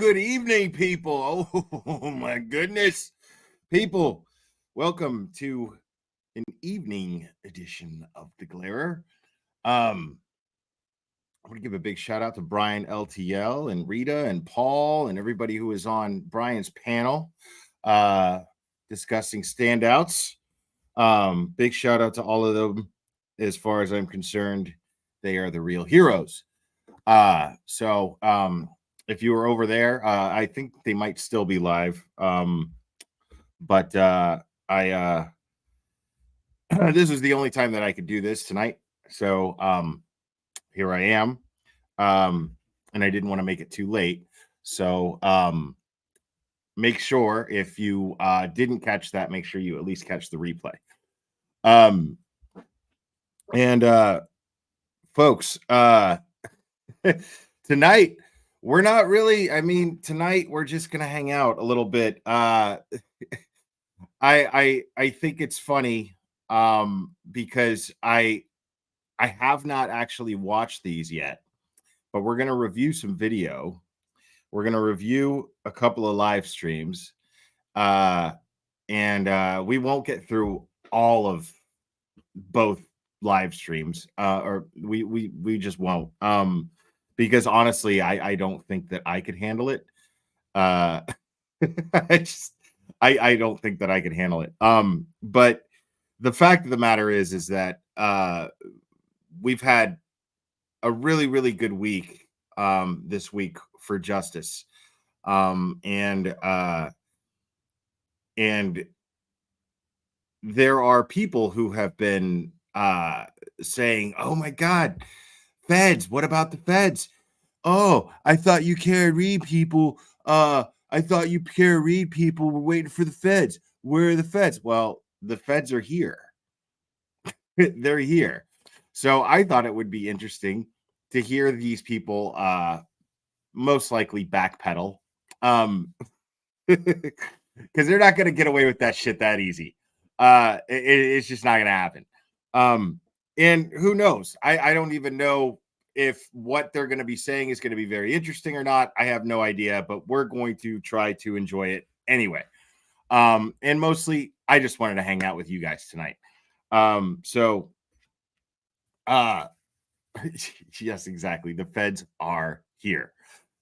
good evening, people. Oh, my goodness. People, welcome to an evening edition of The Glarer. I'm going to give a big shout out to Brian LTL and Rita and Paul and everybody who is on Brian's panel discussing standouts. Big shout out to all of them. As far as I'm concerned, they are the real heroes. So if you were over there, I think they might still be live. But I this is the only time that I could do this tonight. So here I am. And I didn't want to make it too late. So make sure if you didn't catch that, make sure you at least catch the replay. And folks, tonight we're not really, tonight we're just gonna hang out a little bit. I think it's funny because I have not actually watched these yet, but we're gonna review some video. We're gonna review a couple of live streams, and we won't get through all of both live streams, or we just won't. Because honestly, I don't think that I could handle it. I don't think that I could handle it. But the fact of the matter is that we've had a really, really good week this week for justice. And there are people who have been saying, "Oh my God, feds, what about the feds? Oh, I thought you can't read people. I thought you can't read people were waiting for the feds. Where are the feds?" Well, the feds are here. They're here. So I thought it would be interesting to hear these people most likely backpedal. Because they're not going to get away with that shit that easy. It's just not going to happen. And who knows? I don't even know if what they're going to be saying is going to be very interesting or not. I have no idea, but we're going to try to enjoy it anyway. And mostly, I just wanted to hang out with you guys tonight. So, yes, exactly. The feds are here.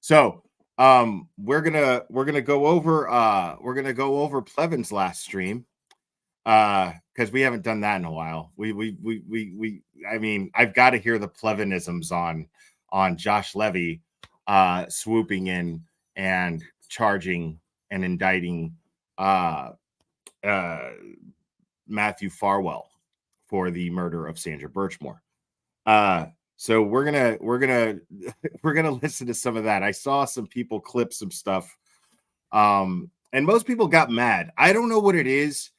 So, we're gonna go over Plevin's last stream, because we haven't done that in a while. I mean, I've got to hear the Plevinisms on Josh Levy swooping in and charging and indicting Matthew Farwell for the murder of Sandra Birchmore. So we're gonna listen to some of that. I saw some people clip some stuff, and most people got mad. I don't know what it is.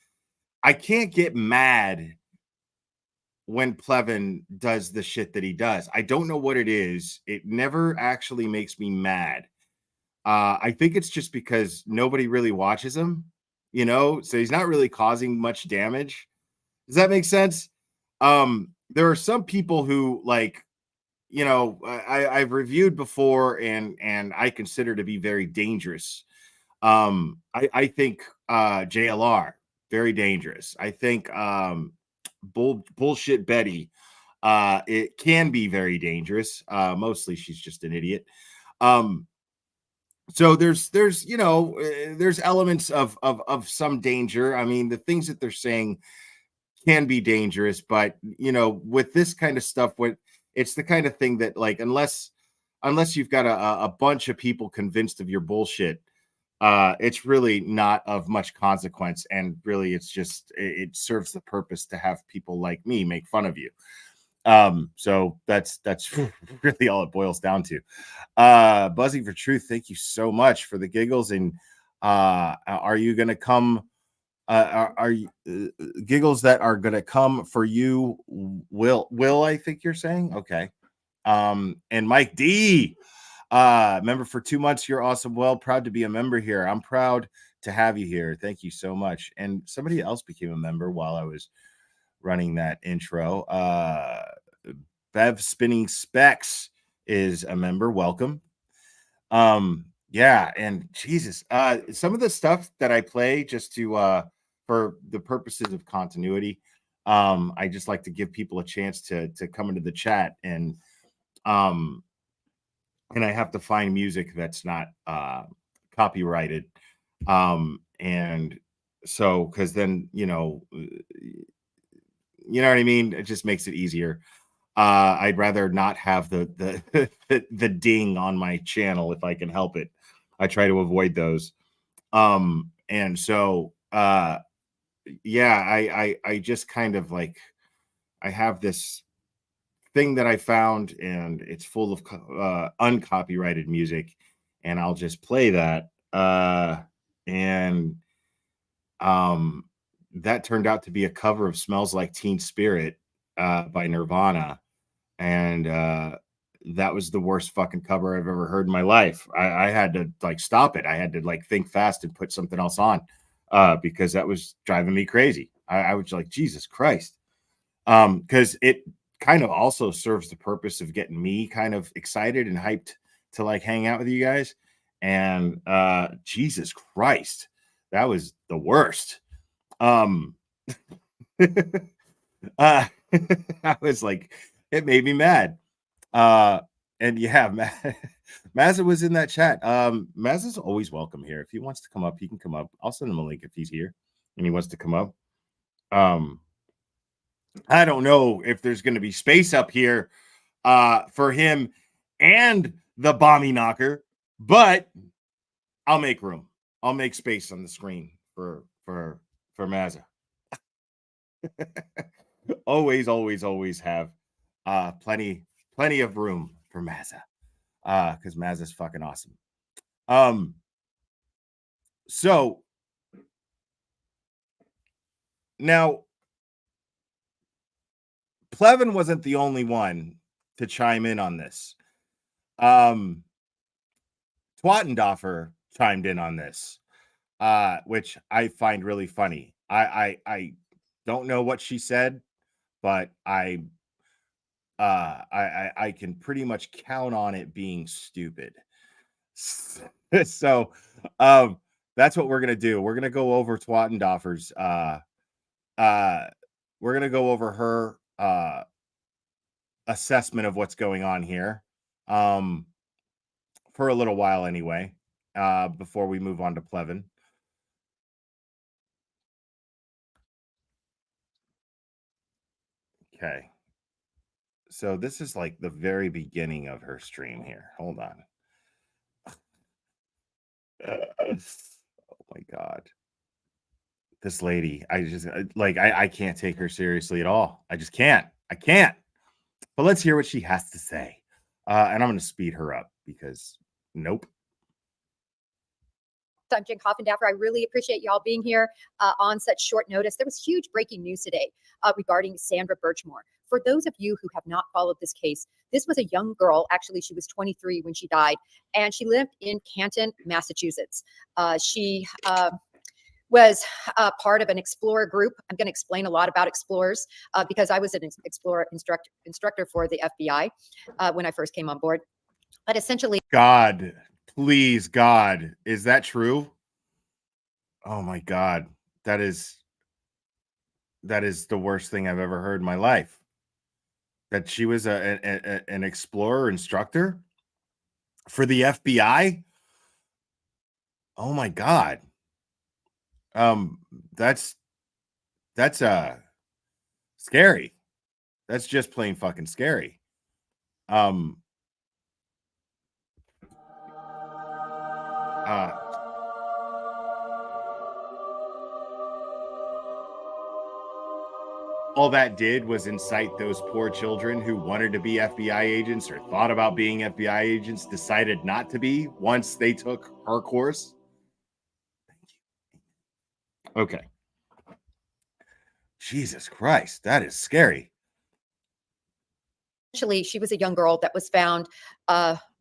I can't get mad when Plevin does the shit that he does. I don't know what it is. It never actually makes me mad. I think it's just because nobody really watches him, so he's not really causing much damage. Does that make sense? There are some people who I've reviewed before and I consider to be very dangerous. I think JLR, very dangerous. I think bullshit Betty, it can be very dangerous. Mostly she's just an idiot. So there's there's elements of some danger. I mean, the things that they're saying can be dangerous, but with this kind of stuff, it's the kind of thing that unless you've got a bunch of people convinced of your bullshit, it's really not of much consequence. And really, it's just, it serves the purpose to have people like me make fun of you. So that's really all it boils down to. Buzzing for Truth, thank you so much for the giggles. And are you going to come? Are you giggles that are going to come for you? Will I think you're saying? Okay. And Mike D, member for 2 months. You're awesome. Well, proud to be a member here. I'm proud to have you here. Thank you so much. And somebody else became a member while I was running that intro. Bev Spinning Specs is a member. Welcome. Yeah, and Jesus, some of the stuff that I play just to for the purposes of continuity, I just like to give people a chance to come into the chat um and I have to find music that's not copyrighted. And so because then you know what I mean? It just makes it easier. I'd rather not have the ding on my channel if I can help it. I try to avoid those. And so yeah, I just kind of like I have this thing that I found, and it's full of uncopyrighted music, and I'll just play that. And um, that turned out to be a cover of "Smells Like Teen Spirit" by Nirvana, and that was the worst fucking cover I've ever heard in my life. I had to like stop it. I had to like think fast and put something else on because that was driving me crazy. I was like, Jesus Christ. Because it kind of also serves the purpose of getting me kind of excited and hyped to like hang out with you guys. And Jesus Christ, that was the worst. Um I was like, it made me mad. Uh, and yeah, Mazza was in that chat. Mazza's always welcome here. If he wants to come up, he can come up. I'll send him a link if he's here and he wants to come up. Um, I don't know if there's going to be space up here for him and the Bommy Knocker, but I'll make room. I'll make space on the screen for Mazza. always have plenty of room for Mazza. Because Mazza's fucking awesome. So now Plevin wasn't the only one to chime in on this. Twattendoffer chimed in on this, which I find really funny. I don't know what she said, but I can pretty much count on it being stupid. So that's what we're gonna do. We're gonna go over Twattendoffer's we're gonna go over her assessment of what's going on here. For a little while anyway, before we move on to Plevin. Okay. So this is like the very beginning of her stream here. Hold on. Oh my God. This lady, I just like, I can't take her seriously at all. I just can't. I can't. But let's hear what she has to say. And I'm going to speed her up because nope. I'm Jen Coffinduffus. I really appreciate y'all being here on such short notice. There was huge breaking news today regarding Sandra Birchmore. For those of you who have not followed this case, this was a young girl. Actually, she was 23 when she died, and she lived in Canton, Massachusetts. She was part of an explorer group. I'm going to explain a lot about explorers because I was an explorer instructor for the FBI when I first came on board. But essentially, God, please, God, is that true? Oh my God, that is the worst thing I've ever heard in my life. That she was an explorer instructor for the FBI. Oh my God. Um, that's scary. That's just plain fucking scary. Um, all that did was incite those poor children who wanted to be FBI agents or thought about being FBI agents, decided not to be once they took her course. Okay. Jesus Christ, that is scary. Actually, she was a young girl that was found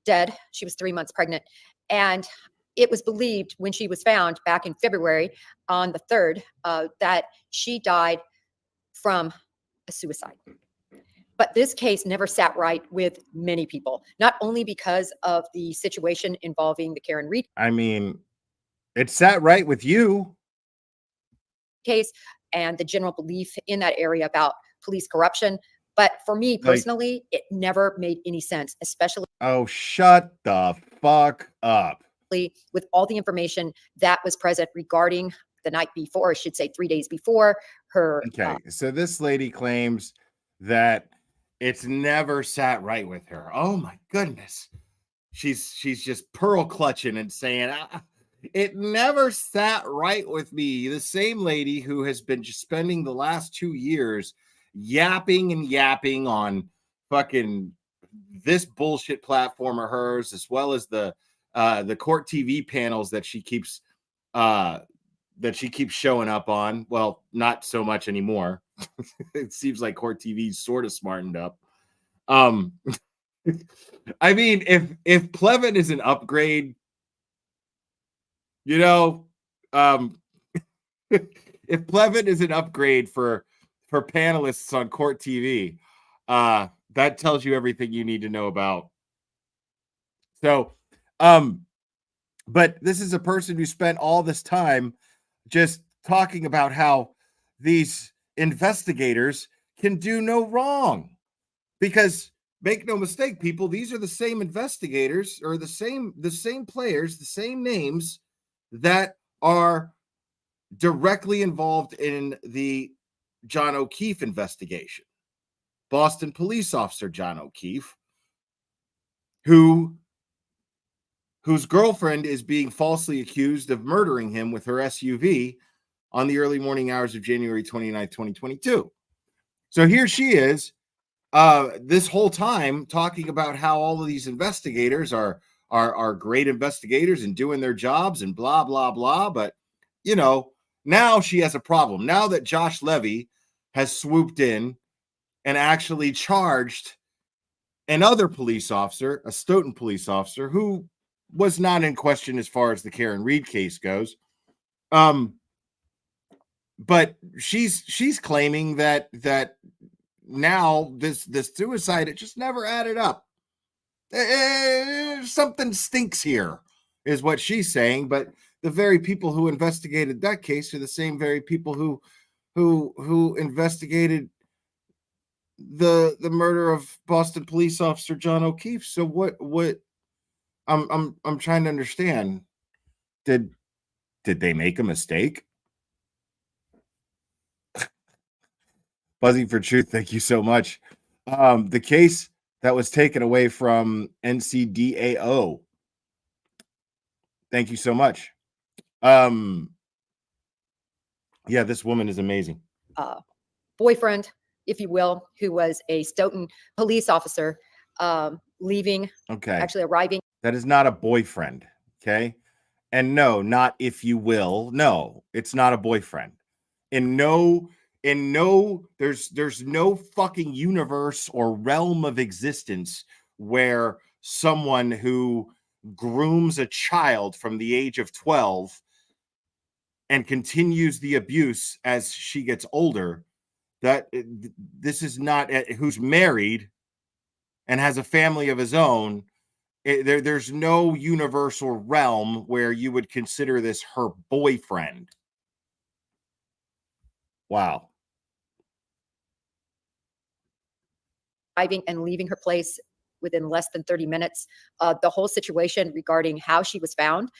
dead. She was 3 months pregnant. And it was believed when she was found back in February on the 3rd that she died from a suicide. But this case never sat right with many people, not only because of the situation involving the Karen Reed I mean, it sat right with you. case and the general belief in that area about police corruption. But for me personally, it never made any sense, especially Oh, shut the fuck up. with all the information that was present regarding the night before, I should say 3 days before her. Okay, so this lady claims that it's never sat right with her. Oh my goodness. She's just pearl clutching and saying, it never sat right with me. The same lady who has been just spending the last 2 years yapping and yapping on fucking this bullshit platform of hers, as well as the court TV panels that she keeps showing up on. Well, not so much anymore. It seems like court TV's sort of smartened up. I mean, if Plevin is an upgrade, you know, if Plevin is an upgrade for panelists on court TV, that tells you everything you need to know about. So, but this is a person who spent all this time just talking about how these investigators can do no wrong. Because make no mistake, people, these are the same investigators or the same players, the same names that are directly involved in the John O'Keefe investigation. Boston police officer John O'Keefe, whose girlfriend is being falsely accused of murdering him with her SUV on the early morning hours of January 29th, 2022. So here she is, this whole time talking about how all of these investigators are great investigators and doing their jobs and blah blah blah. But you know, now she has a problem. Now that Josh Levy has swooped in and actually charged another police officer, a Stoughton police officer, who was not in question as far as the Karen Reed case goes. But she's claiming that now this suicide, it just never added up. Something stinks here, is what she's saying. But the very people who investigated that case are the same very people who investigated the murder of Boston police officer John O'Keefe. So what I'm trying to understand. Did they make a mistake? Buzzing for Truth, thank you so much. The case that was taken away from NCDAO. Thank you so much. Yeah, this woman is amazing. Boyfriend, if you will, who was a Stoughton police officer, leaving, actually arriving. That is not a boyfriend, okay? And no, not if you will. No, it's not a boyfriend. There's no fucking universe or realm of existence where someone who grooms a child from the age of 12 and continues the abuse as she gets older, that this is not who's married and has a family of his own. There's no universe or realm where you would consider this her boyfriend. Wow. Arriving and leaving her place within less than 30 minutes. The whole situation regarding how she was found,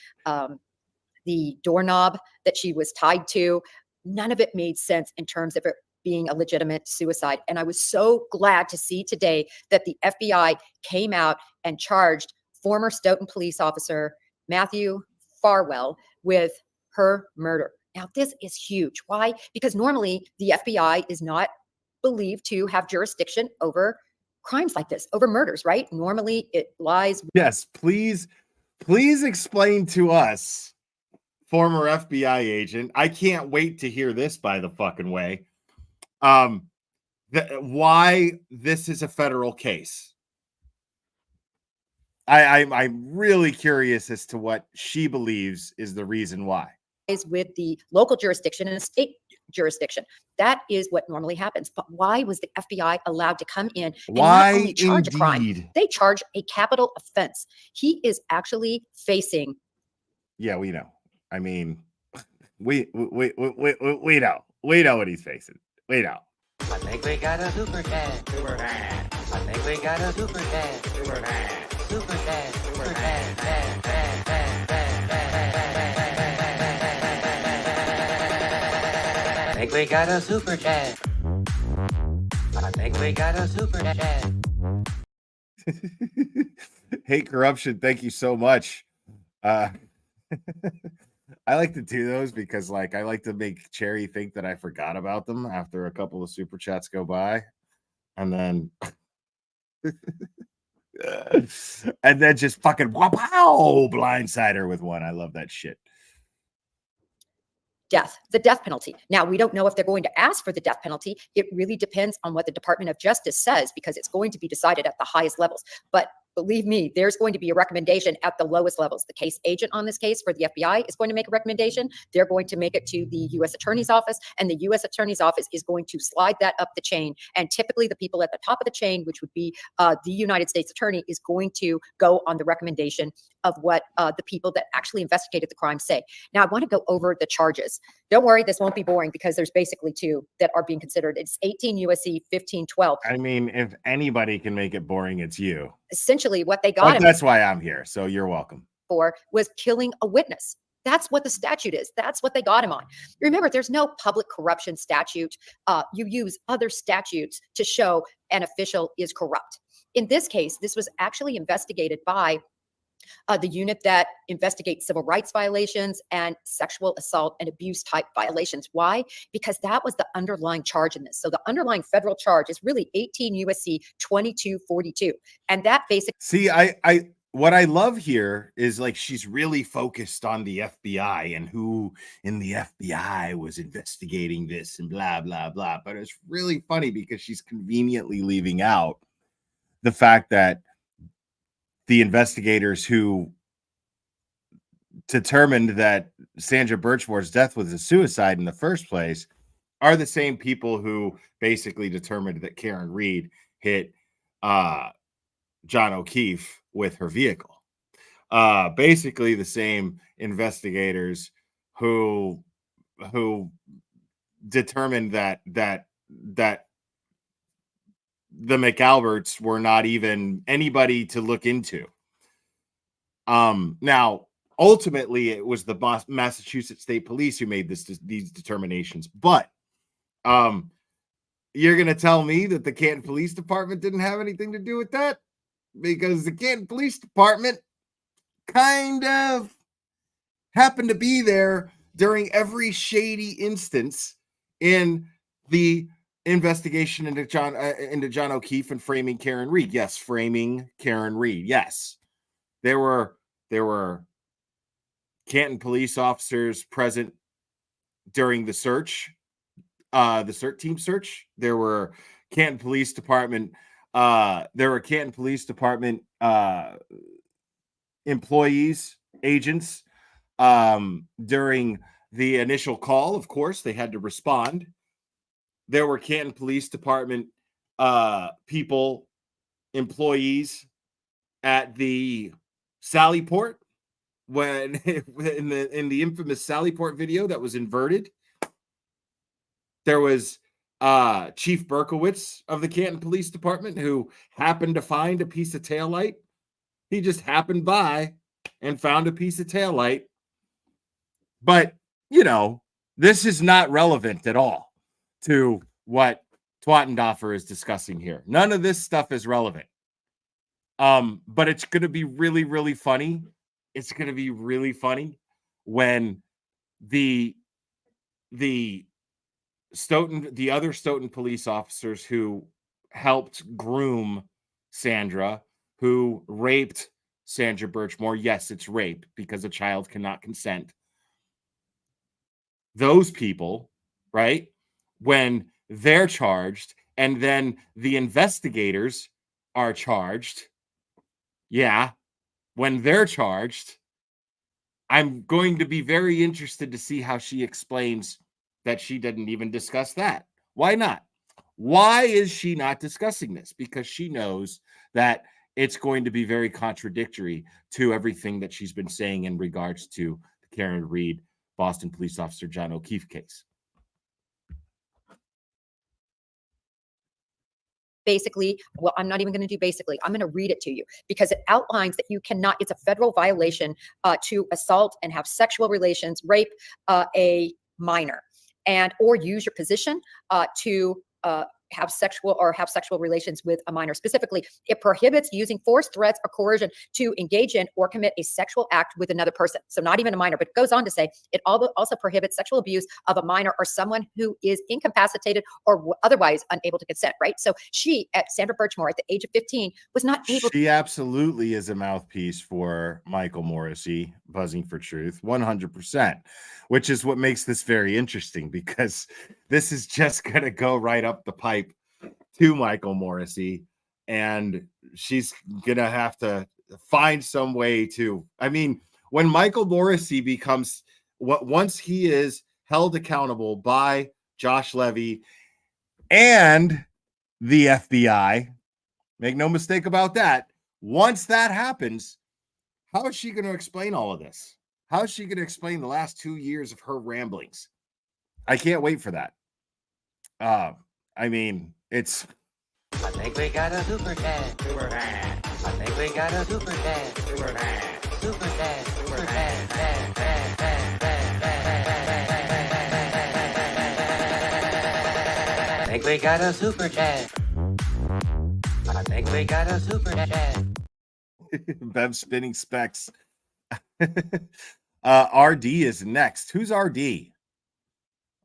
the doorknob that she was tied to, none of it made sense in terms of it being a legitimate suicide. And I was so glad to see today that the FBI came out and charged former Stoughton police officer Matthew Farwell with her murder. Now, this is huge. Why? Because normally the FBI is not believed to have jurisdiction over crimes like this, over murders, right? Normally it lies. Yes, please explain to us, former FBI agent. I can't wait to hear this, by the fucking way. Why this is a federal case. I'm really curious as to what she believes is the reason why. With the local jurisdiction in a state jurisdiction. That is what normally happens. But why was the FBI allowed to come in and Why not only charge indeed? a crime, they charge a capital offense? He is actually facing. Yeah, we know. I mean, we know. We know what he's facing. We know. I think we got a super dad. Super dad. I think we got a super dad. Super dad. Super dad. Super dad. Dad, dad, dad, dad, dad, dad. I think we got a super dad. I think we got a super dad. Hate corruption. Thank you so much. I like to do those because, like, I like to make Cherry think that I forgot about them after a couple of super chats go by, and then, and then just fucking wow, blindside her with one. I love that shit. Death, the death penalty. Now, we don't know if they're going to ask for the death penalty. It really depends on what the Department of Justice says, because it's going to be decided at the highest levels. But believe me, there's going to be a recommendation at the lowest levels. The case agent on this case for the FBI is going to make a recommendation. They're going to make it to the U.S. Attorney's Office, and the U.S. Attorney's Office is going to slide that up the chain. And typically the people at the top of the chain, which would be the United States Attorney, is going to go on the recommendation of what the people that actually investigated the crime say. Now, I want to go over the charges. Don't worry, this won't be boring, because there's basically two that are being considered. It's 18 U.S.C. 1512. I mean, if anybody can make it boring, it's you. Essentially, what they got him That's why I'm here. So you're welcome. for was killing a witness. That's what the statute is. That's what they got him on. Remember, there's no public corruption statute. You use other statutes to show an official is corrupt. In this case, this was actually investigated by the unit that investigates civil rights violations and sexual assault and abuse type violations. Why? Because that was the underlying charge in this. So the underlying federal charge is really 18 USC 2242. And that basically. See, what I love here is, like, she's really focused on the FBI and who in the FBI was investigating this and blah, blah, blah. But it's really funny because she's conveniently leaving out the fact that the investigators who determined that Sandra Birchmore's death was a suicide in the first place are the same people who basically determined that Karen Reed hit John O'Keefe with her vehicle. Basically the same investigators who determined that the McAlberts were not even anybody to look into. Now, ultimately, it was the Massachusetts State Police who made these determinations. But you're going to tell me that the Canton Police Department didn't have anything to do with that? Because the Canton Police Department kind of happened to be there during every shady instance in the investigation into John O'Keefe and framing Karen Reed. Yes, framing Karen Reed. Yes, there were Canton police officers present during the search, the CERT team search. There were Canton Police Department. Employees, agents during the initial call. Of course, they had to respond. There were Canton Police Department people, employees at the Sallyport when in the infamous Sallyport video that was inverted. There was Chief Berkowitz of the Canton Police Department who happened to find a piece of taillight. He just happened by and found a piece of taillight. But, you know, this is not relevant at all to what Coffinduffus is discussing here. None of this stuff is relevant. But it's going to be really, really funny. It's going to be really funny when the other Stoughton police officers who helped groom Sandra, who raped Sandra Birchmore. Yes, it's rape because a child cannot consent. Those people, right? When they're charged and then the investigators are charged. Yeah. When they're charged, I'm going to be very interested to see how she explains that she didn't even discuss that. Why not? Why is she not discussing this? Because she knows that it's going to be very contradictory to everything that she's been saying in regards to the Karen Reed, Boston police officer John O'Keefe case. Basically, well, I'm not even going to do basically. I'm going to read it to you because it outlines that you cannot, it's a federal violation to assault and have sexual relations, rape a minor, and or use your position to have sexual relations with a minor. Specifically, it prohibits using force, threats, or coercion to engage in or commit a sexual act with another person. So not even a minor, but it goes on to say it also prohibits sexual abuse of a minor or someone who is incapacitated or otherwise unable to consent, right? So she, at Sandra Birchmore, at the age of 15, was not able to. She absolutely is a mouthpiece for Michael Morrissey, Buzzing for Truth, 100%, which is what makes this very interesting, because this is just going to go right up the pipe to Michael Morrissey, and she's going to have to find some way to, I mean, when Michael Morrissey becomes, once he is held accountable by Josh Levy and the FBI, make no mistake about that, once that happens, how is she going to explain all of this? How is she going to explain the last 2 years of her ramblings? I can't wait for that. I mean, it's. I think we got a super dad. Super dad. I think we got a super dad. Super dad. Super dad. Super dad. Dad, dad, dad, dad, dad. I think we got a super dad. I think we got a super dad. Bev spinning specs. RD is next. Who's RD?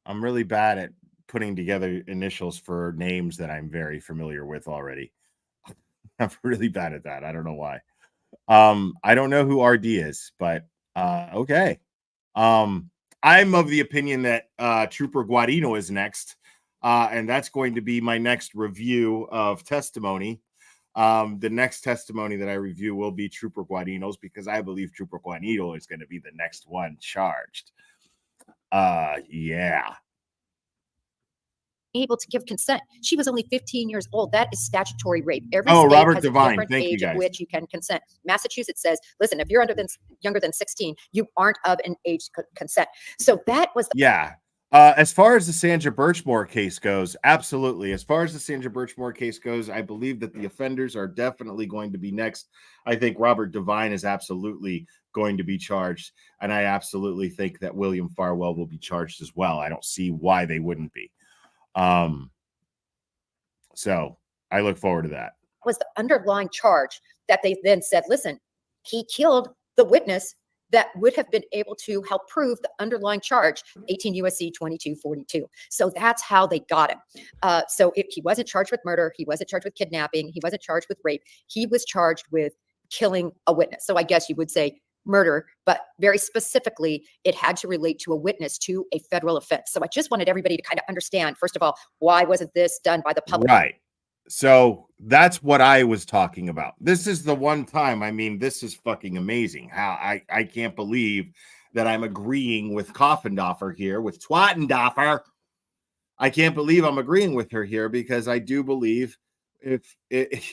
I'm really bad at putting together initials for names that I'm very familiar with already. I'm really bad at that. I don't know why. I don't know who RD is, but okay. I'm of the opinion that Trooper Guarino is next, and that's going to be my next review of testimony. The next testimony that I review will be Trooper Guarino's, because I believe Trooper Guarino is going to be the next one charged. Yeah. Able to give consent. She was only 15 years old. That is statutory rape. Every Oh, state Robert has Devine. a different Thank you, age at guys. which you can consent. Massachusetts says, listen, if you're younger than 16, you aren't of an age to consent. So that was Yeah. As far as the Sandra Birchmore case goes, absolutely. As far as the Sandra Birchmore case goes, I believe that the offenders are definitely going to be next. I think Robert Devine is absolutely going to be charged, and I absolutely think that William Farwell will be charged as well. I don't see why they wouldn't be. So I look forward to that. was the underlying charge that they then said, listen, he killed the witness that would have been able to help prove the underlying charge, 18 USC 2242. So that's how they got him. So if he wasn't charged with murder, he wasn't charged with kidnapping, he wasn't charged with rape, he was charged with killing a witness. So I guess you would say murder, but very specifically, it had to relate to a witness to a federal offense. So I just wanted everybody to kind of understand, first of all, why wasn't this done by the public? Right. So that's what I was talking about. This is the one time, I mean, this is fucking amazing. How I can't believe that I'm agreeing with Coffinduffus here, with Twattendoffer. I can't believe I'm agreeing with her here, because I do believe if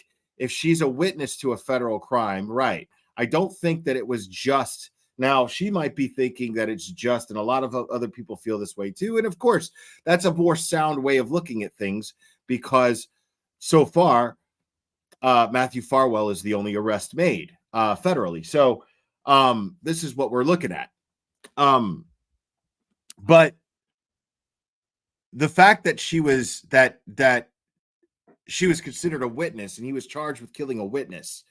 she's a witness to a federal crime, right? I don't think that it was just. Now, she might be thinking that it's just, and a lot of other people feel this way too. And of course, that's a more sound way of looking at things, because so far, Matthew Farwell is the only arrest made federally. So this is what we're looking at. But the fact that she was that she was considered a witness and he was charged with killing a witness,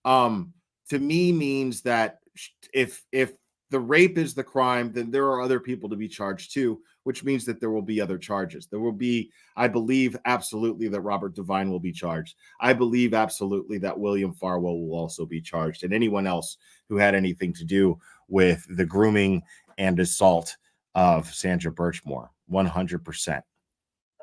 to me means that if the rape is the crime, then there are other people to be charged too, which means that there will be other charges. There will be, I believe absolutely that Robert Devine will be charged. I believe absolutely that William Farwell will also be charged, and anyone else who had anything to do with the grooming and assault of Sandra Birchmore, 100%.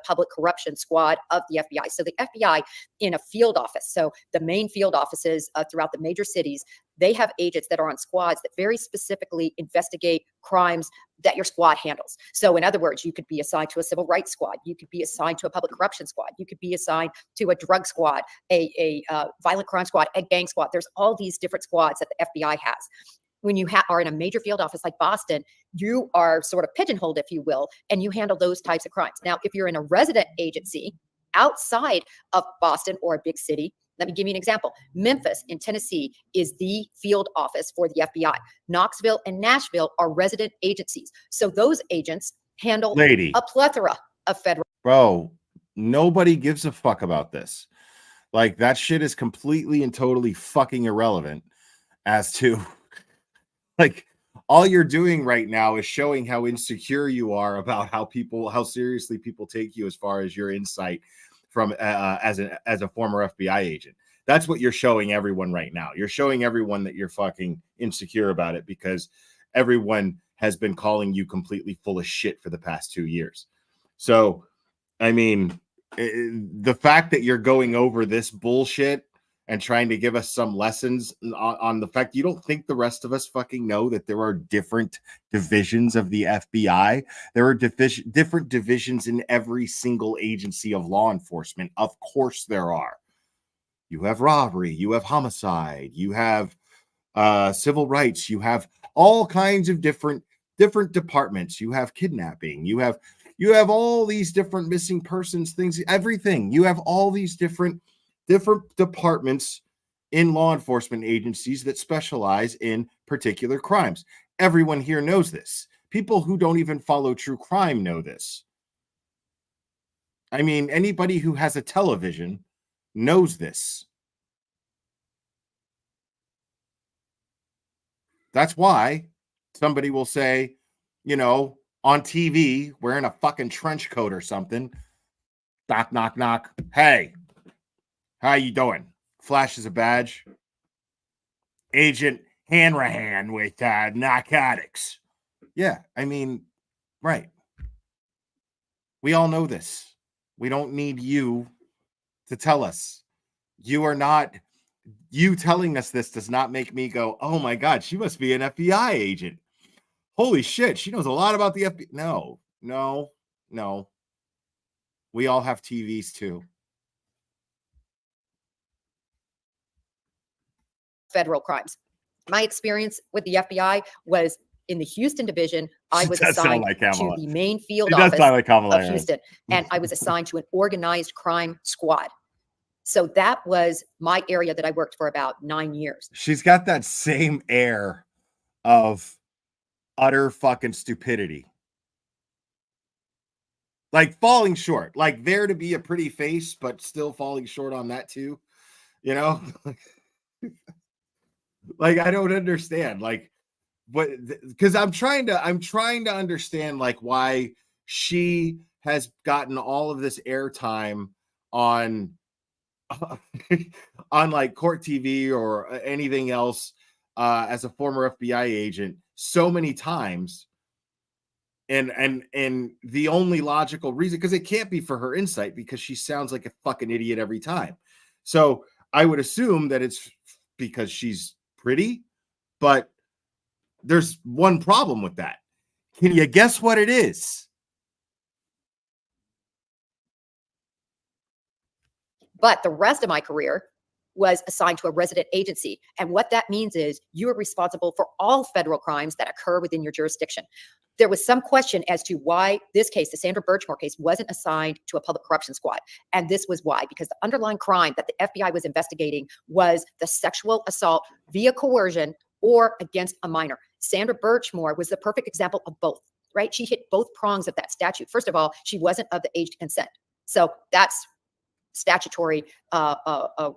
public corruption squad of the FBI. So the FBI in a field office, so the main field offices throughout the major cities, they have agents that are on squads that very specifically investigate crimes that your squad handles. So in other words, you could be assigned to a civil rights squad, you could be assigned to a public corruption squad, you could be assigned to a drug squad, a violent crime squad, a gang squad. There's all these different squads that the FBI has. When you are in a major field office like Boston, you are sort of pigeonholed, if you will, and you handle those types of crimes. Now, if you're in a resident agency outside of Boston or a big city, let me give you an example. Memphis in Tennessee is the field office for the FBI. Knoxville and Nashville are resident agencies. So those agents handle a plethora of federal. Bro, nobody gives a fuck about this. Like, that shit is completely and totally fucking irrelevant as to, like, all you're doing right now is showing how insecure you are about how seriously people take you as far as your insight from as a former FBI agent. That's what you're showing everyone right now. You're showing everyone that you're fucking insecure about it because everyone has been calling you completely full of shit for the past 2 years. So, I mean, the fact that you're going over this bullshit and trying to give us some lessons on the fact you don't think the rest of us fucking know that there are different divisions of the FBI. There are different divisions in every single agency of law enforcement. Of course there are. You have robbery, you have homicide, you have civil rights, you have all kinds of different departments. You have kidnapping, you have all these different missing persons things, everything. You have all these different departments in law enforcement agencies that specialize in particular crimes. Everyone here knows this. People who don't even follow true crime know this. I mean, anybody who has a television knows this. That's why somebody will say, you know, on TV, wearing a fucking trench coat or something, knock, knock, knock. Hey, how you doing? Flashes a badge. Agent Hanrahan with narcotics. Yeah, I mean, right. We all know this. We don't need you to tell us. You telling us this does not make me go, oh my God, she must be an FBI agent. Holy shit, she knows a lot about the FBI. No. We all have TVs too. Federal crimes. My experience with the FBI was in the Houston division. I was assigned to the main field office of Houston, and I was assigned to an organized crime squad. So that was my area that I worked for about 9 years. She's got that same air of utter fucking stupidity. Like falling short, like there to be a pretty face, but still falling short on that too. You know? Like, I don't understand, like, what, because I'm trying to understand, like, why she has gotten all of this airtime on on like court TV or anything else as a former FBI agent so many times. And the only logical reason, because it can't be for her insight, because she sounds like a fucking idiot every time. So I would assume that it's because she's pretty, but there's one problem with that. Can you guess what it is? But the rest of my career was assigned to a resident agency. And what that means is you are responsible for all federal crimes that occur within your jurisdiction. There was some question as to why this case, the Sandra Birchmore case, wasn't assigned to a public corruption squad. And this was why, because the underlying crime that the FBI was investigating was the sexual assault via coercion or against a minor. Sandra Birchmore was the perfect example of both, right? She hit both prongs of that statute. First of all, she wasn't of the age to consent. So that's statutory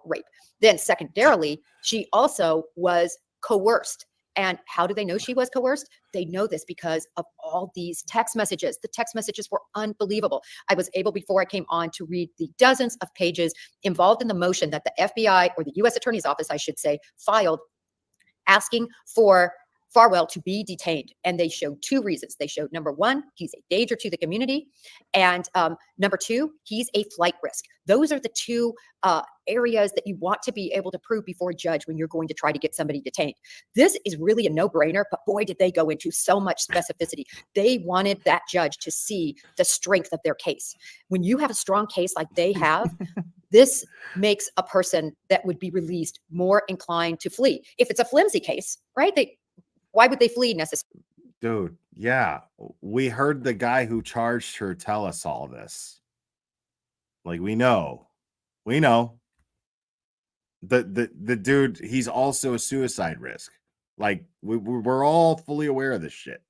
rape. Then secondarily, she also was coerced. And how do they know she was coerced? They know this because of all these text messages. The text messages were unbelievable. I was able, before I came on, to read the dozens of pages involved in the motion that the FBI, or the U.S. Attorney's Office, I should say, filed asking for Farwell to be detained. And they showed two reasons. They showed, number one, he's a danger to the community. And number two, he's a flight risk. Those are the two areas that you want to be able to prove before a judge when you're going to try to get somebody detained. This is really a no-brainer, but boy, did they go into so much specificity. They wanted that judge to see the strength of their case. When you have a strong case like they have, this makes a person that would be released more inclined to flee. If it's a flimsy case, right? Why would they flee necessarily? Dude, yeah. We heard the guy who charged her tell us all this. Like, we know. The dude, he's also a suicide risk. Like, we're all fully aware of this shit.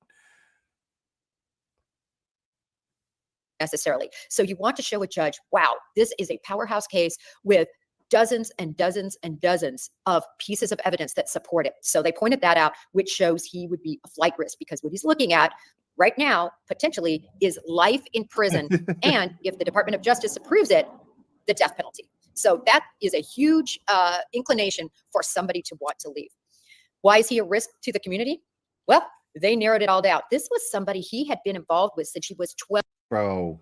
Necessarily. So you want to show a judge, wow, this is a powerhouse case with dozens and dozens and dozens of pieces of evidence that support it. So they pointed that out, which shows he would be a flight risk, because what he's looking at right now, potentially, is life in prison. And if the Department of Justice approves it, the death penalty. So that is a huge inclination for somebody to want to leave. Why is he a risk to the community? Well, they narrowed it all down. This was somebody he had been involved with since he was 12. Bro,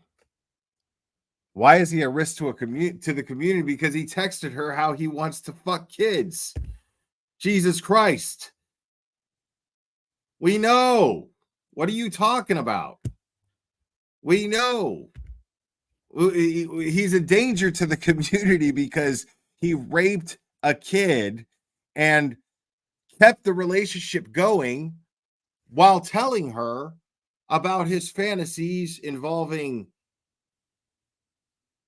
why is he a risk to the community? Because he texted her how he wants to fuck kids. Jesus Christ. We know. What are you talking about? We know. He's a danger to the community because he raped a kid and kept the relationship going while telling her about his fantasies involving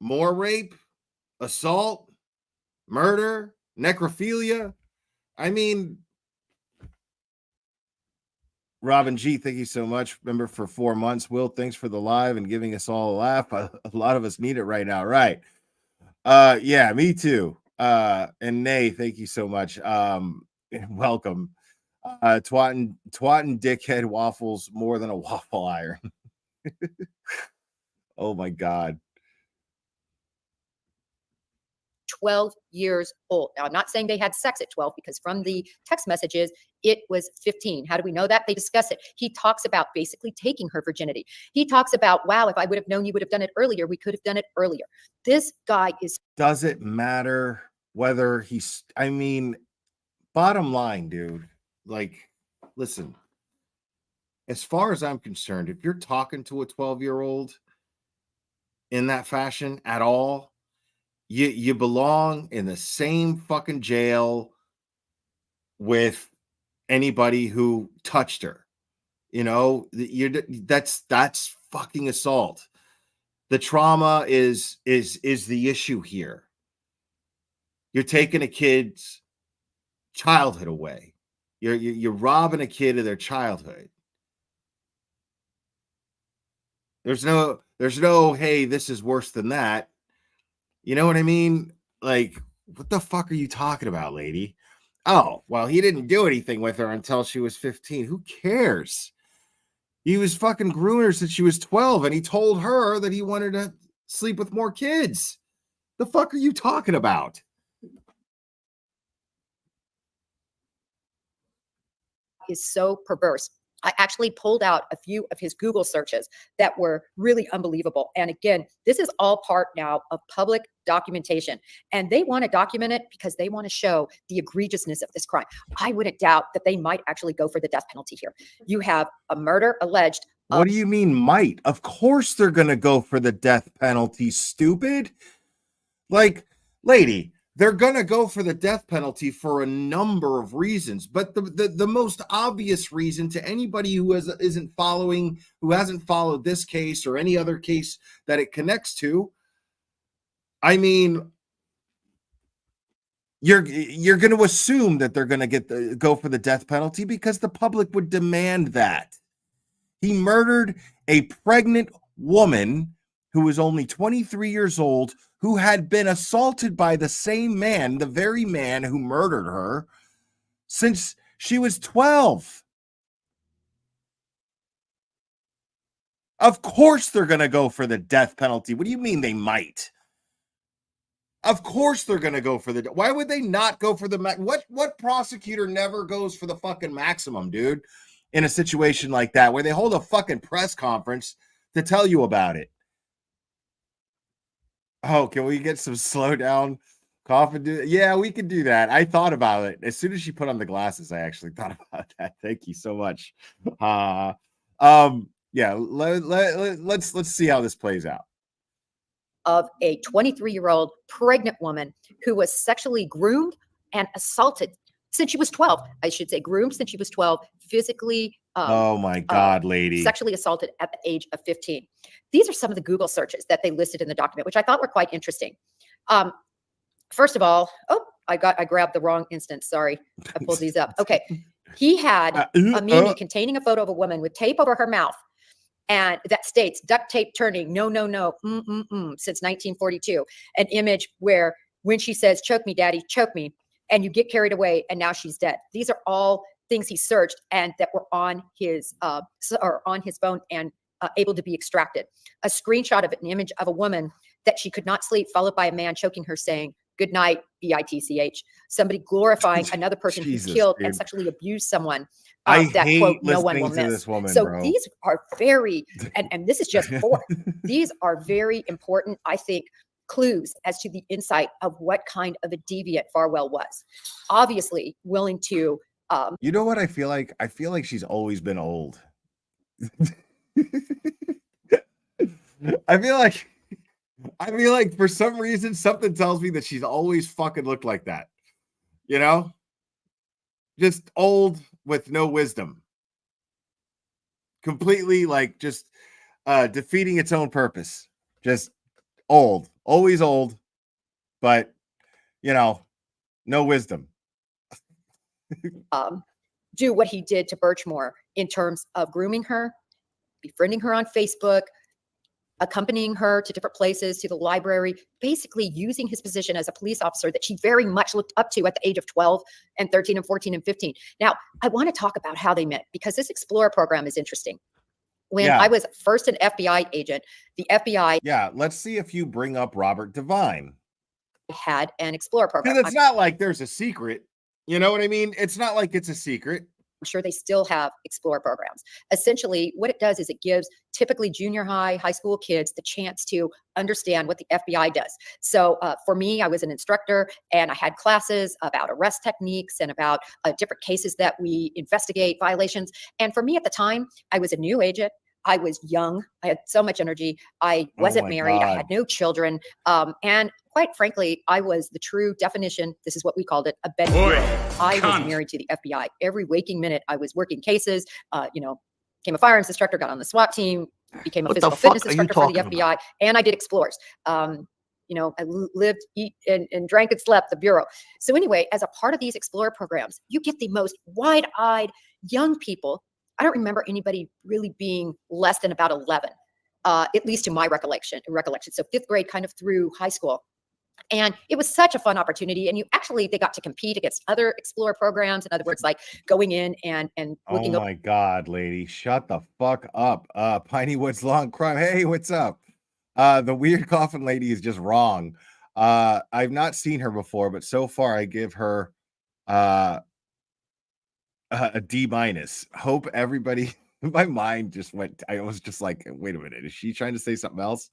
more rape, assault, murder, necrophilia. I mean, Robin G, thank you so much. Remember, for 4 months. Will, thanks for the live and giving us all a laugh. A lot of us need it right now, right? Yeah, me too. And Nay, thank you so much. Welcome. Twatting dickhead waffles more than a waffle iron. Oh my God. 12 years old. Now, I'm not saying they had sex at 12, because from the text messages, it was 15. How do we know that? They discuss it. He talks about basically taking her virginity. He talks about, wow, if I would have known you would have done it earlier, we could have done it earlier. This guy is. Does it matter whether he's, I mean, bottom line, dude, like, listen, as far as I'm concerned, if you're talking to a 12-year-old in that fashion at all, you belong in the same fucking jail with anybody who touched her. You know, that's fucking assault. The trauma is the issue here. You're taking a kid's childhood away. You're robbing a kid of their childhood. There's no, hey, this is worse than that. You know what I mean? Like, what the fuck are you talking about, lady? Oh, well, he didn't do anything with her until she was 15. Who cares? He was fucking grooming her since she was 12, and he told her that he wanted to sleep with more kids. The fuck are you talking about? Is so perverse. I actually pulled out a few of his Google searches that were really unbelievable. And again, this is all part now of public documentation. And they want to document it because they want to show the egregiousness of this crime. I wouldn't doubt that they might actually go for the death penalty here. You have a murder alleged. What do you mean might? Of course they're going to go for the death penalty, stupid. Like, lady, they're going to go for the death penalty for a number of reasons, but the most obvious reason to anybody who hasn't followed this case or any other case that it connects to, I mean, you're going to assume that they're going to go for the death penalty because the public would demand that. He murdered a pregnant woman who was only 23 years old, who had been assaulted by the same man, the very man who murdered her, since she was 12. Of course they're going to go for the death penalty. What do you mean they might? Of course they're going to go for the. Why would they not go for the what prosecutor never goes for the fucking maximum, dude? In a situation like that where they hold a fucking press conference to tell you about it. Oh, can we get some slow down coffin? Yeah, we can do that. I thought about it as soon as she put on the glasses. I actually thought about that. Thank you so much. Yeah, let's see how this plays out. Of a 23-year-old pregnant woman who was sexually groomed and assaulted since she was 12. I should say groomed since she was 12, physically oh my God, lady. sexually assaulted at the age of 15. These are some of the Google searches that they listed in the document, which I thought were quite interesting. First of all, I grabbed the wrong instance. Sorry, I pulled these up. Okay. He had a meme containing a photo of a woman with tape over her mouth, and that states duct tape turning, no, since 1942. An image where when she says, choke me, daddy, choke me, and you get carried away, and now she's dead. These are all things he searched and that were on his phone and able to be extracted. A screenshot of an image of a woman that she could not sleep, followed by a man choking her, saying, good night, BITCH. Somebody glorifying another person who killed and sexually abused someone. I that hate quote, no one will listening to miss. this woman, So bro. these are very, and this is just 4. These are very important, I think, clues as to the insight of what kind of a deviant Farwell was. Obviously willing to. You know what I feel like? I feel like she's always been old. I feel like for some reason something tells me that she's always fucking looked like that. You know? Just old with no wisdom. Completely like just defeating its own purpose. Just old. Always old, but you know, no wisdom. Do what he did to Birchmore in terms of grooming her, befriending her on Facebook, accompanying her to different places, to the library, basically using his position as a police officer that she very much looked up to at the age of 12 and 13 and 14 and 15. Now, I want to talk about how they met because this Explorer program is interesting. When I was first an FBI agent, the FBI. Yeah, let's see if you bring up Robert Devine. Had an Explorer program. Because it's not like there's a secret. You know what I mean? It's not like it's a secret. I'm sure they still have Explorer programs. Essentially, what it does is it gives typically junior high school kids the chance to understand what the FBI does. So for me, I was an instructor and I had classes about arrest techniques and about different cases that we investigate, violations. And for me at the time, I was a new agent. I was young. I had so much energy. I wasn't married. I had no children. And quite frankly, I was the true definition. This is what we called it, a bed hero. I was married to the FBI. Every waking minute, I was working cases, became a firearms instructor, got on the SWAT team, became a physical fitness instructor for the FBI, and I did Explorers. I lived, eat, and drank and slept the Bureau. So anyway, as a part of these Explorer programs, you get the most wide-eyed young people. I don't remember anybody really being less than about 11, at least to my recollection. So 5th grade kind of through high school. And it was such a fun opportunity. And they got to compete against other Explorer programs. In other words, like going in and looking. Oh my God, lady, shut the fuck up. Piney Woods Long Crime. Hey, what's up? The weird coffin lady is just wrong. I've not seen her before, but so far I give her a D-. Hope everybody. My mind just went. I was just like, wait a minute, is she trying to say something else?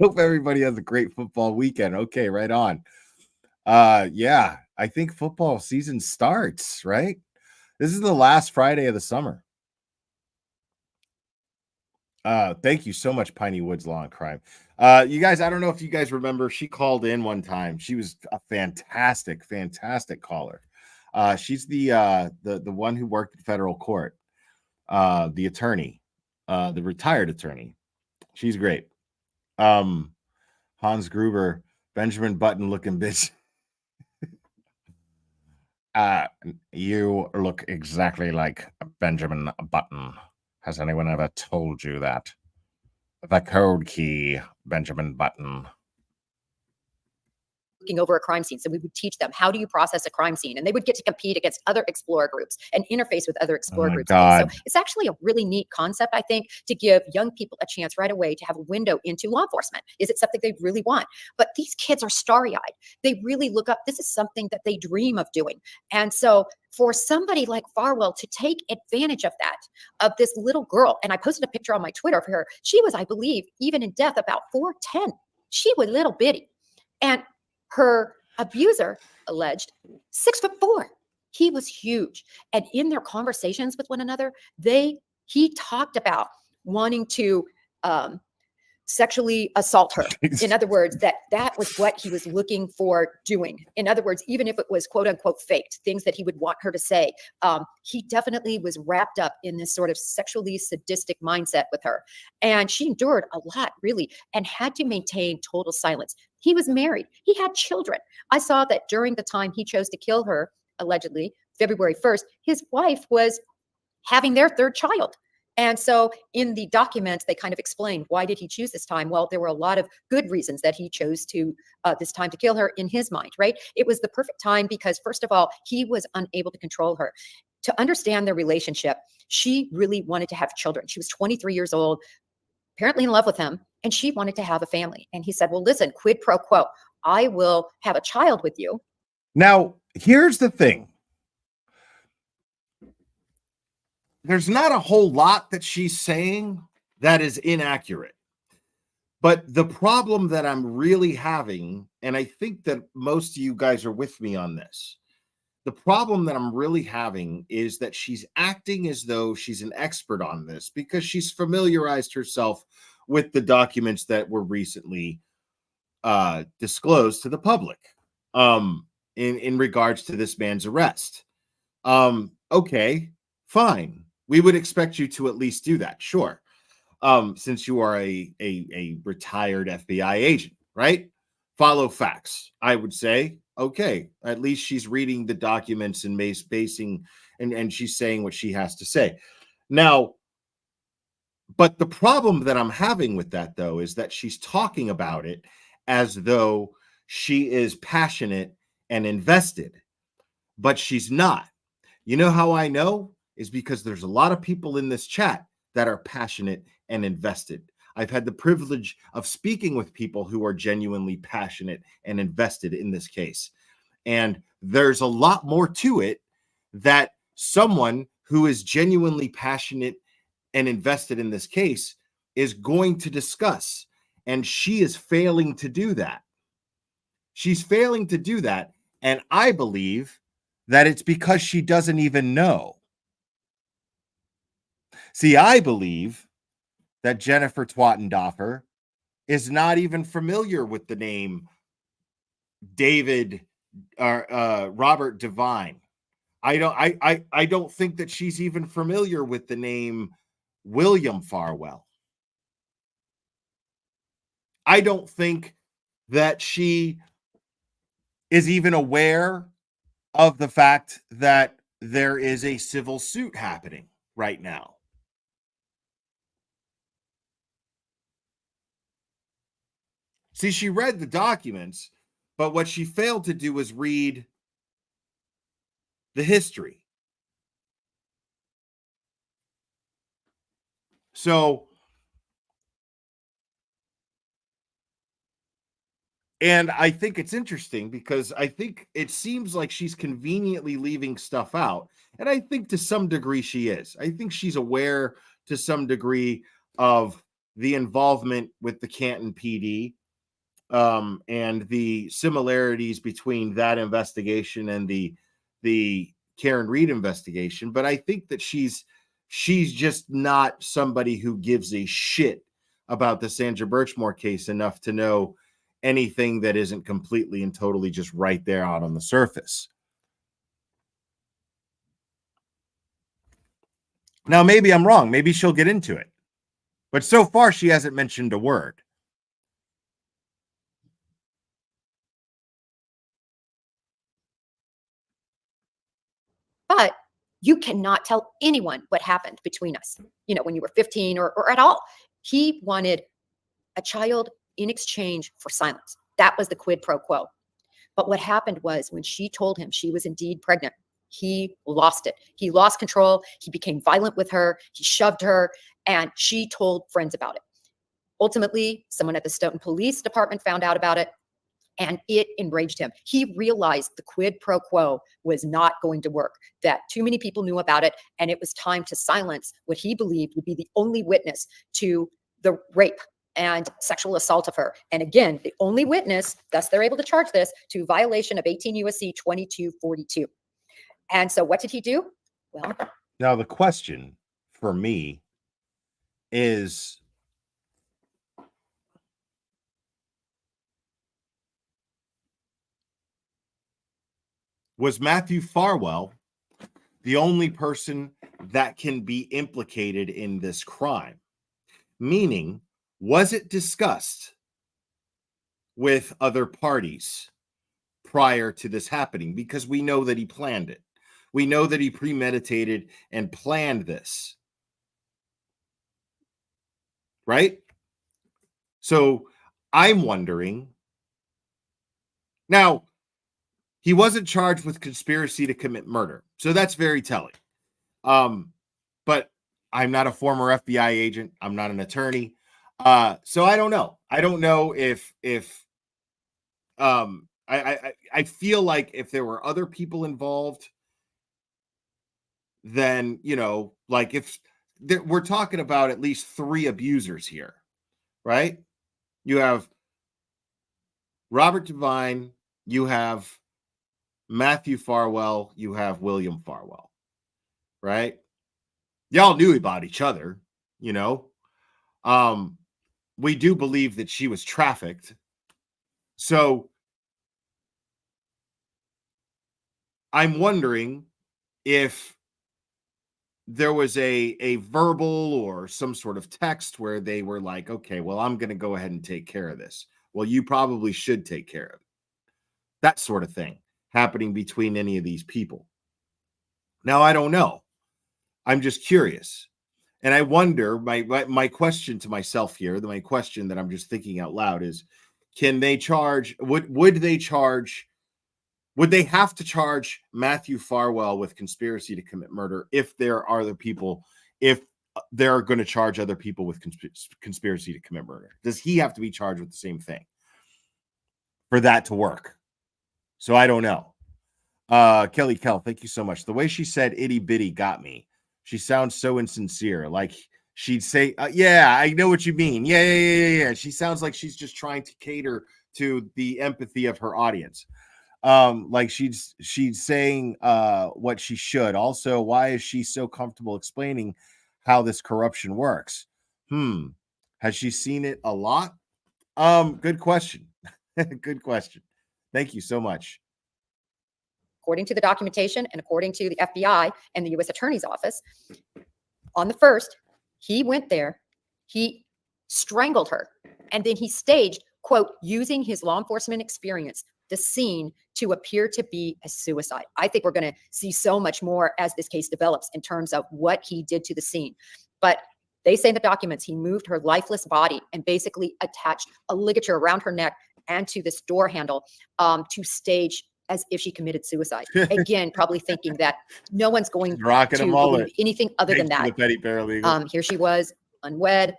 Hope everybody has a great football weekend. Okay, right on. Yeah, I think football season starts, right? This is the last Friday of the summer. Thank you so much, Piney Woods Law and Crime. You guys, I don't know if you guys remember, she called in one time. She was a fantastic caller. She's the one who worked at federal court, the attorney, the retired attorney. She's great. Hans Gruber, Benjamin Button looking bitch. You look exactly like Benjamin Button. Has anyone ever told you that? The code key, Benjamin Button. looking over a crime scene. So we would teach them, how do you process a crime scene? And they would get to compete against other explorer groups and interface with other explorer my groups. And so God. it's actually a really neat concept, I think, to give young people a chance right away to have a window into law enforcement. Is it something they really want? But these kids are starry-eyed. They really look up. This is something that they dream of doing. And so for somebody like Farwell to take advantage of that, of this little girl, and I posted a picture on my Twitter of her. She was, I believe, even in death, about 4'10". She was little bitty. And her abuser, alleged, 6'4". He was huge. And in their conversations with one another, he talked about wanting to sexually assault her. In other words, that was what he was looking for doing. In other words, even if it was quote unquote faked, things that he would want her to say, he definitely was wrapped up in this sort of sexually sadistic mindset with her. And she endured a lot, really, and had to maintain total silence. He was married. He had children. I saw that during the time he chose to kill her, allegedly, February 1st, his wife was having their third child. And so in the documents, they kind of explained, why did he choose this time? Well, there were a lot of good reasons that he chose to this time to kill her in his mind, right? It was the perfect time because, first of all, he was unable to control her. To understand their relationship, she really wanted to have children. She was 23 years old, apparently in love with him, and she wanted to have a family. And he said, well, listen, quid pro quo. I will have a child with you. Now, here's the thing. There's not a whole lot that she's saying that is inaccurate. But the problem that I'm really having, and I think that most of you guys are with me on this, the problem that I'm really having is that she's acting as though she's an expert on this because she's familiarized herself with the documents that were recently disclosed to the public in regards to this man's arrest. Okay, fine. We would expect you to at least do that, sure. Since you are a retired FBI agent, right? Follow facts. I would say, okay, at least she's reading the documents and basing and she's saying what she has to say. Now, but the problem that I'm having with that, though, is that she's talking about it as though she is passionate and invested, but she's not. You know how I know? Is because there's a lot of people in this chat that are passionate and invested. I've had the privilege of speaking with people who are genuinely passionate and invested in this case. And there's a lot more to it that someone who is genuinely passionate and invested in this case is going to discuss. And she is failing to do that. She's failing to do that. And I believe that it's because she doesn't even know. See, I believe that Jennifer Twattendoffer is not even familiar with the name David or Robert Devine. I don't think that she's even familiar with the name William Farwell. I don't think that she is even aware of the fact that there is a civil suit happening right now. See, she read the documents, but what she failed to do was read the history. So, and I think it's interesting because I think it seems like she's conveniently leaving stuff out. And I think to some degree she is. I think she's aware to some degree of the involvement with the Canton PD. And the similarities between that investigation and the Karen Reed investigation, but I think that she's just not somebody who gives a shit about the Sandra Birchmore case enough to know anything that isn't completely and totally just right there out on the surface. Now, maybe I'm wrong. Maybe she'll get into it, but so far she hasn't mentioned a word. But you cannot tell anyone what happened between us, when you were 15 or at all. He wanted a child in exchange for silence. That was the quid pro quo. But what happened was when she told him she was indeed pregnant, he lost it. He lost control. He became violent with her. He shoved her, and she told friends about it. Ultimately, someone at the Stoughton Police Department found out about it, and it enraged him. He realized the quid pro quo was not going to work, that too many people knew about it, and it was time to silence what he believed would be the only witness to the rape and sexual assault of her. And again, the only witness, thus they're able to charge this to violation of 18 U.S.C. 2242. And so what did he do? Well, now the question for me is, was Matthew Farwell the only person that can be implicated in this crime? Meaning, was it discussed with other parties prior to this happening? Because we know that he planned it. We know that he premeditated and planned this. Right? So I'm wondering. Now, he wasn't charged with conspiracy to commit murder. So that's very telling. But I'm not a former FBI agent. I'm not an attorney. So I don't know. I don't know if I feel like if there were other people involved, then, you know, like if we're talking about at least 3 abusers here, right? You have Robert Devine, you have Matthew Farwell, you have William Farwell, right? Y'all knew about each other, you know. We do believe that she was trafficked. So I'm wondering if there was a verbal or some sort of text where they were like, okay, well, I'm going to go ahead and take care of this. Well, you probably should take care of it. That sort of thing happening between any of these people. Now, I don't know. I'm just curious. And I wonder, my question to myself here, my question that I'm just thinking out loud is, can they charge, would they have to charge Matthew Farwell with conspiracy to commit murder if there are other people, if they're going to charge other people with conspiracy to commit murder? Does he have to be charged with the same thing for that to work? So I don't know. Kelly Kell, thank you so much. The way she said itty bitty got me. She sounds so insincere. Like she'd say, yeah, I know what you mean. Yeah. She sounds like she's just trying to cater to the empathy of her audience. Like she's saying what she should. Also, why is she so comfortable explaining how this corruption works? Has she seen it a lot? Good question. Good question. Thank you so much. According to the documentation and according to the FBI and the U.S. Attorney's Office, on the 1st, he went there, he strangled her, and then he staged, quote, using his law enforcement experience, the scene to appear to be a suicide. I think we're going to see so much more as this case develops in terms of what he did to the scene. But they say in the documents he moved her lifeless body and basically attached a ligature around her neck and to this door handle to stage as if she committed suicide. Again, probably thinking that no one's going to believe anything other than that. Here she was, unwed,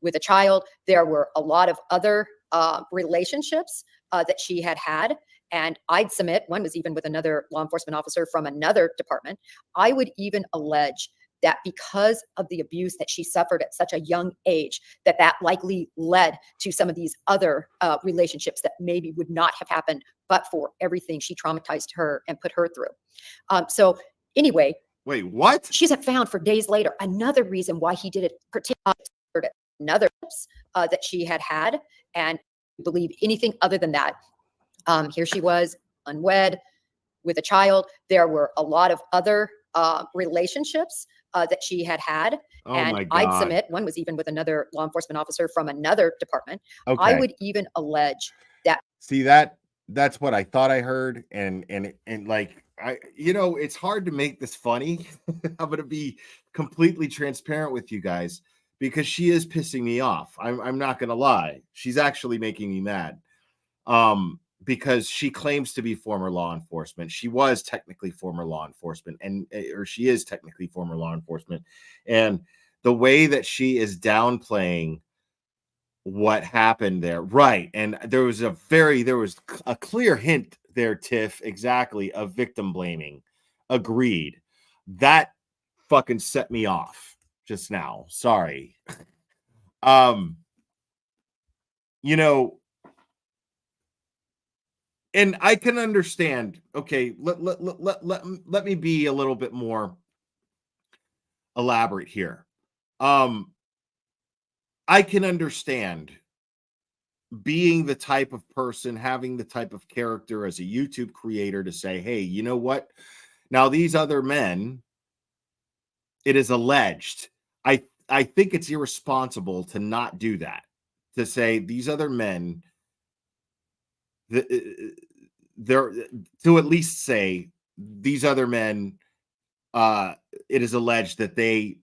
with a child. There were a lot of other relationships that she had. And I'd submit, one was even with another law enforcement officer from another department. I would even allege that because of the abuse that she suffered at such a young age, that likely led to some of these other relationships that maybe would not have happened but for everything she traumatized her and put her through. So anyway. Wait, what? She's found for days later. Another reason why he did it, particularly another that she had, and believe anything other than that. Here she was, unwed, with a child. There were a lot of other relationships that she had. And I'd submit, one was even with another law enforcement officer from another department. Okay. I would even allege that. See, that's what I thought I heard. And like, it's hard to make this funny. I'm going to be completely transparent with you guys because she is pissing me off. I'm not going to lie. She's actually making me mad. because she claims to be former law enforcement. She was technically former law enforcement, or she is technically former law enforcement. And the way that she is downplaying what happened there, right? And there was a clear hint there, Tiff, exactly, of victim blaming. Agreed. That fucking set me off just now. Sorry. You know, and I can understand. Okay, let me be a little bit more elaborate here. I can understand being the type of person, having the type of character as a YouTube creator to say, hey, you know what? Now, these other men, it is alleged. I think it's irresponsible to not do that, to say these other men, they're to at least say these other men, it is alleged that they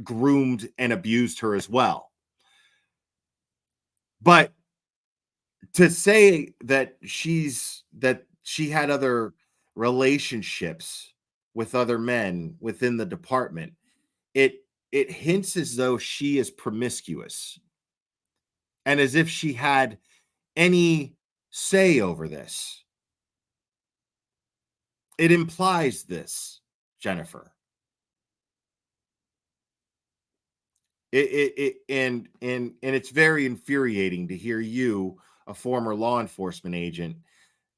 groomed and abused her as well. But to say that she had other relationships with other men within the department, it hints as though she is promiscuous and as if she had any say over this. It implies this, Jennifer. And it's very infuriating to hear you, a former law enforcement agent,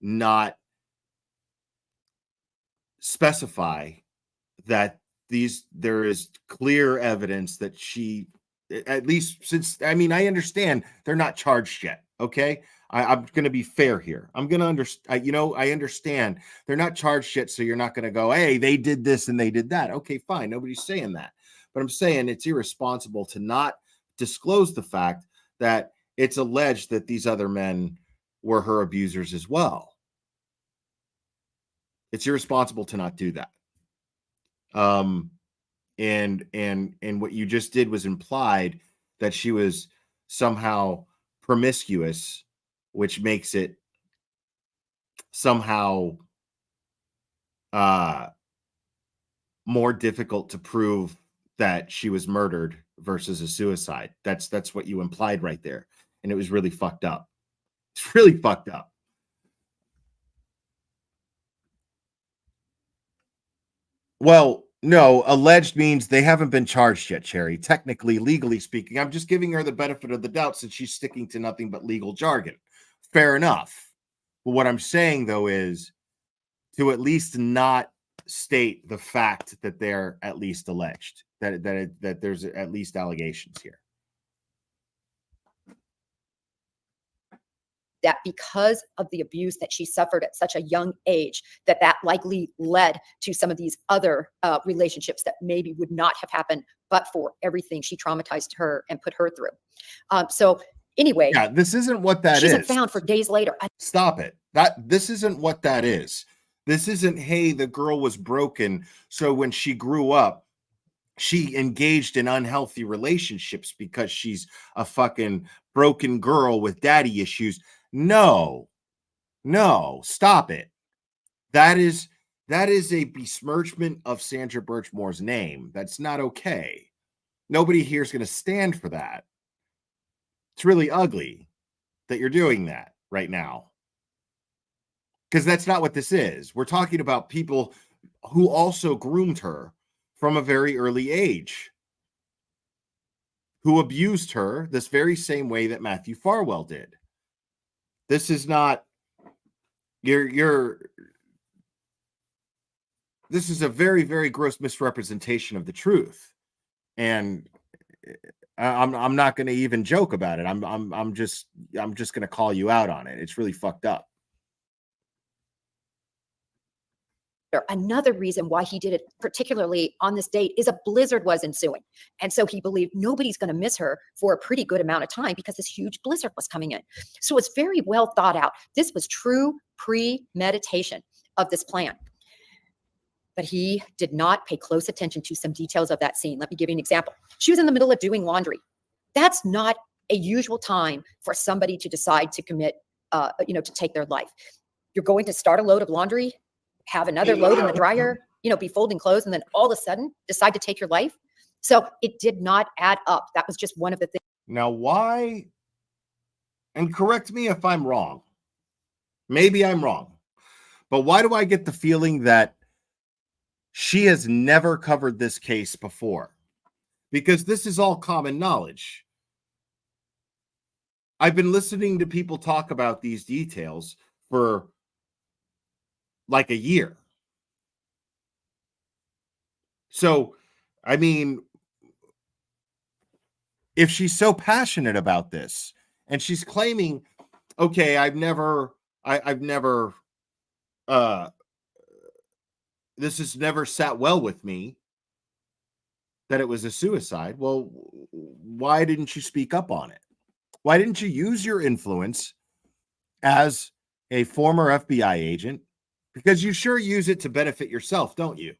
not specify that there is clear evidence that she, at least since, I mean, I understand they're not charged yet. Okay. I'm going to be fair here. I'm going to understand, I understand they're not charged yet. So you're not going to go, hey, they did this and they did that. Okay, fine. Nobody's saying that. But I'm saying it's irresponsible to not disclose the fact that it's alleged that these other men were her abusers as well. It's irresponsible to not do that. And what you just did was implied that she was somehow promiscuous, which makes it somehow more difficult to prove that she was murdered versus a suicide. That's what you implied right there. And it was really fucked up. It's really fucked up. Well, no, alleged means they haven't been charged yet, Cherry. Technically, legally speaking, I'm just giving her the benefit of the doubt since she's sticking to nothing but legal jargon. Fair enough. But what I'm saying, though, is to at least not state the fact that they're at least alleged, that there's at least allegations here. That because of the abuse that she suffered at such a young age, that likely led to some of these other relationships that maybe would not have happened, but for everything she traumatized her and put her through. So anyway, yeah, this isn't what that she is. isn't found for days later. Stop it. This isn't what that is. This isn't, hey, the girl was broken, so when she grew up, she engaged in unhealthy relationships because she's a fucking broken girl with daddy issues. No, stop it. That is a besmirchment of Sandra Birchmore's name. That's not okay. Nobody here is going to stand for that. It's really ugly that you're doing that right now. Because that's not what this is. We're talking about people who also groomed her from a very early age, who abused her this very same way that Matthew Farwell did. This is not this is a very, very gross misrepresentation of the truth. And I'm not going to even joke about it. I'm just going to call you out on it. It's really fucked up. Another reason why he did it, particularly on this date, is a blizzard was ensuing. And so he believed nobody's going to miss her for a pretty good amount of time because this huge blizzard was coming in. So it's very well thought out. This was true premeditation of this plan. But he did not pay close attention to some details of that scene. Let me give you an example. She was in the middle of doing laundry. That's not a usual time for somebody to decide to commit to take their life. You're going to start a load of laundry, have another load in the dryer, be folding clothes, and then all of a sudden decide to take your life. So it did not add up. That was just one of the things. Now, why, and correct me if I'm wrong, maybe I'm wrong, but why do I get the feeling that she has never covered this case before? Because this is all common knowledge. I've been listening to people talk about these details for like a year. So, I mean, if she's so passionate about this and she's claiming, okay, I've never, this has never sat well with me that it was a suicide. Well, why didn't you speak up on it? Why didn't you use your influence as a former FBI agent? Because you sure use it to benefit yourself, don't you?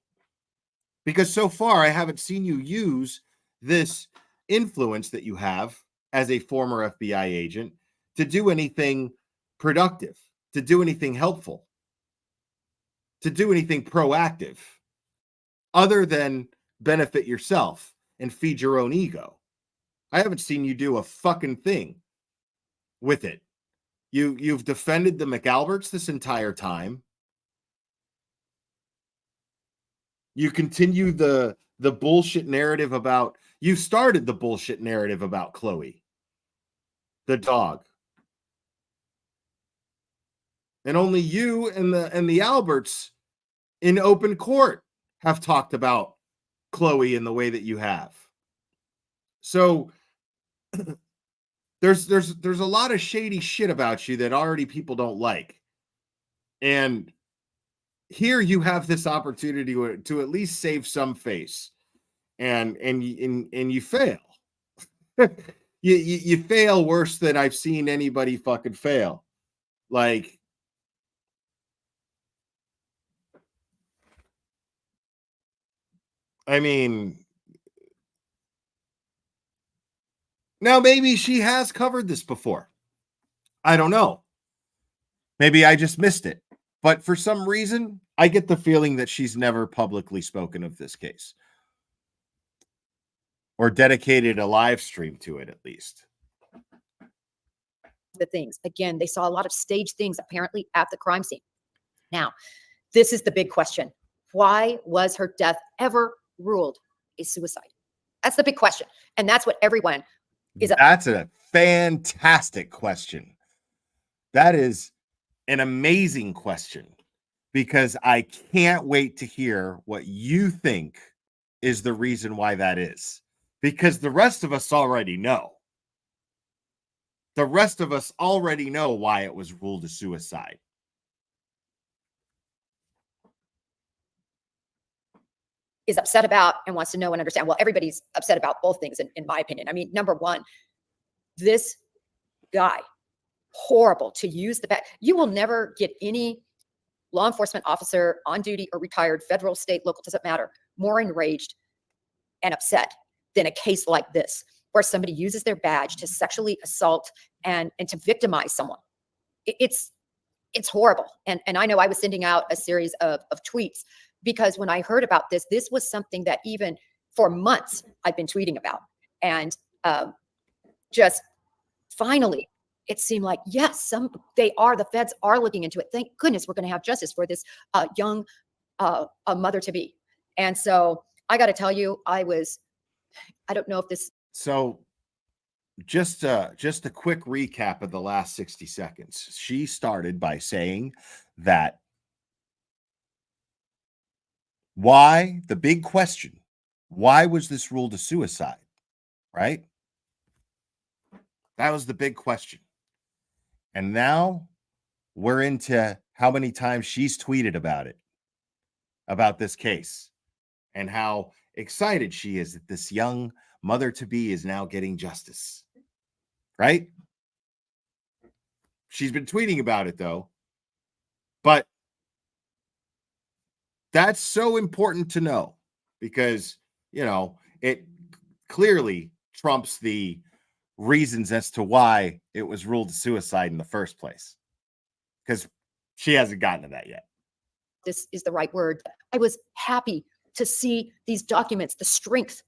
Because so far, I haven't seen you use this influence that you have as a former FBI agent to do anything productive, to do anything helpful, to do anything proactive, other than benefit yourself and feed your own ego. I haven't seen you do a fucking thing with it. You've defended the McAlberts this entire time. You continue the bullshit narrative about, you started the bullshit narrative about Chloe, the dog. And only you and the Alberts in open court have talked about Chloe in the way that you have. So there's a lot of shady shit about you that already people don't like. And here you have this opportunity to at least save some face, and you fail. you fail worse than I've seen anybody fucking fail. Like, I mean, now maybe she has covered this before. I don't know. Maybe I just missed it. But for some reason, I get the feeling that she's never publicly spoken of this case or dedicated a live stream to it, at least. The things, again, they saw a lot of staged things apparently at the crime scene. Now, this is the big question. Why was her death ever ruled a suicide? That's the big question. And that's what everyone is. That's a fantastic question. That is an amazing question, because I can't wait to hear what you think is the reason why that is, because the rest of us already know. The rest of us already know why it was ruled a suicide. Is upset about and wants to know and understand. Well, everybody's upset about both things, in my opinion. I mean, number one, this guy, horrible to use the fact. You will never get any law enforcement officer on duty or retired, federal, state, local, doesn't matter, more enraged and upset than a case like this, where somebody uses their badge to sexually assault and to victimize someone. It's horrible. And I know I was sending out a series of tweets, because when I heard about this, this was something that even for months I've been tweeting about. And just finally, it seemed like, yes, the feds are looking into it. Thank goodness we're going to have justice for this young mother-to-be. And so I got to tell you, I don't know if this. So just a quick recap of the last 60 seconds. She started by saying that the big question, why was this ruled a suicide? Right? That was the big question. And now we're into how many times she's tweeted about this case, and how excited she is that this young mother-to-be is now getting justice. Right? She's been tweeting about it, though. But that's so important to know, because, it clearly trumps the reasons as to why it was ruled a suicide in the first place, because she hasn't gotten to that yet. This is the right word. I was happy to see these documents, the strength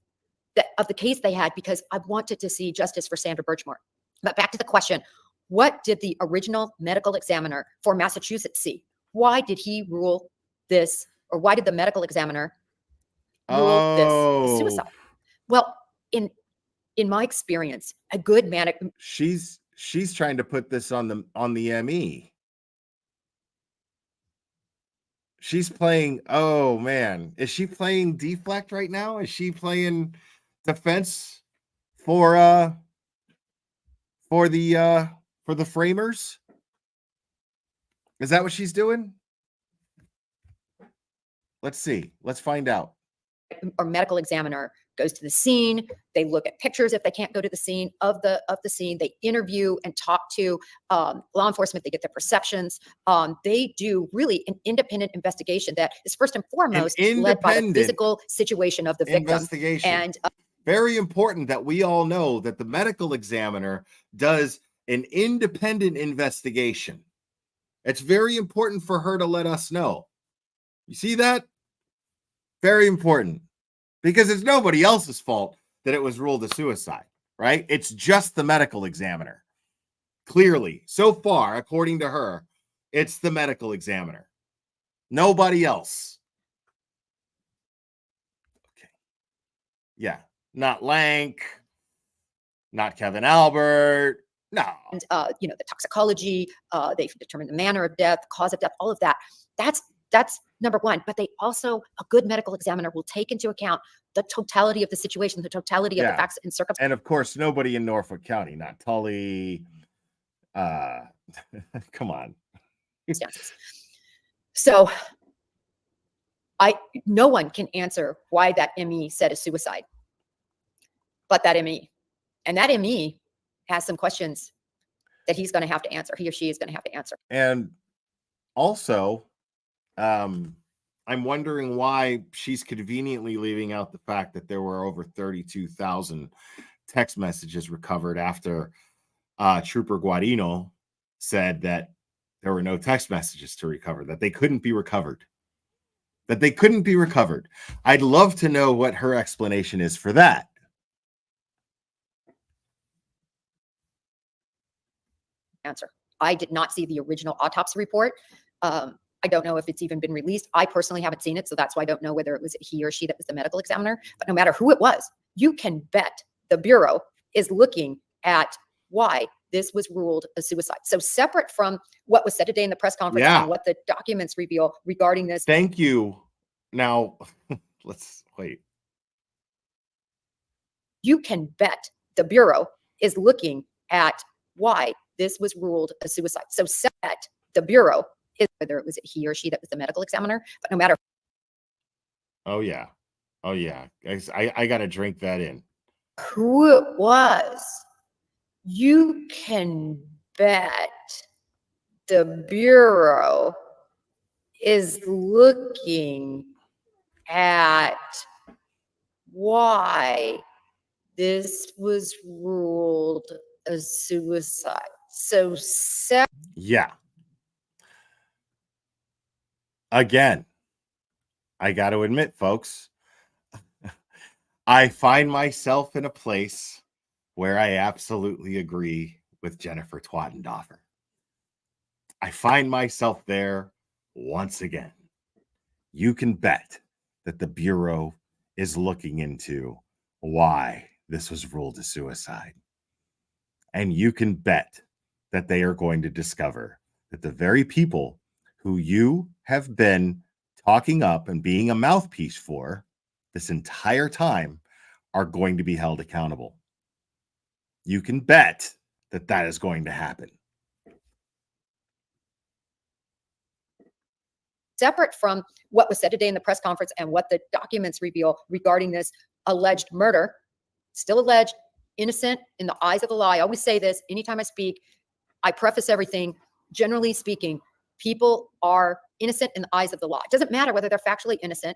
of the case they had, because I wanted to see justice for Sandra Birchmore. But back to the question, what did the original medical examiner for Massachusetts see? Why did he rule this, or why did the medical examiner rule this a suicide? Well, in my experience, a good manic. She's trying to put this on the ME. She's playing, oh man, is she playing deflect right now? Is she playing defense for the framers? Is that what she's doing? Let's see. Let's find out. Or medical examiner goes to the scene. They look at pictures if they can't go to the scene of the scene. They interview and talk to law enforcement. They get their perceptions. They do really an independent investigation that is first and foremost led by the physical situation of the victim. Investigation. And very important that we all know that the medical examiner does an independent investigation. It's very important for her to let us know. You see that? Very important, because it's nobody else's fault that it was ruled a suicide, right? It's just the medical examiner. Clearly, so far, according to her, it's the medical examiner. Nobody else. Okay. Yeah. Not Lank, not Kevin Albert. No. And, the toxicology, they've determined the manner of death, cause of death, all of that. That's number one. But they also, a good medical examiner will take into account the totality of the situation, the totality of the facts and circumstances. And of course, nobody in Norfolk County, not Tully. Come on. So no one can answer why that ME said a suicide, but that ME. And that ME has some questions that he's going to have to answer. He or she is going to have to answer. And also, I'm wondering why she's conveniently leaving out the fact that there were over 32,000 text messages recovered after Trooper Guarino said that there were no text messages to recover, that they couldn't be recovered. I'd love to know what her explanation is for that. Answer. I did not see the original autopsy report. I don't know if it's even been released. I personally haven't seen it, so that's why I don't know whether it was he or she that was the medical examiner. But no matter who it was, you can bet the Bureau is looking at why this was ruled a suicide. So separate from what was said today in the press conference and what the documents reveal regarding this. Thank you. Now, let's wait. You can bet the Bureau is looking at why this was ruled a suicide. So set the Bureau is whether it was he or she that was the medical examiner, but no matter. Oh yeah. I got to drink that in. Who it was, you can bet the Bureau is looking at why this was ruled a suicide. So yeah. Again, I got to admit, folks, I find myself in a place where I absolutely agree with Jennifer Twattendoffer. I find myself there once again. You can bet that the Bureau is looking into why this was ruled a suicide. And you can bet that they are going to discover that the very people who you have been talking up and being a mouthpiece for this entire time are going to be held accountable. You can bet that that is going to happen. Separate from what was said today in the press conference and what the documents reveal regarding this alleged murder, still alleged, innocent in the eyes of the law. I always say this anytime I speak, I preface everything. Generally speaking, people are innocent in the eyes of the law. It doesn't matter whether they're factually innocent.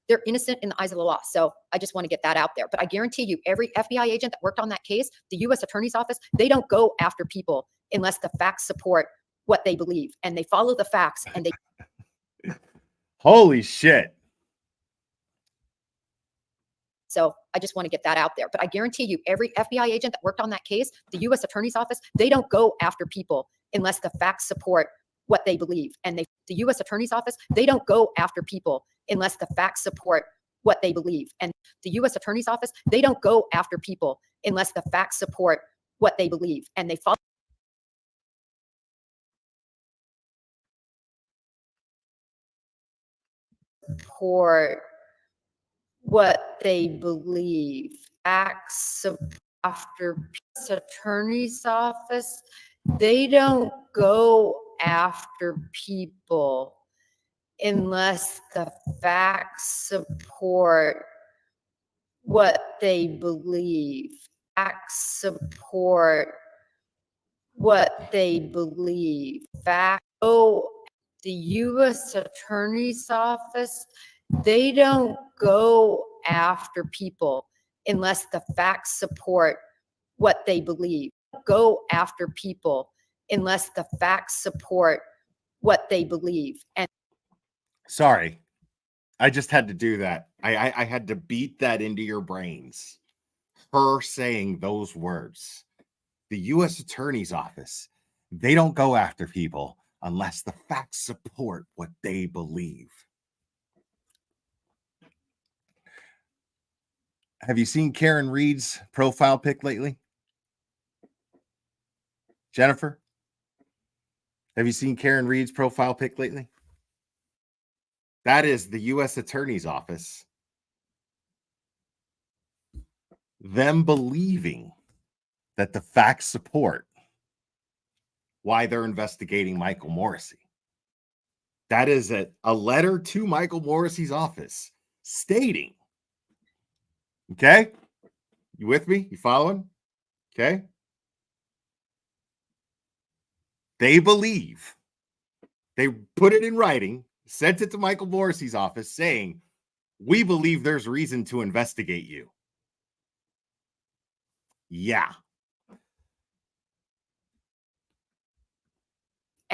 they're innocent in the eyes of the law. So I just want to get that out there. But I guarantee you, every FBI agent that worked on that case, the U.S. Attorney's Office, they don't go after people unless the facts support what they believe, and they follow the facts, and they. Holy shit. So I just want to get that out there. But I guarantee you, every FBI agent that worked on that case, the U.S. Attorney's Office, they don't go after people unless the facts support what they believe. And the U.S. Attorney's Office, they don't go after people unless the facts support what they believe. And the U.S. Attorney's Office, they don't go after people unless the facts support what they believe. And they follow. Support what they believe. Acts after U.S. Attorney's Office, they don't go after people unless the facts support what they believe. Facts support what they believe. Facts. Oh, the U.S. Attorney's Office, they don't go after people unless the facts support what they believe. Go after people unless the facts support what they believe. And sorry, I just had to do that. I had to beat that into your brains. Her saying those words. The U.S. Attorney's Office, they don't go after people unless the facts support what they believe. Have you seen Karen Reed's profile pic lately? Jennifer? Have you seen Karen Reed's profile pic lately? That is the U.S. Attorney's Office. Them believing that the facts support why they're investigating Michael Morrissey. That is a letter to Michael Morrissey's office stating, okay, you with me? You following? Okay. They believe, they put it in writing, sent it to Michael Morrissey's office saying, we believe there's reason to investigate you. Yeah.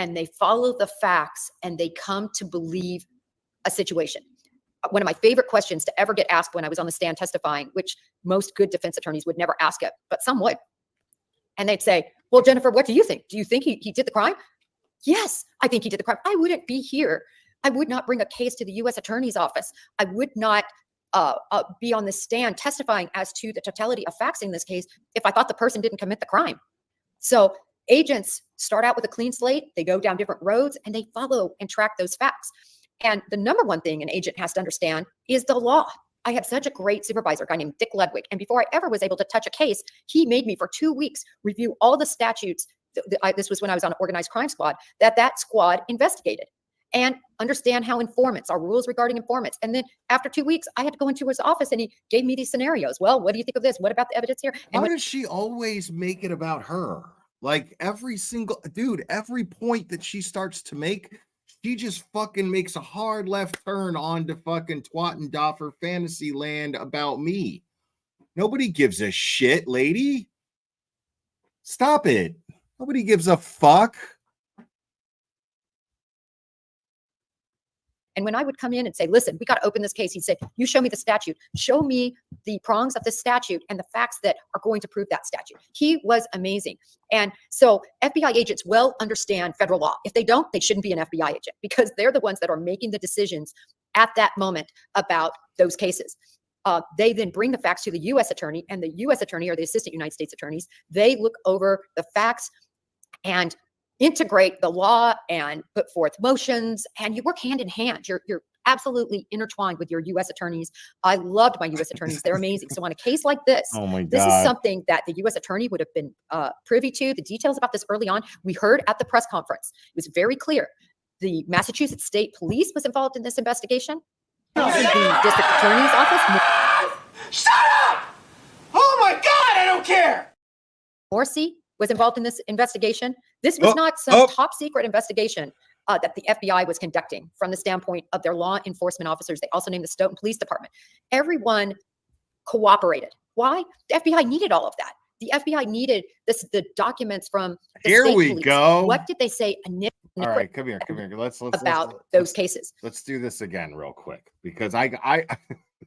and they follow the facts and they come to believe a situation. One of my favorite questions to ever get asked when I was on the stand testifying, which most good defense attorneys would never ask it, but some would. And they'd say, well, Jennifer, what do you think? Do you think he did the crime? Yes, I think he did the crime. I wouldn't be here. I would not bring a case to the U.S. Attorney's Office. I would not be on the stand testifying as to the totality of facts in this case if I thought the person didn't commit the crime. So agents start out with a clean slate. They go down different roads and they follow and track those facts. And the number one thing an agent has to understand is the law. I had such a great supervisor, a guy named Dick Ledwig. And before I ever was able to touch a case, he made me for 2 weeks review all the statutes. This was when I was on an organized crime squad, that squad investigated, and understand how informants, our rules regarding informants. And then after 2 weeks, I had to go into his office and he gave me these scenarios. Well, what do you think of this? What about the evidence here? And how does she always make it about her? Like every point that she starts to make, she just fucking makes a hard left turn onto fucking Coffinduffus fantasy land about me. Nobody gives a shit, lady. Stop it. Nobody gives a fuck. And when I would come in and say, listen, we got to open this case, he'd say, you show me the statute, show me the prongs of the statute and the facts that are going to prove that statute. He was amazing. And so FBI agents well understand federal law. If they don't, they shouldn't be an FBI agent because they're the ones that are making the decisions at that moment about those cases. They then bring the facts to the U.S. attorney, and the U.S. attorney or the assistant United States attorneys, they look over the facts and integrate the law and put forth motions, and you work hand in hand. You're absolutely intertwined with your U.S. attorneys. I loved my U.S. attorneys. They're amazing. So on a case like this, oh my God, this is something that the U.S. attorney would have been privy to. The details about this early on, we heard at the press conference. It was very clear. The Massachusetts State Police was involved in this investigation. The district attorney's office. Shut up! Oh my God, I don't care! Morrissey was involved in this investigation. This was not some top secret investigation that the FBI was conducting from the standpoint of their law enforcement officers. They also named the Stoughton Police Department. Everyone cooperated. Why? The FBI needed all of that. The FBI needed the documents from the Here state we police. go. What did they say initially? All right, come here. Let's about those cases. Let's do this again real quick, because I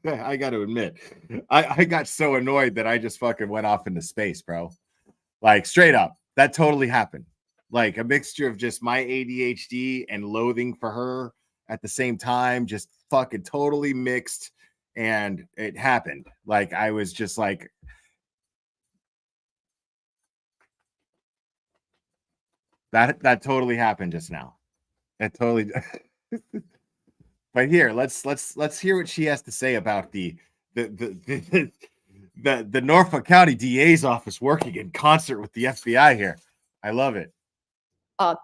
I got to admit, I got so annoyed that I just fucking went off into space, bro. Like, straight up, that totally happened. Like a mixture of just my ADHD and loathing for her at the same time, just fucking totally mixed, and it happened. Like, I was just like, that totally happened just now. That totally. But here, let's hear what she has to say about the Norfolk County DA's office working in concert with the FBI here. I love it.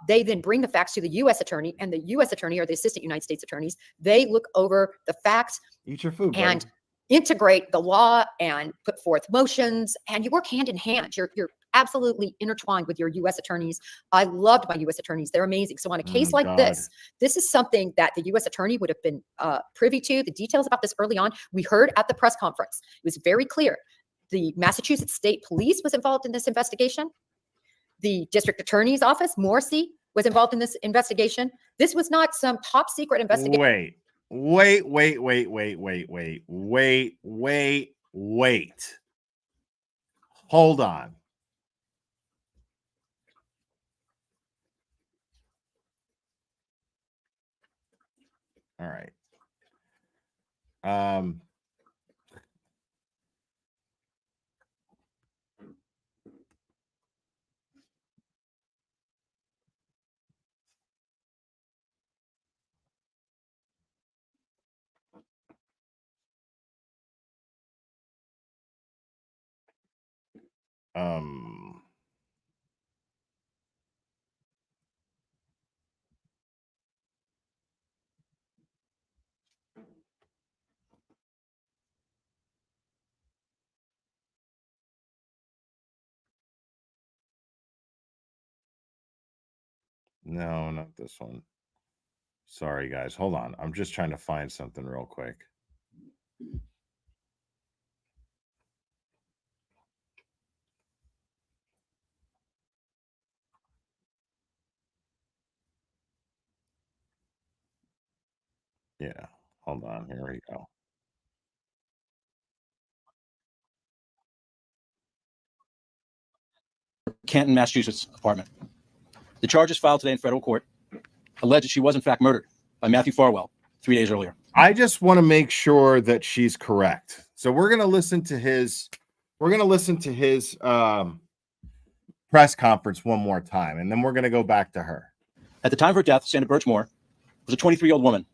They then bring the facts to the U.S. attorney, and the U.S. attorney, or the assistant United States attorneys, they look over the facts. Eat your food, and buddy. Integrate the law and put forth motions, and you work hand in hand. You're absolutely intertwined with your U.S. attorneys. I loved my U.S. attorneys. They're amazing. So on a case like this is something that the U.S. attorney would have been privy to. The details about this early on, we heard at the press conference. It was very clear. The Massachusetts State Police was involved in this investigation. The district attorney's office, Morrissey, was involved in this investigation. This was not some top secret investigation. Wait. Hold on. All right. No, not this one. Sorry, guys. Hold on. I'm just trying to find something real quick. Yeah. Hold on. Here we go. Canton, Massachusetts apartment. The charges filed today in federal court allege that she was in fact murdered by Matthew Farwell 3 days earlier. I just want to make sure that she's correct. So we're going to listen to his press conference one more time, and then we're going to go back to her. At the time of her death, Sandra Birchmore was a 23-year-old woman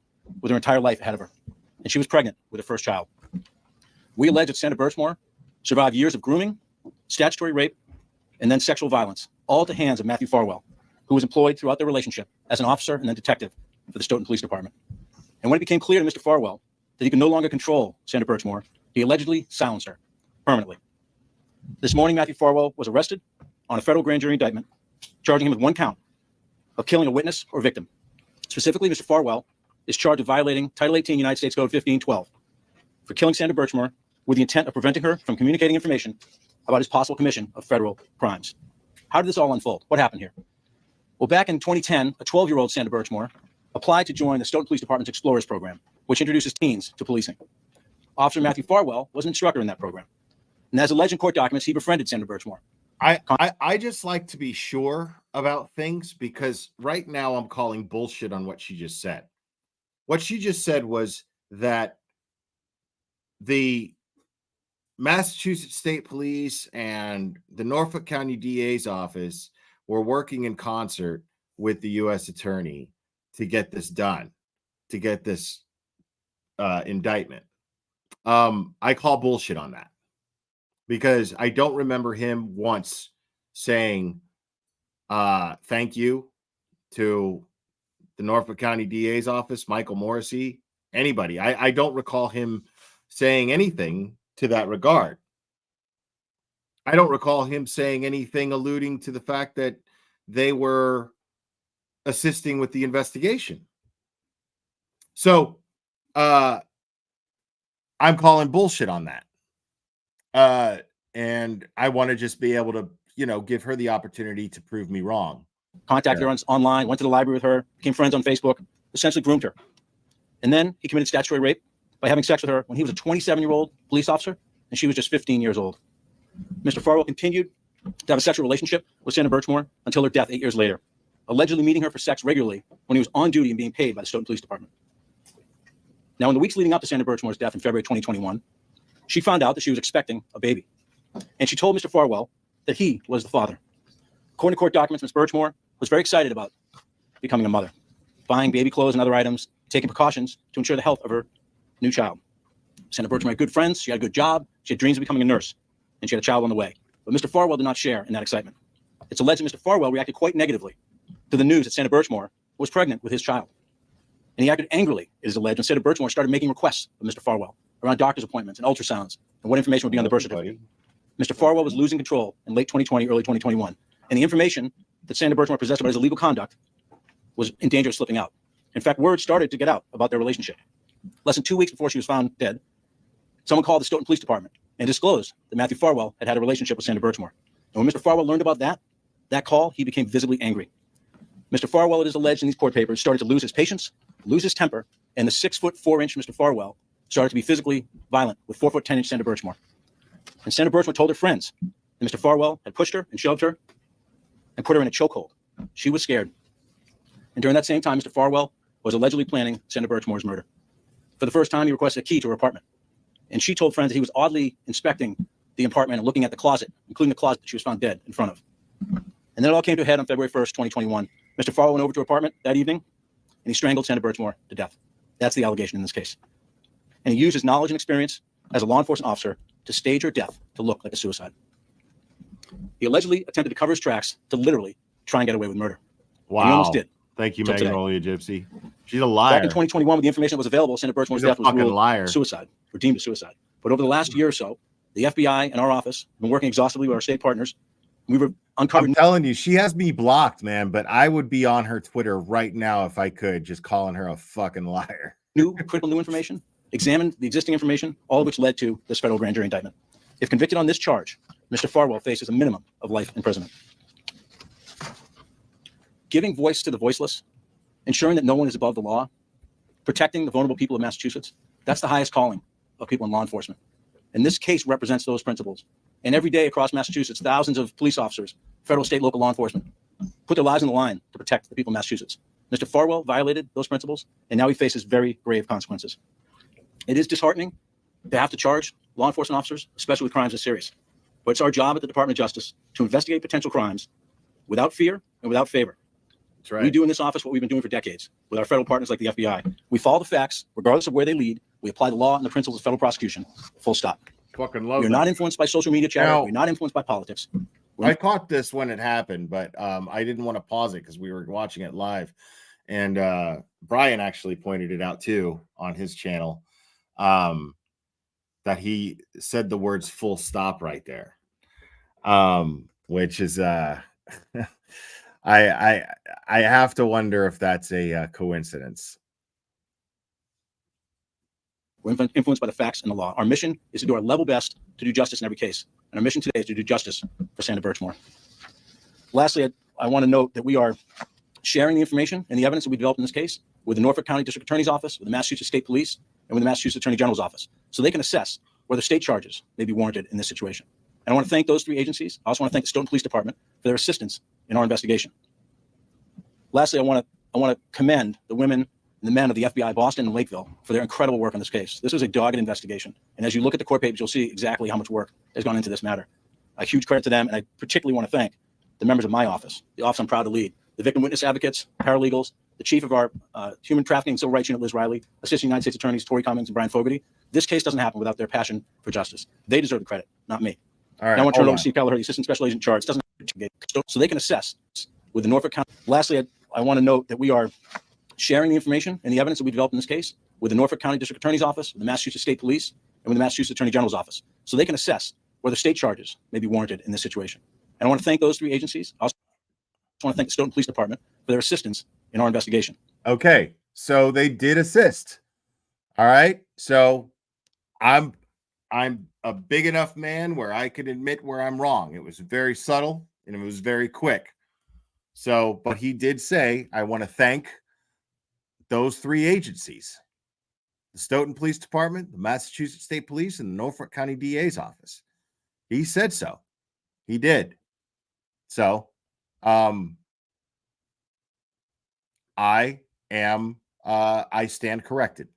with her entire life ahead of her, and she was pregnant with her first child. We allege that Sandra Birchmore survived years of grooming, statutory rape, and then sexual violence, all at the hands of Matthew Farwell, who was employed throughout their relationship as an officer and then detective for the Stoughton Police Department. And when it became clear to Mr. Farwell that he could no longer control Sandra Birchmore, he allegedly silenced her permanently. This morning, Matthew Farwell was arrested on a federal grand jury indictment, charging him with one count of killing a witness or victim. Specifically, Mr. Farwell is charged with violating Title 18 United States Code 1512 for killing Sandra Birchmore with the intent of preventing her from communicating information about his possible commission of federal crimes. How did this all unfold? What happened here? Well, back in 2010, a 12-year-old Sandra Birchmore applied to join the Stoughton Police Department's Explorers program, which introduces teens to policing. Officer Matthew Farwell was an instructor in that program. And as alleged in court documents, he befriended Sandra Birchmore. I just like to be sure about things, because right now I'm calling bullshit on what she just said. What she just said was that the Massachusetts State Police and the Norfolk County DA's office were working in concert with the U.S. attorney to get this done, to get this indictment. I call bullshit on that, because I don't remember him once saying thank you to the Norfolk County DA's office, Michael Morrissey, anybody. I don't recall him saying anything to that regard. I don't recall him saying anything alluding to the fact that they were assisting with the investigation. So I'm calling bullshit on that. And I want to just be able to, give her the opportunity to prove me wrong. Contacted her online, went to the library with her, became friends on Facebook, essentially groomed her. And then he committed statutory rape by having sex with her when he was a 27-year-old police officer and she was just 15 years old. Mr. Farwell continued to have a sexual relationship with Sandra Birchmore until her death 8 years later, allegedly meeting her for sex regularly when he was on duty and being paid by the Stoughton Police Department. Now, in the weeks leading up to Sandra Birchmore's death in February 2021, she found out that she was expecting a baby. And she told Mr. Farwell that he was the father. According to court documents, Ms. Birchmore was very excited about becoming a mother, buying baby clothes and other items, taking precautions to ensure the health of her new child. Sandra Birchmore had good friends, she had a good job, she had dreams of becoming a nurse, and she had a child on the way. But Mr. Farwell did not share in that excitement. It's alleged that Mr. Farwell reacted quite negatively to the news that Sandra Birchmore was pregnant with his child. And he acted angrily, it is alleged, when Sandra Birchmore started making requests of Mr. Farwell around doctor's appointments and ultrasounds and what information would be on the birth certificate. Mr. Farwell was losing control in late 2020, early 2021, and the information that Sandra Birchmore possessed about his illegal conduct was in danger of slipping out. In fact, word started to get out about their relationship. Less than 2 weeks before she was found dead, someone called the Stoughton Police Department and disclosed that Matthew Farwell had had a relationship with Sandra Birchmore. And when Mr. Farwell learned about that call, he became visibly angry. Mr. Farwell, it is alleged in these court papers, started to lose his patience, lose his temper, and the 6'4" Mr. Farwell started to be physically violent with 4'10" Sandra Birchmore. And Sandra Birchmore told her friends that Mr. Farwell had pushed her and shoved her and put her in a chokehold. She was scared. And during that same time, Mr. Farwell was allegedly planning Sandra Birchmore's murder. For the first time, he requested a key to her apartment. And she told friends that he was oddly inspecting the apartment and looking at the closet, including the closet that she was found dead in front of. And then it all came to a head on February 1st, 2021. Mr. Farwell went over to her apartment that evening, and he strangled Sandra Birchmore to death. That's the allegation in this case. And he used his knowledge and experience as a law enforcement officer to stage her death to look like a suicide. He allegedly attempted to cover his tracks to literally try and get away with murder. Wow. And he almost did. Thank you, Till today. Magnolia Gypsy. She's a liar. Back in 2021, when the information that was available, Sandra Birchmore's death was ruled liar. suicide, or deemed a suicide. But over the last year or so, the FBI and our office have been working exhaustively with our state partners. We were uncovered. I'm telling you, she has me blocked, man, but I would be on her Twitter right now if I could, just calling her a fucking liar. Critical new information, examined the existing information, all of which led to this federal grand jury indictment. If convicted on this charge, Mr. Farwell faces a minimum of life imprisonment. Giving voice to the voiceless, ensuring that no one is above the law, protecting the vulnerable people of Massachusetts, that's the highest calling of people in law enforcement. And this case represents those principles. And every day across Massachusetts, thousands of police officers, federal, state, local law enforcement, put their lives on the line to protect the people of Massachusetts. Mr. Farwell violated those principles, and now he faces very grave consequences. It is disheartening to have to charge law enforcement officers, especially with crimes as serious. But it's our job at the Department of Justice to investigate potential crimes without fear and without favor. That's right. We do in this office what we've been doing for decades with our federal partners like the FBI. We follow the facts, regardless of where they lead. We apply the law and the principles of federal prosecution. Full stop. Fucking love We're that. not influenced by social media chatter. We're not influenced by politics. I caught this when it happened, but I didn't want to pause it because we were watching it live. And Brian actually pointed it out too on his channel, that he said the words full stop right there, which is I have to wonder if that's a coincidence. We're influenced by the facts and the law. Our mission is to do our level best to do justice in every case. And our mission today is to do justice for Sandra Birchmore. Lastly, I want to note that we are sharing the information and the evidence that we developed in this case with the Norfolk County District Attorney's Office, with the Massachusetts State Police, and with the Massachusetts Attorney General's Office, so they can assess whether state charges may be warranted in this situation. And I want to thank those three agencies. I also want to thank the Stoughton Police Department for their assistance in our investigation. Lastly, I want to commend the women and the men of the FBI Boston and Lakeville for their incredible work on this case. This was a dogged investigation. And as you look at the court papers, you'll see exactly how much work has gone into this matter. A huge credit to them, and I particularly want to thank the members of my office, the office I'm proud to lead, the victim witness advocates, paralegals, the chief of our human trafficking and civil rights unit, Liz Riley, assistant United States attorneys, Tori Cummings and Brian Fogarty. This case doesn't happen without their passion for justice. They deserve the credit, not me. All right, now I want to turn it over to Steve Kelleher, the assistant special agent in charge. Doesn't so they can assess with the Norfolk County. Lastly, I want to note that we are sharing the information and the evidence that we developed in this case with the Norfolk County District Attorney's Office, with the Massachusetts State Police, and with the Massachusetts Attorney General's Office, so they can assess whether state charges may be warranted in this situation. And I want to thank those three agencies. I also want to thank the Stoughton Police Department for their assistance in our investigation. Okay, so they did assist. All right, so I'm a big enough man where I can admit where I'm wrong. It was very subtle and it was very quick. So, but he did say, I want to thank those three agencies: the Stoughton Police Department, the Massachusetts State Police, and the Norfolk County DA's office. He said so. He did. So, I stand corrected.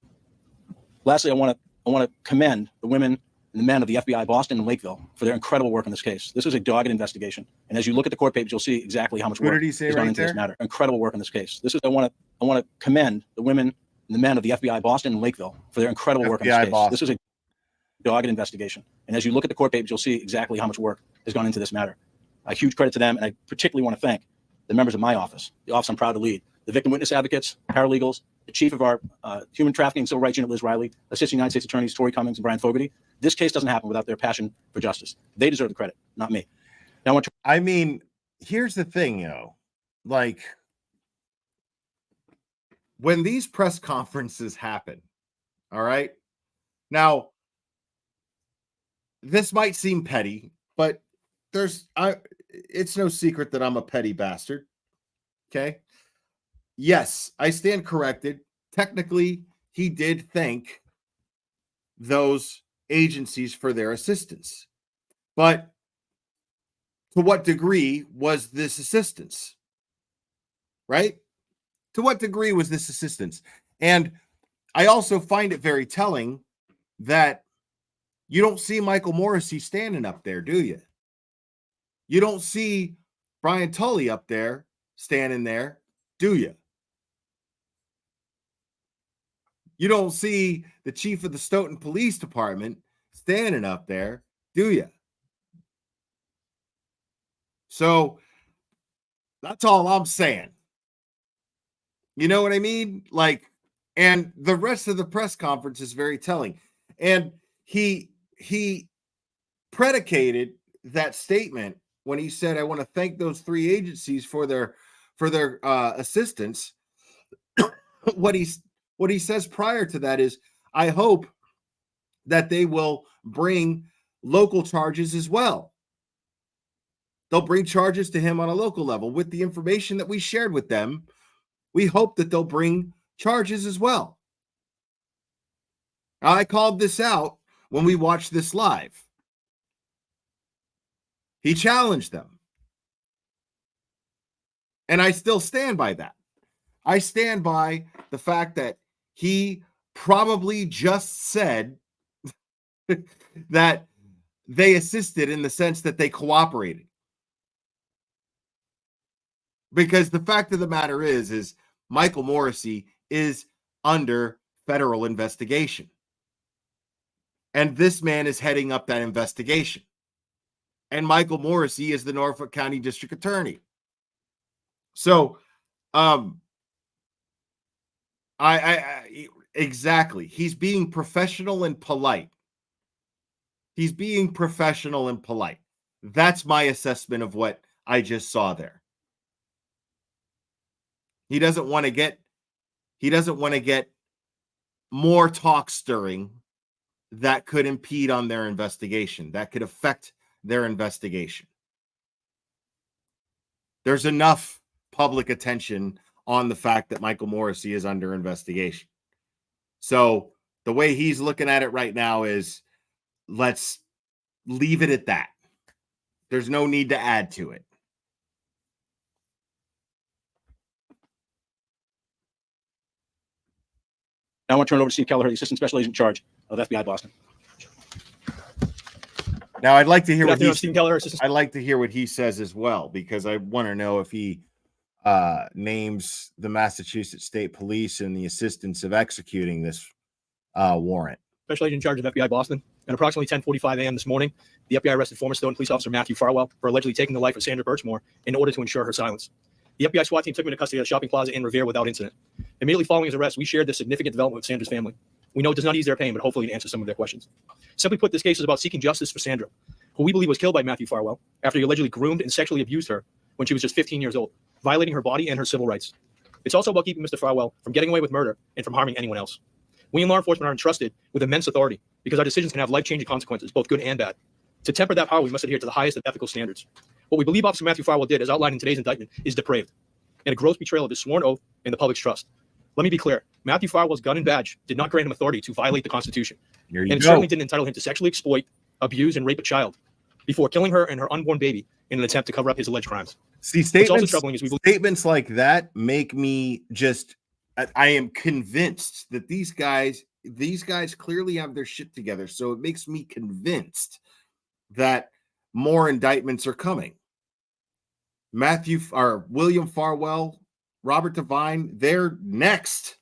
Lastly, I want to commend the women and the men of the FBI Boston and Lakeville for their incredible work on this case. This was a dogged investigation, and as you look at the court papers, you'll see exactly how much work has gone into this matter. Incredible work on this case. I want to commend the women and the men of the FBI Boston and Lakeville for their incredible work on this case. This was a dogged investigation, and as you look at the court papers, you'll see exactly how much work has gone into this matter. A huge credit to them, and I particularly want to thank the members of my office, the office I'm proud to lead, the victim witness advocates, paralegals, the chief of our human trafficking and civil rights unit, Liz Riley, assistant United States attorneys Tory Cummings and Brian Fogarty. This case doesn't happen without their passion for justice. They deserve the credit, not me. Now, I mean, here's the thing, like when these press conferences happen, all right, now this might seem petty, but it's no secret that I'm a petty bastard. Okay. Yes, I stand corrected. Technically, he did thank those agencies for their assistance. But to what degree was this assistance? Right? To what degree was this assistance? And I also find it very telling that you don't see Michael Morrissey standing up there, do you? You don't see Brian Tully up there standing there, do you? You don't see the chief of the Stoughton Police Department standing up there, do you? So that's all I'm saying. You know what I mean? Like, and the rest of the press conference is very telling. And he predicated that statement when he said, I want to thank those three agencies for their assistance. What he says prior to that is, I hope that they will bring local charges as well. They'll bring charges to him on a local level with the information that we shared with them. We hope that they'll bring charges as well. Now, I called this out when we watched this live. He challenged them. And I still stand by that. I stand by the fact that he probably just said that they assisted in the sense that they cooperated. Because the fact of the matter is Michael Morrissey is under federal investigation. And this man is heading up that investigation. And Michael Morrissey is the Norfolk County District Attorney. So, exactly. He's being professional and polite. He's being professional and polite. That's my assessment of what I just saw there. He doesn't want to get more talk stirring that could impede on their investigation, that could affect their investigation. There's enough public attention on the fact that Michael Morrissey is under investigation. So the way he's looking at it right now is, let's leave it at that. There's no need to add to it. Now I want to turn it over to Steve Kelleher, the Assistant Special Agent in charge of FBI Boston. Now I'd like to hear what Steve Kelleher, I'd like to hear what he says as well, because I want to know if he names the Massachusetts State Police and the assistance of executing this warrant. Special Agent in charge of FBI Boston. At approximately 10:45 a.m. this morning, the FBI arrested former Stoughton police officer Matthew Farwell for allegedly taking the life of Sandra Birchmore in order to ensure her silence. The FBI SWAT team took him into custody at a shopping plaza in Revere without incident. Immediately following his arrest, we shared this significant development with Sandra's family. We know it does not ease their pain, but hopefully it answers some of their questions. Simply put, this case is about seeking justice for Sandra, who we believe was killed by Matthew Farwell after he allegedly groomed and sexually abused her when she was just 15 years old, violating her body and her civil rights. It's also about keeping Mr. Farwell from getting away with murder and from harming anyone else. We in law enforcement are entrusted with immense authority because our decisions can have life-changing consequences, both good and bad. To temper that power, we must adhere to the highest of ethical standards. What we believe Officer Matthew Farwell did, as outlined in today's indictment, is depraved and a gross betrayal of his sworn oath and the public's trust. Let me be clear. Matthew Farwell's gun and badge did not grant him authority to violate the Constitution. And it certainly didn't entitle him to sexually exploit, abuse, and rape a child before killing her and her unborn baby in an attempt to cover up his alleged crimes. See, statements like that make me just, I am convinced that these guys clearly have their shit together. So it makes me convinced that more indictments are coming. William Farwell, Robert Devine, they're next.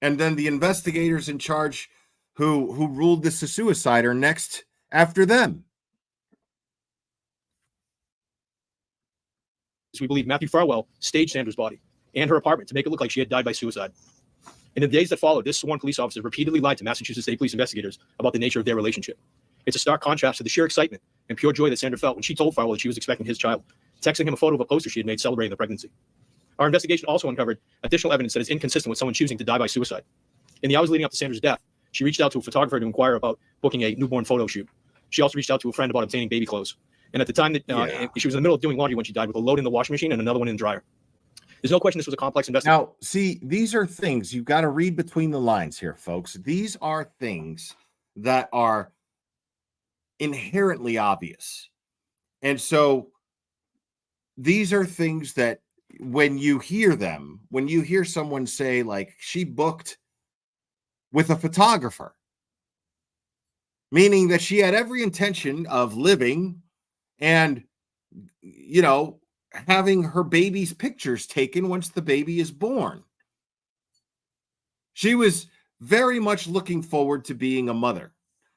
And then the investigators in charge who ruled this a suicide are next after them. We believe Matthew Farwell staged Sandra's body and her apartment to make it look like she had died by suicide. In the days that followed, this sworn police officer repeatedly lied to Massachusetts State Police investigators about the nature of their relationship. It's a stark contrast to the sheer excitement and pure joy that Sandra felt when she told Farwell that she was expecting his child, texting him a photo of a poster she had made celebrating the pregnancy. Our investigation also uncovered additional evidence that is inconsistent with someone choosing to die by suicide. In the hours leading up to Sandra's death, she reached out to a photographer to inquire about booking a newborn photo shoot. She also reached out to a friend about obtaining baby clothes. And at the time that she was in the middle of doing laundry when she died, with a load in the washing machine and another one in the dryer. There's no question this was a complex investigation. Now, see, these are things you've got to read between the lines here, folks. These are things that are inherently obvious. And so these are things that when you hear them, when you hear someone say, like, she booked with a photographer, meaning that she had every intention of living and, you know, having her baby's pictures taken once the baby is born. She was very much looking forward to being a mother.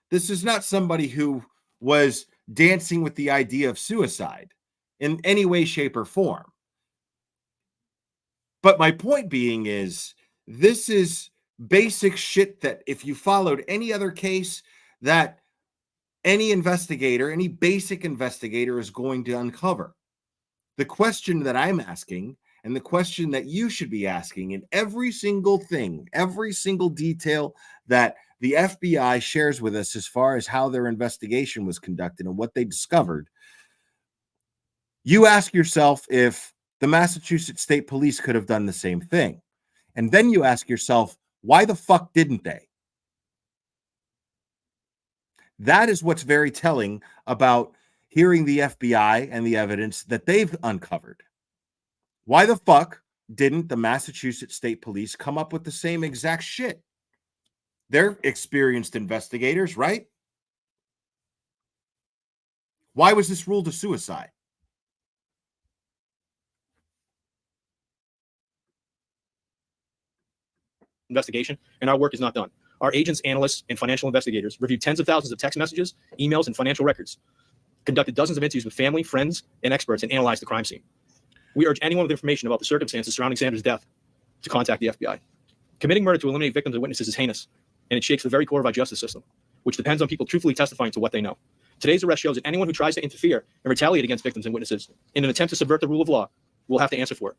This is not somebody who was dancing with the idea of suicide in any way, shape, or form. But my point being is, this is basic shit that if you followed any other case that any investigator, any basic investigator is going to uncover. The question that I'm asking, and the question that you should be asking in every single thing, every single detail that the FBI shares with us as far as how their investigation was conducted and what they discovered, you ask yourself if the Massachusetts State Police could have done the same thing. And then you ask yourself, why the fuck didn't they? That is what's very telling about hearing the FBI and the evidence that they've uncovered. Why the fuck didn't the Massachusetts State Police come up with the same exact shit? They're experienced investigators, right? Why was this ruled a suicide? Investigation, and our work is not done. Our agents, analysts, and financial investigators reviewed tens of thousands of text messages, emails, and financial records, conducted dozens of interviews with family, friends, and experts, and analyzed the crime scene. We urge anyone with information about the circumstances surrounding Sandra's death to contact the FBI. Committing murder to eliminate victims and witnesses is heinous, and it shakes the very core of our justice system, which depends on people truthfully testifying to what they know. Today's arrest shows that anyone who tries to interfere and retaliate against victims and witnesses in an attempt to subvert the rule of law will have to answer for it.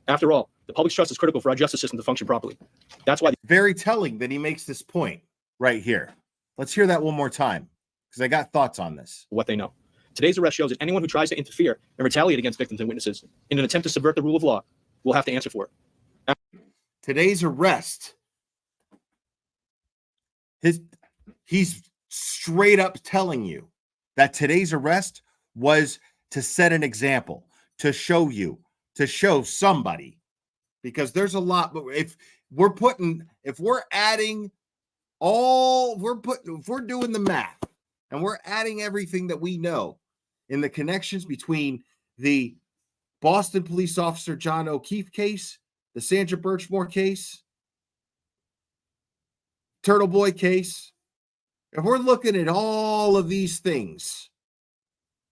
After all, the public's trust is critical for our justice system to function properly. That's why. Very telling that he makes this point right here. Let's hear that one more time, because I got thoughts on this. What they know. Today's arrest shows that anyone who tries to interfere and retaliate against victims and witnesses in an attempt to subvert the rule of law will have to answer for it. Today's arrest, he's straight up telling you that today's arrest was to set an example, to show you, to show somebody, because there's a lot. But if we're doing the math and we're adding everything that we know in the connections between the Boston police officer John O'Keefe case, the Sandra Birchmore case, Turtle Boy case, if we're looking at all of these things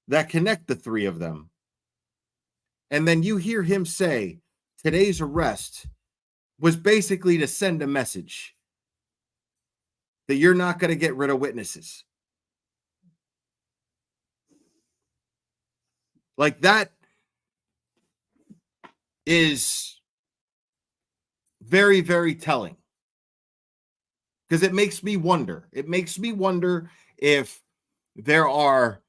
that connect the three of them, and then you hear him say today's arrest was basically to send a message that you're not going to get rid of witnesses. Like that, is very, very telling, because it makes me wonder. It makes me wonder if there are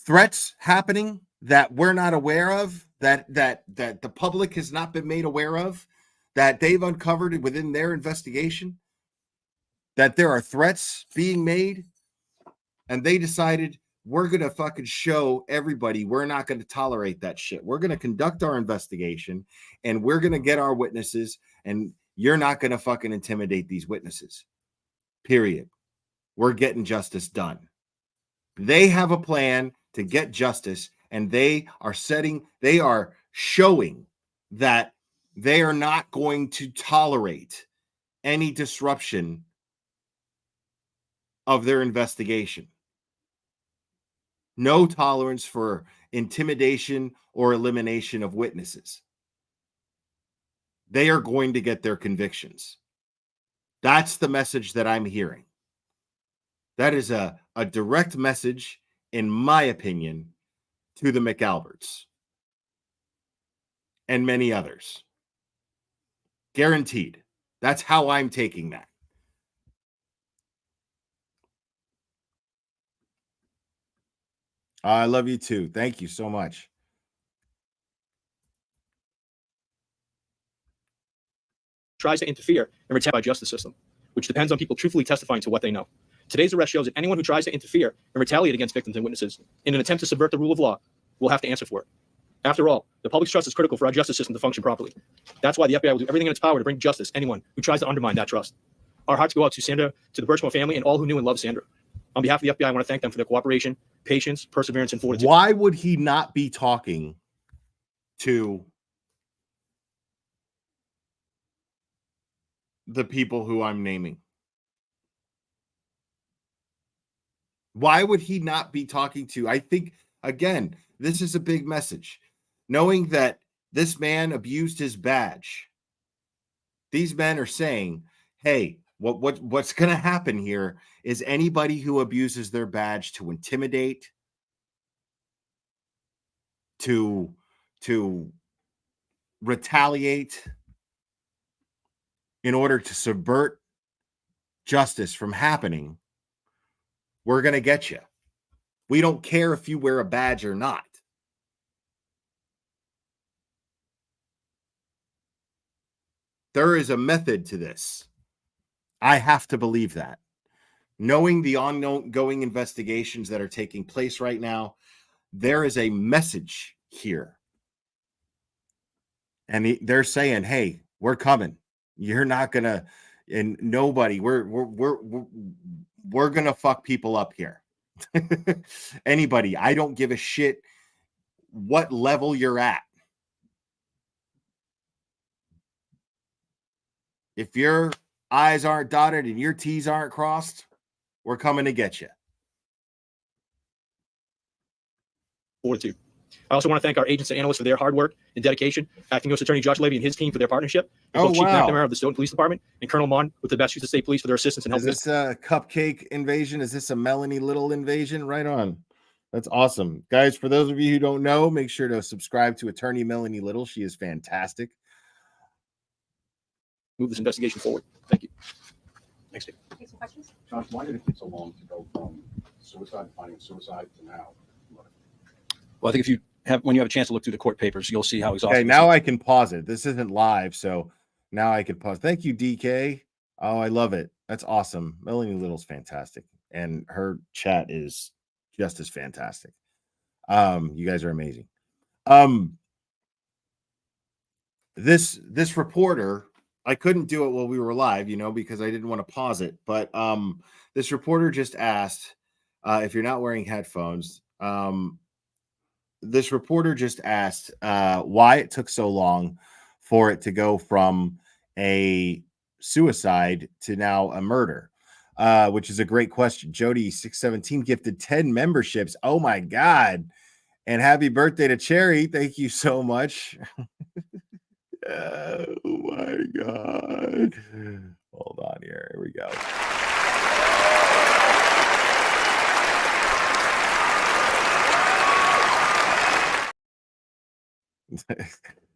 threats happening that we're not aware of, that the public has not been made aware of, that they've uncovered within their investigation, that there are threats being made, and they decided, we're going to fucking show everybody we're not going to tolerate that shit. We're going to conduct our investigation, and we're going to get our witnesses, and you're not going to fucking intimidate these witnesses. Period. We're getting justice done. They have a plan to get justice, and they are showing that they are not going to tolerate any disruption of their investigation. No tolerance for intimidation or elimination of witnesses. They are going to get their convictions. That's the message that I'm hearing. That is a direct message, in my opinion, to the McAlberts and many others. Guaranteed. That's how I'm taking that. I love you too. Thank you so much. Tries to interfere and retaliate by justice system, which depends on people truthfully testifying to what they know. Today's arrest shows that anyone who tries to interfere and retaliate against victims and witnesses in an attempt to subvert the rule of law will have to answer for it. After all, the public's trust is critical for our justice system to function properly. That's why the FBI will do everything in its power to bring justice to anyone who tries to undermine that trust. Our hearts go out to Sandra, to the Birchmore family, and all who knew and loved Sandra. On behalf of the FBI, I want to thank them for their cooperation, patience, perseverance, and fortitude. Why would he not be talking to the people who I'm naming? Why would he not be talking to? I think, again, this is a big message. Knowing that this man abused his badge. These men are saying, hey, what's going to happen here is anybody who abuses their badge to intimidate, to retaliate, in order to subvert justice from happening, we're going to get you. We don't care if you wear a badge or not. There is a method to this. I have to believe that. Knowing the ongoing investigations that are taking place right now, there is a message here. And they're saying, hey, we're coming. You're not going to, and nobody, we're going to fuck people up here. Anybody, I don't give a shit what level you're at. If your I's aren't dotted and your T's aren't crossed, we're coming to get you. Fortitude. I also want to thank our agents and analysts for their hard work and dedication, Acting U.S. Attorney Josh Levy and his team for their partnership, and Oh, both Chief wow. McNamara of the Stoughton Police Department and Colonel Mon with the Massachusetts State Police for their assistance and help. Is this a cupcake invasion? Is this a Melanie Little invasion? Right on. That's awesome. Guys, for those of you who don't know, make sure to subscribe to Attorney Melanie Little. She is fantastic. Move this investigation forward. Thank you. Thanks, Dave. Take some questions. Josh, why did it take so long to go from suicide, finding suicide, to now? Well, I think when you have a chance to look through the court papers, you'll see how exhausting. Okay, now I can pause it. This isn't live, so now I can pause. Thank you, DK. Oh, I love it. That's awesome. Melanie Little's fantastic, and her chat is just as fantastic. You guys are amazing. This reporter, I couldn't do it while we were live, because I didn't want to pause it. But this reporter just asked if you're not wearing headphones. This reporter just asked why it took so long for it to go from a suicide to now a murder, which is a great question. Jody 617 gifted 10 memberships. Oh my God. And happy birthday to Cherry. Thank you so much. Oh my God. Hold on here. Here we go.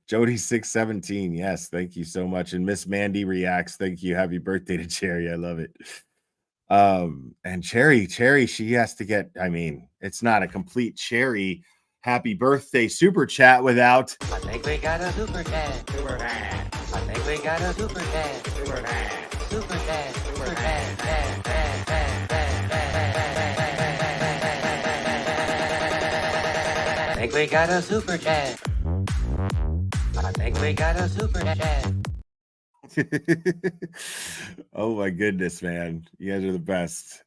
Jody 617. Yes, thank you so much. And Miss Mandy reacts. Thank you. Happy birthday to Cherry. I love it. And Cherry, she has to get, I mean, it's not a complete Cherry happy birthday super chat without. I think we got a super chat. Super chat. I think we got a super chat. Super chat. Super chat. Super chat. I think we got a super chat. I think we got a super chat. Oh my goodness, man. You guys are the best.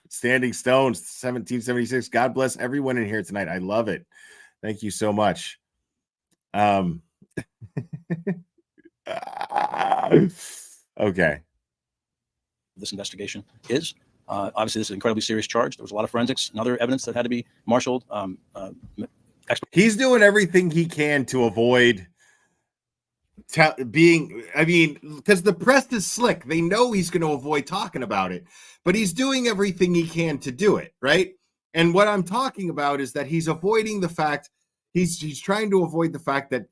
Standing Stones 1776. God bless everyone in here tonight. I love it. Thank you so much. Okay. This investigation is. Obviously, this is an incredibly serious charge. There was a lot of forensics and other evidence that had to be marshaled. He's doing everything he can to avoid being, I mean, because the press is slick. They know he's going to avoid talking about it, but he's doing everything he can to do it, right? And what I'm talking about is that he's avoiding the fact, he's trying to avoid the fact that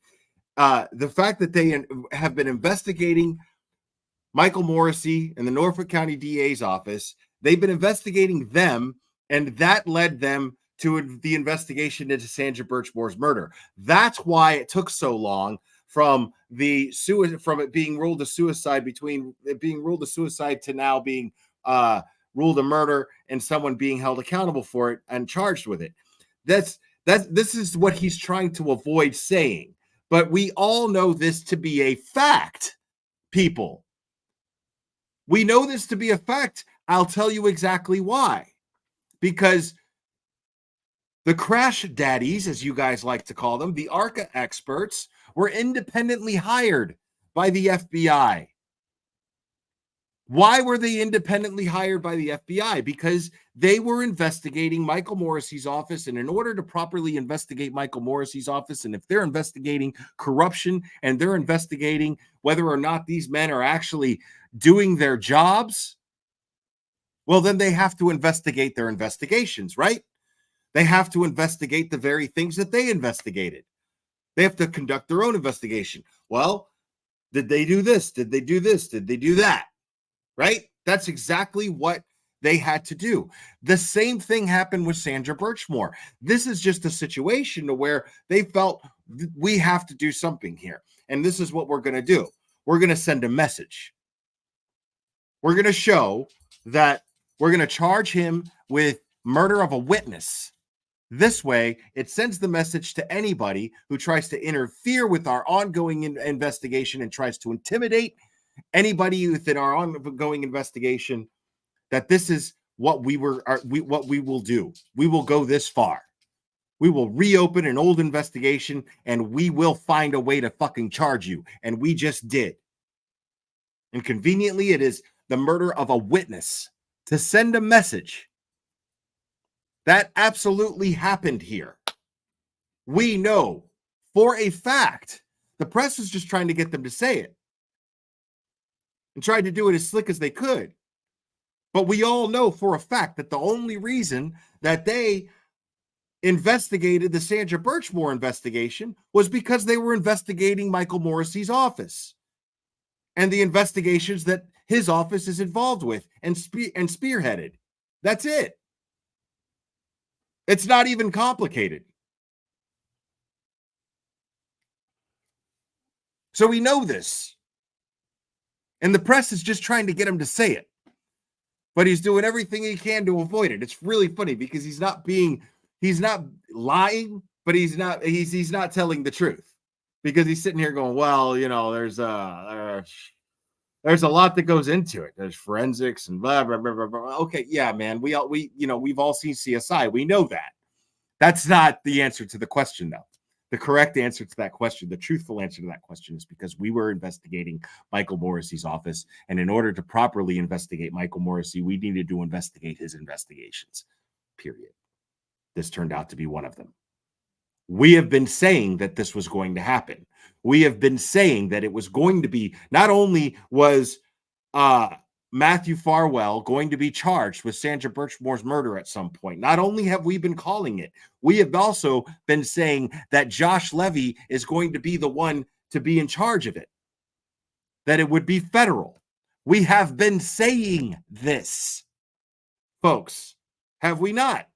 they have been investigating Michael Morrissey in the Norfolk County DA's office. They've been investigating them, and that led them to the investigation into Sandra Birchmore's murder. That's why it took so long from it being ruled a suicide to now being ruled a murder and someone being held accountable for it and charged with it. This is what he's trying to avoid saying. But we all know this to be a fact, people. We know this to be a fact. I'll tell you exactly why. Because the crash daddies, as you guys like to call them, the ARCA experts, were independently hired by the FBI. Why were they independently hired by the FBI? Because they were investigating Michael Morrissey's office. And in order to properly investigate Michael Morrissey's office, and if they're investigating corruption and they're investigating whether or not these men are actually doing their jobs, well, then they have to investigate their investigations, right? They have to investigate the very things that they investigated. They have to conduct their own investigation. Well, did they do this? Did they do this? Did they do that? Right? That's exactly what they had to do. The same thing happened with Sandra Birchmore. This is just a situation to where they felt we have to do something here. And this is what we're going to do. We're going to send a message. We're going to show that we're going to charge him with murder of a witness. This way, it sends the message to anybody who tries to interfere with our ongoing investigation and tries to intimidate anybody within our ongoing investigation, that this is what we will do. We will go this far. We will reopen an old investigation and we will find a way to fucking charge you. And we just did. And conveniently, it is the murder of a witness to send a message. That absolutely happened here. We know for a fact. The press was just trying to get them to say it and tried to do it as slick as they could. But we all know for a fact that the only reason that they investigated the Sandra Birchmore investigation was because they were investigating Michael Morrissey's office and the investigations that his office is involved with and spearheaded. That's it. It's not even complicated. So we know this. And the press is just trying to get him to say it. But he's doing everything he can to avoid it. It's really funny because he's not lying, but he's not telling the truth. Because he's sitting here going, well, you know, there's a lot that goes into it. There's forensics and blah, blah, blah, blah, blah. Okay, yeah, man. We've all seen CSI. We know that. That's not the answer to the question, though. The correct answer to that question, the truthful answer to that question, is because we were investigating Michael Morrissey's office. And in order to properly investigate Michael Morrissey, we needed to investigate his investigations, period. This turned out to be one of them. We have been saying that this was going to happen. We have been saying that it was going to be, not only was Matthew Farwell going to be charged with Sandra Birchmore's murder at some point. Not only have we been calling it, we have also been saying that Josh Levy is going to be the one to be in charge of it, that it would be federal. We have been saying this, folks, have we not?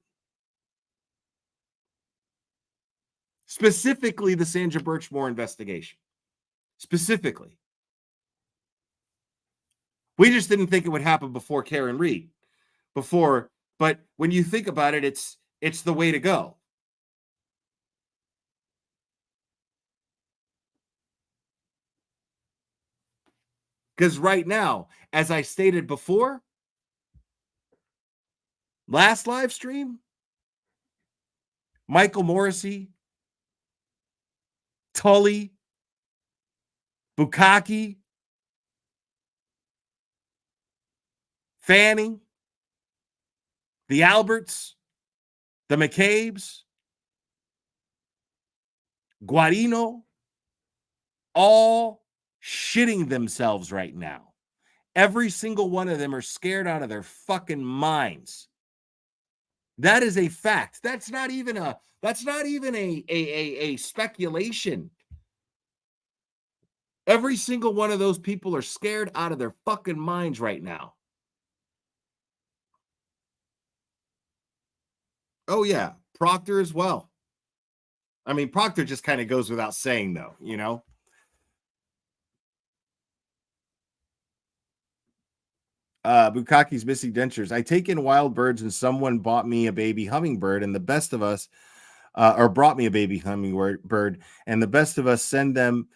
Specifically, the Sandra Birchmore investigation. Specifically. We just didn't think it would happen before Karen Reed. But when you think about it, it's the way to go. Because right now, as I stated before, last live stream, Michael Morrissey, Tully, Bukaki, Fanning, the Alberts, the McCabe's, Guarino, all shitting themselves right now. Every single one of them are scared out of their fucking minds. That is a fact. That's not even a speculation. Every single one of those people are scared out of their fucking minds right now. Oh, yeah. Proctor as well. I mean, Proctor just kind of goes without saying, though, you know? Bukaki's missing dentures. I take in wild birds and someone bought me a baby hummingbird, and the best of us, or brought me a baby hummingbird, and the best of us send them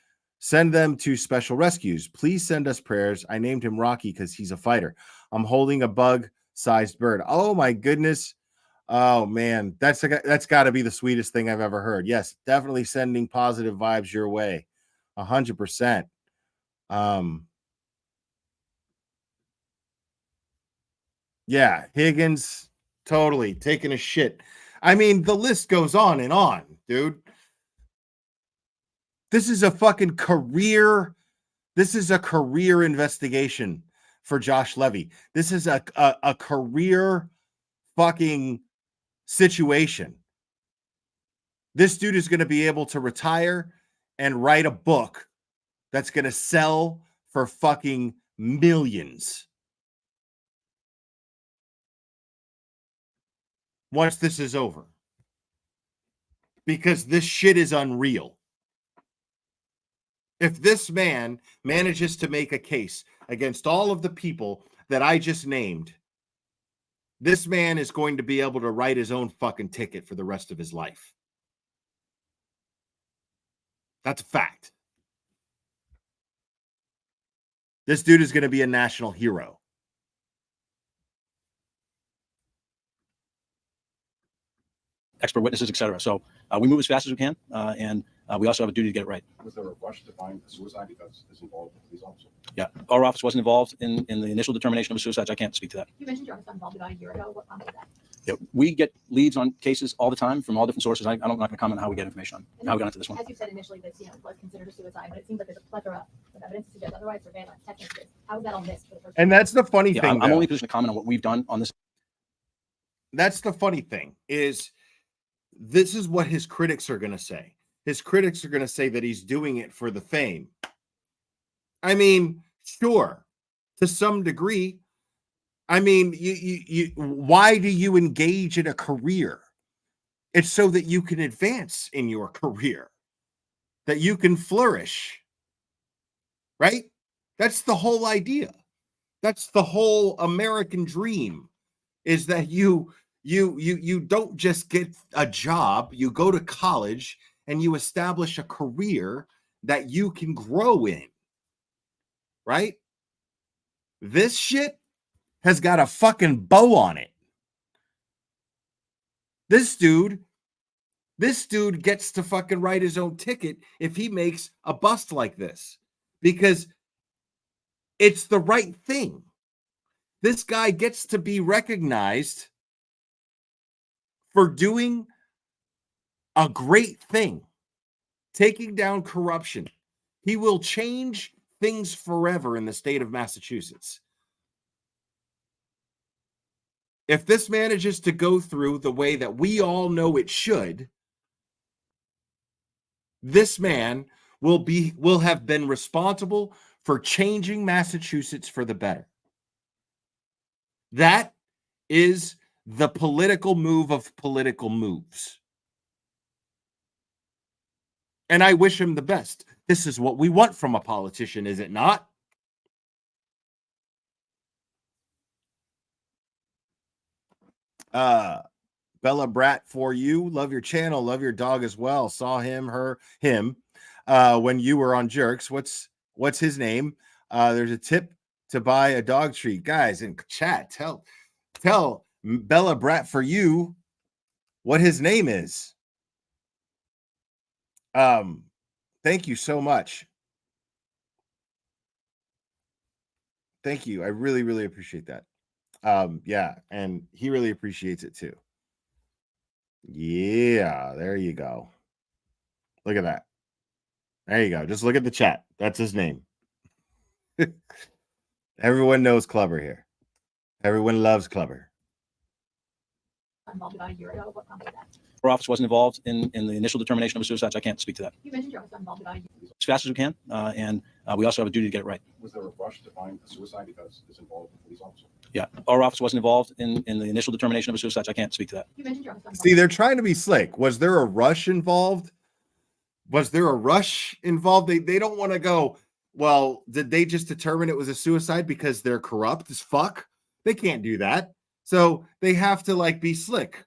to special rescues. Please send us prayers. I named him Rocky because he's a fighter. I'm holding a bug-sized bird. Oh, my goodness. Oh, man. That's got to be the sweetest thing I've ever heard. Yes, definitely sending positive vibes your way. 100%. Yeah, Higgins, totally taking a shit. I mean, the list goes on and on, dude. This is a fucking career. This is a career investigation for Josh Levy. This is a career fucking situation. This dude is going to be able to retire and write a book that's going to sell for fucking millions. Once this is over. Because this shit is unreal. If this man manages to make a case against all of the people that I just named, this man is going to be able to write his own fucking ticket for the rest of his life. That's a fact. This dude is going to be a national hero. Expert witnesses, etc. So we move as fast as we can, and we also have a duty to get it right. Was there a rush to find a suicide because it's involved with police officer? Yeah, our office wasn't involved in the initial determination of a suicide. I can't speak to that. You mentioned your office got involved about a year ago. What prompted that? Yeah, we get leads on cases all the time from all different sources. I'm not going to comment on how we get information on how we got into this one. As you said initially, this was considered a suicide, but it seems like there's a plethora of evidence to suggest otherwise. Surveillance, text messages. How is that all missed for the first? And that's the funny Yeah, thing. I'm only in a position to comment on what we've done on this. That's the funny thing is this is what his critics are going to say. His critics are going to say that he's doing it for the fame. I mean, sure, to some degree. I mean, you why do you engage in a career? It's so that you can advance in your career, that you can flourish, right? That's the whole idea. That's the whole American dream, is that you don't just get a job, you go to college and you establish a career that you can grow in, right? This shit has got a fucking bow on it. This dude gets to fucking write his own ticket if he makes a bust like this, because it's the right thing. This guy gets to be recognized for doing a great thing, taking down corruption. He will change things forever in the state of Massachusetts. if this manages to go through the way that we all know it should, this man will have been responsible for changing Massachusetts for the better. That is the political move of political moves. And I wish him the best. This is what we want from a politician, is it not? Bella Brat for you. Love your channel. Love your dog as well. Saw him when you were on Jerks. What's his name? There's a tip to buy a dog treat. Guys in chat, tell Bella Brat for you what his name is. Thank you so much. Thank you. I really, really appreciate that. Yeah, and he really appreciates it too. Yeah, there you go. Look at that. There you go. Just look at the chat. That's his name. Everyone knows Clubber here. Everyone loves Clubber. Involved about a year ago. What prompted that? Our office wasn't involved in the initial determination of a suicide, so I can't speak to that. You mentioned your office got involved about a year ago. As fast as we can, and we also have a duty to get it right. Was there a rush to find a suicide because it's involved with a police officer? Yeah, our office wasn't involved in the initial determination of a suicide, so I can't speak to that. You mentioned your office got involved. See, they're trying to be slick. Was there a rush involved? Was there a rush involved? They don't want to go, well, did they just determine it was a suicide because they're corrupt as fuck? They can't do that. So they have to like be slick,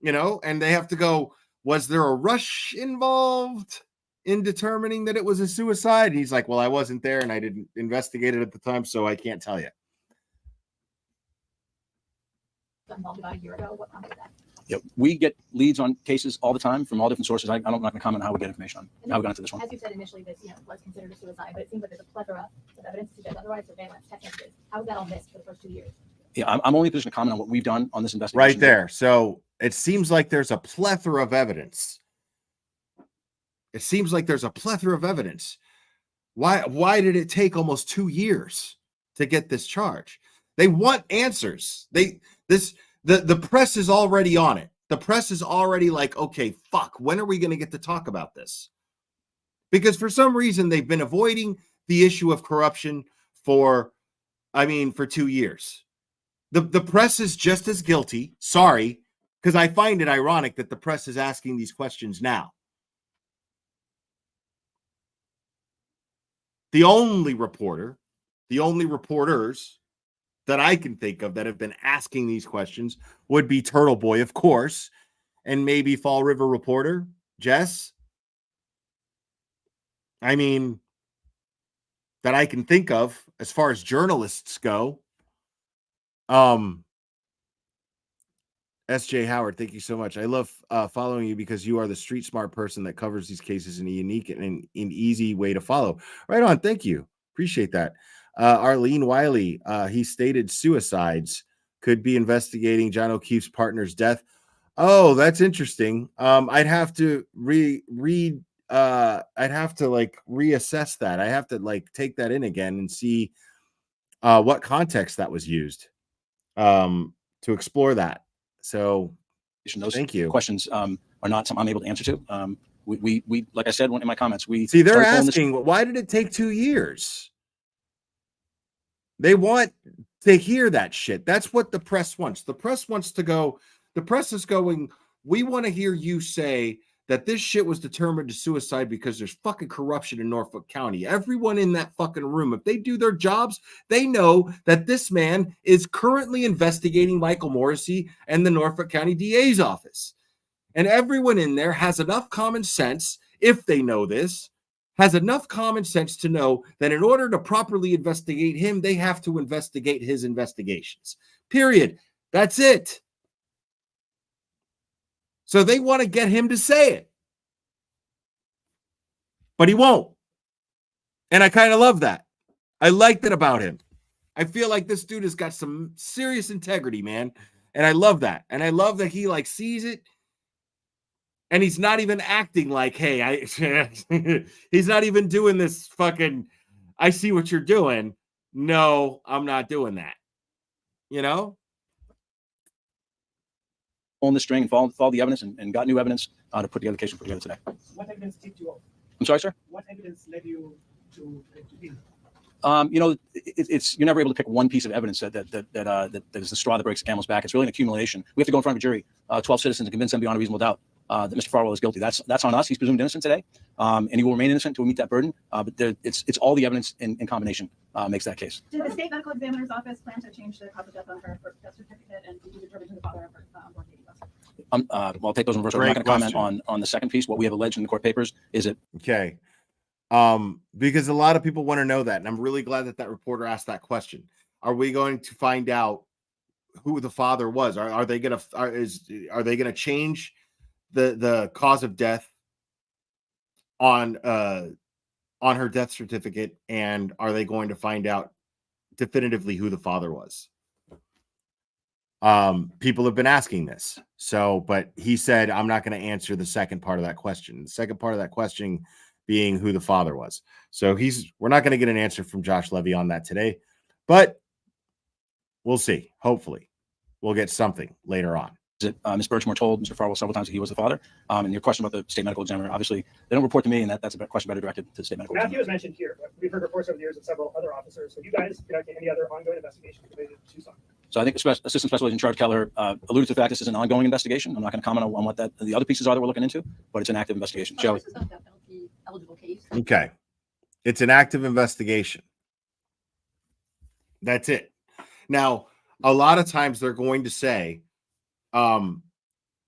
and they have to go, was there a rush involved in determining that it was a suicide? And he's like, well, I wasn't there and I didn't investigate it at the time, so I can't tell you. Got involved about a year ago. What prompted that? Yeah, we get leads on cases all the time from all different sources. I'm not going to comment on how we get information on how we got into this one. As you said initially, this was considered a suicide, but it seems like there's a plethora of evidence to suggest otherwise. Surveillance, text messages. How was that all missed for the first 2 years? Yeah, I'm only in a position to comment on what we've done on this investigation. Right there. So it seems like there's a plethora of evidence. It seems like there's a plethora of evidence. Why did it take almost 2 years to get this charge? They want answers. The press is already on it. The press is already like, okay, fuck, when are we going to get to talk about this? Because for some reason they've been avoiding the issue of corruption for 2 years. The press is just as guilty. Sorry, because I find it ironic that the press is asking these questions now. The only reporters that I can think of that have been asking these questions would be Turtle Boy, of course, and maybe Fall River reporter, Jess. That I can think of as far as journalists go. SJ Howard, thank you so much. I love following you because you are the street smart person that covers these cases in a unique and an easy way to follow. Right on. Thank you. Appreciate that. Arlene Wiley, he stated suicides could be investigating John O'Keefe's partner's death. Oh, that's interesting. I'd have to read. I'd have to reassess that. I have to take that in again and see what context that was used to explore that. So Those thank you. questions are not something I'm able to answer to. We like I said in my comments, we see they're started pulling asking why did it take 2 years? They want to hear that shit. That's what the press wants. The press wants to go. The press is going, we want to hear you say that this shit was determined to suicide because there's fucking corruption in Norfolk County. Everyone in that fucking room, if they do their jobs, they know that this man is currently investigating Michael Morrissey and the Norfolk County DA's office. And everyone in there has enough common sense, if they know this, has enough common sense to know that in order to properly investigate him, they have to investigate his investigations. Period. That's it. So they want to get him to say it. But he won't. And I kind of love that. I like that about him. I feel like this dude has got some serious integrity, man. And I love that. And I love that he sees it. And he's not even acting like, hey, he's not even doing this fucking, I see what you're doing. No, I'm not doing that. pulling the string and follow the evidence and got new evidence to put together the case we put together today. What evidence tipped you off? I'm sorry, sir? What evidence led you to be? You know, it's you're never able to pick one piece of evidence that is the straw that breaks the camel's back. It's really an accumulation. We have to go in front of a jury, 12 citizens, and convince them beyond a reasonable doubt that Mr. Farwell is guilty. That's on us. He's presumed innocent today, and he will remain innocent until we meet that burden. But it's all the evidence in combination makes that case. Did the state medical examiner's office plan to change the cause of death on her death certificate, and did you determine who the father of her unborn baby was? Well, I'll take those in reverse order. I'm not going to comment on the second piece. What we have alleged in the court papers is that Okay. Because a lot of people want to know that, and I'm really glad that reporter asked that question. Are we going to find out who the father was? Are they going to change the cause of death on her death certificate, and are they going to find out definitively who the father was? People have been asking this. So, but he said, I'm not going to answer the second part of that question. The second part of that question being who the father was. So we're not going to get an answer from Josh Levy on that today, but we'll see. Hopefully we'll get something later on. Ms. Birchmore told Mr. Farwell several times that he was the father. And your question about the state medical examiner, obviously they don't report to me, and that's a question better directed to the state medical Matthew examiner. was mentioned here, but we've heard reports over the years of several other officers. Have you guys conducted any other ongoing investigations related to Tucson? So I think Assistant Special Agent Charge Keller alluded to the fact this is an ongoing investigation. I'm not going to comment on what the other pieces are that we're looking into, but it's an active investigation. Shelley. This is a death penalty eligible case. Okay. It's an active investigation. That's it. Now, a lot of times they're going to say,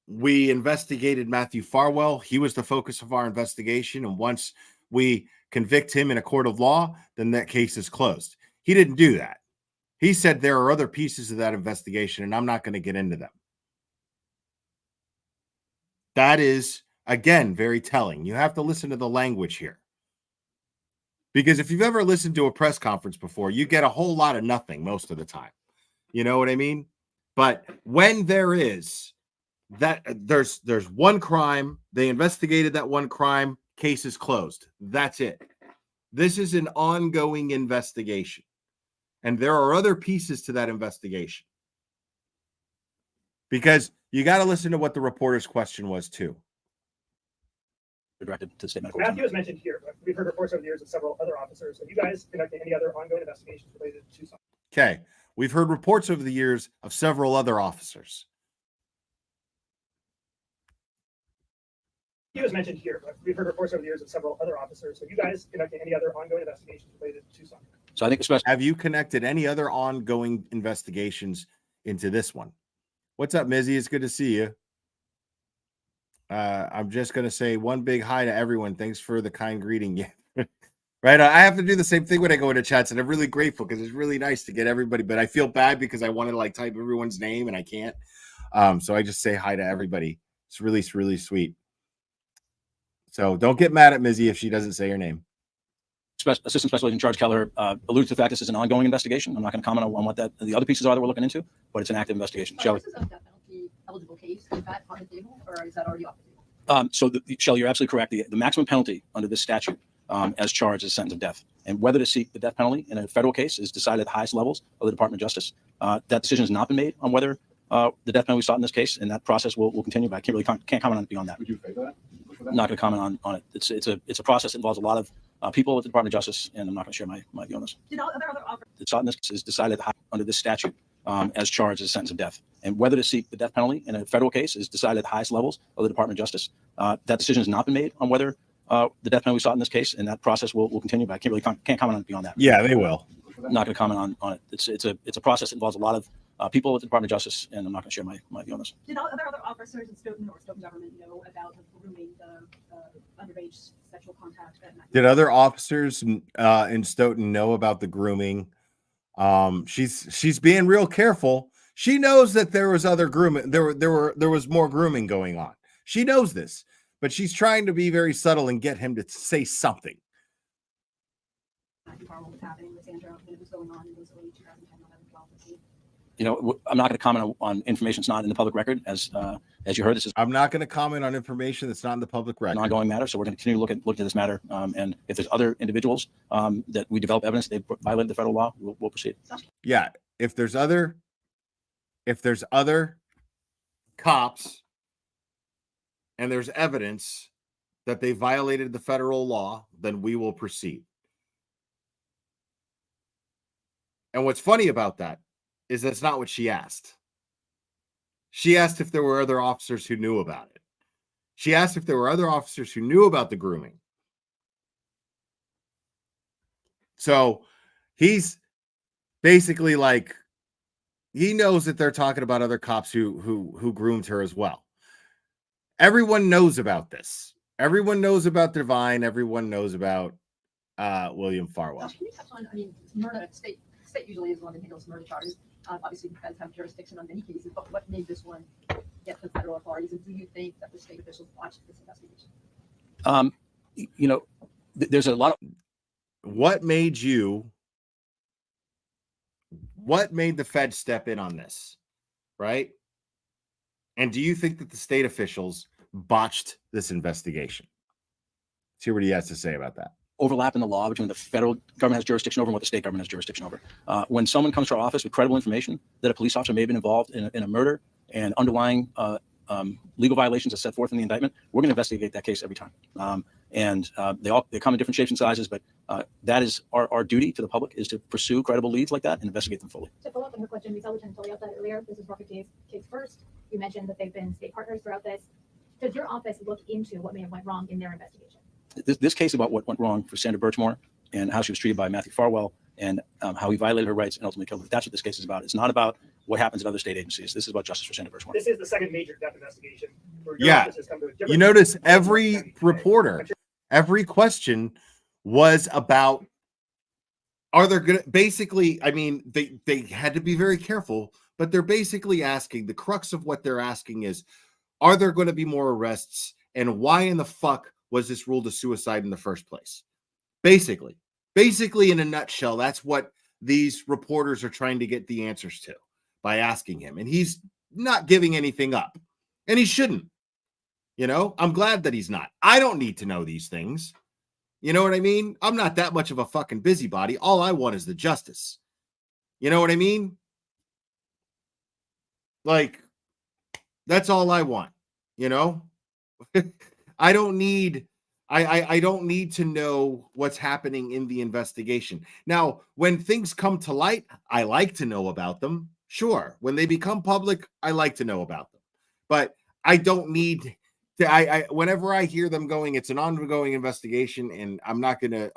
we investigated Matthew Farwell. He was the focus of our investigation. And once we convict him in a court of law, then that case is closed. He didn't do that. He said there are other pieces of that investigation, and I'm not going to get into them. That is, again, very telling. You have to listen to the language here. Because if you've ever listened to a press conference before, you get a whole lot of nothing most of the time. You know what I mean? But when there is that, there's one crime, they investigated that one crime, case is closed. That's it. This is an ongoing investigation. And there are other pieces to that investigation. Because you got to listen to what the reporter's question was too. Directed to the state medical Matthew examiner. was mentioned here, but we've heard reports over the years of several other officers. Have you guys conducted any other ongoing investigations related to Tucson? Okay. We've heard reports over the years of several other officers. He was mentioned here, but we've heard reports over the years of several other officers. Have you guys conducted any other ongoing investigations related to Tucson? So I think especially Have you connected any other ongoing investigations into this one? What's up, Mizzy? It's good to see you. I'm just going to say one big hi to everyone. Thanks for the kind greeting. Yeah. Right. I have to do the same thing when I go into chats, and I'm really grateful because it's really nice to get everybody, but I feel bad because I want to like type everyone's name and I can't. So I just say hi to everybody. It's really, really sweet. So don't get mad at Mizzy if she doesn't say her name. Assistant Special Agent Charge Keller alluded to the fact this is an ongoing investigation. I'm not going to comment on what the other pieces are that we're looking into, but it's an active investigation. Shelley. This is a death penalty eligible case. Is that on the table, or is that already off the table? So Shelley, you're absolutely correct. The maximum penalty under this statute as charged is a sentence of death. And whether to seek the death penalty in a federal case is decided at the highest levels of the Department of Justice. That decision has not been made on whether the death penalty sought in this case, and that process will continue, but I can't comment on it beyond that. Would you favor that? I'm not going to comment on it. It's a process that involves a lot of people at the Department of Justice, and I'm not going to share my view on this. Did all other offers? The sought in this case is decided under this statute as charged as a sentence of death. And whether to seek the death penalty in a federal case is decided at the highest levels of the Department of Justice. That decision has not been made on whether the death penalty sought in this case, and that process will continue, but I can't comment on it beyond that. Yeah, they will. I'm not going to comment on it. It's a process that involves a lot of people at the Department of Justice, and I'm not going to share my view on this. Did all other officers in Stoughton or Stoughton government know about the grooming, the underage sexual contact? Did other officers in Stoughton know about the grooming? She's being real careful. She knows that there was other grooming. There was more grooming going on. She knows this, but she's trying to be very subtle and get him to say something. What was happening with Sandra, what was going on in those early 2010, 11, 12, 15? You know, I'm not going to comment on information that's not in the public record. As you heard, this is I'm not going to comment on information that's not in the public record. an ongoing matter, so we're going to continue to look at this matter. And if there's other individuals that we develop evidence they violated the federal law, we'll proceed. Yeah, if there's other cops and there's evidence that they violated the federal law, then we will proceed. And what's funny about that is that's not what she asked. She asked if there were other officers who knew about it. She asked if there were other officers who knew about the grooming. So he's basically like, he knows that they're talking about other cops who groomed her as well. Everyone knows about this. Everyone knows about Divine. Everyone knows about William Farwell. Can you touch on, I mean, murder, state usually is the one that handles murder charges. Obviously, you guys have jurisdiction on many cases, but what made this one get to federal authorities? And do you think that the state officials watched this investigation? You know, there's a lot of. What made the Fed step in on this, right? And do you think that the state officials botched this investigation? Let's hear what he has to say about that. Overlap in the law between the federal government has jurisdiction over and what the state government has jurisdiction over. When someone comes to our office with credible information that a police officer may have been involved in a murder and underlying legal violations as set forth in the indictment, we're going to investigate that case every time. They come in different shapes and sizes, but that is our duty to the public, is to pursue credible leads like that and investigate them fully. To follow up on her question, we saw Lieutenant Toliota earlier. This is Rocket case first. You mentioned that they've been state partners throughout this. Does your office look into what may have went wrong in their investigation? This case about what went wrong for Sandra Birchmore and how she was treated by Matthew Farwell and how he violated her rights and ultimately killed her. That's what this case is about. It's not about what happens at other state agencies. This is about justice for Sandra Birchmore. This is the second major death investigation. You notice every reporter, every question was about, are there going to, basically, I mean, they had to be very careful, but they're basically asking, the crux of what they're asking is, are there going to be more arrests, and why in the fuck was this ruled a suicide in the first place? Basically in a nutshell, that's what these reporters are trying to get the answers to by asking him. And he's not giving anything up, and he shouldn't. You know, I'm glad that he's not. I don't need to know these things. You know what I mean? I'm not that much of a fucking busybody. All I want is the justice. You know what I mean? Like, that's all I want, you know? I don't need to know what's happening in the investigation. Now, when things come to light, I like to know about them. Sure. When they become public, I like to know about them. But I don't need to, whenever I hear them going, it's an ongoing investigation, and I'm not gonna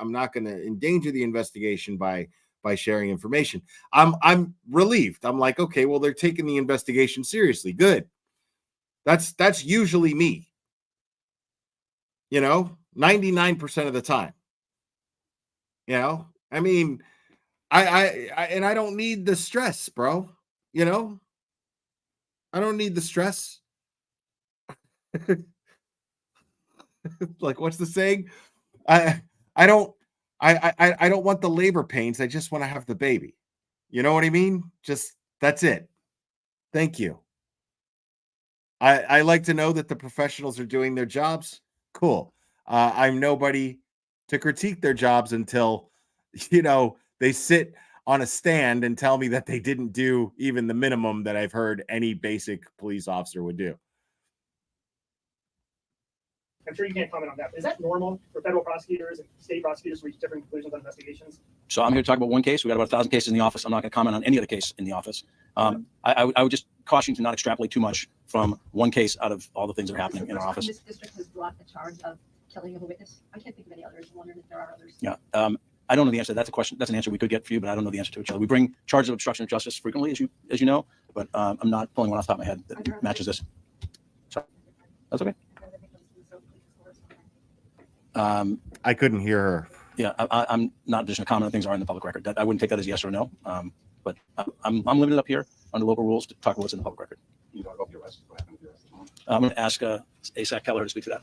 endanger the investigation by sharing information. I'm relieved. I'm like, okay, well, they're taking the investigation seriously. Good. That's usually me. You know, 99% of the time. You know, I mean, I don't need the stress, bro. You know, I don't need the stress. Like, what's the saying? I don't want the labor pains. I just want to have the baby. You know what I mean? Just, that's it. Thank you. I like to know that the professionals are doing their jobs. Cool. I'm nobody to critique their jobs until, you know, they sit on a stand and tell me that they didn't do even the minimum that I've heard any basic police officer would do. I'm sure you can't comment on that. Is that normal for federal prosecutors and state prosecutors to reach different conclusions on investigations? So I'm here to talk about one case. We got about 1,000 cases in the office. I'm not going to comment on any other case in the office. I would just caution you to not extrapolate too much from one case out of all the things that are happening in our office. This district has brought the charge of killing of a witness. I can't think of any others. I'm wondering if there are others. Yeah. I don't know the answer. That's a question. That's an answer we could get for you, but I don't know the answer to it. We bring charges of obstruction of justice frequently, as you know, but I'm not pulling one off the top of my head that matches this. So that's okay. I couldn't hear her. Yeah, I'm not just going to comment on things that are in the public record. I wouldn't take that as yes or no. But I'm limited up here under local rules to talk about what's in the public record. You talk about the arrest. What happened to the arrest? I'm going to ask ASAC Keller to speak to that.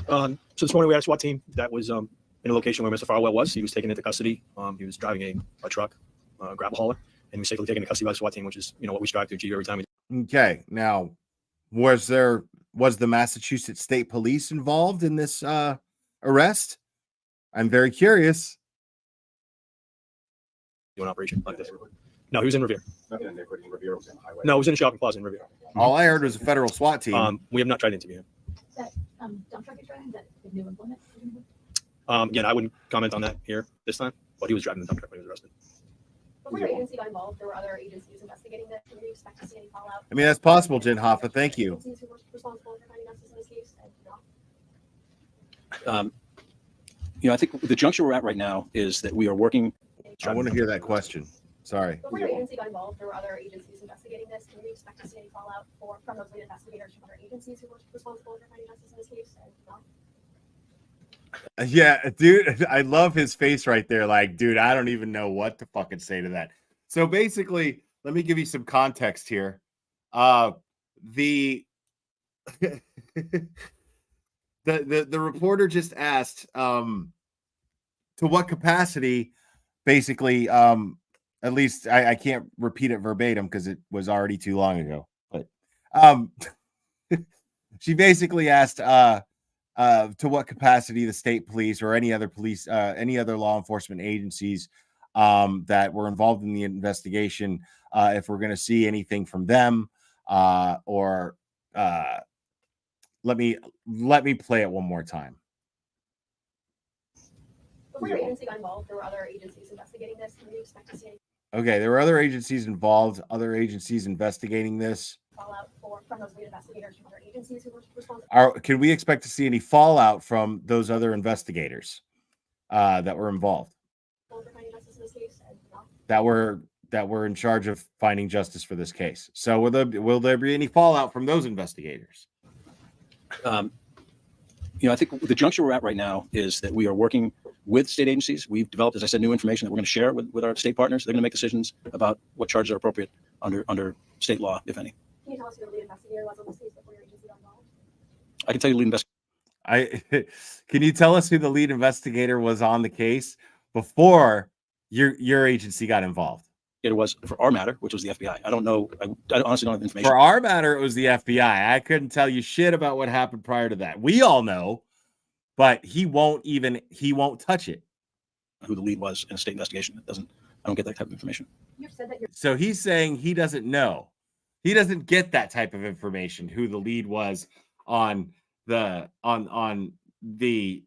So this morning we had a SWAT team that was in a location where Mr. Farwell was. He was taken into custody. He was driving a truck, gravel hauler, and he was safely taken into custody by the SWAT team, which is, you know, what we strive to achieve every time. Okay. Now, was the Massachusetts State Police involved in this arrest? I'm very curious. Do an operation like this. No, he was in Revere. Nothing in Iniquity. Revere was in the highway. No, it was in the shopping plaza in Revere. All I heard was a federal SWAT team. We have not tried to interview him. That dump truck you're driving, is that the new employment? Again, I wouldn't comment on that here this time, but he was driving the dump truck when he was arrested. Before your agency got involved, there were other agencies investigating this. Can we expect to see any fallout? I mean, that's possible, Jen Hoffa. Thank you. Agencies who were responsible for finding justice in this case and not? I think the juncture we're at right now is that we are working. I want to hear that question. Sorry. Before your agency got involved, there were other agencies investigating this. Can we expect to see any fallout from those lead investigators from other agencies who were responsible for finding justice in this case and not? Yeah, dude, I love his face right there. Like, dude, I don't even know what to fucking say to that. So basically, let me give you some context here. The reporter just asked to what capacity, basically, at least I can't repeat it verbatim because it was already too long ago, but she basically asked to what capacity the state police or any other police, any other law enforcement agencies that were involved in the investigation, if we're going to see anything from them, or let me play it one more time. Before your agency got involved, there were other agencies investigating this. Can we expect to see any Okay, there were other agencies involved, other agencies investigating this. fallout from those lead investigators from other agencies who were responsible? Can we expect to see any fallout from those other investigators that were involved, For finding justice in this case and not? that were in charge of finding justice for this case? So will there be any fallout from those investigators? I think the juncture we're at right now is that we are working with state agencies. We've developed, as I said, new information that we're going to share with our state partners. They're going to make decisions about what charges are appropriate under state law, if any. Can you tell us who the lead investigator was on this case before your agency got involved? I can tell you the lead investigator. Can you tell us who the lead investigator was on the case before your agency got involved? It was for our matter, which was the FBI. I don't know. I honestly don't have information. For our matter, it was the FBI. I couldn't tell you shit about what happened prior to that. We all know, but he won't touch it. Who the lead was in a state investigation? I don't get that type of information. You've said that you're So he's saying he doesn't know. He doesn't get that type of information, who the lead was on the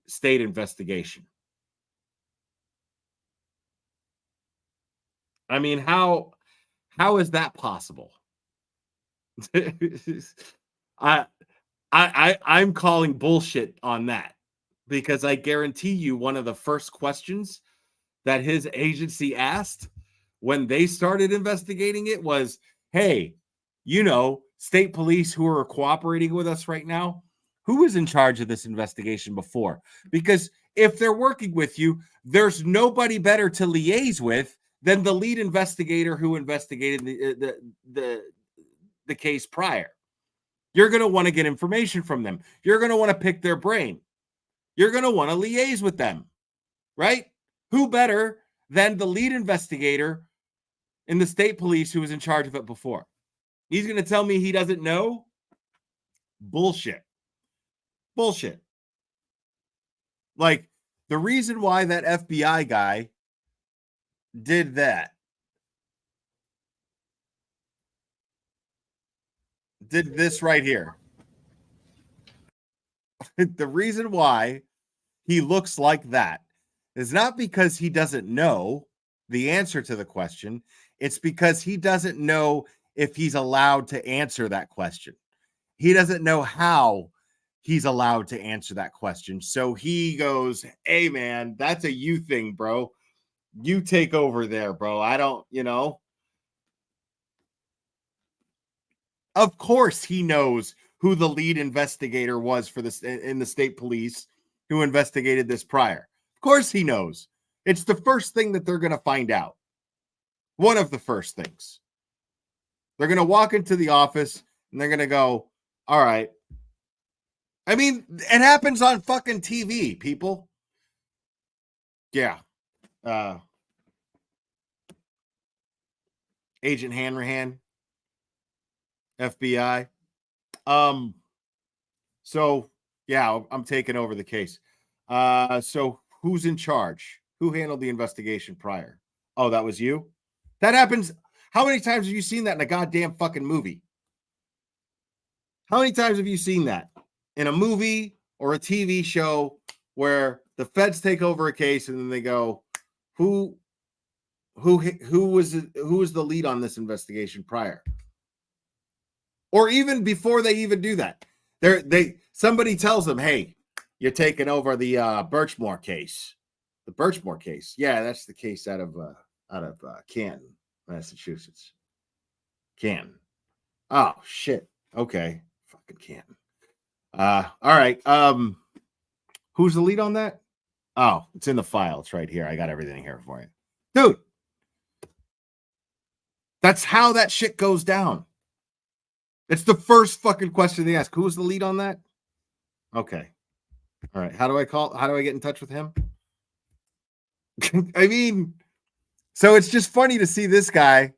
state investigation. I mean, how is that possible? I'm calling bullshit on that, because I guarantee you one of the first questions that his agency asked when they started investigating it was, hey, state police who are cooperating with us right now, who was in charge of this investigation before? Because if they're working with you, there's nobody better to liaise with than the lead investigator who investigated the case prior. You're going to want to get information from them. You're going to want to pick their brain. You're going to want to liaise with them, right? Who better than the lead investigator in the state police who was in charge of it before? He's going to tell me he doesn't know? Bullshit. Bullshit. Like, the reason why that FBI guy did that, did this right here. The reason why he looks like that is not because he doesn't know the answer to the question. It's because he doesn't know if he's allowed to answer that question. He doesn't know how he's allowed to answer that question. So he goes, hey, man, that's a you thing, bro. You take over there, bro. I don't, Of course he knows who the lead investigator was for this in the state police who investigated this prior. Of course he knows. It's the first thing that they're going to find out. One of the first things. They're going to walk into the office and they're going to go, all right. I mean, it happens on fucking TV, people. Yeah. Agent Hanrahan, FBI. So yeah, I'm taking over the case. So who's in charge? Who handled the investigation prior? Oh, that was you? That happens. How many times have you seen that in a goddamn fucking movie? How many times have you seen that in a movie or a TV show where the feds take over a case and then they go, who was the lead on this investigation prior? Or even before they even do that, somebody tells them, "Hey, you're taking over the Birchmore case." The Birchmore case, yeah, that's the case out of Canton, Massachusetts. Canton. Oh shit. Okay, fucking Canton. All right. Who's the lead on that? Oh, it's in the file. It's right here. I got everything here for you, dude. That's how that shit goes down. It's the first fucking question they ask. Who's the lead on that? Okay. All right. How do I get in touch with him? I mean, so it's just funny to see this guy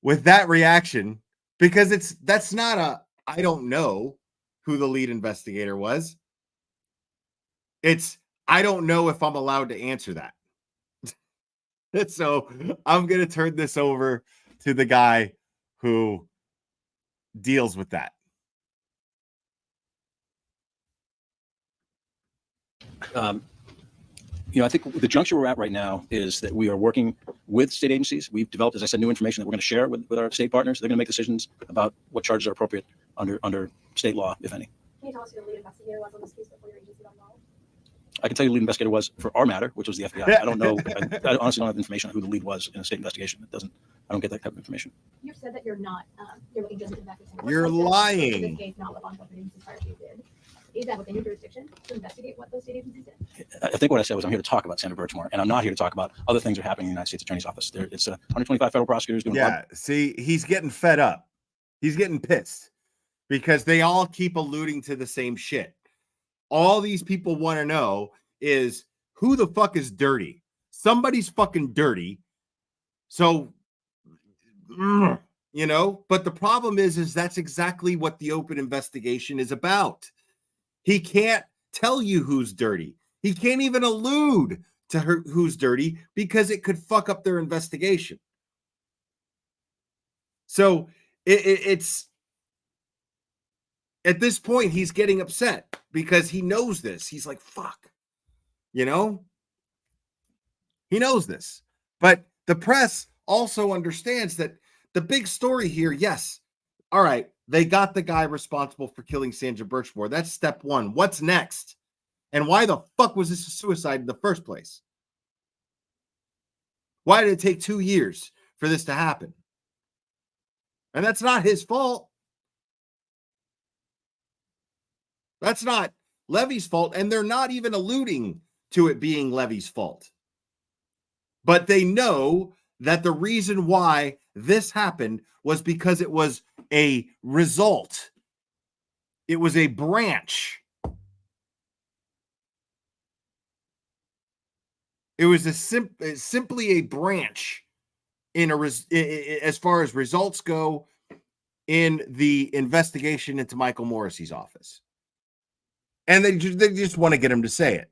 with that reaction because that's not a I don't know who the lead investigator was. It's I don't know if I'm allowed to answer that. So I'm going to turn this over to the guy who deals with that. I think the juncture we're at right now is that we are working with state agencies. We've developed, as I said, new information that we're going to share with our state partners. They're going to make decisions about what charges are appropriate under state law, if any. Can you tell us who the lead investigator was on this case before your agency got involved? I can tell you the lead investigator was for our matter, which was the FBI. I don't know. I honestly don't have information on who the lead was in a state investigation. I don't get that type of information. You've said that you're not, you're looking just at the back of the You're lying. In this case, not what law enforcement agencies prior to did. Is that within your jurisdiction to investigate what those state agencies did? I think what I said was I'm here to talk about Sandra Birchmore, and I'm not here to talk about other things that are happening in the United States Attorney's Office. It's 125 federal prosecutors doing. Yeah, see, he's getting fed up. He's getting pissed because they all keep alluding to the same shit. All these people want to know is who the fuck is dirty? Somebody's fucking dirty. So, but the problem is that's exactly what the open investigation is about. He can't tell you who's dirty. He can't even allude to who's dirty because it could fuck up their investigation. So it's at this point, he's getting upset because he knows this. He's like, fuck, he knows this. But the press also understands that the big story here, yes, all right, they got the guy responsible for killing Sandra Birchmore. That's step one. What's next? And why the fuck was this a suicide in the first place? Why did it take 2 years for this to happen? And that's not his fault. That's not Levy's fault. And they're not even alluding to it being Levy's fault. But they know that the reason why this happened was because it was a result. It was a branch. It was simply a branch as far as results go in the investigation into Michael Morrissey's office. And they just want to get him to say it.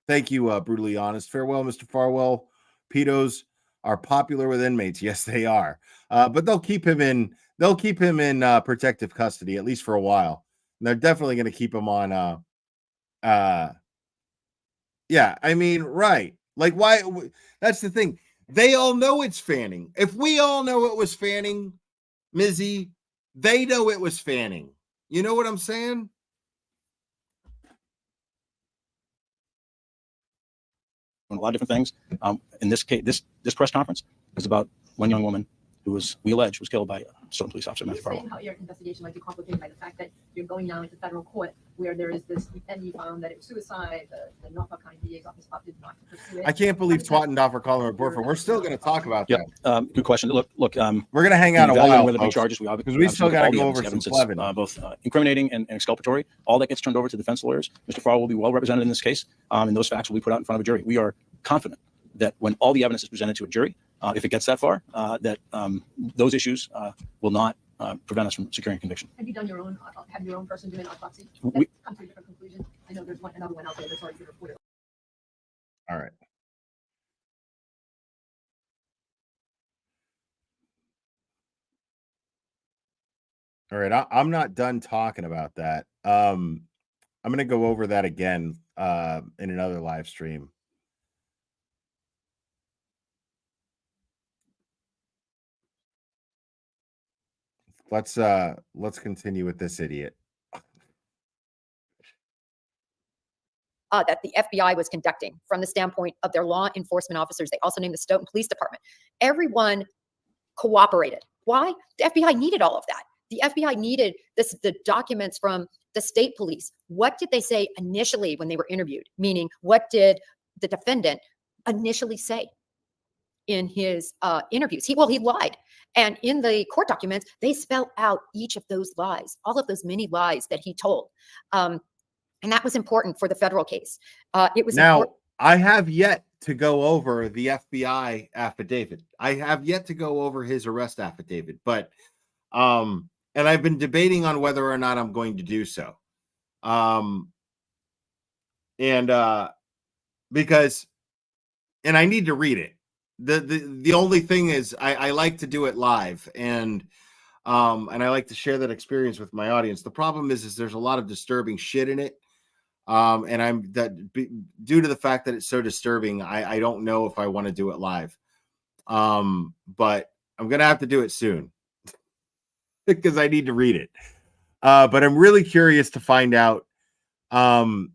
Thank you, Brutally Honest. Farewell, Mr. Farwell. Pedos are popular with inmates. Yes, they are. But they'll keep him in protective custody, at least for a while. And they're definitely going to keep him on yeah, I mean, right. Like, why? That's the thing. They all know it's Fanning. If we all know it was Fanning, Mizzy, they know it was Fanning. You know what I'm saying? A lot of different things. In this case, this press conference was about one young woman who we allege was killed by a Stoughton police officer, Matthew Farwell. How your investigation might be complicated by the fact that you're going now into federal court where there is this, and you found that it was suicide. The Norfolk County DA's office opted not to pursue it. I can't believe Twatendorf are calling her boyfriend. We're still going to talk about that. Good question. Look. We're going to hang out a while, whether the charges because we still got to go over some Plevinisms. Both incriminating and exculpatory. All that gets turned over to defense lawyers. Mr. Farwell will be well represented in this case, and those facts will be put out in front of a jury. We are confident that when all the evidence is presented to a jury, if it gets that far, that those issues will not prevent us from securing conviction. Have you done your own? Have your own person do an autopsy? We come to a different conclusion. I know there's another one out there that's already been reported. All right. All right, I'm not done talking about that. I'm going to go over that again in another live stream. Let's continue with this idiot. That the FBI was conducting from the standpoint of their law enforcement officers. They also named the Stoughton Police Department. Everyone cooperated. Why? The FBI needed all of that. The FBI needed the documents from the state police. What did they say initially when they were interviewed? Meaning, what did the defendant initially say in his interviews? He lied. And in the court documents, they spell out each of those lies, all of those many lies that he told. And that was important for the federal case. It was now. Important. I have yet to go over the FBI affidavit. I have yet to go over his arrest affidavit, but and I've been debating on whether or not I'm going to do so. Because I need to read it. The only thing is I like to do it live, and I like to share that experience with my audience. The problem is there's a lot of disturbing shit in it. And due to the fact that it's so disturbing, I don't know if I want to do it live. But I'm going to have to do it soon because I need to read it. But I'm really curious to find out. I'm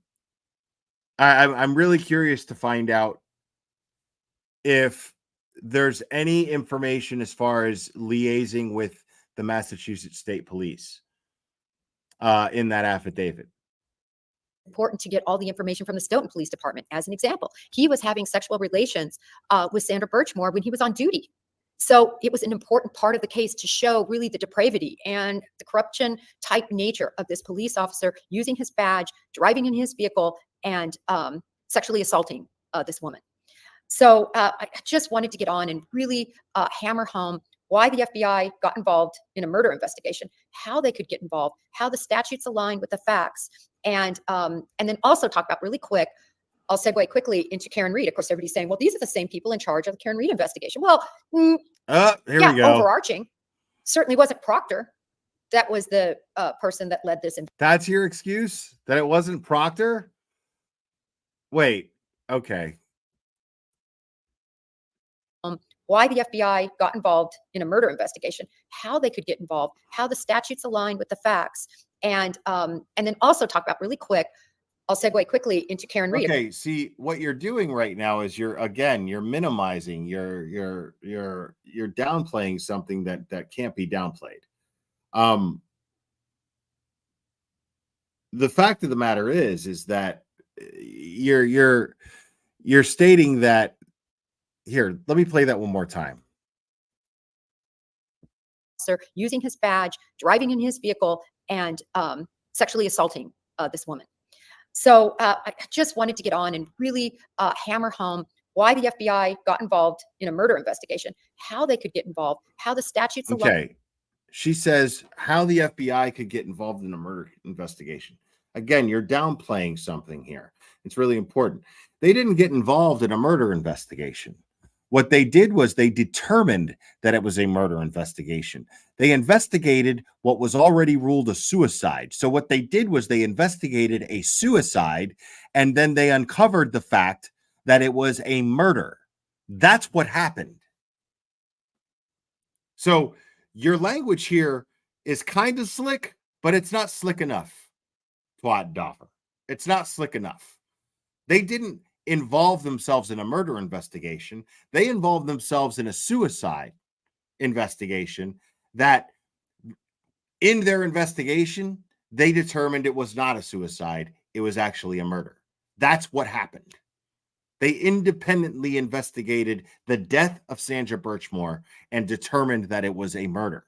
really curious to find out if there's any information as far as liaising with the Massachusetts State Police in that affidavit. Important to get all the information from the Stoughton Police Department. As an example, he was having sexual relations with Sandra Birchmore when he was on duty. So it was an important part of the case to show really the depravity and the corruption type nature of this police officer using his badge, driving in his vehicle, and sexually assaulting this woman. So I just wanted to get on and really hammer home why the FBI got involved in a murder investigation, how they could get involved, how the statutes align with the facts, and then also talk about really quick. I'll segue quickly into Karen Reed. Of course, everybody's saying, well, these are the same people in charge of the Karen Reed investigation. Well, here we go. Overarching. Certainly wasn't Proctor. That was the person that led this. That's your excuse? That it wasn't Proctor? Wait, okay. Why the FBI got involved in a murder investigation, how they could get involved, how the statutes align with the facts, and then also talk about really quick. I'll segue quickly into Karen Reed. Okay, see what you're doing right now is you're minimizing, you're downplaying something that can't be downplayed. The fact of the matter is that you're stating that. Here, let me play that one more time. Using his badge, driving in his vehicle, and sexually assaulting this woman. So I just wanted to get on and really hammer home why the FBI got involved in a murder investigation, how they could get involved, how the statutes align. Okay. She says how the FBI could get involved in a murder investigation. Again, you're downplaying something here. It's really important. They didn't get involved in a murder investigation. What they did was they determined that it was a murder investigation. They investigated what was already ruled a suicide. So what they did was they investigated a suicide, and then they uncovered the fact that it was a murder. That's what happened. So your language here is kind of slick, but it's not slick enough, Twat Doffer. It's not slick enough. They didn't involve themselves in a murder investigation. They involved themselves in a suicide investigation that in their investigation, they determined it was not a suicide. It was actually a murder. That's what happened. They independently investigated the death of Sandra Birchmore and determined that it was a murder.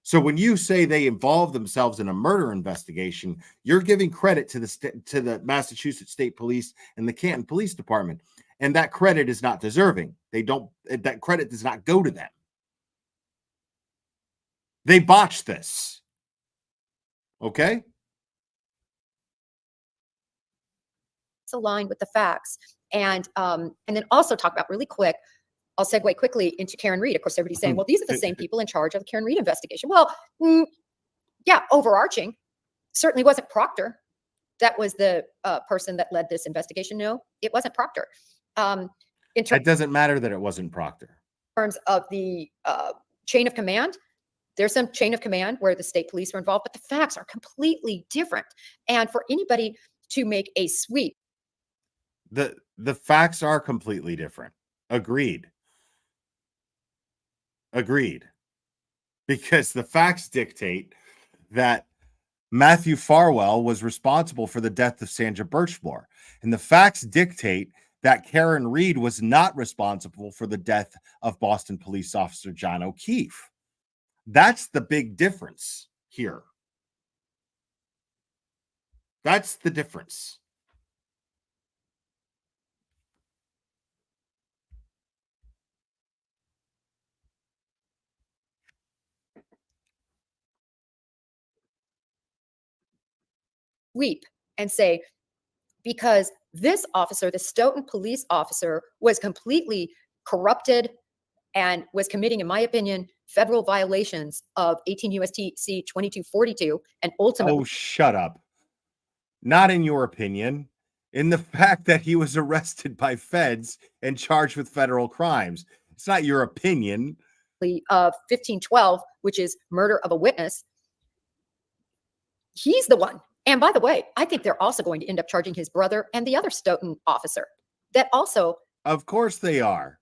So when you say they involved themselves in a murder investigation, you're giving credit to the Massachusetts State Police and the Canton Police Department, and that credit is not deserving. That credit does not go to them. They botched this. Okay? Aligned with the facts, and then also talk about really quick. I'll segue quickly into Karen Reed. Of course, everybody's saying, well, these are the same people in charge of the Karen Reed investigation. Well, yeah, overarching. Certainly wasn't Proctor. That was the person that led this investigation. No, it wasn't Proctor. It doesn't matter that it wasn't Proctor. In terms of the chain of command, there's some chain of command where the state police were involved, but the facts are completely different. And for anybody to make a sweep, the facts are completely different. Agreed. Because the facts dictate that Matthew Farwell was responsible for the death of Sandra Birchmore. And the facts dictate that Karen Reed was not responsible for the death of Boston police officer John O'Keefe. That's the big difference here. That's the difference. sweep and say, because this officer, the Stoughton police officer, was completely corrupted and was committing, in my opinion, federal violations of 18 U.S.C. 2242 and ultimately. Oh, shut up. Not in your opinion. In the fact that he was arrested by feds and charged with federal crimes. It's not your opinion. 1512, which is murder of a witness. He's the one. And by the way, I think they're also going to end up charging his brother and the other Stoughton officer. That also. Of course they are.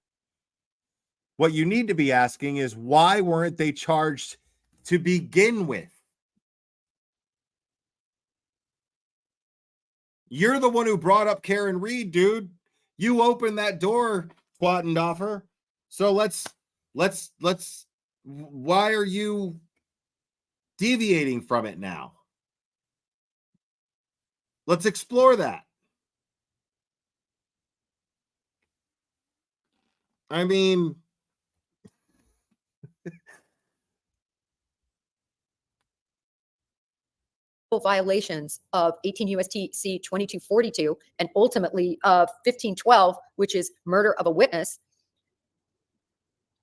What you need to be asking is, why weren't they charged to begin with? You're the one who brought up Karen Reed, dude. You opened that door, Coffinduffus. So let's, why are you deviating from it now? Let's explore that. I mean, violations of 18 U.S.C. 2242 and ultimately 1512, which is murder of a witness.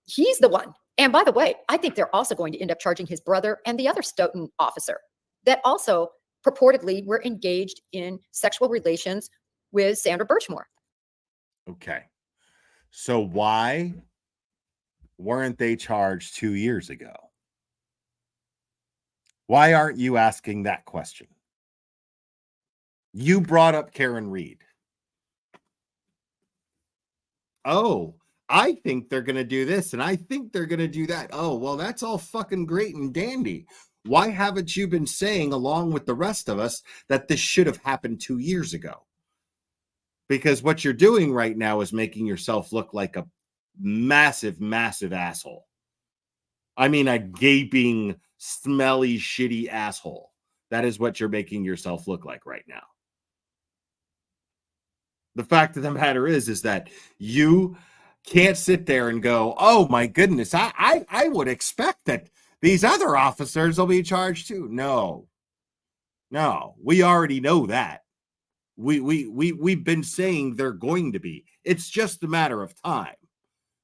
He's the one. And by the way, I think they're also going to end up charging his brother and the other Stoughton officer that also purportedly were engaged in sexual relations with Sandra Birchmore. Okay. So why weren't they charged 2 years ago? Why aren't you asking that question? You brought up Karen Reed. Oh, I think they're going to do this and I think they're going to do that. Oh, well, that's all fucking great and dandy. Why haven't you been saying, along with the rest of us, that this should have happened 2 years ago? Because what you're doing right now is making yourself look like a massive, massive asshole. I mean, a gaping, smelly, shitty asshole. That is what you're making yourself look like right now. The fact of the matter is that you can't sit there and go, oh my goodness, I would expect that these other officers will be charged too. No, we already know that. We've been saying they're going to be. It's just a matter of time.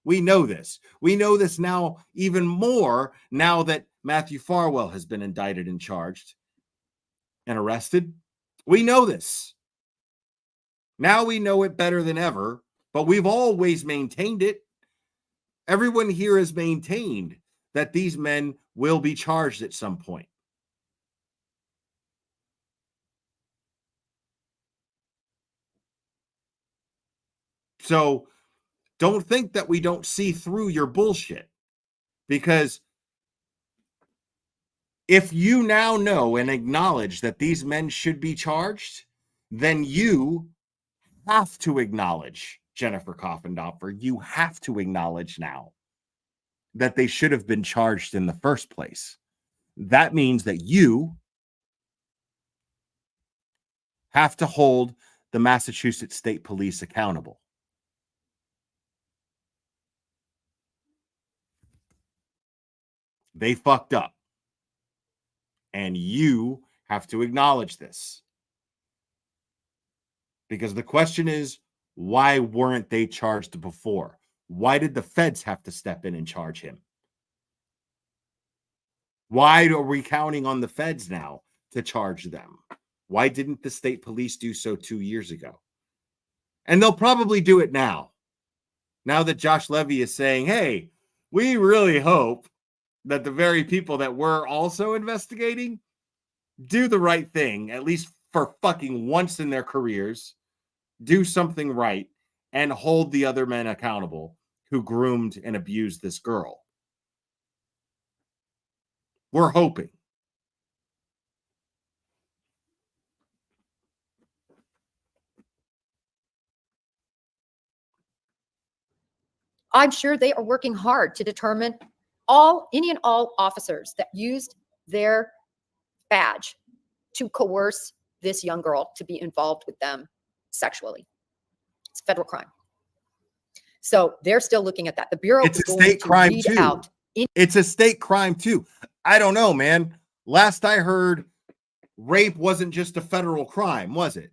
We know this. We know this now even more now that Matthew Farwell has been indicted and charged and arrested. We know this. Now we know it better than ever, but we've always maintained it. Everyone here has maintained that these men will be charged at some point. So don't think that we don't see through your bullshit, because if you now know and acknowledge that these men should be charged, then you have to acknowledge, Jennifer Coffinduffus, you have to acknowledge now that they should have been charged in the first place. That means that you have to hold the Massachusetts State Police accountable. They fucked up. And you have to acknowledge this. Because the question is, why weren't they charged before? Why did the feds have to step in and charge him? Why are we counting on the feds now to charge them? Why didn't the state police do so 2 years ago? And they'll probably do it now. Now that Josh Levy is saying, hey, we really hope that the very people that we're also investigating do the right thing, at least for fucking once in their careers, do something right, and hold the other men accountable who groomed and abused this girl. We're hoping. I'm sure they are working hard to determine any and all officers that used their badge to coerce this young girl to be involved with them sexually. It's a federal crime. So they're still looking at that. The Bureau It's is a going state to crime read too. out. It's a state crime too. I don't know, man. Last I heard, rape wasn't just a federal crime, was it?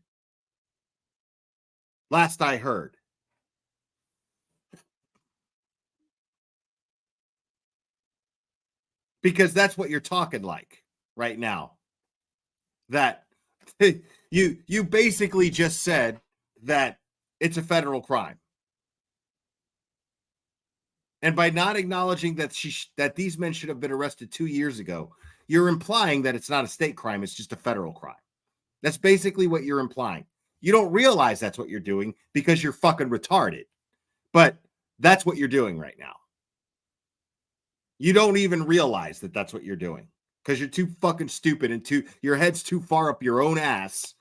Last I heard. Because that's what you're talking like right now. That you basically just said that it's a federal crime. And by not acknowledging that that these men should have been arrested 2 years ago, you're implying that it's not a state crime, it's just a federal crime. That's basically what you're implying. You don't realize that's what you're doing because you're fucking retarded. But that's what you're doing right now. You don't even realize that that's what you're doing because you're too fucking stupid and your head's too far up your own ass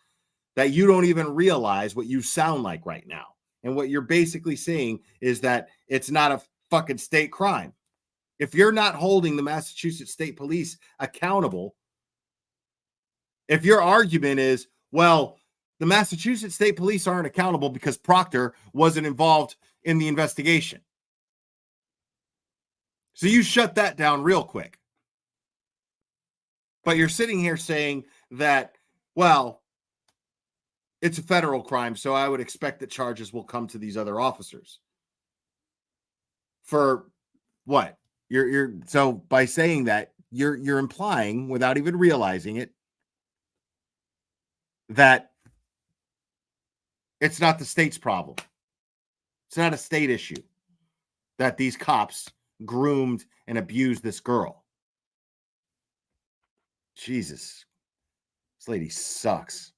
that you don't even realize what you sound like right now. And what you're basically saying is that it's not a fucking state crime. If you're not holding the Massachusetts State Police accountable, if your argument is, well, the Massachusetts State Police aren't accountable because Proctor wasn't involved in the investigation. So you shut that down real quick. But you're sitting here saying that, well, it's a federal crime, so I would expect that charges will come to these other officers. For what? You're so by saying that, you're implying, without even realizing it, that it's not the state's problem. It's not a state issue that these cops groomed and abused this girl. Jesus. This lady sucks.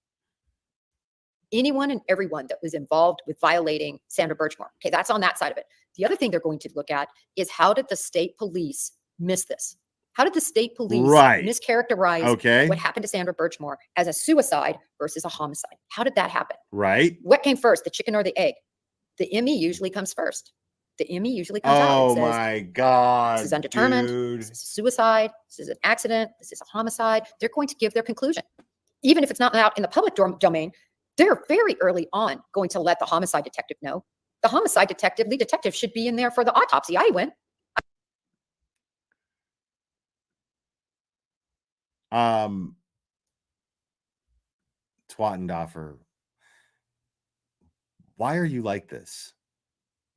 Anyone and everyone that was involved with violating Sandra Birchmore. Okay, that's on that side of it. The other thing they're going to look at is how did the state police miss this? How did the state police mischaracterize what happened to Sandra Birchmore as a suicide versus a homicide? How did that happen? Right. What came first, the chicken or the egg? The ME usually comes first. The ME usually comes out and says, oh my God. This is undetermined. Dude. This is a suicide. This is an accident. This is a homicide. They're going to give their conclusion. Even if it's not out in the public domain, they're very early on going to let the homicide detective know. The homicide detective, lead detective, should be in there for the autopsy. I went. Coffinduffus, why are you like this?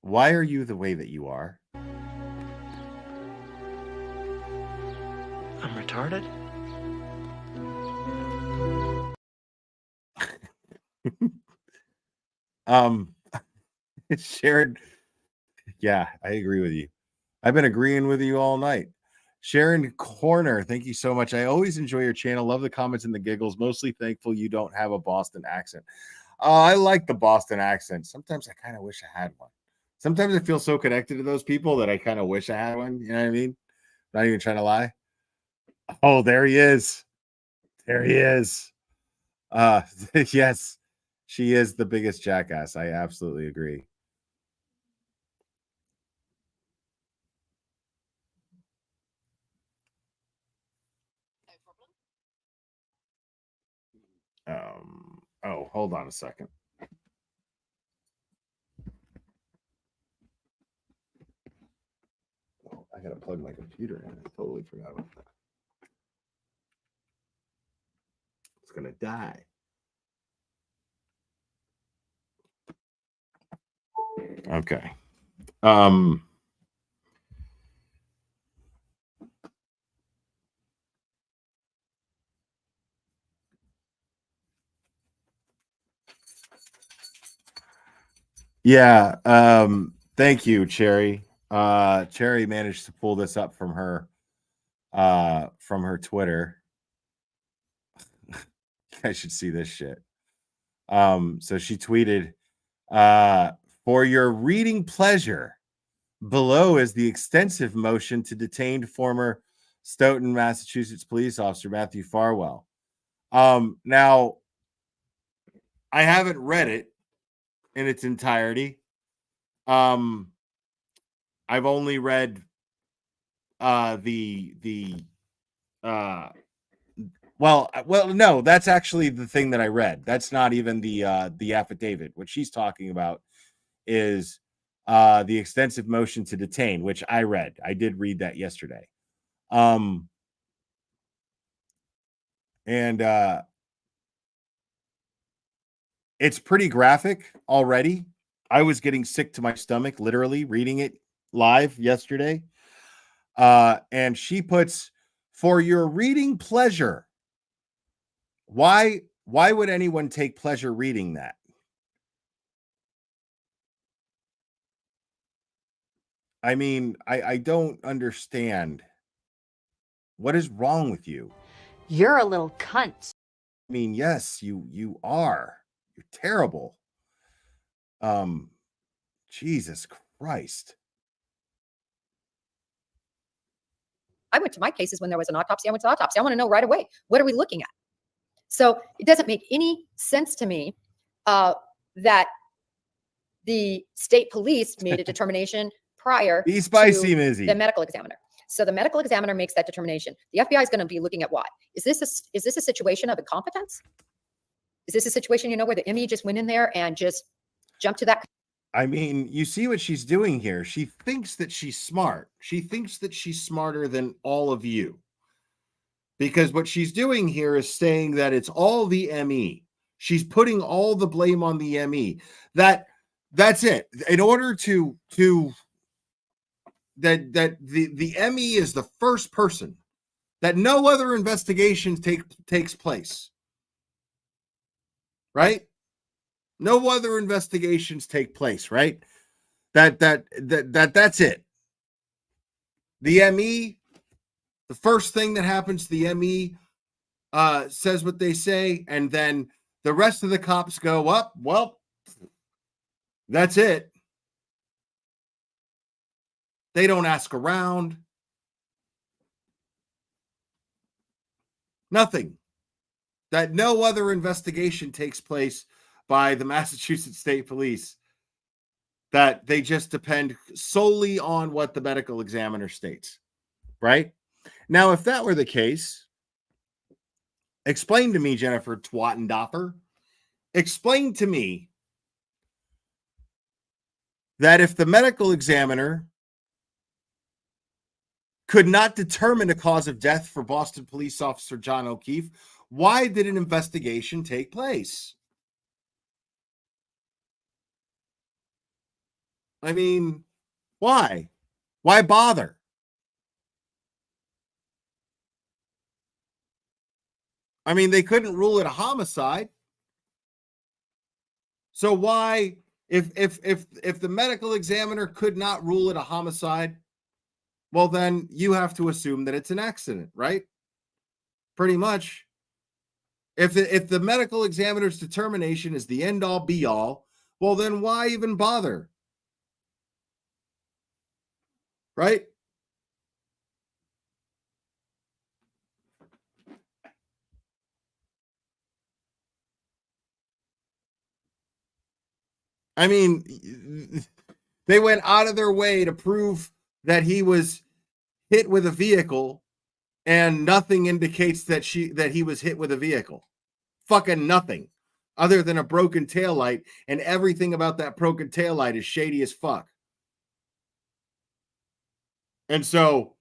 Why are you the way that you are? I'm retarded? Sharon, yeah, I agree with you. I've been agreeing with you all night. Sharon Corner, thank you so much. I always enjoy your channel. Love the comments and the giggles. Mostly thankful you don't have a Boston accent. I like the Boston accent. Sometimes I kind of wish I had one. Sometimes I feel so connected to those people that I kind of wish I had one. You know what I mean? Not even trying to lie. Oh, there he is. There he is. Yes, she is the biggest jackass. I absolutely agree. Oh, hold on a second. Oh, I gotta plug my computer in. I totally forgot about that. It's gonna die. Okay. Um, yeah. Thank you, Cherry. Cherry managed to pull this up from her Twitter. I should see this shit. So she tweeted, for your reading pleasure, below is the extensive motion to detain former Stoughton, Massachusetts police officer Matthew Farwell. Now, I haven't read it in its entirety. I've only read well, no, that's actually the thing that I read. That's not even the affidavit. What she's talking about is the extensive motion to detain, which I read. I did read that yesterday. And it's pretty graphic already. I was getting sick to my stomach, literally reading it live yesterday. And she puts, for your reading pleasure. Why would anyone take pleasure reading that? I mean, I don't understand. What is wrong with you? You're a little cunt. I mean, yes, you are. You're terrible. Jesus Christ. I went to my cases when there was an autopsy. I went to the autopsy. I want to know right away, what are we looking at? So it doesn't make any sense to me that the state police made a determination prior Be spicy, to Mizzy. the medical examiner. So the medical examiner makes that determination. The FBI is going to be looking at why. Is this a situation of incompetence? Is this a situation, where the ME just went in there and just jumped to that? I mean, you see what she's doing here. She thinks that she's smart. She thinks that she's smarter than all of you. Because what she's doing here is saying that it's all the ME. She's putting all the blame on the ME. That's it. In order to that the ME is the first person that no other investigation takes place. Right? No other investigations take place, right? That's it. The ME, the first thing that happens, the ME says what they say, and then the rest of the cops go up. Well, that's it. They don't ask around. Nothing. That no other investigation takes place by the Massachusetts State Police. That they just depend solely on what the medical examiner states. Right? Now, if that were the case, explain to me, Jennifer Twattendoffer, explain to me that if the medical examiner could not determine a cause of death for Boston police officer John O'Keefe, why did an investigation take place? I mean, why? Why bother? I mean, they couldn't rule it a homicide. So why, if the medical examiner could not rule it a homicide, well, then you have to assume that it's an accident, right? Pretty much. If the medical examiner's determination is the end all be all, well, then why even bother? Right? I mean, they went out of their way to prove that he was hit with a vehicle, and nothing indicates that he was hit with a vehicle. Fucking nothing, other than a broken taillight, and everything about that broken taillight is shady as fuck. And so,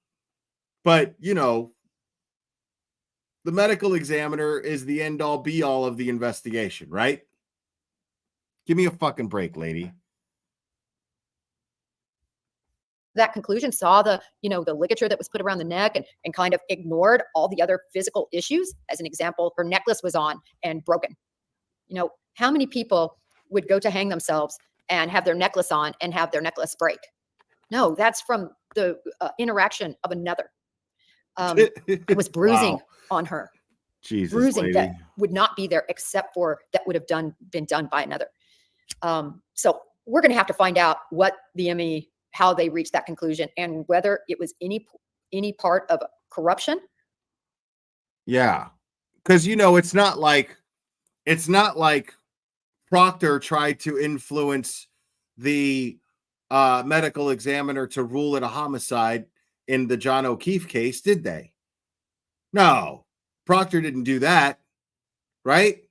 but the medical examiner is the end all be all of the investigation, right? Give me a fucking break, lady. that conclusion, saw the, the ligature that was put around the neck and kind of ignored all the other physical issues. As an example, her necklace was on and broken. How many people would go to hang themselves and have their necklace on and have their necklace break? No, that's from the interaction of another. It was bruising Wow. on her. Jesus, Bruising lady. that would not be there except for that would have been done by another. So we're going to have to find out what the ME, how they reached that conclusion, and whether it was any part of corruption. Yeah, because it's not like Proctor tried to influence the medical examiner to rule it a homicide in the John O'Keefe case, did they? No, Proctor didn't do that, right?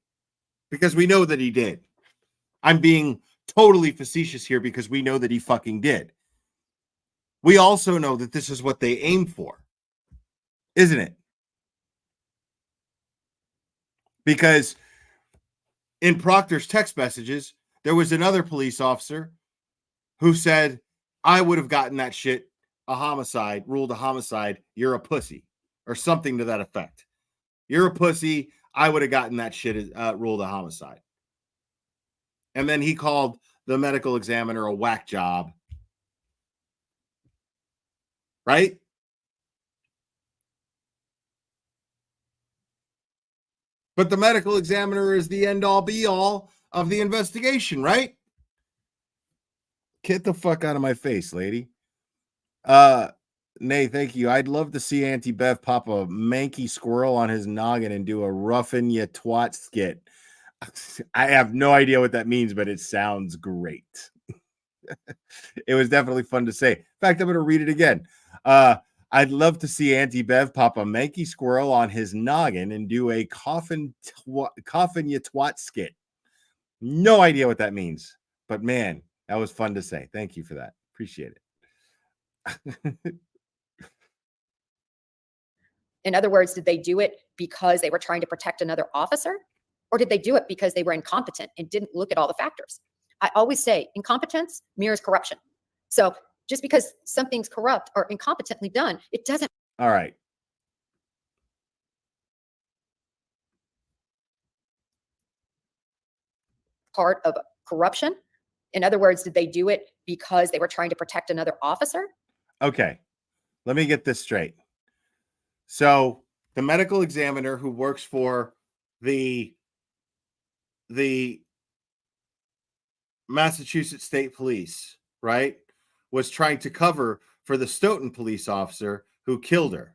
Because we know that he did. I'm being totally facetious here because we know that he fucking did. We also know that this is what they aim for, isn't it? Because in Proctor's text messages, there was another police officer who said, I would have gotten that shit a homicide, ruled a homicide. You're a pussy, or something to that effect. You're a pussy. I would have gotten that shit ruled a homicide. And then he called the medical examiner a whack job. Right? But the medical examiner is the end all be all of the investigation, right? Get the fuck out of my face, lady. Nay, thank you. I'd love to see Auntie Bev pop a manky squirrel on his noggin and do a roughing ya twat skit. I have no idea what that means, but it sounds great. It was definitely fun to say. In fact, I'm going to read it again. I'd love to see Auntie Bev pop a manky squirrel on his noggin and do a coffin ya twat skit. No idea what that means, but man, that was fun to say. Thank you for that. Appreciate it. In other words, did they do it because they were trying to protect another officer? Or did they do it because they were incompetent and didn't look at all the factors? I always say incompetence mirrors corruption. So just because something's corrupt or incompetently done, it doesn't. All right. Part of corruption. In other words, did they do it because they were trying to protect another officer? Okay. Let me get this straight. So the medical examiner who works for the Massachusetts State Police, right, was trying to cover for the Stoughton police officer who killed her,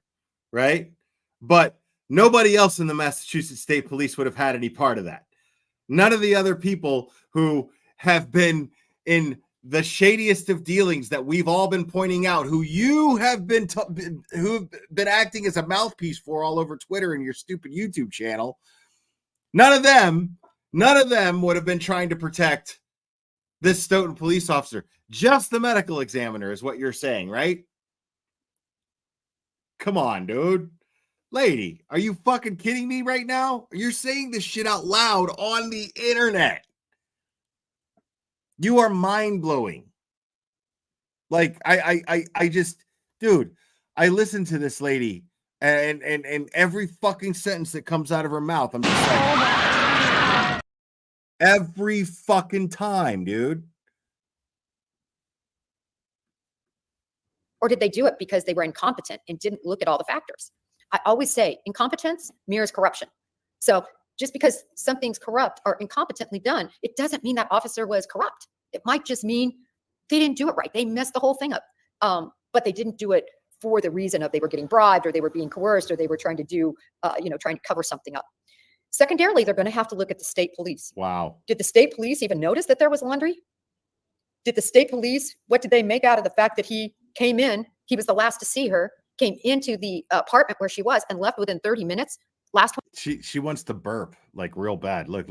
right? But nobody else in the Massachusetts State Police would have had any part of that. None of the other people who have been in the shadiest of dealings that we've all been pointing out, who you have been who've been acting as a mouthpiece for all over Twitter and your stupid YouTube channel, none of them would have been trying to protect this Stoughton police officer. Just the medical examiner is what you're saying, right? Come on, dude. Lady, are you fucking kidding me right now? You're saying this shit out loud on the internet. You are mind-blowing. Like, I just, dude, I listen to this lady and every fucking sentence that comes out of her mouth, I'm just like, every fucking time, dude. Or did they do it because they were incompetent and didn't look at all the factors? I always say incompetence mirrors corruption. So just because something's corrupt or incompetently done, it doesn't mean that officer was corrupt. It might just mean they didn't do it right. They messed the whole thing up. But they didn't do it for the reason of they were getting bribed or they were being coerced or they were trying to do, trying to cover something up. Secondarily, they're going to have to look at the state police. Wow. Did the state police even notice that there was laundry? Did the state police, what did they make out of the fact that he came in, he was the last to see her, came into the apartment where she was and left within 30 minutes? Last one. She wants to burp like real bad. Look.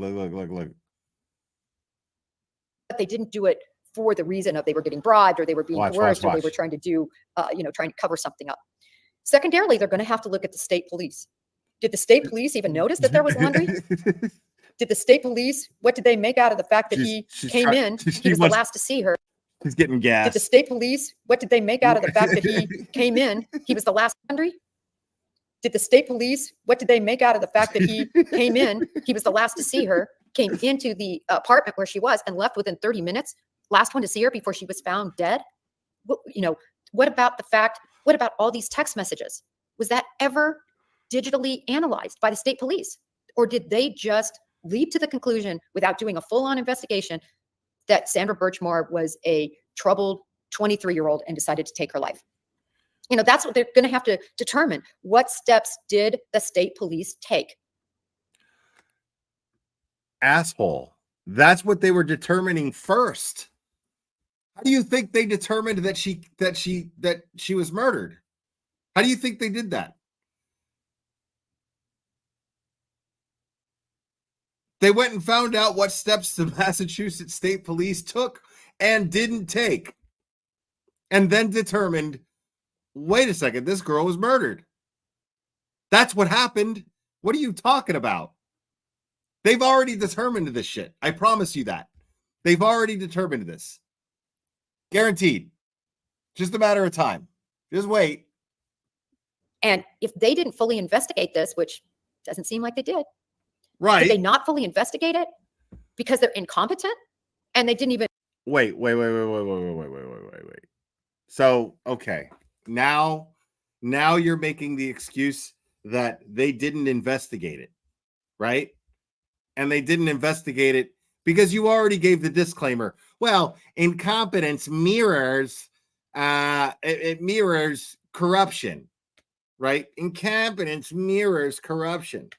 But they didn't do it for the reason of they were getting bribed or they were being coerced or they were trying to do, trying to cover something up. Secondarily, they're going to have to look at the state police. Did the state police even notice that there was laundry? Did the state police, what did they make out of the fact that he came in, he was the last to see her? He's getting gas. Did the state police, what did they make out of the fact that he came in? He was the last laundry? Did the state police, what did they make out of the fact that he came in? He was the last to see her, came into the apartment where she was and left within 30 minutes. Last one to see her before she was found dead. What about the fact, what about all these text messages? Was that ever digitally analyzed by the state police? Or did they just leap to the conclusion without doing a full-on investigation that Sandra Birchmore was a troubled 23-year-old and decided to take her life? That's what they're going to have to determine. What steps did the state police take? Asshole. That's what they were determining first. How do you think they determined that she was murdered? How do you think they did that? They went and found out what steps the Massachusetts State Police took and didn't take, and then determined, wait a second, this girl was murdered. That's what happened. What are you talking about? They've already determined this shit. I promise you that. They've already determined this. Guaranteed. Just a matter of time. Just wait. And if they didn't fully investigate this, which doesn't seem like they did, right? Did they not fully investigate it because they're incompetent and they didn't even wait. So, okay. Now you're making the excuse that they didn't investigate it, right? And they didn't investigate it because you already gave the disclaimer. Well, incompetence mirrors it mirrors corruption, right? Incompetence mirrors corruption.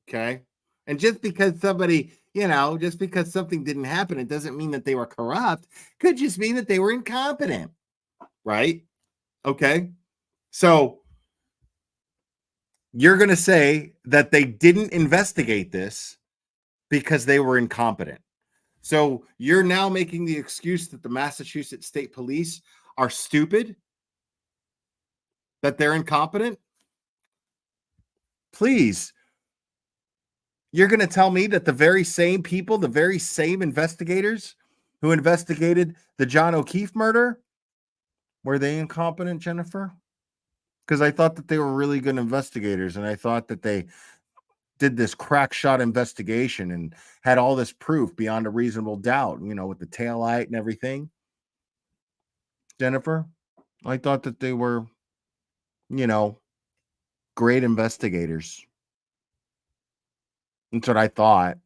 Okay. And just because somebody, just because something didn't happen, it doesn't mean that they were corrupt. Could just mean that they were incompetent. Right? Okay. So you're going to say that they didn't investigate this because they were incompetent. So you're now making the excuse that the Massachusetts State Police are stupid, that they're incompetent. Please. You're going to tell me that the very same people, the very same investigators who investigated the John O'Keefe murder, were they incompetent, Jennifer? Because I thought that they were really good investigators, and I thought that they did this crack shot investigation and had all this proof beyond a reasonable doubt, with the taillight and everything. Jennifer, I thought that they were, great investigators. That's what I thought.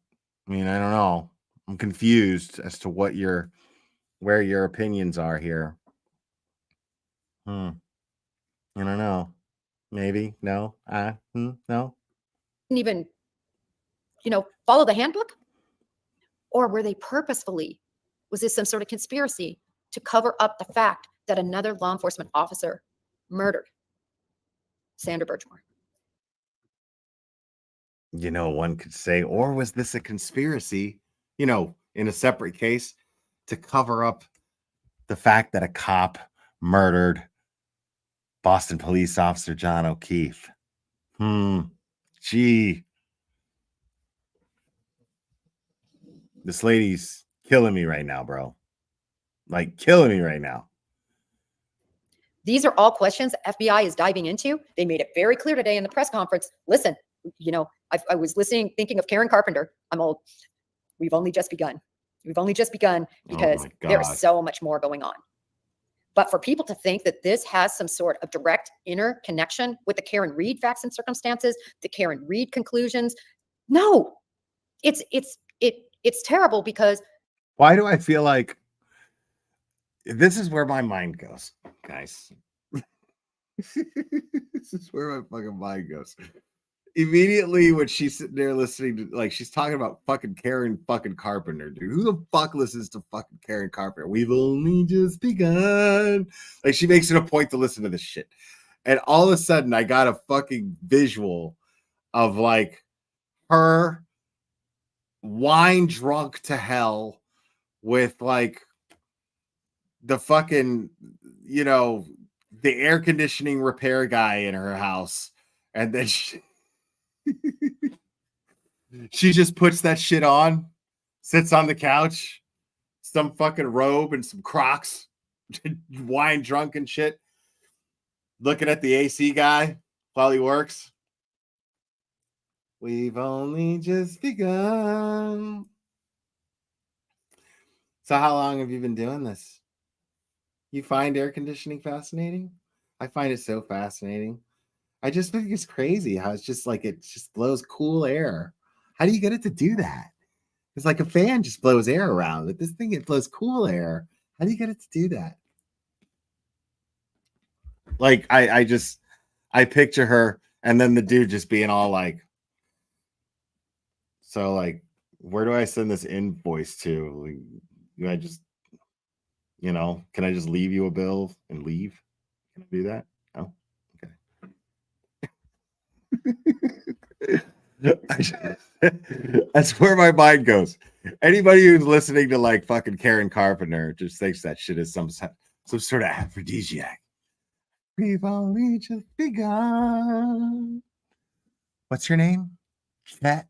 I don't know. I'm confused as to where your opinions are here. I don't know. Maybe. No. No. Didn't even, follow the handbook? Or were they purposefully, was this some sort of conspiracy to cover up the fact that another law enforcement officer murdered Sandra Birchmore? One could say, or was this a conspiracy, in a separate case to cover up the fact that a cop murdered Boston police officer John O'Keefe? Gee. This lady's killing me right now, bro. Like, killing me right now. These are all questions the FBI is diving into. They made it very clear today in the press conference. Listen, I was listening, thinking of Karen Carpenter. I'm old. We've only just begun. We've only just begun because there is so much more going on. But for people to think that this has some sort of direct inner connection with the Karen Reed facts and circumstances, the Karen Reed conclusions, no, it's terrible because. Why do I feel like this is where my mind goes, guys? This is where my fucking mind goes. Immediately when she's sitting there listening to, she's talking about fucking Karen fucking Carpenter, dude. Who the fuck listens to fucking Karen Carpenter? We've only just begun. She makes it a point to listen to this shit. And all of a sudden I got a fucking visual of her wine drunk to hell with the fucking, the air conditioning repair guy in her house. And then she just puts that shit on, sits on the couch, some fucking robe and some Crocs, wine drunk and shit, looking at the AC guy while he works. We've only just begun. So how long have you been doing this? You find air conditioning fascinating? I find it so fascinating. I just think it's crazy how it's just like it just blows cool air. How do you get it to do that? It's like a fan just blows air around, but this thing, it blows cool air. How do you get it to do that? Like I picture her and then the dude just being all like, so like, where do I send this invoice to? Like, do I just, can I just leave you a bill and leave? Can I do that? Oh, okay. That's where my mind goes. Anybody who's listening to like fucking Karen Carpenter just thinks that shit is some sort of aphrodisiac. We've only just begun. What's your name? Chet.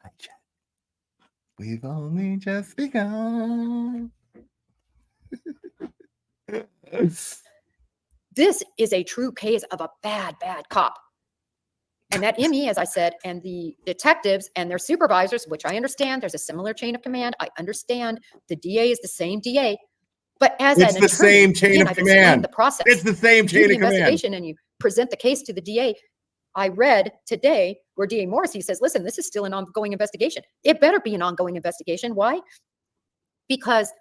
Hi, Chet. We've only just begun. This is a true case of a bad cop. And that ME, as I said, and the detectives and their supervisors, which I understand, there's a similar chain of command. I understand the DA is the same DA, but as it's an the attorney, same chain again, of I've command. explained the process. It's the same You do chain the of command. investigation and you present the case to the DA. I read today where DA Morrissey says, listen, this is still an ongoing investigation. It better be an ongoing investigation. Why? Because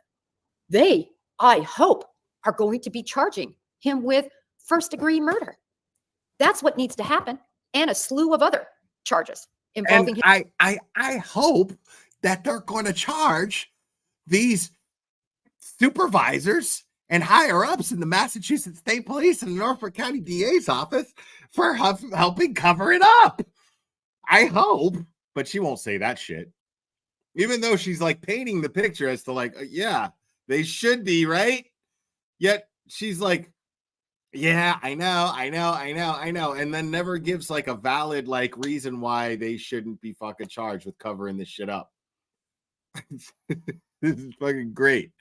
they, I hope, are going to be charging him with first-degree murder. That's what needs to happen, and a slew of other charges involving and I hope that they're going to charge these supervisors and higher ups in the Massachusetts State Police and the Norfolk County DA's office for helping cover it up. I hope, but she won't say that shit. Even though she's like painting the picture as to like, yeah, they should be, right? Yet she's like, yeah, I know. And then never gives like a valid like reason why they shouldn't be fucking charged with covering this shit up. This is fucking great.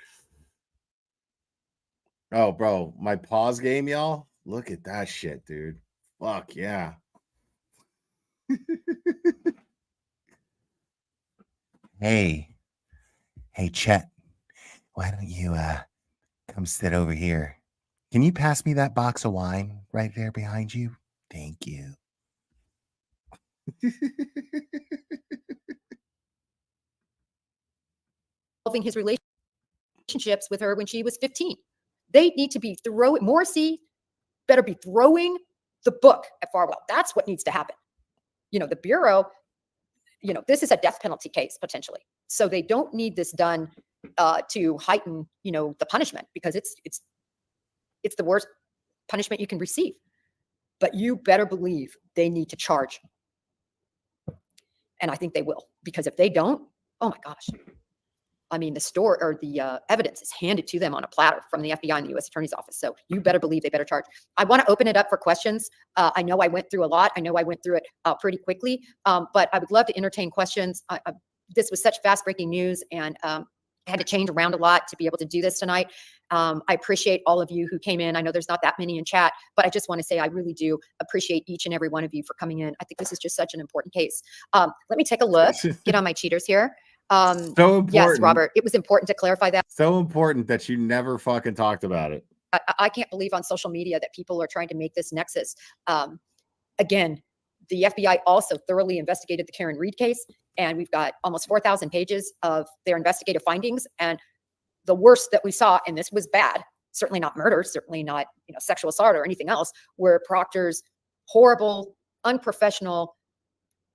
Oh, bro, my pause game, y'all. Look at that shit, dude. Fuck yeah. Hey, Chet, why don't you come sit over here? Can you pass me that box of wine right there behind you? Thank you. involving his relationships with her when she was 15. They need to be Morrissey better be throwing the book at Farwell. That's what needs to happen. The Bureau, this is a death penalty case potentially. So they don't need this done to heighten, the punishment, because it's the worst punishment you can receive. But you better believe they need to charge. And I think they will, because if they don't, oh my gosh. I mean, the evidence is handed to them on a platter from the FBI and the U.S. Attorney's Office. So you better believe they better charge. I want to open it up for questions. I know I went through a lot. I know I went through it pretty quickly, but I would love to entertain questions. This was such fast-breaking news, and I had to change around a lot to be able to do this tonight. I appreciate all of you who came in. I know there's not that many in chat, but I just want to say I really do appreciate each and every one of you for coming in. I think this is just such an important case. Let me take a look, get on my cheaters here. So important. Yes, Robert, it was important to clarify that. So important that you never fucking talked about it. I can't believe on social media that people are trying to make this nexus. Again, the FBI also thoroughly investigated the Karen Reed case, and we've got almost 4,000 pages of their investigative findings. And the worst that we saw, and this was bad, certainly not murder, certainly not sexual assault or anything else, were Proctor's horrible, unprofessional,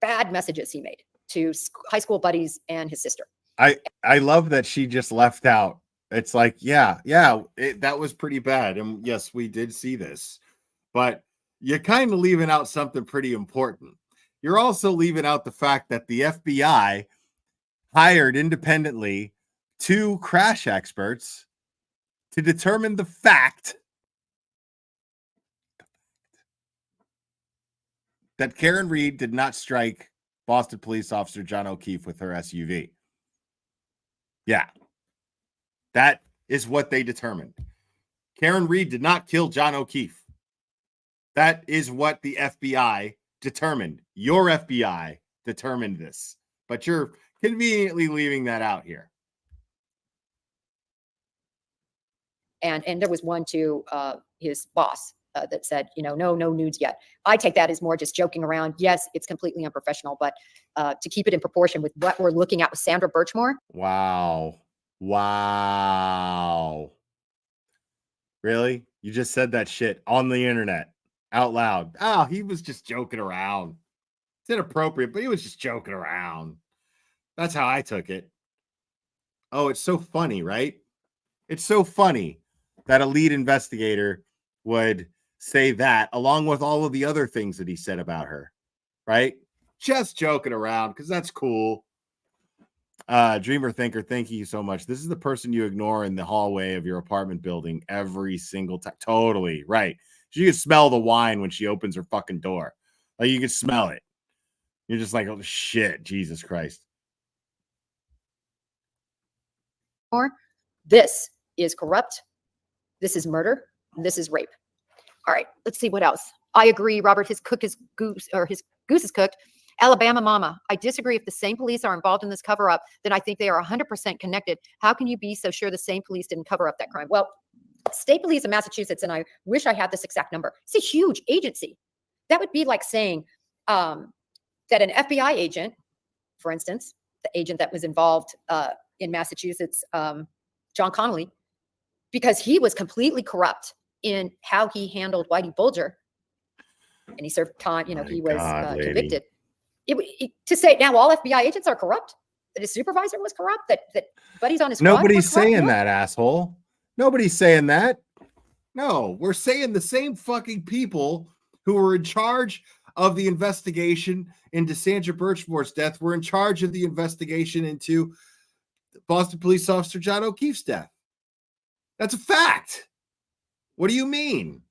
bad messages he made to high school buddies and his sister. I love that she just left out. It's like, that was pretty bad. And yes, we did see this, but you're kind of leaving out something pretty important. You're also leaving out the fact that the FBI hired independently 2 crash experts to determine the fact that Karen Reed did not strike Boston police officer John O'Keefe with her SUV. Yeah. That is what they determined. Karen Reed did not kill John O'Keefe. That is what the FBI determined. Your FBI determined this, but you're conveniently leaving that out here. And there was one to his boss that said, no nudes yet. I take that as more just joking around. Yes, it's completely unprofessional, but to keep it in proportion with what we're looking at with Sandra Birchmore. Wow. Really? You just said that shit on the internet out loud. Oh, he was just joking around. It's inappropriate, but he was just joking around. That's how I took it. Oh, it's so funny, right? It's so funny that a lead investigator would say that along with all of the other things that he said about her, right? Just joking around because that's cool. Dreamer Thinker, thank you so much. This is the person you ignore in the hallway of your apartment building every single time. Totally right. You can smell the wine when she opens her fucking door. Like you can smell it. You're just like, oh shit, Jesus Christ. This is corrupt. This is murder. This is rape. All right, let's see what else. I agree, Robert. His goose is cooked. Alabama mama, I disagree. If the same police are involved in this cover-up, then I think they are 100% connected. How can you be so sure the same police didn't cover up that crime? Well, state police in Massachusetts, and I wish I had this exact number. It's a huge agency. That would be like saying that an FBI agent, for instance, the agent that was involved in Massachusetts, John Connolly, because he was completely corrupt in how he handled Whitey Bulger, and he served time. He was convicted. To say now all FBI agents are corrupt, that his supervisor was corrupt, that buddies on his squad Nobody's saying no. that, asshole. Nobody's saying that. No, we're saying the same fucking people who were in charge of the investigation into Sandra Birchmore's death were in charge of the investigation into Boston police officer John O'Keefe's death. That's a fact. What do you mean?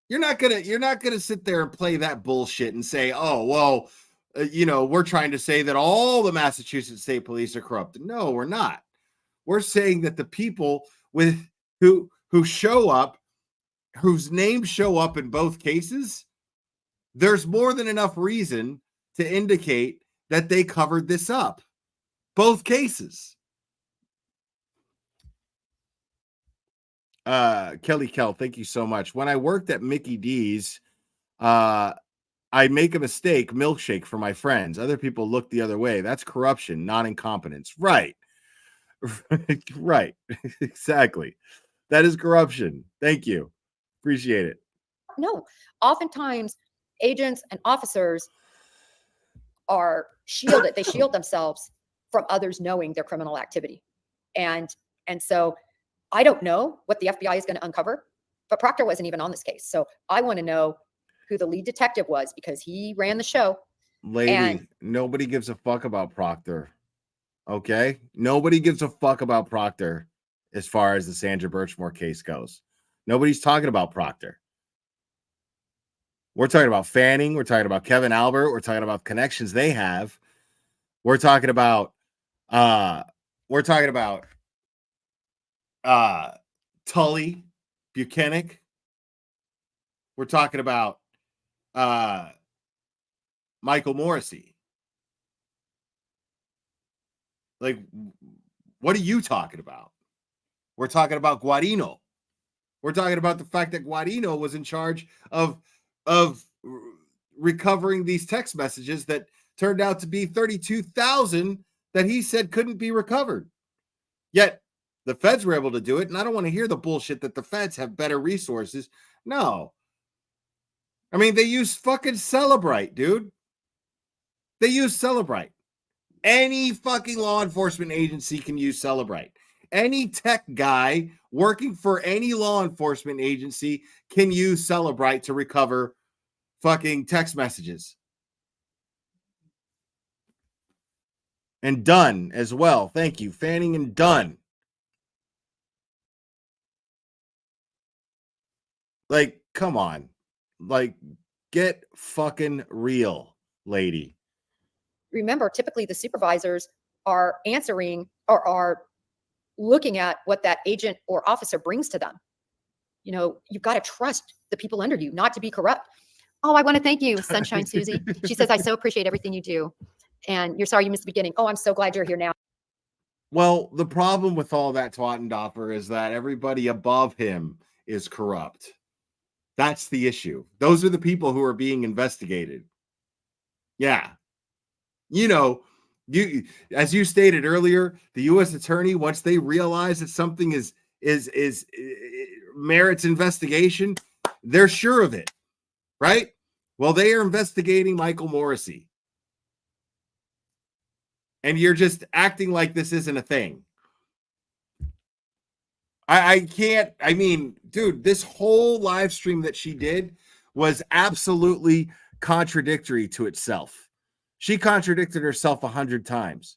You're not gonna sit there and play that bullshit and say, oh, well, we're trying to say that all the Massachusetts State Police are corrupt. No, we're not. We're saying that the people who show up, whose names show up in both cases, there's more than enough reason to indicate that they covered this up. Both cases. Kelly Kell, thank you so much. When I worked at Mickey D's, I make a mistake, milkshake for my friends. Other people look the other way. That's corruption, not incompetence. Right. Right. Exactly. That is corruption. Thank you. Appreciate it. No, oftentimes agents and officers are shielded. They shield themselves from others knowing their criminal activity. And so I don't know what the FBI is going to uncover, but Proctor wasn't even on this case. So I want to know who the lead detective was because he ran the show. Lady, nobody gives a fuck about Proctor. Okay? Nobody gives a fuck about Proctor as far as the Sandra Birchmore case goes. Nobody's talking about Proctor. We're talking about Fanning. We're talking about Kevin Albert. We're talking about connections they have. We're talking about Tully Buchanan. We're talking about Michael Morrissey. Like, what are you talking about? We're talking about Guarino. We're talking about the fact that Guarino was in charge of recovering these text messages that turned out to be 32,000 that he said couldn't be recovered. Yet the feds were able to do it. And I don't want to hear the bullshit that the feds have better resources. No. I mean, they use fucking Celebrite, dude. They use Celebrite. Any fucking law enforcement agency can use Celebrite. Any tech guy working for any law enforcement agency can use Celebrite to recover fucking text messages. And Dunn as well. Thank you. Fanning and Dunn. Like, come on. Like, get fucking real, lady. Remember, typically the supervisors are answering or are looking at what that agent or officer brings to them. You know, you've got to trust the people under you, not to be corrupt. Oh, I want to thank you, Sunshine Susie. She says, I so appreciate everything you do. And you're sorry you missed the beginning. Oh, I'm so glad you're here now. Well, the problem with all that Coffinduffus is that everybody above him is corrupt. That's the issue. Those are the people who are being investigated. Yeah. You know, as you stated earlier, the U.S. attorney, once they realize that something is merits investigation, they're sure of it, right? Well, they are investigating Michael Morrissey. And you're just acting like this isn't a thing. I can't, I mean, dude, this whole live stream that she did was absolutely contradictory to itself. She contradicted herself 100 times.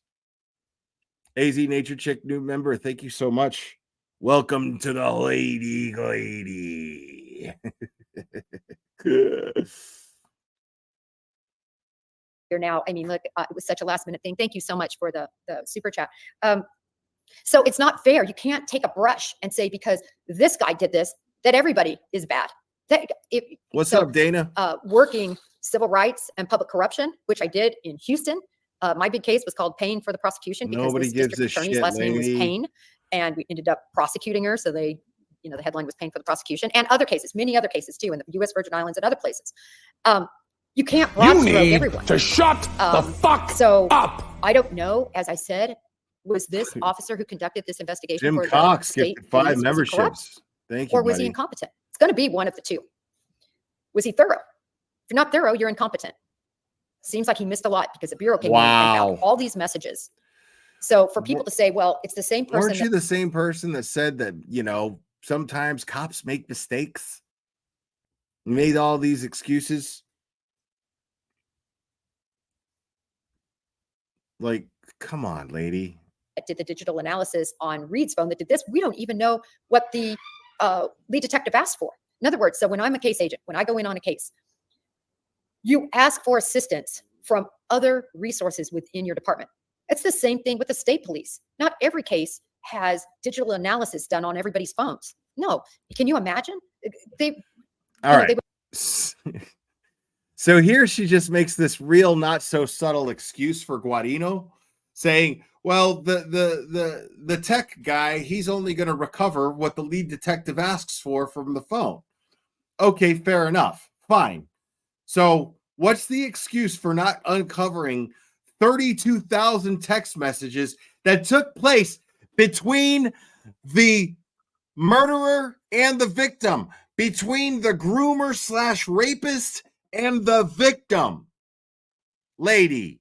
AZ Nature Chick, new member, thank you so much. Welcome to the lady. Here now. I mean, look, it was such a last minute thing. Thank you so much for the super chat. So it's not fair. You can't take a brush and say, because this guy did this, that everybody is bad. What's up, Dana? Working civil rights and public corruption, which I did in Houston. My big case was called Payne for the prosecution because Nobody this gives district a attorney's shit, last name was lady. Payne, and we ended up prosecuting her. So they, you know, the headline was Payne for the prosecution, and other cases, many other cases too, in the U.S. Virgin Islands and other places. You can't broad stroke everyone. to shut the fuck So up. I don't know. As I said, was this officer who conducted this investigation Jim for Cox the state gifted 5 police, was he corrupt, memberships. Thank you, or was he buddy. incompetent? It's going to be one of the two. Was he thorough? If you're not thorough, you're incompetent. Seems like he missed a lot because the Bureau came in and Wow. found all these messages. So for people to say, well, it's the same person. Weren't you the same person that said that, you know, sometimes cops make mistakes? You made all these excuses. Like, come on, lady. that did the digital analysis on Reed's phone that did this, we don't even know what the lead detective asked for. In other words, so when I'm a case agent, when I go in on a case, you ask for assistance from other resources within your department. It's the same thing with the state police. Not every case has digital analysis done on everybody's phones. No. Can you imagine? All right. So here she just makes this real not so subtle excuse for Guarino, saying, well, the tech guy, he's only going to recover what the lead detective asks for from the phone. Okay, fair enough. Fine. So what's the excuse for not uncovering 32,000 text messages that took place between the murderer and the victim, between the groomer / rapist and the victim? Lady,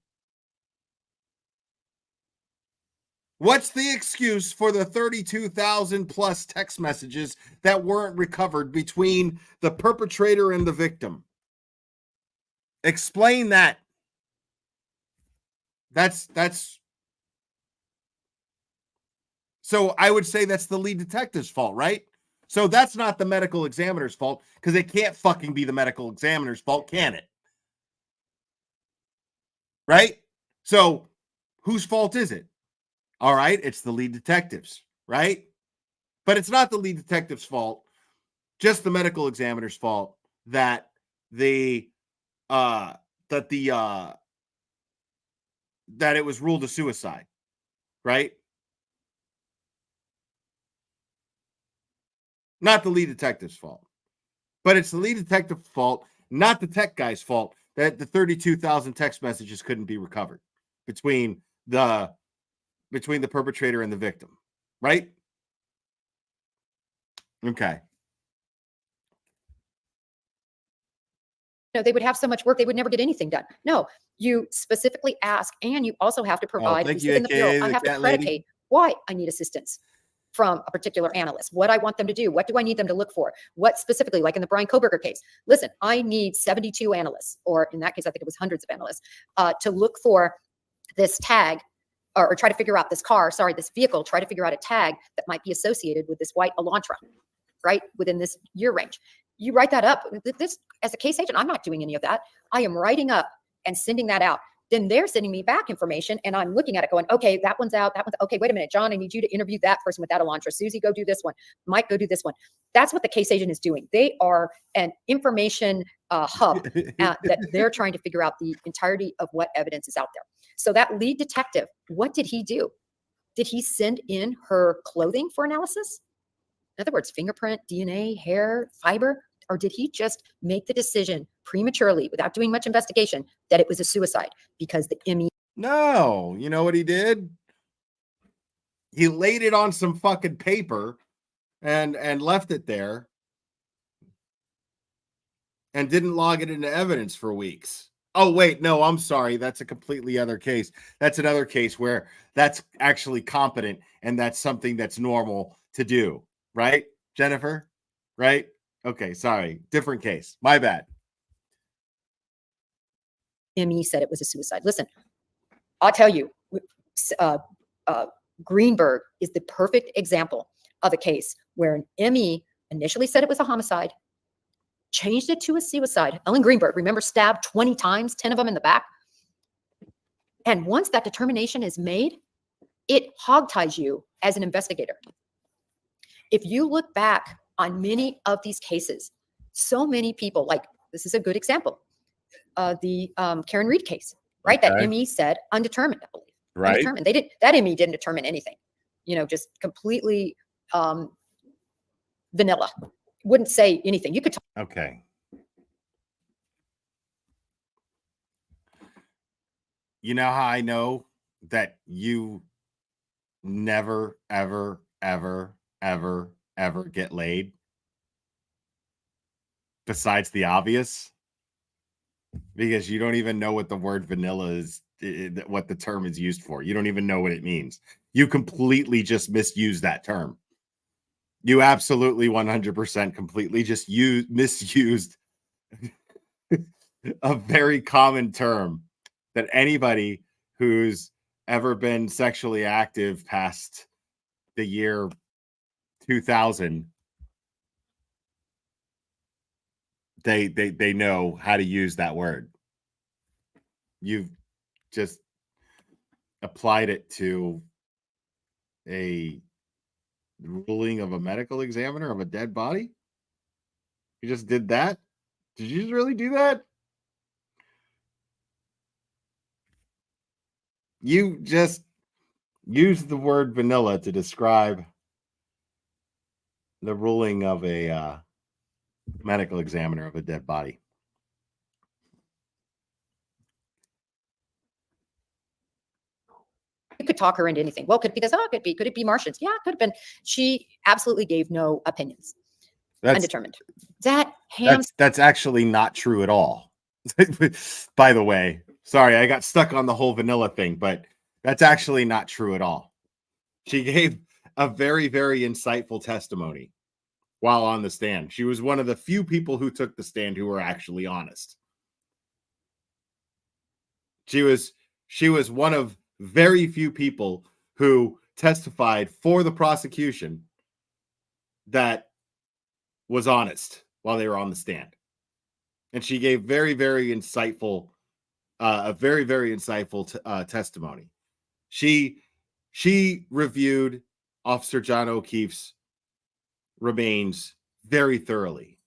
what's the excuse for the 32,000 plus text messages that weren't recovered between the perpetrator and the victim? Explain that. That's so I would say that's the lead detective's fault, right? So that's not the medical examiner's fault, because it can't fucking be the medical examiner's fault, can it? Right? So whose fault is it? All right, it's the lead detective's, right? But it's not the lead detective's fault, just the medical examiner's fault that that it was ruled a suicide, right? Not the lead detective's fault. But it's the lead detective's fault, not the tech guy's fault, that the 32,000 text messages couldn't be recovered between the perpetrator and the victim, right? Okay. No, they would have so much work, they would never get anything done. No, you specifically ask, and you also have to provide, thank we you, sit in the Bureau, AKA I the have to cat lady. predicate why I need assistance from a particular analyst, what I want them to do, what do I need them to look for, what specifically, like in the Brian Koberger case. Listen, I need 72 analysts, or in that case, I think it was hundreds of analysts, to look for this tag, or try to figure out this vehicle, try to figure out a tag that might be associated with this white Elantra, right, within this year range. You write that up. This, as a case agent, I'm not doing any of that. I am writing up and sending that out. Then they're sending me back information and I'm looking at it going, okay, that one's out. That one's okay. Wait a minute, John, I need you to interview that person with that Elantra. Susie, go do this one. Mike, go do this one. That's what the case agent is doing. They are an information hub that they're trying to figure out the entirety of what evidence is out there. So that lead detective, what did he do? Did he send in her clothing for analysis? In other words, fingerprint, DNA, hair, fiber, or did he just make the decision prematurely without doing much investigation that it was a suicide because the ME? No, you know what he did? He laid it on some fucking paper and left it there and didn't log it into evidence for weeks. Oh, wait, no, I'm sorry. That's a completely other case. That's another case where that's actually competent and that's something that's normal to do. Right, Jennifer? Right? Okay, sorry. Different case. My bad. ME said it was a suicide. Listen, I'll tell you, Greenberg is the perfect example of a case where an ME initially said it was a homicide, changed it to a suicide. Ellen Greenberg, remember, stabbed 20 times, 10 of them in the back. And once that determination is made, it hogties you as an investigator. If you look back on many of these cases, so many people, like this is a good example, the Karen Reed case, right? Okay. That ME said undetermined, I believe. Right. Undetermined. They didn't. That ME didn't determine anything. You know, just completely vanilla. Wouldn't say anything. You could talk. Okay. You know how I know that you never, ever, ever, ever, ever get laid? Besides the obvious? Because you don't even know what the word vanilla is, what the term is used for. You don't even know what it means. You completely just misuse that term. You absolutely 100% completely just misused a very common term that anybody who's ever been sexually active past the year 2000, they know how to use that word. You've just applied it to a ruling of a medical examiner of a dead body. You just did that? Did you just really do that? You just used the word vanilla to describe the ruling of a medical examiner of a dead body. You could talk her into anything. Well, could it be this? Oh, it could be. Could it be Martians? Yeah, it could have been. She absolutely gave no opinions. Undetermined. That's actually not true at all. By the way, sorry, I got stuck on the whole vanilla thing, but that's actually not true at all. She gave a very, very insightful testimony while on the stand. She was one of the few people who took the stand who were actually honest. She was one of very few people who testified for the prosecution that was honest while they were on the stand. And she gave very, very insightful, a very, very insightful testimony. She reviewed Officer John O'Keefe's remains very thoroughly.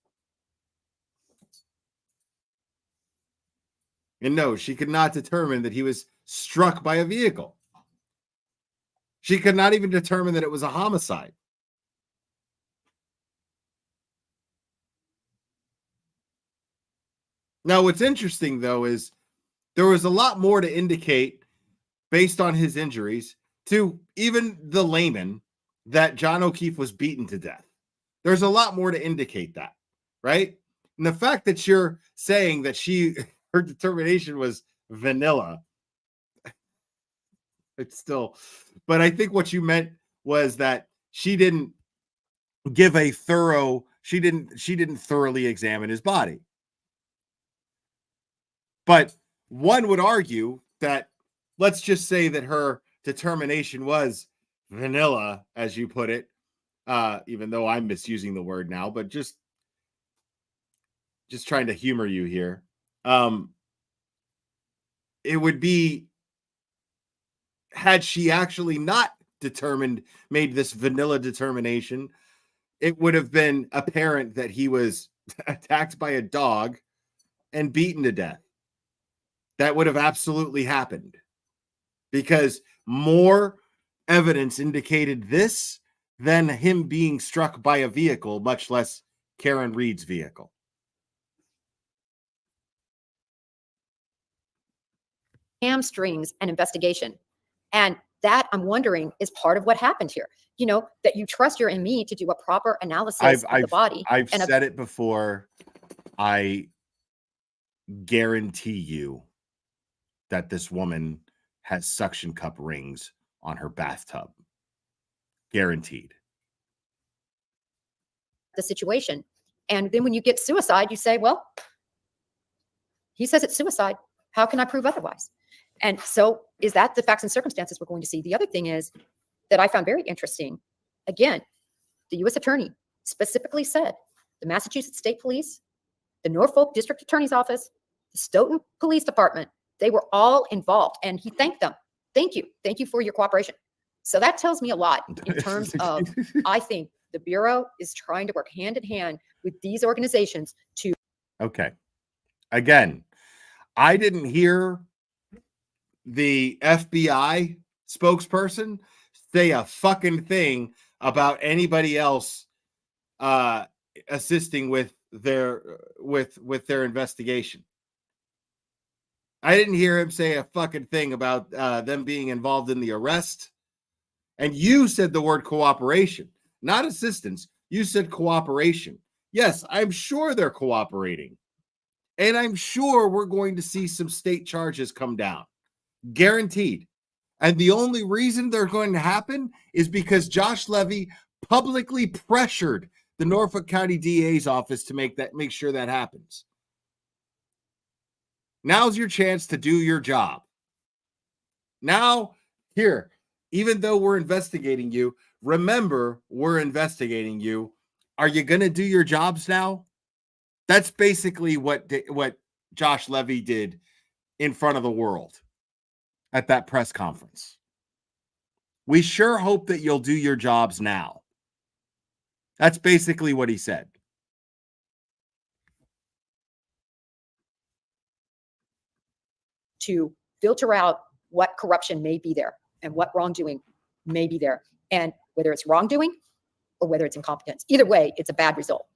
And no, she could not determine that he was struck by a vehicle. She could not even determine that it was a homicide. Now, what's interesting, though, is there was a lot more to indicate, based on his injuries, to even the layman, that John O'Keefe was beaten to death. There's a lot more to indicate that, right? And the fact that you're saying that her determination was vanilla, it's still, but I think what you meant was that she didn't give a thorough, she didn't thoroughly examine his body. But one would argue that, let's just say that her determination was vanilla, as you put it, even though I'm misusing the word now, but just trying to humor you here. it would be, had she actually not made this vanilla determination, it would have been apparent that he was attacked by a dog and beaten to death. That would have absolutely happened, because more evidence indicated this than him being struck by a vehicle, much less Karen Reed's vehicle. Hamstrings an investigation. And that, I'm wondering, is part of what happened here. You know, that you trust your ME to do a proper analysis of the body. I've said it before. I guarantee you that this woman has suction cup rings on her bathtub. Guaranteed. The situation. And then when you get suicide, you say, well, he says it's suicide. How can I prove otherwise? And so is that the facts and circumstances we're going to see? The other thing is that I found very interesting. Again, the U.S. Attorney specifically said the Massachusetts State Police, the Norfolk District Attorney's Office, the Stoughton Police Department, they were all involved. And he thanked them. Thank you. Thank you for your cooperation. So that tells me a lot in terms of, I think the Bureau is trying to work hand in hand with these organizations to. Okay. Again, I didn't hear the FBI spokesperson say a fucking thing about anybody else assisting with their investigation. I didn't hear him say a fucking thing about them being involved in the arrest. And you said the word cooperation, not assistance. You said cooperation. Yes, I'm sure they're cooperating. And I'm sure we're going to see some state charges come down. Guaranteed. And the only reason they're going to happen is because Josh Levy publicly pressured the Norfolk County DA's office to make sure that happens. Now's your chance to do your job. Now, here, even though we're investigating you, remember, we're investigating you. Are you going to do your jobs now? That's basically what Josh Levy did in front of the world at that press conference. We sure hope that you'll do your jobs now. That's basically what he said. To filter out what corruption may be there and what wrongdoing may be there, and whether it's wrongdoing or whether it's incompetence. Either way, it's a bad result.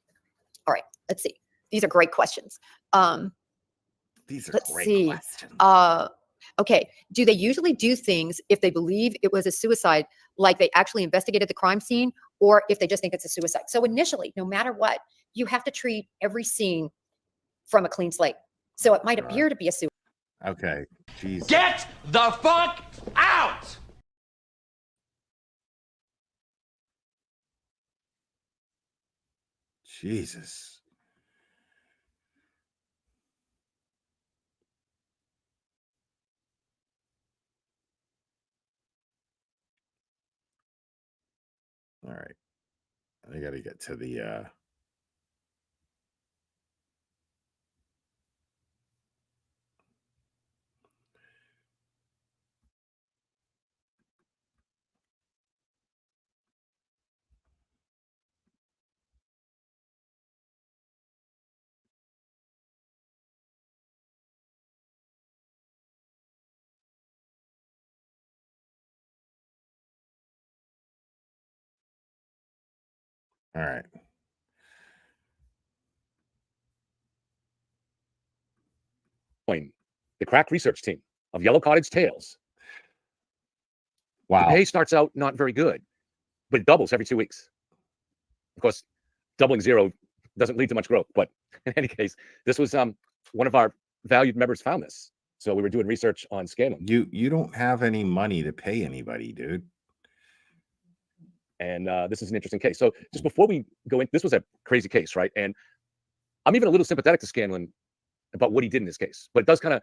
All right, let's see. These are great questions. These are let's great see. questions. Okay, do they usually do things if they believe it was a suicide, like they actually investigated the crime scene, or if they just think it's a suicide? So initially, no matter what, you have to treat every scene from a clean slate. So it might appear to be a suicide. Okay, jeez. Get the fuck out! Jesus. All right. I got to get to the all right. The crack research team of Yellow Cottage Tales. Wow. The pay starts out not very good, but it doubles every 2 weeks. Of course, doubling zero doesn't lead to much growth. But in any case, this was one of our valued members found this. So we were doing research on scaling. You don't have any money to pay anybody, dude. And this is an interesting case. So just before we go in, this was a crazy case, right? And I'm even a little sympathetic to Scanlon about what he did in this case, but it does kind of,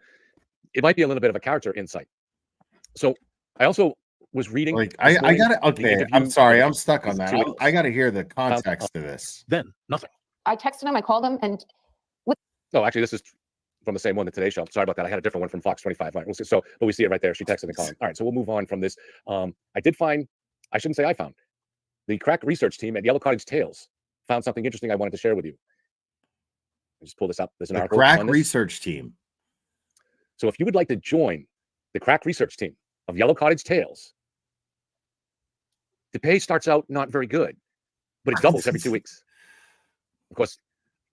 it might be a little bit of a character insight. So I also was reading. Like I got it. Okay, I'm sorry, I'm stuck on that. I got to hear the context of this. Then nothing. I texted him, I called him, and no, actually, this is from the same one, the Today Show. Sorry about that. I had a different one from Fox 25. All right, we'll see. So, but we see it right there. She texted and calling. All right, so we'll move on from this. I did find, I shouldn't say I found, the crack research team at Yellow Cottage Tales found something interesting I wanted to share with you. I'll just pull this up. There's an article crack on this. research team. So if you would like to join the crack research team of Yellow Cottage Tales, the pay starts out not very good, but it doubles every 2 weeks. Of course,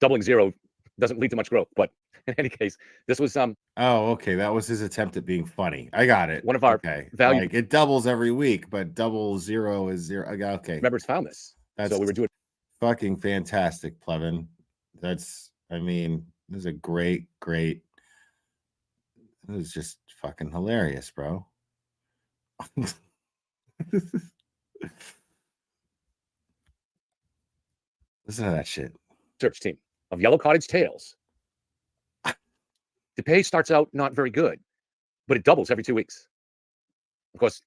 doubling zero doesn't lead to much growth, but in any case, this was Oh, okay. That was his attempt at being funny. I got it. One of our value. Like, it doubles every week, but double zero is zero. I got okay. Members found this. So we were doing fucking fantastic, Plevin. That's, I mean, this is a great. It was just fucking hilarious, bro. Listen to that shit. Search team of Yellow Cottage Tales. The pay starts out not very good, but it doubles every 2 weeks. Of course,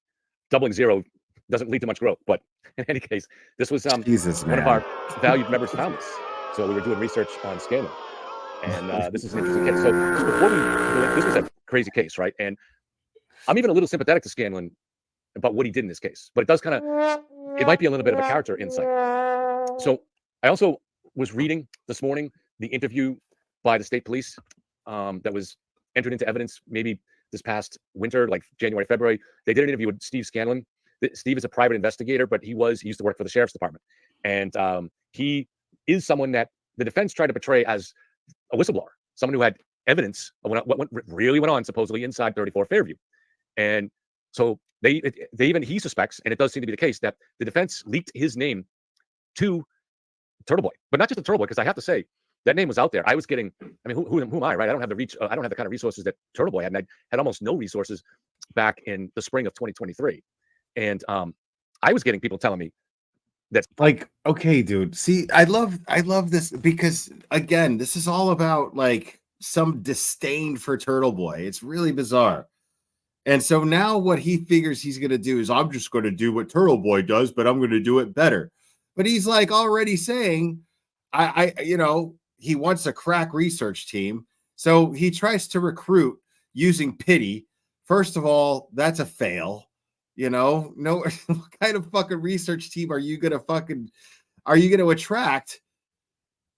doubling zero doesn't lead to much growth, but in any case, this was one of our valued members found this. So we were doing research on Scanlon, and this is an interesting case. So just before we go in, this was a crazy case, right? And I'm even a little sympathetic to Scanlon about what he did in this case, but it does kind of, it might be a little bit of a character insight. So I also was reading this morning the interview by the state police that was entered into evidence maybe this past winter, like January, February. They did an interview with Steve Scanlon. Steve is a private investigator, but he used to work for the sheriff's department. And he is someone that the defense tried to portray as a whistleblower, someone who had evidence of what really went on supposedly inside 34 Fairview. And so he suspects, and it does seem to be the case, that the defense leaked his name to Turtle Boy, but not just the Turtle Boy, because I have to say that name was out there. I was getting, I mean, who am I, right? I don't have the reach. I don't have the kind of resources that Turtle Boy had, and I had almost no resources back in the spring of 2023. And I was getting people telling me that's like, okay, dude. See, I love this because again, this is all about like some disdain for Turtle Boy. It's really bizarre. And so now what he figures he's going to do is, I'm just going to do what Turtle Boy does, but I'm going to do it better. But he's like already saying, he wants a crack research team. So he tries to recruit using pity. First of all, that's a fail. No, what kind of fucking research team are you going to attract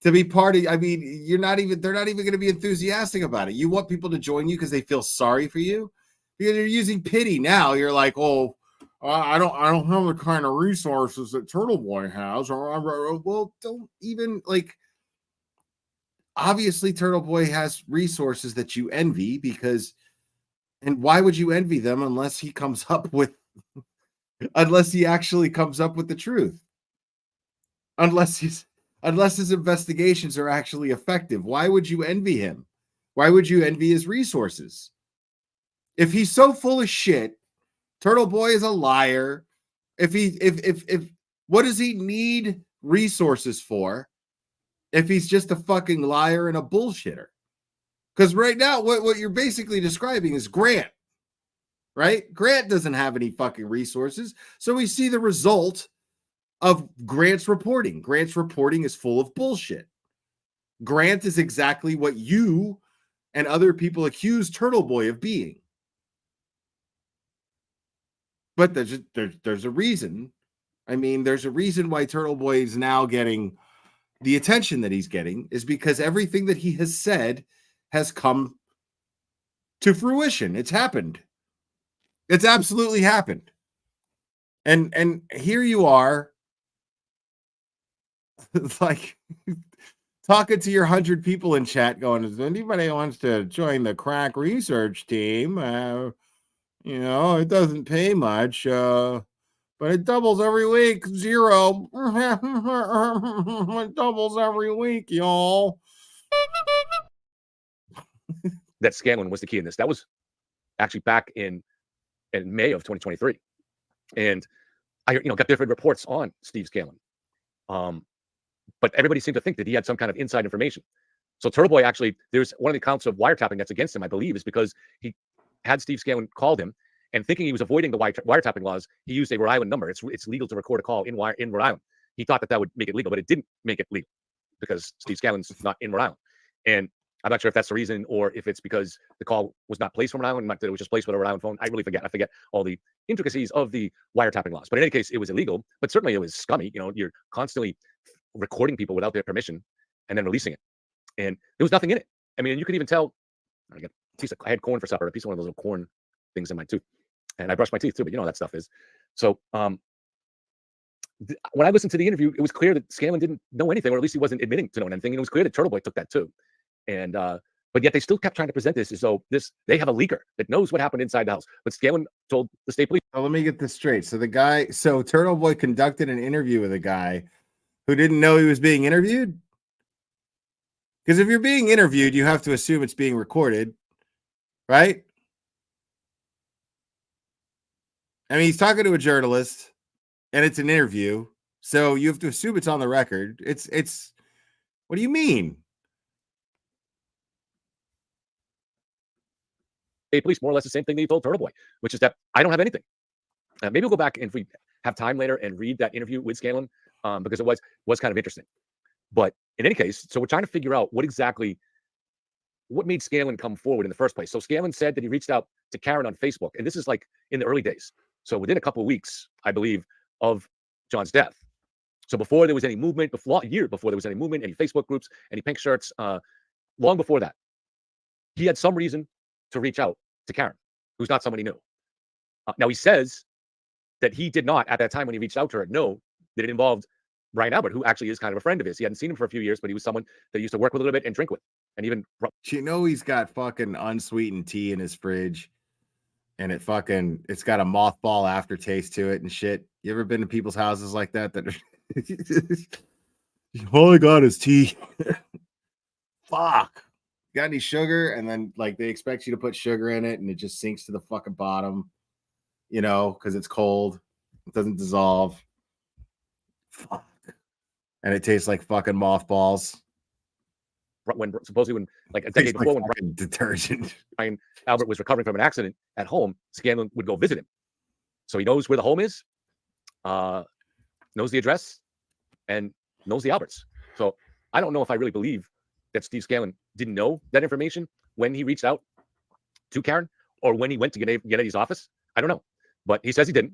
to be part of? I mean, they're not even going to be enthusiastic about it. You want people to join you because they feel sorry for you. Because you're using pity now. You're like, oh, I don't have the kind of resources that Turtle Boy has. Well, don't even like. Obviously, Turtle Boy has resources that you envy and why would you envy them unless he actually comes up with the truth? Unless his investigations are actually effective. Why would you envy him? Why would you envy his resources? If he's so full of shit, Turtle Boy is a liar. If what does he need resources for if he's just a fucking liar and a bullshitter? Because right now, what you're basically describing is Grant, right? Grant doesn't have any fucking resources. So we see the result of Grant's reporting. Grant's reporting is full of bullshit. Grant is exactly what you and other people accuse Turtle Boy of being. But there's a reason. I mean, there's a reason why Turtle Boy is now getting the attention that he's getting, is because everything that he has said has come to fruition. It's happened. It's absolutely happened. And here you are, like talking to your 100 people in chat going, if anybody wants to join the crack research team, it doesn't pay much, but it doubles every week. Zero. It doubles every week, y'all. That Scanlon was the key in this. That was actually back in May of 2023. And I got different reports on Steve Scanlon. But everybody seemed to think that he had some kind of inside information. So Turtle Boy actually, there's one of the counts of wiretapping that's against him, I believe, is because he had Steve Scanlon called him, and thinking he was avoiding the wiretapping laws, he used a Rhode Island number. It's legal to record a call in Rhode Island. He thought that would make it legal, but it didn't make it legal because Steve Scanlon's not in Rhode Island. And I'm not sure if that's the reason or if it's because the call was not placed from Rhode Island, not that it was just placed with a Rhode Island phone. I really forget. I forget all the intricacies of the wiretapping laws. But in any case, it was illegal. But certainly it was scummy. You're constantly recording people without their permission and then releasing it. And there was nothing in it. I mean, you could even tell. I had corn for supper, a piece of one of those little corn things in my tooth. And I brushed my teeth too, but you know how that stuff is. So when I listened to the interview, it was clear that Scanlon didn't know anything, or at least he wasn't admitting to knowing anything. And it was clear that Turtle Boy took that too. And but yet they still kept trying to present this as though they have a leaker that knows what happened inside the house. But Scanlon told the state police. Let me get this straight. So Turtle Boy conducted an interview with a guy who didn't know he was being interviewed. Because if you're being interviewed, you have to assume it's being recorded, right? I mean, he's talking to a journalist, and it's an interview, so you have to assume it's on the record. It's. What do you mean? State police, more or less the same thing that he told Turtle Boy, which is that I don't have anything. Maybe we'll go back and if we have time later and read that interview with Scanlon, because it was kind of interesting. But in any case, so we're trying to figure out what made Scanlon come forward in the first place. So Scanlon said that he reached out to Karen on Facebook, and this is like in the early days. So within a couple of weeks, I believe, of John's death. So before there was any movement, a year before there was any movement, any Facebook groups, any pink shirts, long before that, he had some reason to reach out to Karen, who's not someone he knew. Now he says that he did not, at that time when he reached out to her, know that it involved Brian Albert, who actually is kind of a friend of his. He hadn't seen him for a few years, but he was someone that he used to work with a little bit and drink with. And even he's got fucking unsweetened tea in his fridge, and it's got a mothball aftertaste to it and shit. You ever been to people's houses like that? All I got is tea. Fuck. Got any sugar? And then like they expect you to put sugar in it, and it just sinks to the fucking bottom, because it's cold. It doesn't dissolve. Fuck. And it tastes like fucking mothballs. When like a decade before, when detergent, Brian Albert was recovering from an accident at home, Scanlon would go visit him. So he knows where the home is, knows the address, and knows the Alberts. So I don't know if I really believe that Steve Scanlon didn't know that information when he reached out to Karen or when he went to Gennedy's office. I don't know, but he says he didn't.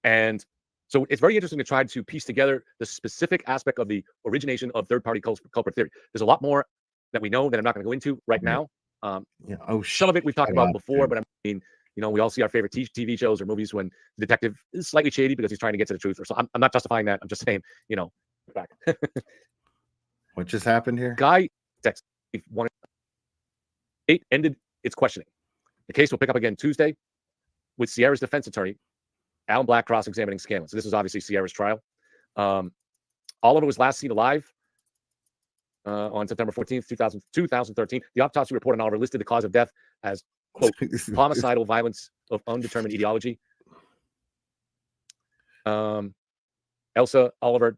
And so it's very interesting to try to piece together the specific aspect of the origination of third-party culprit theory. There's a lot more that we know that I'm not going to go into right now. Some of it we've talked about before, but I mean, we all see our favorite TV shows or movies when the detective is slightly shady because he's trying to get to the truth. Or so I'm not justifying that. I'm just saying, back. What just happened here? Guy text 8 ended its questioning. The case will pick up again Tuesday with Sierra's defense attorney, Alan Black, cross-examining Scanlon. So this is obviously Sierra's trial. Oliver was last seen alive on September 14th, 2013. The autopsy report on Oliver listed the cause of death as, quote, homicidal violence of undetermined etiology. Elsa Oliver,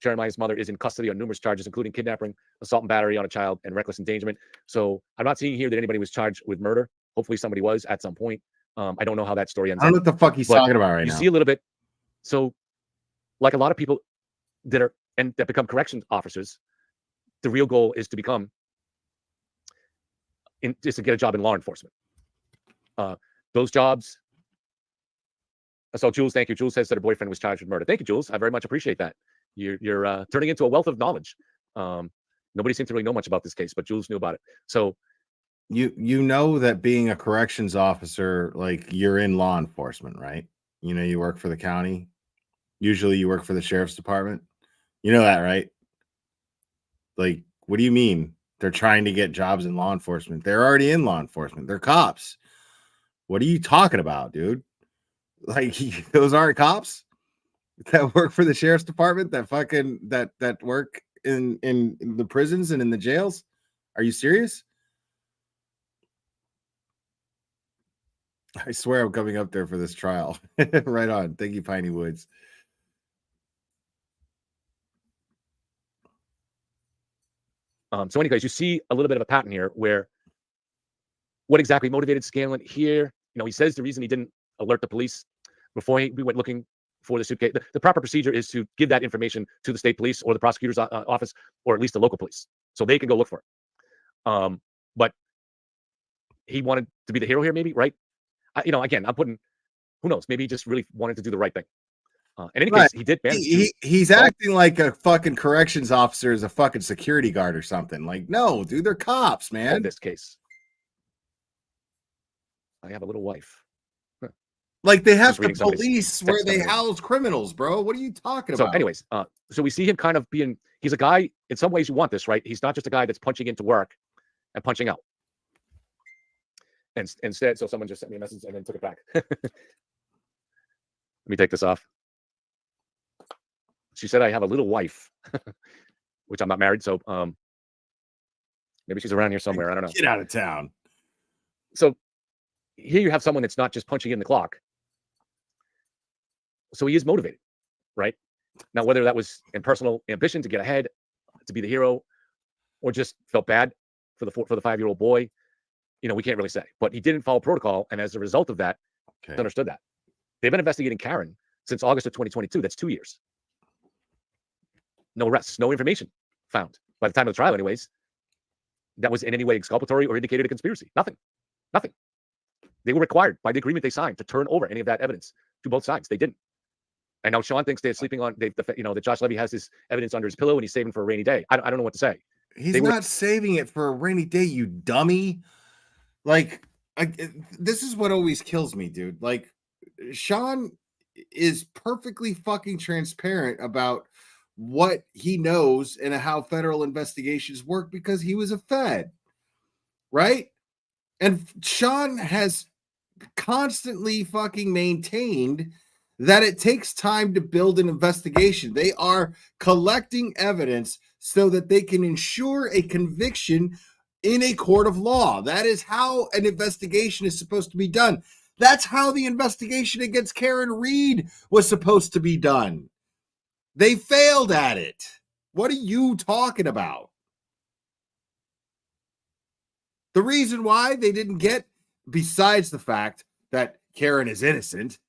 Jeremiah's mother, is in custody on numerous charges, including kidnapping, assault and battery on a child, and reckless endangerment. So I'm not seeing here that anybody was charged with murder. Hopefully somebody was at some point. I don't know how that story ends. I don't know what the fuck he's talking about right now. You see a little bit. So, like a lot of people that become corrections officers, the real goal is to become is to get a job in law enforcement. Those jobs. So Jules, thank you. Jules says that her boyfriend was charged with murder. Thank you, Jules. I very much appreciate that. You're turning into a wealth of knowledge. Nobody seems to really know much about this case, but Jules knew about it. So you know that being a corrections officer, like you're in law enforcement, right? You work for the county. Usually you work for the sheriff's department. You know that, right? Like, what do you mean? They're trying to get jobs in law enforcement. They're already in law enforcement. They're cops. What are you talking about, dude? Like, those aren't cops that work for the sheriff's department, that work in the prisons and in the jails. Are you serious? I swear I'm coming up there for this trial. Right on. Thank you, Piney Woods. So anyways, you see a little bit of a pattern here where what exactly motivated Scanlon here? He says the reason he didn't alert the police before we went looking for the suitcase. The proper procedure is to give that information to the state police or the prosecutor's office, or at least the local police, so they can go look for it. But he wanted to be the hero here, maybe, right? Again, I'm putting, who knows? Maybe he just really wanted to do the right thing. In any Right. case, he did manage to He's solve acting like a fucking corrections officer is a fucking security guard or something. Like, no, dude, they're cops, man. this case. I have a little wife. Like, they have Just to reading somebody's police where text they coming in. house criminals, bro. What are you talking So, about? anyways, so we see him kind of being, he's a guy, in some ways you want this, right? He's not just a guy that's punching into work and punching out. And instead, so someone just sent me a message and then took it back. Let me take this off. She said, I have a little wife, which I'm not married. So maybe she's around here somewhere. I don't know. Get out of town. So here you have someone that's not just punching in the clock. So he is motivated, right? Now, whether that was in personal ambition to get ahead, to be the hero, or just felt bad for the 5-year-old boy, we can't really say. But he didn't follow protocol, and as a result of that, he understood that. They've been investigating Karen since August of 2022. That's 2 years. No arrests, no information found by the time of the trial, anyways. That was in any way exculpatory or indicated a conspiracy. Nothing. They were required by the agreement they signed to turn over any of that evidence to both sides. They didn't. And now Sean thinks they're sleeping on, that Josh Levy has his evidence under his pillow and he's saving for a rainy day. I don't know what to say. He's not saving it for a rainy day, you dummy. Like, this is what always kills me, dude. Like, Sean is perfectly fucking transparent about what he knows and how federal investigations work because he was a Fed, right? And Sean has constantly fucking maintained that it takes time to build an investigation. They are collecting evidence so that they can ensure a conviction in a court of law. That is how an investigation is supposed to be done. That's how the investigation against Karen Reed was supposed to be done. They failed at it. What are you talking about? The reason why they didn't get, besides the fact that Karen is innocent,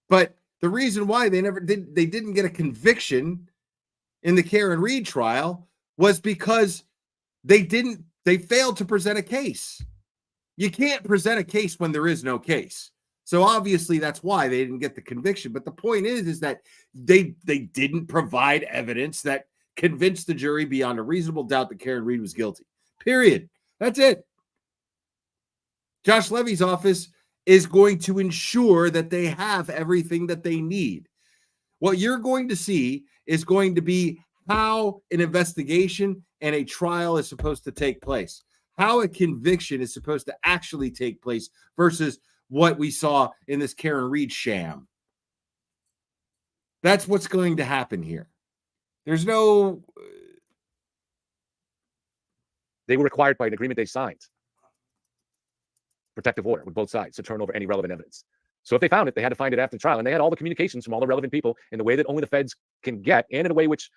but the reason why they didn't get a conviction in the Karen Reed trial was because they failed to present a case. You can't present a case when there is no case. So obviously that's why they didn't get the conviction. But the point is that they didn't provide evidence that convinced the jury beyond a reasonable doubt that Karen Reed was guilty. Period. That's it. Josh Levy's office is going to ensure that they have everything that they need. What you're going to see is going to be how an investigation and a trial is supposed to take place, how a conviction is supposed to actually take place versus what we saw in this Karen Reed sham. That's what's going to happen here. There's no... They were required by an agreement they signed, protective order with both sides, to turn over any relevant evidence. So if they found it, they had to find it after the trial. And they had all the communications from all the relevant people in the way that only the feds can get, and in a way which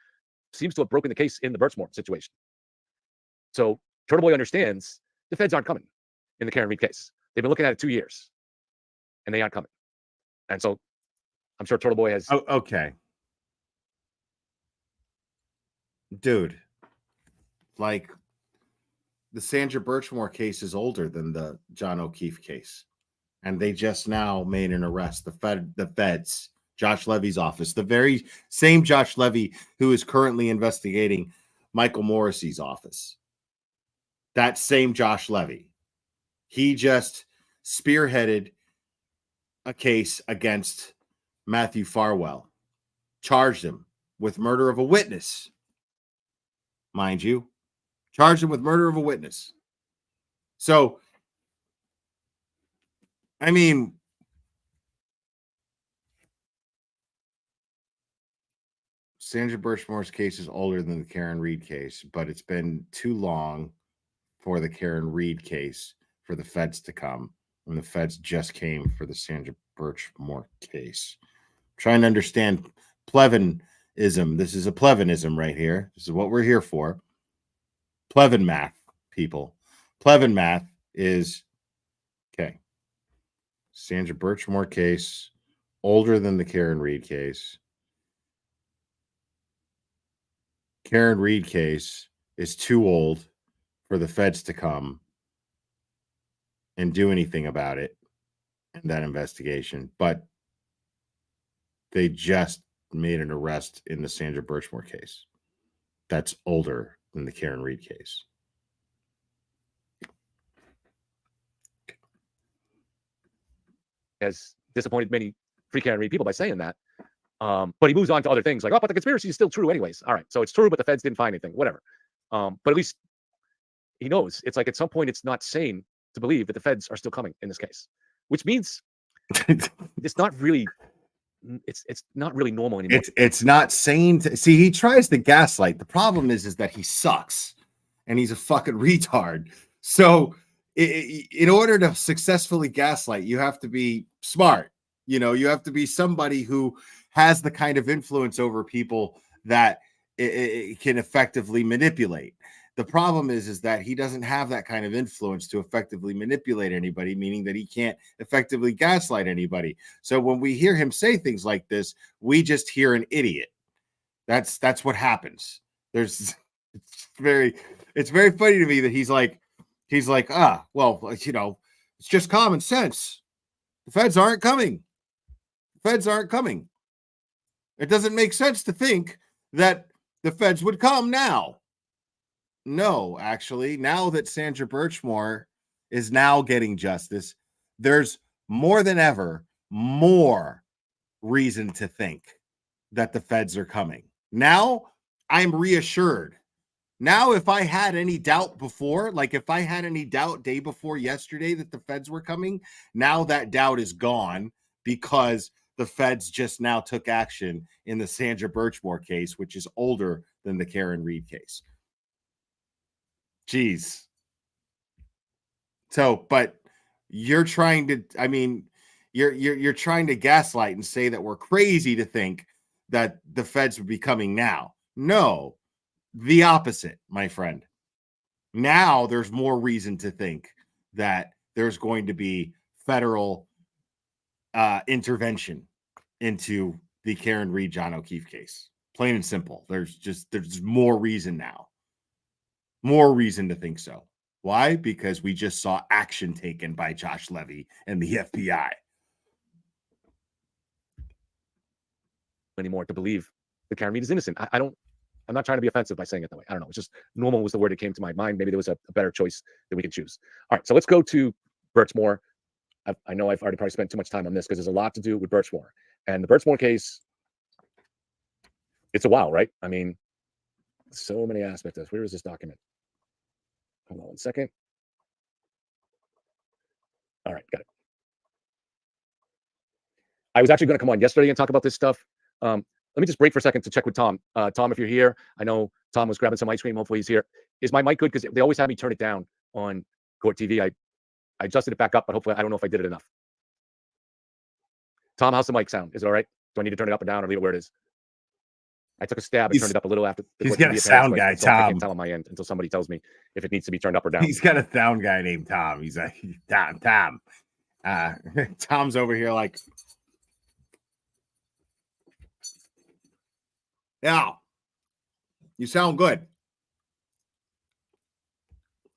seems to have broken the case in the Birchmore situation. So Turtle Boy understands the feds aren't coming in the Karen Reed case. They've been looking at it 2 years, and they aren't coming. And so I'm sure Turtle Boy has... Oh, okay. Dude, like, the Sandra Birchmore case is older than the John O'Keefe case. And they just now made an arrest. The feds, Josh Levy's office, the very same Josh Levy who is currently investigating Michael Morrissey's office. That same Josh Levy. He just spearheaded a case against Matthew Farwell, charged him with murder of a witness, mind you. Charged him with murder of a witness. So, I mean, Sandra Birchmore's case is older than the Karen Reed case, but it's been too long for the Karen Reed case for the feds to come. And the feds just came for the Sandra Birchmore case. Trying to understand Plevinism. This is a Plevinism right here. This is what we're here for. Plevin math, people. Plevin math is, okay, Sandra Birchmore case, older than the Karen Reed case. Karen Reed case is too old for the feds to come and do anything about it in that investigation, but they just made an arrest in the Sandra Birchmore case. That's older than the Karen Reed case. Has disappointed many free Karen Reed people by saying that. But he moves on to other things like, oh, but the conspiracy is still true anyways. All right, so it's true, but the feds didn't find anything, whatever. But at least he knows. It's like at some point it's not sane to believe that the feds are still coming in this case, which means it's not really not really normal anymore. It's not sane to see. He tries to gaslight. The problem is that he sucks and he's a fucking retard. So in order to successfully gaslight, you have to be smart. You know, you have to be somebody who has the kind of influence over people that it can effectively manipulate. The problem is that he doesn't have that kind of influence to effectively manipulate anybody, meaning that he can't effectively gaslight anybody. So when we hear him say things like this, we just hear an idiot. That's what happens. It's very funny to me that he's like, well, you know, it's just common sense. The feds aren't coming. The feds aren't coming. It doesn't make sense to think that the feds would come now. No, actually, now that Sandra Birchmore is now getting justice, there's more than ever more reason to think that the feds are coming. Now I'm reassured. Now, if I had any doubt before, like if I had any doubt day before yesterday that the feds were coming, now that doubt is gone because the feds just now took action in the Sandra Birchmore case, which is older than the Karen Reed case. Jeez. So, but you're trying to, I mean, you're trying to gaslight and say that we're crazy to think that the feds would be coming now. No, the opposite, my friend. Now there's more reason to think that there's going to be federal intervention into the Karen Reed, John O'Keefe case. Plain and simple. There's more reason now. More reason to think so. Why? Because we just saw action taken by Josh Levy and the FBI. Anymore to believe that Karen Reed is innocent. I'm not trying to be offensive by saying it that way. I don't know. It's just normal was the word that came to my mind. Maybe there was a better choice that we could choose. All right, so let's go to Birchmore. I know I've already probably spent too much time on this because there's a lot to do with Birchmore. And the Birchmore case, it's a while, right? I mean, so many aspects of this. Where is this document? Hold on 1 second. All right, got it. I was actually going to come on yesterday and talk about this stuff. Let me just break for a second to check with Tom. Tom, if you're here, I know Tom was grabbing some ice cream. Hopefully he's here. Is my mic good? Because they always have me turn it down on Court TV. I adjusted it back up, but hopefully I don't know if I did it enough. Tom, how's the mic sound? Is it all right? Do I need to turn it up or down or leave it where it is? I took a stab and turned it up a little after. He's got a sound guy, so I Tom. can't tell on my end until somebody tells me if it needs to be turned up or down. He's got a sound guy named Tom. He's like, Tom. Tom's over here like, yeah, you sound good.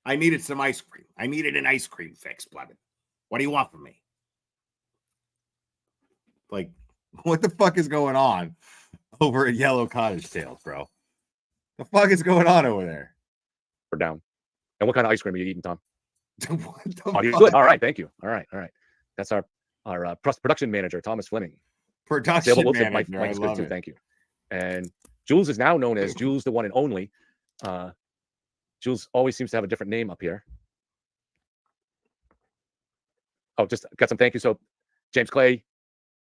I needed some ice cream. I needed an ice cream fix, Blevin. What do you want from me? Like, what the fuck is going on over at Yellow Cottage Tales, bro? The fuck is going on over there? Or down. And what kind of ice cream are you eating, Tom? What the Oh, you're fuck? good. All right, thank you. All right. That's our production manager, Thomas Fleming. Production manager. manager. Mike's I good love too. it. Thank you. And Jules is now known as Jules, the one and only. Jules always seems to have a different name up here. Oh, just got some thank you. So, James Clay,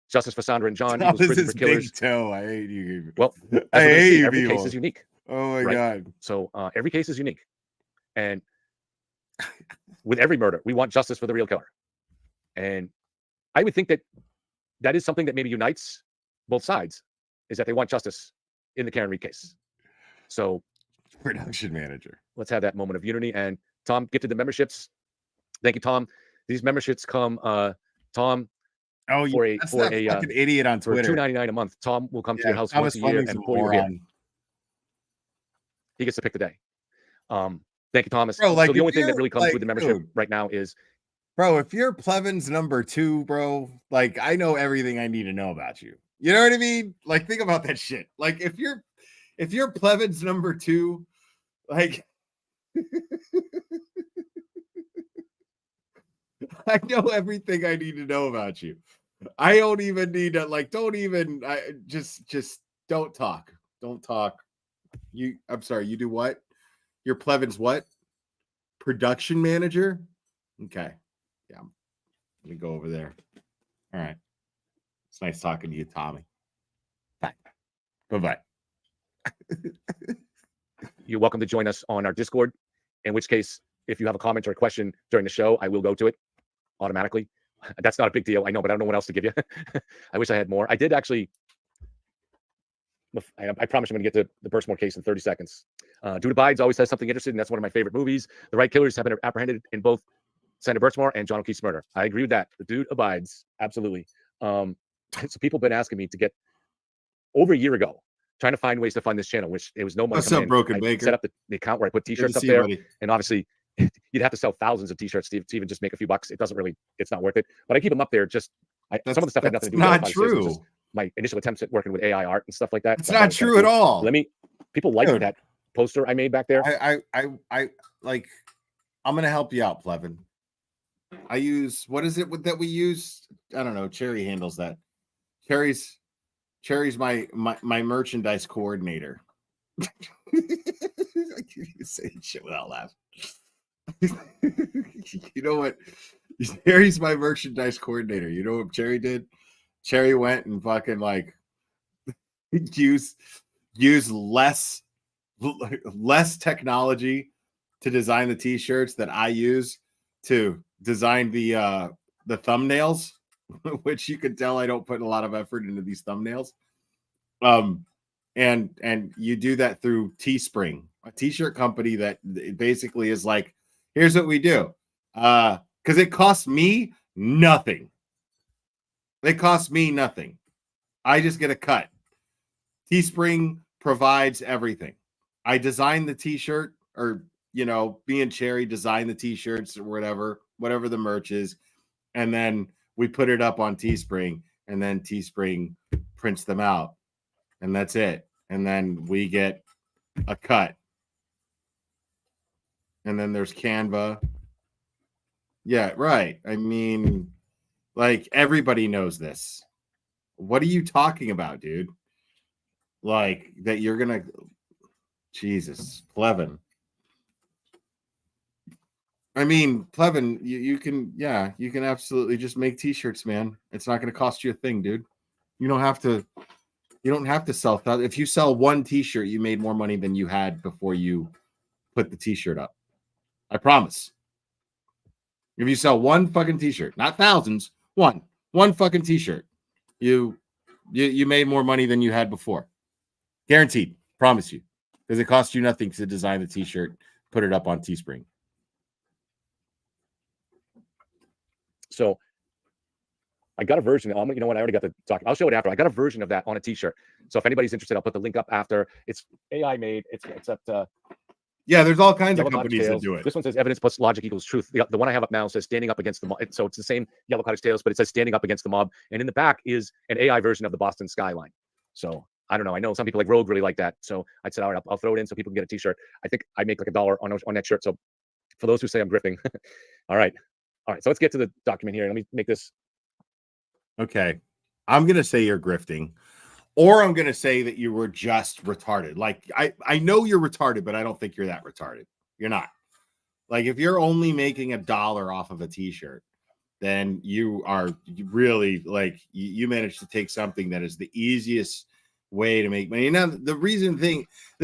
Justice for Sandra and John, Tom, Eagles this Prison is for Killers. big toe. I hate you. Well, I hate you. every people. case is unique. Oh my right? god. So every case is unique, and with every murder, we want justice for the real killer. And I would think that is something that maybe unites both sides, is that they want justice in the Karen Reed case. So, Production manager. Let's have that moment of unity. And Tom, get to the memberships. Thank you, Tom. These memberships come, Tom. Oh, for a that's for that a fucking idiot on for Twitter. $2.99 a month. Tom will come to your house Thomas once a year Fleming's and a pour you a beer. moron. He gets to pick the day. Thank you, Thomas. Bro, like, so the if only thing that you're, really comes like, with the membership dude. right now is, Bro, if you're Plevin's number 2, bro, like, I know everything I need to know about you. You know what I mean? Like, think about that shit. Like, if you're Plevin's number 2, like, I know everything I need to know about you. I don't even need to, like, don't even, I just don't talk. Don't talk. I'm sorry, you do what? You're Plevin's what? Production manager? Okay. Yeah. Let me go over there. All right. It's nice talking to you, Tommy. Bye. Bye-bye. you're welcome to join us on our Discord, in which case, if you have a comment or a question during the show, I will go to it automatically. That's not a big deal. I know, but I don't know what else to give you. I wish I had more. I did actually. I promise I'm going to get to the Birchmore case in 30 seconds. Dude Abides always has something interesting. That's one of my favorite movies. The right killers have been apprehended in both Senator Birchmore and John O'Keefe's murder. I agree with that. The dude abides. Absolutely. So people have been asking me to get over a year ago, trying to find ways to fund this channel, which it was no money. What's up, Broken I Baker? set up the account where I put t-shirts up there. And obviously you'd have to sell thousands of t-shirts to even just make a few bucks. It's not worth it. But I keep them up there. Some of the stuff had nothing to do with it. Not true. My initial attempts at working with AI art and stuff like that. It's not true at all. People like that poster I made back there. I like, I'm going to help you out, Plevin. I use, what is it that we use? I don't know. Cherry handles that. Cherry's my merchandise coordinator. I can't even say shit without laughing. You know what? Cherry's my merchandise coordinator. You know what Cherry did? Cherry went and fucking like use less technology to design the t-shirts that I use to design the thumbnails, which you can tell I don't put a lot of effort into these thumbnails. And you do that through Teespring, a t-shirt company that basically is like, here's what we do. Because it costs me nothing. They cost me nothing. I just get a cut. Teespring provides everything. I design the t-shirt, or me and Cherry design the t-shirts or whatever the merch is, and then we put it up on Teespring, and then Teespring prints them out, and that's it. And then we get a cut. And then there's Canva. Yeah, right. I mean, like, everybody knows this. What are you talking about, dude? Like, that you're gonna, Jesus, Plevin. I mean, Plevin, you can absolutely just make t-shirts, man. It's not gonna cost you a thing, dude. You don't have to sell that. If you sell one t-shirt, you made more money than you had before you put the t-shirt up. I promise. If you sell one fucking t-shirt, not thousands, one fucking t-shirt, you made more money than you had before. Guaranteed. Promise you. Because it costs you nothing to design the t-shirt, put it up on Teespring. So I got a version. You know what? I already got the document. I'll show it after. I got a version of that on a t-shirt. So if anybody's interested, I'll put the link up after. It's AI made. It's at yeah, there's all kinds of companies that do it. This one says evidence plus logic equals truth. The one I have up now says standing up against the mob. So it's the same Yellow Cottage Tales, but it says standing up against the mob. And in the back is an AI version of the Boston skyline. So I don't know. I know some people like Rogue really like that. So I said, all right, I'll throw it in so people can get a t-shirt. I think I make like $1 on that shirt. So for those who say I'm grifting, all right. So let's get to the document here. Let me make this. Okay. I'm going to say you're grifting, or I'm going to say that you were just retarded. Like, I know you're retarded, but I don't think you're that retarded. You're not. Like, if you're only making $1 off of a t-shirt, then you are really, like, you managed to take something that is the easiest way to make money. Now, the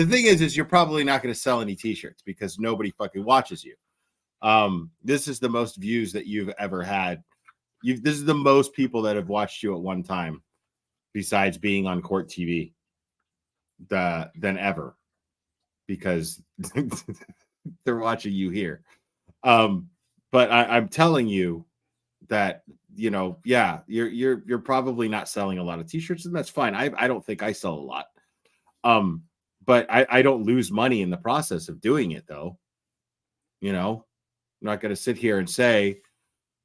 thing is you're probably not going to sell any t-shirts because nobody fucking watches you. This is the most views that you've ever had. This is the most people that have watched you at one time, besides being on Court TV, than ever, because they're watching you here. But I'm telling you that, you're probably not selling a lot of t-shirts, and that's fine. I don't think I sell a lot. But I don't lose money in the process of doing it, though. You know, I'm not going to sit here and say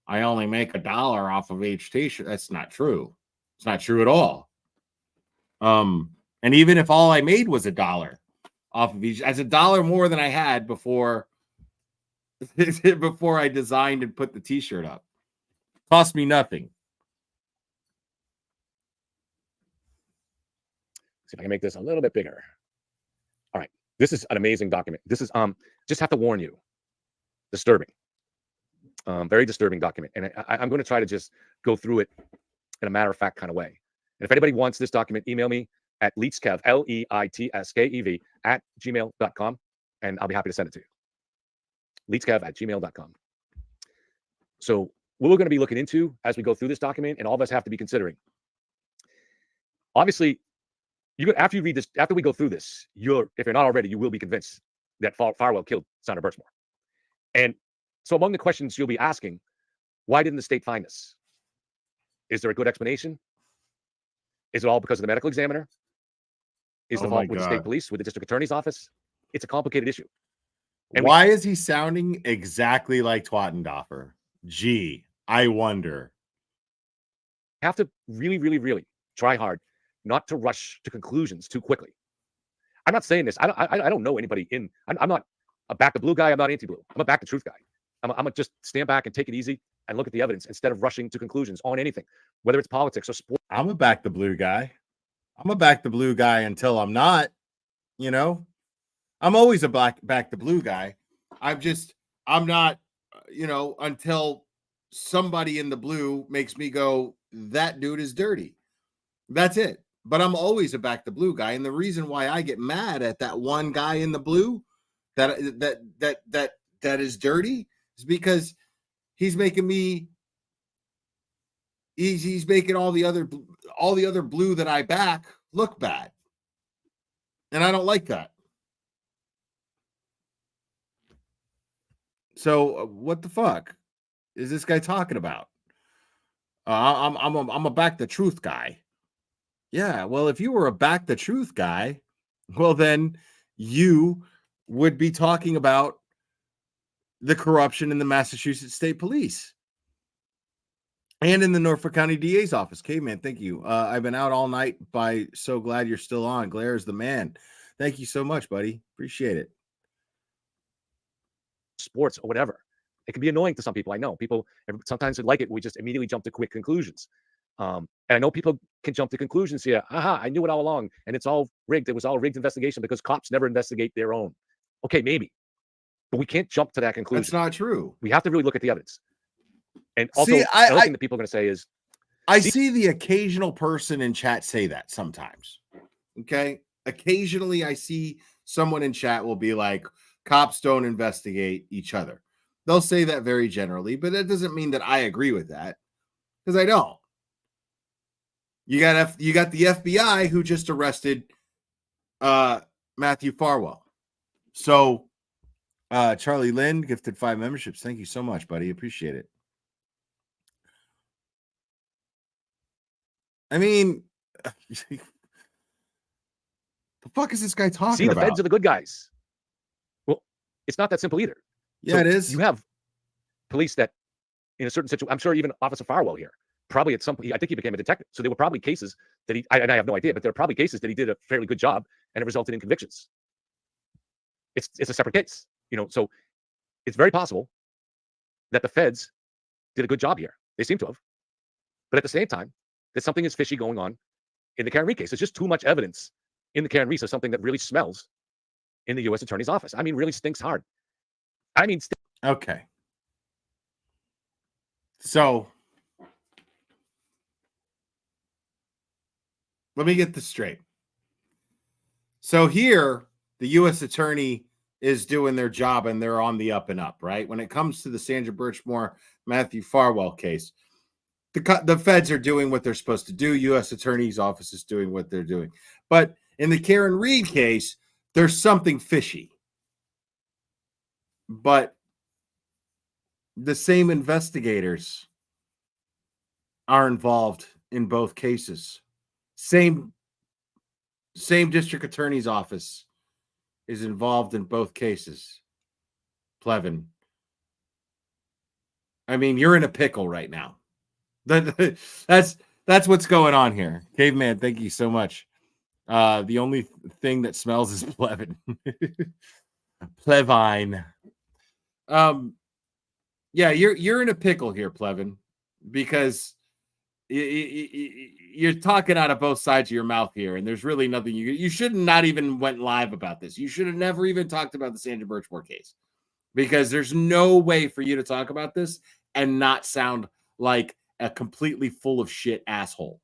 I only make $1 off of each t-shirt. That's not true. It's not true at all. And even if all I made was $1 off of each, that's $1 more than I had before before I designed and put the t-shirt up. Cost me nothing. See if I can make this a little bit bigger. All right. This is an amazing document. This is just have to warn you. Disturbing. Very disturbing document. And I'm going to try to just go through it in a matter of fact kind of way. And if anybody wants this document, email me at leitskev, Leitskev at gmail.com, and I'll be happy to send it to you. Leitskev at gmail.com. So what we're going to be looking into as we go through this document, and all of us have to be considering. Obviously, after you read this, after we go through this, if you're not already, you will be convinced that Farwell killed Sandra Birchmore. And so among the questions you'll be asking, why didn't the state find this? Is there a good explanation? Is it all because of the medical examiner? Is the fault with the state police, with the district attorney's office? It's a complicated issue. And why is he sounding exactly like Coffinduffus? Gee, I wonder. Have to really, really, really try hard not to rush to conclusions too quickly. I'm not saying this. I don't know anybody in. I'm not a back the blue guy. I'm not anti-blue. I'm a back the truth guy. I'm gonna just stand back and take it easy and look at the evidence instead of rushing to conclusions on anything, whether it's politics or sport. I'm a back the blue guy. I'm a back the blue guy until I'm not. You know, I'm always a back the blue guy. I'm not. You know, until somebody in the blue makes me go, that dude is dirty. That's it. But I'm always a back the blue guy, and the reason why I get mad at that one guy in the blue that is dirty is because he's making me. He's making all the other blue that I back look bad, and I don't like that. So what the fuck is this guy talking about? I'm a back the truth guy. Yeah, well, if you were a back the truth guy, well, then you would be talking about the corruption in the Massachusetts State Police and in the Norfolk County DA's office. Caveman, thank you. I've been out all night. So glad you're still on. Glare is the man. Thank you so much, buddy. Appreciate it. Sports or whatever. It can be annoying to some people. I know people sometimes like it. We just immediately jump to quick conclusions. And I know people can jump to conclusions here. Aha, I knew it all along. And it's all rigged. It was all a rigged investigation because cops never investigate their own. Okay, maybe. But we can't jump to that conclusion. That's not true. We have to really look at the evidence. And also, the other thing that people are going to say is, I see the occasional person in chat say that sometimes. Okay. Occasionally I see someone in chat will be like, cops don't investigate each other. They'll say that very generally, but that doesn't mean that I agree with that, because I don't. You got the FBI who just arrested Matthew Farwell. So Charlie Lynn gifted 5 memberships. Thank you so much, buddy. Appreciate it. I mean, the fuck is this guy talking about? See, the feds are the good guys. Well, it's not that simple either. Yeah, it is. You have police that, in a certain situation, I'm sure even Officer Farwell here, probably at some point, I think he became a detective. So there were probably cases that and I have no idea, but there are probably cases that he did a fairly good job and it resulted in convictions. It's a separate case, you know. So it's very possible that the feds did a good job here. They seem to have. But at the same time, that something is fishy going on in the Karen Reed case. There's just too much evidence in the Karen Reed of something that really smells in the U.S. Attorney's office. I mean, really stinks hard. I mean, okay. So let me get this straight. So here, the U.S. attorney is doing their job and they're on the up and up, right? When it comes to the Sandra Birchmore, Matthew Farwell case, the feds are doing what they're supposed to do. U.S. attorney's office is doing what they're doing. But in the Karen Reed case, there's something fishy. But the same investigators are involved in both cases. Same district attorney's office is involved in both cases. Plevin. I mean, you're in a pickle right now. That's what's going on here. Caveman, thank you so much. The only thing that smells is Plevin. Plevine. Yeah, you're in a pickle here, Plevin, because you're talking out of both sides of your mouth here, and there's really nothing you should not even went live about this. You should have never even talked about the Sandra Birchmore case, because there's no way for you to talk about this and not sound like a completely full of shit asshole.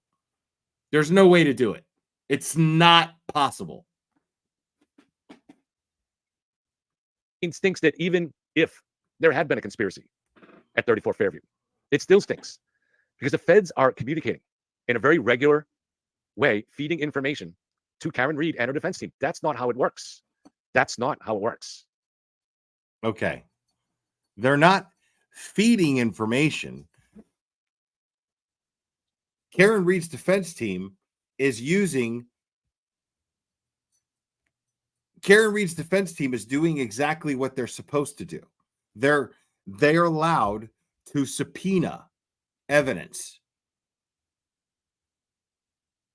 There's no way to do it. It's not possible. It stinks that even if there had been a conspiracy at 34 Fairview, it still stinks because the feds are communicating in a very regular way, feeding information to Karen Reed and her defense team. That's not how it works. That's not how it works. Okay. They're not feeding information. Karen Reed's defense team is using. Karen Reed's defense team is doing exactly what they're supposed to do. They're allowed to subpoena evidence.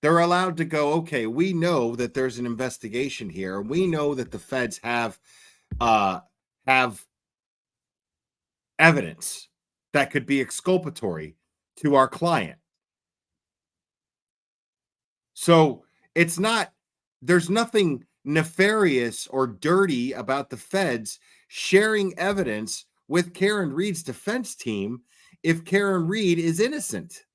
They're allowed to go, okay, we know that there's an investigation here. We know that the feds have evidence that could be exculpatory to our client. So it's not, there's nothing nefarious or dirty about the feds sharing evidence with Karen Reed's defense team if Karen Reed is innocent.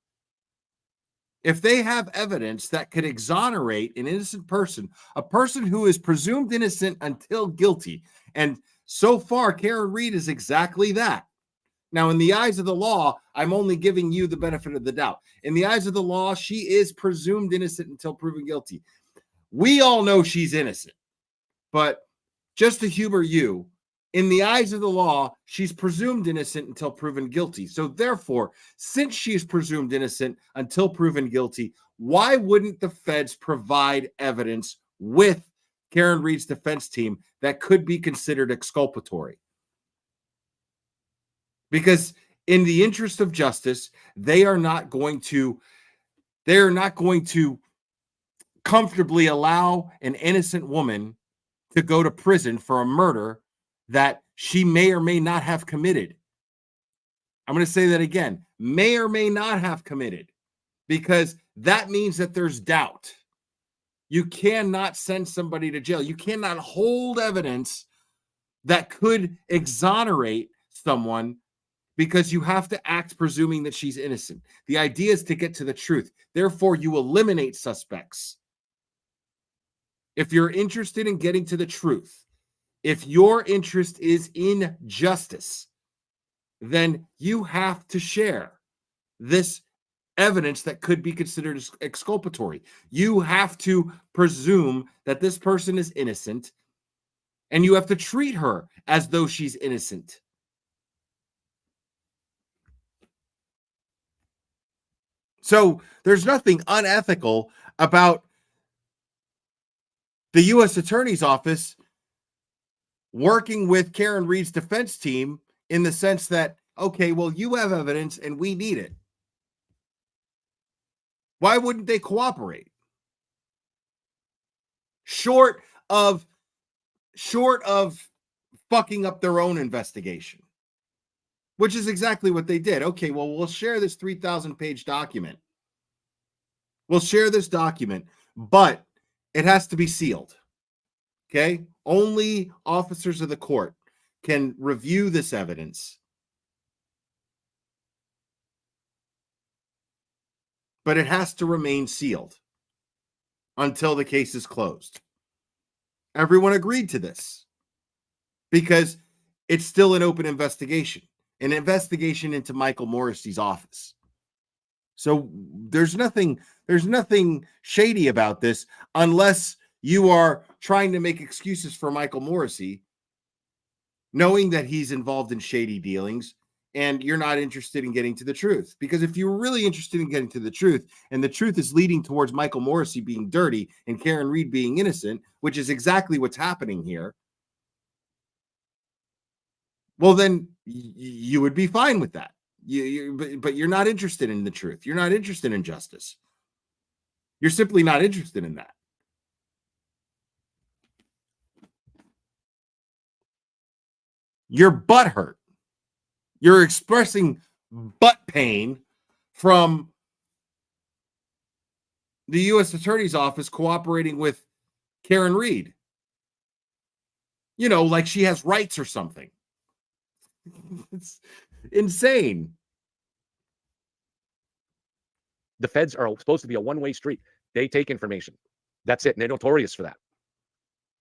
If they have evidence that could exonerate an innocent person, a person who is presumed innocent until guilty, and so far Karen Reed is exactly that. Now, in the eyes of the law, I'm only giving you the benefit of the doubt. In the eyes of the law, she is presumed innocent until proven guilty. We all know she's innocent, but just to humor you, in the eyes of the law, she's presumed innocent until proven guilty. So therefore, since she's presumed innocent until proven guilty, why wouldn't the feds provide evidence with Karen Reed's defense team that could be considered exculpatory? Because in the interest of justice, they are not going to comfortably allow an innocent woman to go to prison for a murder that she may or may not have committed. I'm going to say that again, may or may not have committed, because that means that there's doubt. You cannot send somebody to jail. You cannot hold evidence that could exonerate someone, because you have to act presuming that she's innocent. The idea is to get to the truth. Therefore, you eliminate suspects. If you're interested in getting to the truth, if your interest is in justice, then you have to share this evidence that could be considered exculpatory. You have to presume that this person is innocent, and you have to treat her as though she's innocent. So there's nothing unethical about the U.S. Attorney's Office working with Karen Reed's defense team in the sense that, okay, well, you have evidence and we need it. Why wouldn't they cooperate? Short of fucking up their own investigation, which is exactly what they did. Okay, well, we'll share this 3,000-page document. We'll share this document, but it has to be sealed. Okay? Only officers of the court can review this evidence. But it has to remain sealed until the case is closed. Everyone agreed to this because it's still an open investigation, an investigation into Michael Morrissey's office. So there's nothing shady about this, unless you are trying to make excuses for Michael Morrissey, knowing that he's involved in shady dealings, and you're not interested in getting to the truth. Because if you're really interested in getting to the truth, and the truth is leading towards Michael Morrissey being dirty and Karen Reed being innocent, which is exactly what's happening here, Well, then you would be fine with that. But you're not interested in the truth. You're not interested in justice. You're simply not interested in that. You're butthurt. You're expressing butt pain from the U.S. Attorney's Office cooperating with Karen Reed. You know, like she has rights or something. It's insane. The feds are supposed to be a one-way street. They take information. That's it. And they're notorious for that.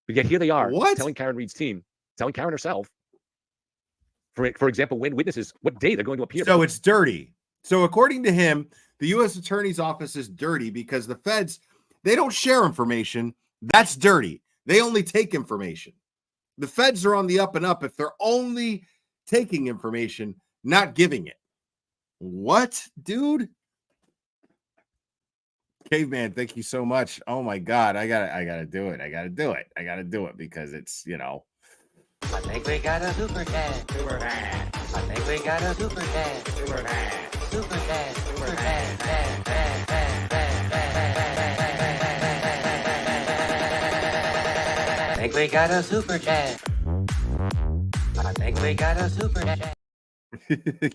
But yet here they are telling Karen Reed's team, telling Karen herself, for example, when witnesses, what day they're going to appear. So it's dirty. So according to him, the U.S. Attorney's Office is dirty because the feds, they don't share information. That's dirty. They only take information. The feds are on the up and up if they're only taking information, not giving it. What, dude? Caveman, thank you so much. Oh my God, I gotta do it. I gotta do it because it's, you know. I think we got a super dad. Super dad. I think we got a super dad. Super dad. Super dad. Super dad. Dad, dad, dad, dad, dad. I think we got a super dad. I think we got a super dad.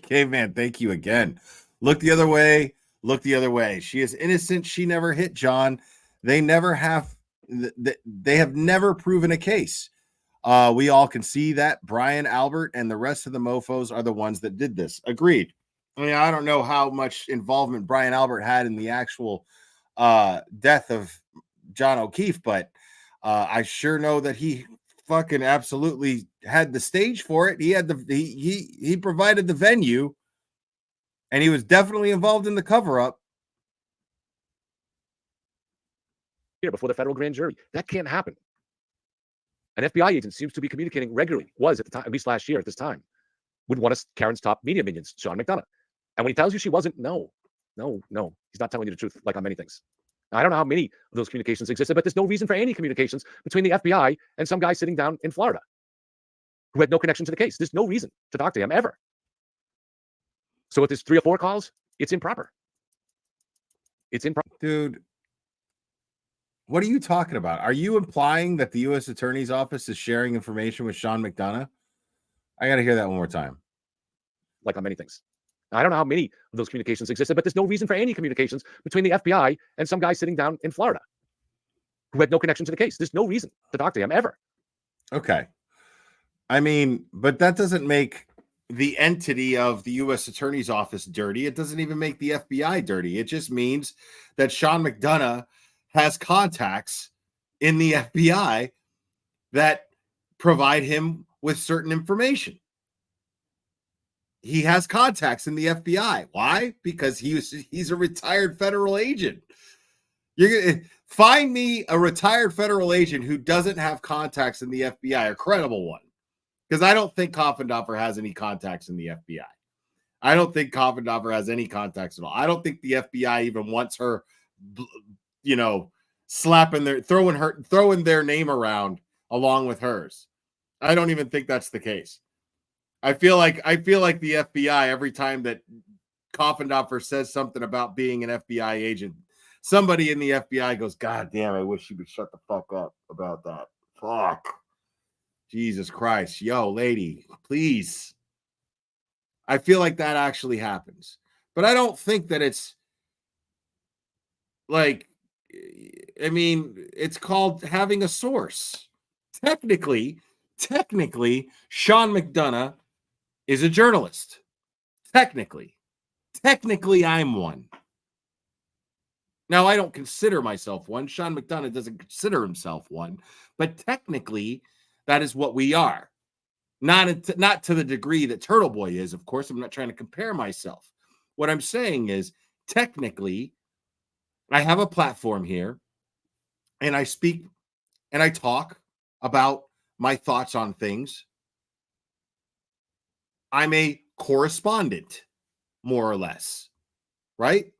Caveman, thank you again. Look the other way. Look the other way. She is innocent. She never hit John. They never have. They have never proven a case. We all can see that Brian Albert and the rest of the mofos are the ones that did this. Agreed. I mean, I don't know how much involvement Brian Albert had in the actual death of John O'Keefe, but I sure know that he fucking absolutely had the stage for it. He had he provided the venue, and he was definitely involved in the cover-up. Here before the federal grand jury. That can't happen. An FBI agent seems to be communicating regularly, was at the time, at least last year at this time, with one of Karen's top media minions, Sean McDonough. And when he tells you she wasn't, no, he's not telling you the truth, like on many things. Now, I don't know how many of those communications existed, but there's no reason for any communications between the FBI and some guy sitting down in Florida who had no connection to the case. There's no reason to talk to him ever. So if there's 3 or 4 calls, it's improper. It's improper. Dude, what are you talking about? Are you implying that the U.S. Attorney's Office is sharing information with Sean McDonough? I got to hear that one more time. Like on many things. Now, I don't know how many of those communications existed, but there's no reason for any communications between the FBI and some guy sitting down in Florida who had no connection to the case. There's no reason to talk to him ever. Okay. I mean, but that doesn't make the entity of the U.S. Attorney's Office dirty. It doesn't even make the FBI dirty. It just means that Sean McDonough has contacts in the FBI that provide him with certain information. He has contacts in the FBI. Why? Because he's a retired federal agent. You're gonna find me a retired federal agent who doesn't have contacts in the FBI, a credible one. Because I don't think Coffinduffus has any contacts in the FBI. I don't think Coffinduffus has any contacts at all. I don't think the FBI even wants her, you know, throwing their name around along with hers. I don't even think that's the case. I feel like the FBI, every time that Coffinduffus says something about being an FBI agent, somebody in the FBI goes, "God damn, I wish you would shut the fuck up about that." Fuck. Jesus Christ. Yo, lady, please. I feel like that actually happens. But I don't think that it's like, I mean, it's called having a source. Technically, Sean McDonough is a journalist. Technically, I'm one. Now, I don't consider myself one. Sean McDonough doesn't consider himself one. But technically, that is what we are. Not to the degree that Turtle Boy is, of course. I'm not trying to compare myself. What I'm saying is, technically, I have a platform here, and I speak and I talk about my thoughts on things. I'm a correspondent, more or less, right?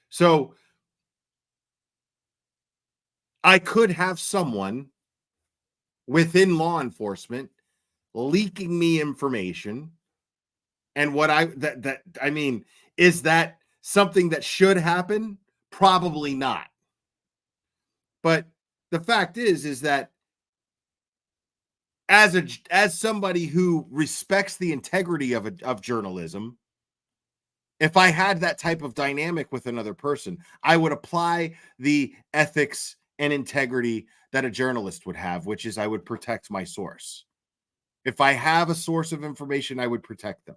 So I could have someone within law enforcement leaking me information. And what I mean, is that something that should happen? Probably not. But the fact is that as somebody who respects the integrity of journalism, if I had that type of dynamic with another person, I would apply the ethics and integrity that a journalist would have, which is I would protect my source. If I have a source of information, I would protect them.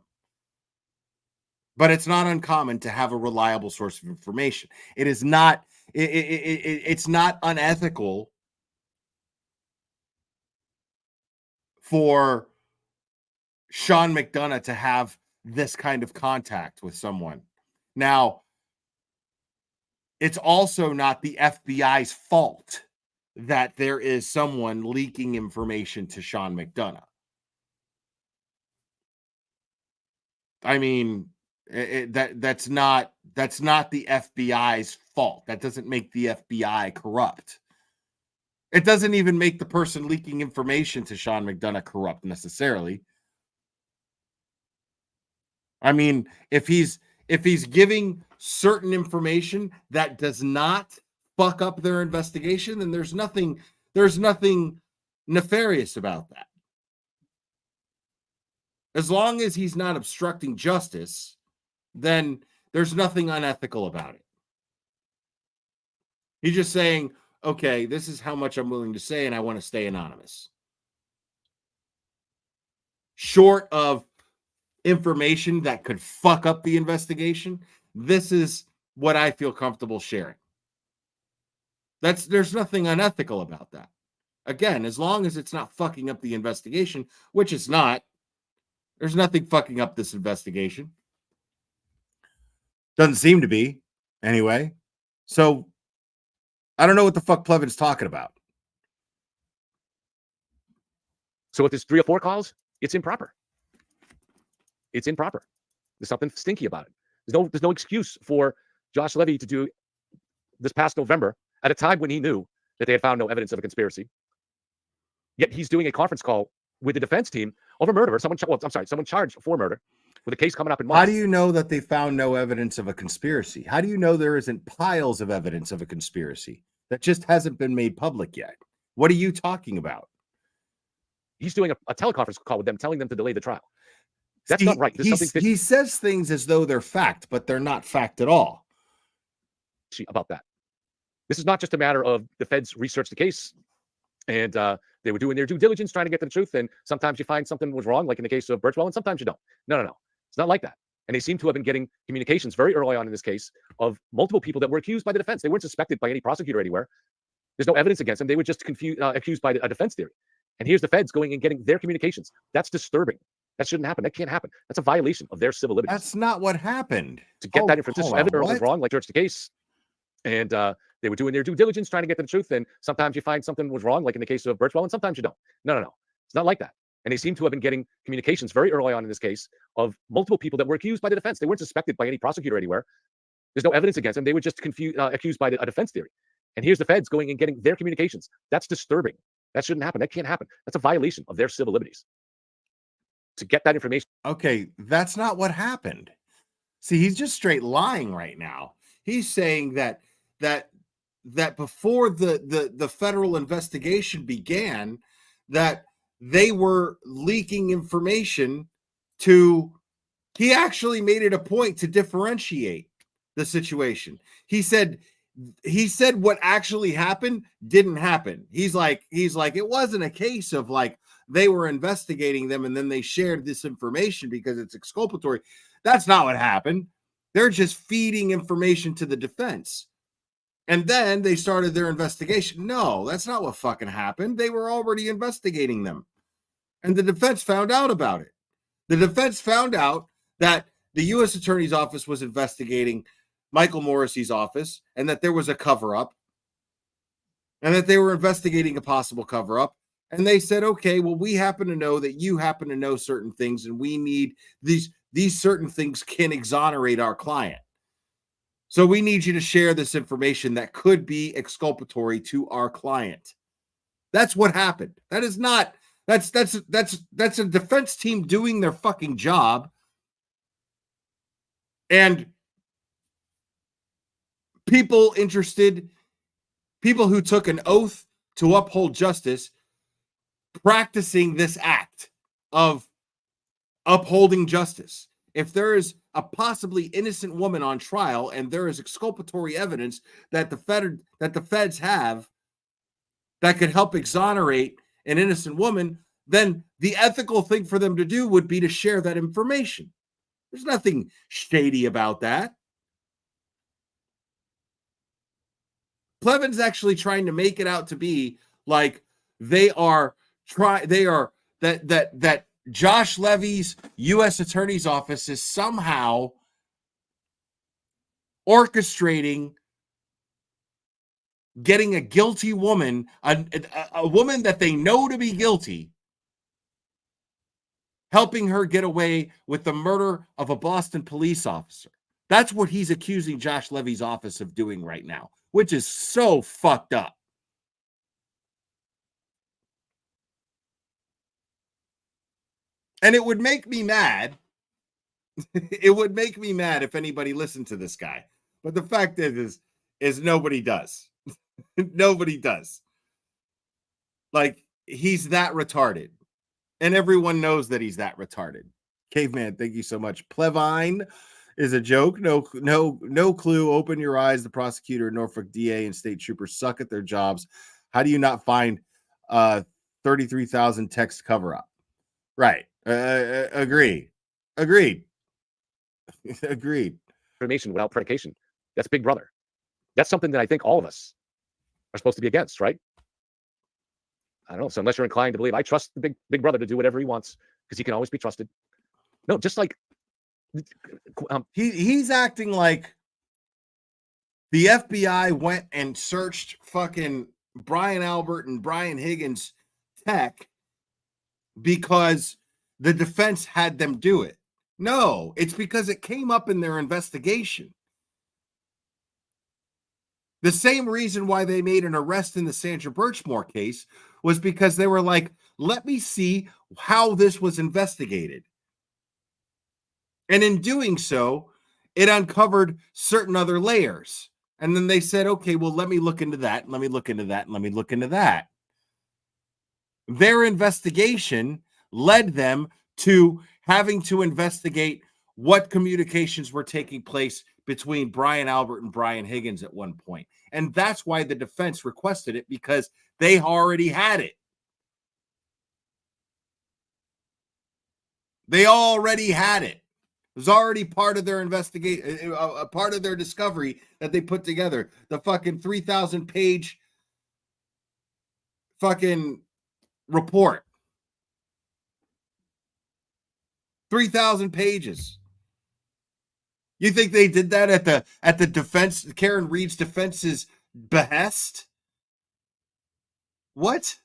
But it's not uncommon to have a reliable source of information. It is not, it's not unethical for Sean McDonough to have this kind of contact with someone. Now, it's also not the FBI's fault that there is someone leaking information to Sean McDonough. I mean, that's not the FBI's fault. That doesn't make the FBI corrupt. It doesn't even make the person leaking information to Sean McDonough corrupt necessarily. I mean, if he's giving certain information that does not fuck up their investigation, then there's nothing nefarious about that. As long as he's not obstructing justice, then there's nothing unethical about it. He's just saying, okay, this is how much I'm willing to say, and I want to stay anonymous. Short of information that could fuck up the investigation, this is what I feel comfortable sharing. There's nothing unethical about that. Again, as long as it's not fucking up the investigation, which it's not, there's nothing fucking up this investigation. Doesn't seem to be, anyway. So, I don't know what the fuck Plevin's talking about. So with this 3 or 4 calls, it's improper. It's improper. There's something stinky about it. There's no excuse for Josh Levy to do this past November at a time when he knew that they had found no evidence of a conspiracy. Yet he's doing a conference call with the defense team over murder. Someone charged for murder with a case coming up in March. How do you know that they found no evidence of a conspiracy? How do you know there isn't piles of evidence of a conspiracy that just hasn't been made public yet? What are you talking about? He's doing a teleconference call with them, telling them to delay the trial. That's not right. He says things as though they're fact, but they're not fact at all. About that. This is not just a matter of the feds researched the case and they were doing their due diligence trying to get to the truth. And sometimes you find something was wrong, like in the case of Birchwell, and sometimes you don't. No. It's not like that. And they seem to have been getting communications very early on in this case of multiple people that were accused by the defense. They weren't suspected by any prosecutor anywhere. There's no evidence against them. They were just accused by a defense theory. And here's the feds going and getting their communications. That's disturbing. That shouldn't happen. That can't happen. That's a violation of their civil liberties. That's not what happened. To get that information, evidence was wrong, like George the case. And they were doing their due diligence trying to get to the truth. And sometimes you find something was wrong, like in the case of Birchwell, and sometimes you don't. No. It's not like that. And they seem to have been getting communications very early on in this case of multiple people that were accused by the defense. They weren't suspected by any prosecutor anywhere. There's no evidence against them. They were just accused by a defense theory. And here's the feds going and getting their communications. That's disturbing. That shouldn't happen. That can't happen. That's a violation of their civil liberties. To get that information. Okay, that's not what happened. See, he's just straight lying right now. He's saying that before the federal investigation began, that they were leaking information to. He actually made it a point to differentiate the situation. He said what actually happened didn't happen. He's like it wasn't a case of like they were investigating them and then they shared this information because it's exculpatory. That's not what happened. They're just feeding information to the defense. And then they started their investigation. No, that's not what fucking happened. They were already investigating them. And the defense found out about it. The defense found out that the U.S. Attorney's Office was investigating Michael Morrissey's office and that there was a cover-up and that they were investigating a possible cover-up. And they said, okay, well, we happen to know that you happen to know certain things and we need these certain things can exonerate our client. So we need you to share this information that could be exculpatory to our client. That's what happened. That is not That's a defense team doing their fucking job. And people who took an oath to uphold justice, practicing this act of upholding justice. If there is a possibly innocent woman on trial and there is exculpatory evidence that the feds have that could help exonerate an innocent woman, then the ethical thing for them to do would be to share that information. There's nothing shady about that. Plevin's actually trying to make it out to be like that Josh Levy's U.S. Attorney's Office is somehow orchestrating getting a guilty woman, a woman that they know to be guilty, helping her get away with the murder of a Boston police officer. That's what he's accusing Josh Levy's office of doing right now, which is so fucked up. And it would make me mad. It would make me mad if anybody listened to this guy. But the fact is nobody does. Nobody does. Like, he's that retarded. And everyone knows that he's that retarded. Caveman, thank you so much. Plevine is a joke. No clue. Open your eyes. The prosecutor, Norfolk DA, and state troopers suck at their jobs. How do you not find 33,000 text cover up? Right. Agreed. Agreed. Information without predication. That's Big Brother. That's something that I think all of us are supposed to be against, right? I don't know. So unless you're inclined to believe, I trust the big brother to do whatever he wants because he can always be trusted. No, just like he's acting like the FBI went and searched fucking Brian Albert and Brian Higgins' tech because the defense had them do it. No, it's because it came up in their investigation. The same reason why they made an arrest in the Sandra Birchmore case was because they were like, let me see how this was investigated. And in doing so, it uncovered certain other layers. And then they said, okay, well, let me look into that. And let me look into that. And let me look into that. Their investigation led them to having to investigate what communications were taking place between Brian Albert and Brian Higgins at one point. And that's why the defense requested it, because they already had it. They already had it. It was already part of their investigation, a part of their discovery that they put together. The fucking 3,000-page fucking report. 3,000 pages. You think they did that at the defense, Karen Reed's defense's behest? What?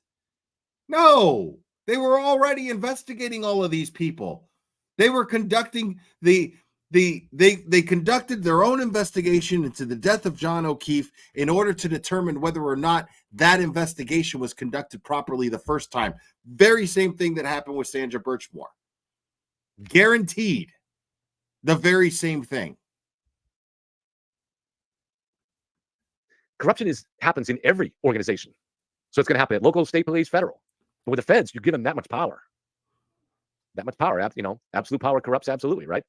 No, they were already investigating all of these people. They were conducting they conducted their own investigation into the death of John O'Keefe in order to determine whether or not that investigation was conducted properly the first time. Very same thing that happened with Sandra Birchmore. Guaranteed. The very same thing. Corruption happens in every organization. So it's going to happen at local, state police, federal. But with the feds, you give them that much power. That much power. Absolute power corrupts absolutely, right?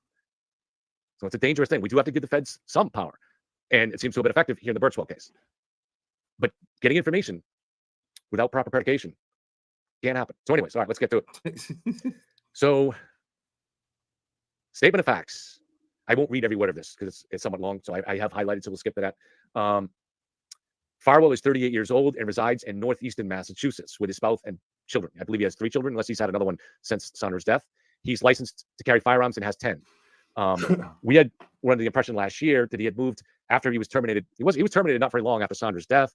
So it's a dangerous thing. We do have to give the feds some power. And it seems to have been effective here in the Birchwell case. But getting information without proper predication can't happen. So anyways, all right, let's get to it. So, statement of facts. I won't read every word of this because it's somewhat long, so I have highlighted, so we'll skip to that. Farwell is 38 years old and resides in northeastern Massachusetts with his spouse and children. I believe he has 3 children, unless he's had another one since Saunders' death. He's licensed to carry firearms and has 10. We had one of the impression last year that he had moved after he was terminated. He was terminated not very long after Saunders' death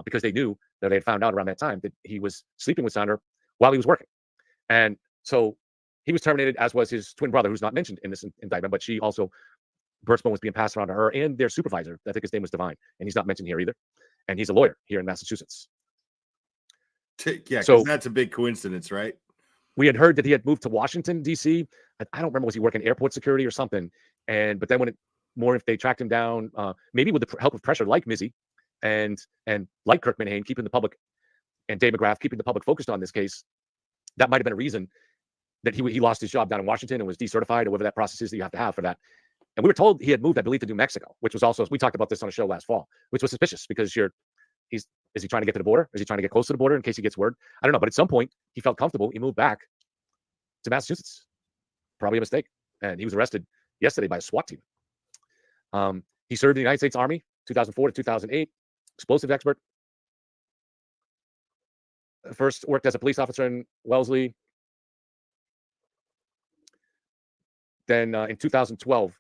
because they knew that they had found out around that time that he was sleeping with Sandra while he was working. And so he was terminated, as was his twin brother, who's not mentioned in this indictment, but she also, Birchmore was being passed around to her and their supervisor. I think his name was Divine, and he's not mentioned here either. And he's a lawyer here in Massachusetts. Yeah, because So that's a big coincidence, right? we had heard that he had moved to Washington, D.C. I don't remember, was he working airport security or something? But then if they tracked him down, maybe with the help of pressure like Mizzy and like Kirk Minihane, keeping the public, and Dave McGrath keeping the public focused on this case, that might have been a reason that he lost his job down in Washington and was decertified, or whatever that process is that you have to have for that. And we were told he had moved, I believe, to New Mexico, which was also, we talked about this on a show last fall, which was suspicious because is he trying to get to the border? Is he trying to get close to the border in case he gets word? I don't know. But at some point, he felt comfortable. He moved back to Massachusetts. Probably a mistake. And he was arrested yesterday by a SWAT team. He served in the United States Army, 2004 to 2008, explosive expert. First worked as a police officer in Wellesley. Then in 2012,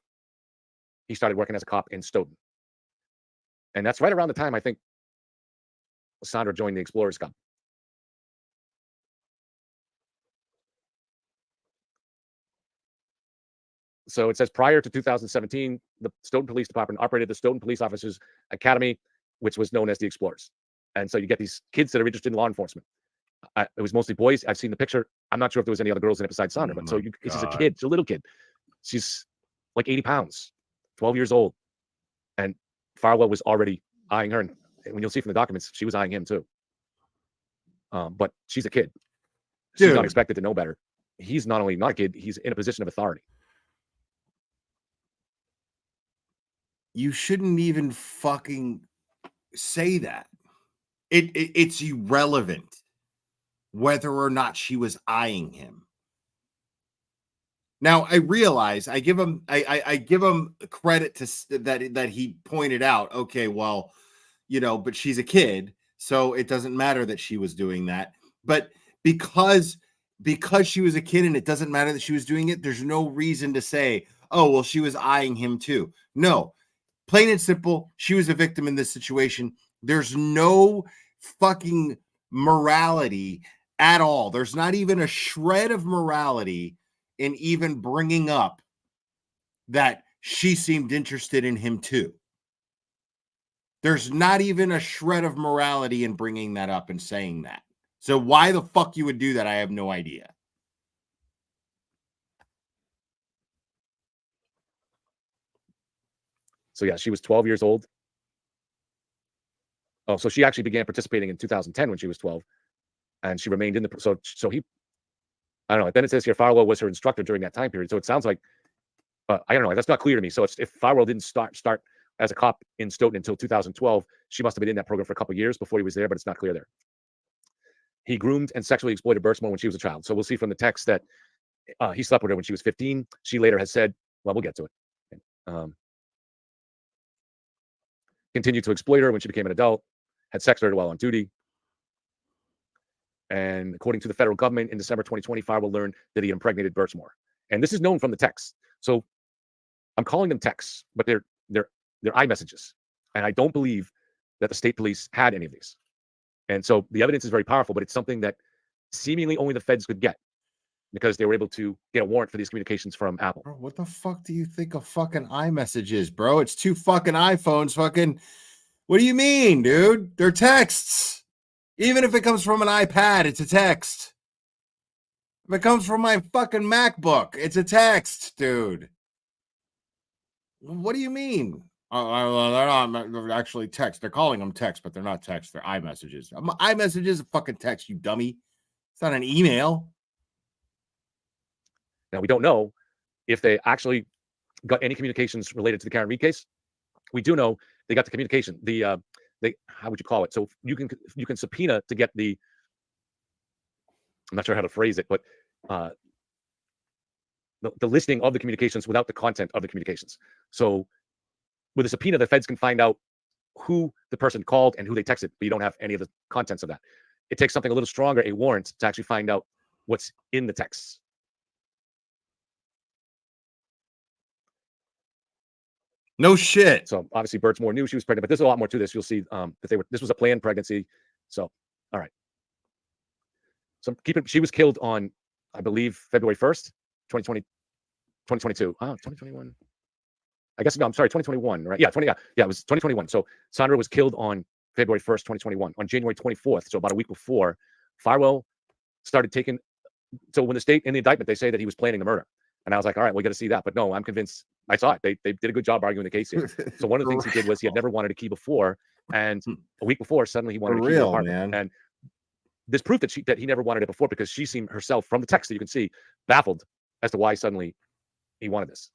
he started working as a cop in Stoughton. And that's right around the time, I think, Sandra joined the Explorers Cup. So it says prior to 2017, the Stoughton Police Department operated the Stoughton Police Officers Academy, which was known as the Explorers. And so you get these kids that are interested in law enforcement. It was mostly boys. I've seen the picture. I'm not sure if there was any other girls in it besides Sandra, but it's just a kid. It's a little kid. She's like 80 pounds, 12 years old. And Farwell was already eyeing her. And when you'll see from the documents, she was eyeing him too. But she's a kid. She's not expected to know better. He's not only not a kid, he's in a position of authority. You shouldn't even fucking say that. It's irrelevant whether or not she was eyeing him. Now I realize I give him credit to that he pointed out, okay, well, but she's a kid, so it doesn't matter that she was doing that. But because she was a kid and it doesn't matter that she was doing it, there's no reason to say, oh, well, she was eyeing him too. No, plain and simple, she was a victim in this situation. There's no fucking morality at all. There's not even a shred of morality in even bringing up that she seemed interested in him too. There's not even a shred of morality in bringing that up and saying that. So why the fuck you would do that, I have no idea. So yeah, she was 12 years old. Oh, so she actually began participating in 2010 when she was 12, and she remained in the so he, I don't know. Then it says here Farwell was her instructor during that time period. So it sounds like, I don't know. That's not clear to me. So if Farwell didn't start as a cop in Stoughton until 2012, she must have been in that program for a couple of years before he was there, but it's not clear there. He groomed and sexually exploited Birchmore when she was a child. So we'll see from the text that he slept with her when she was 15. She later has said, well, we'll get to it. Continued to exploit her when she became an adult, had sex with her while on duty. And according to the federal government, in December 2020, Farwell learned that he impregnated Birchmore. And this is known from the text. So I'm calling them texts, but they're iMessages. And I don't believe that the state police had any of these. And so the evidence is very powerful, but it's something that seemingly only the feds could get because they were able to get a warrant for these communications from Apple. Bro, what the fuck do you think a fucking iMessage is, bro? It's two fucking iPhones. Fucking, what do you mean, dude? They're texts. Even if it comes from an iPad, it's a text. If it comes from my fucking MacBook, it's a text, dude. What do you mean? They're not actually text. They're calling them text, but they're not text. They're iMessages. iMessage is a fucking text, you dummy. It's not an email. Now, we don't know if they actually got any communications related to the Karen Reed case. We do know they got the communication. How would you call it? So you can subpoena to get the, I'm not sure how to phrase it, but the listing of the communications without the content of the communications. So with a subpoena, the feds can find out who the person called and who they texted, but you don't have any of the contents of that. It takes something a little stronger, a warrant, to actually find out what's in the texts. No shit. So obviously Birchmore knew she was pregnant, but there's a lot more to this. You'll see that this was a planned pregnancy. So, all right. So she was killed on, I believe, February 1st, 2022. Oh, 2021. I guess, no, I'm sorry, 2021, right? Yeah, it was 2021. So Sandra was killed on February 1st, 2021. On January 24th, so about a week before, Farwell started taking. So when the state in the indictment they say that he was planning the murder, and I was like, all right, we got to see that. But no, I'm convinced. I saw it. They did a good job arguing the case here. So one of the things he did was he had never wanted a key before, and a week before suddenly he wanted a key to the apartment. Man. And this proof that he never wanted it before because she seemed herself from the text that you can see baffled as to why suddenly he wanted this.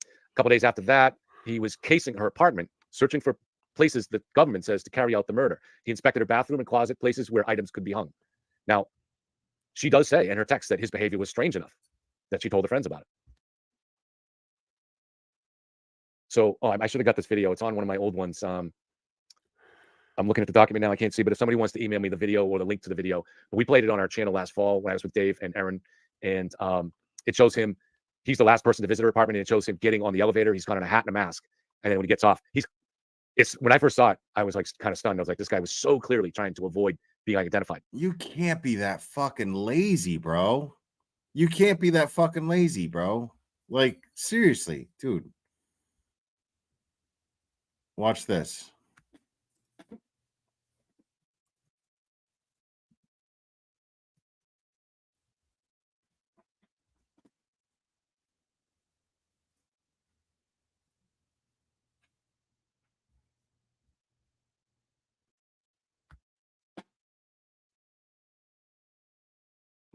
A couple days after that, he was casing her apartment, searching for places the government says to carry out the murder. He inspected her bathroom and closet, places where items could be hung. Now, she does say in her text that his behavior was strange enough that she told her friends about it. So, I should have got this video. It's on one of my old ones. I'm looking at the document now. I can't see, but if somebody wants to email me the video or the link to the video, but we played it on our channel last fall when I was with Dave and Aaron, and it shows him. He's the last person to visit her apartment, and it shows him getting on the elevator. He's got on a hat and a mask, and then when he gets off, it's when I first saw it, I was like kind of stunned. I was like, this guy was so clearly trying to avoid being identified. You can't be that fucking lazy, bro. You can't be that fucking lazy, bro. Like, seriously, dude. Watch this.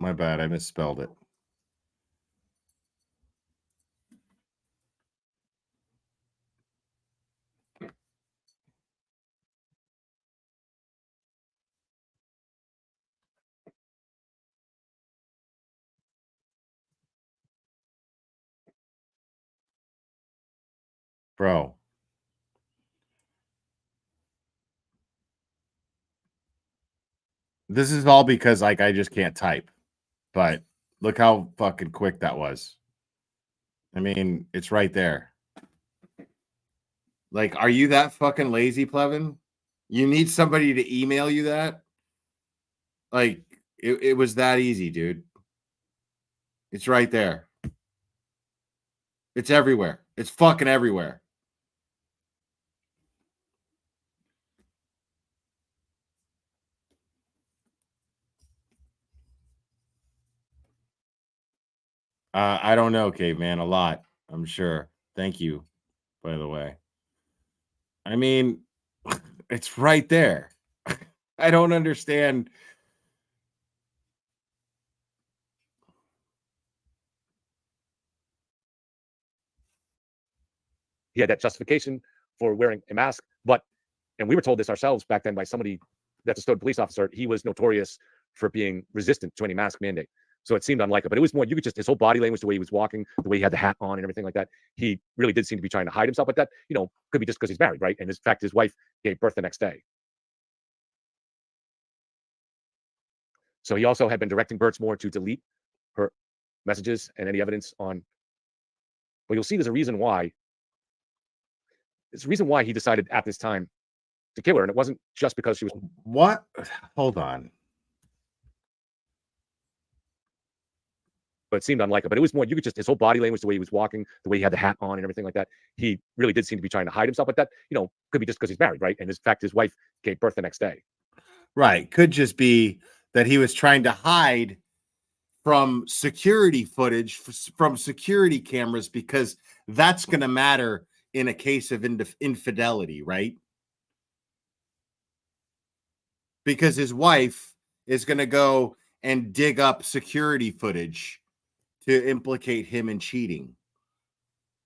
My bad, I misspelled it. Bro. This is all because like I just can't type. But look how fucking quick that was. I mean, it's right there. Like, are you that fucking lazy, Plevin? You need somebody to email you that? Like, it was that easy, dude. It's right there. It's everywhere. It's fucking everywhere. I don't know, Caveman. A lot, I'm sure. Thank you, by the way. I mean, it's right there. I don't understand. He had that justification for wearing a mask, and we were told this ourselves back then by somebody that's a Stoughton police officer. He was notorious for being resistant to any mask mandate. So it seemed unlikely, but it was more, you could just, his whole body language, the way he was walking, the way he had the hat on and everything like that, he really did seem to be trying to hide himself. But that, could be just because he's married, right? And in fact, his wife gave birth the next day. So he also had been directing Birchmore to delete her messages and any evidence on, well, you'll see there's a reason why. There's a reason why he decided at this time to kill her. And it wasn't just because she was. What? Hold on. But it seemed unlikely. But it was more, you could just, his whole body language, the way he was walking, the way he had the hat on and everything like that, he really did seem to be trying to hide himself. But that, could be just because he's married, right? And in fact, his wife gave birth the next day. Right. Could just be that he was trying to hide from security footage, from security cameras, because that's going to matter in a case of infidelity, right? Because his wife is going to go and dig up security footage to implicate him in cheating.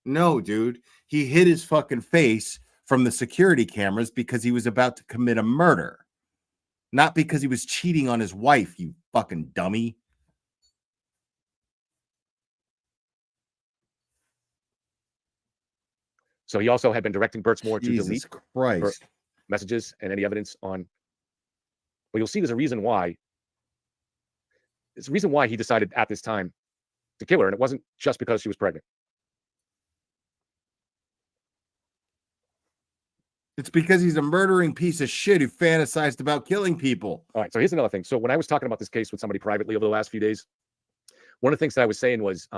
No, dude. He hid his fucking face from the security cameras because he was about to commit a murder. Not because he was cheating on his wife, you fucking dummy. So he also had been directing Birchmore to delete her messages and any evidence on. Well, you'll see there's a reason why. There's a reason why he decided at this time to kill her, and it wasn't just because she was pregnant. It's because he's a murdering piece of shit who fantasized about killing people. All right, so here's another thing. So when I was talking about this case with somebody privately over the last few days, one of the things that I was saying was,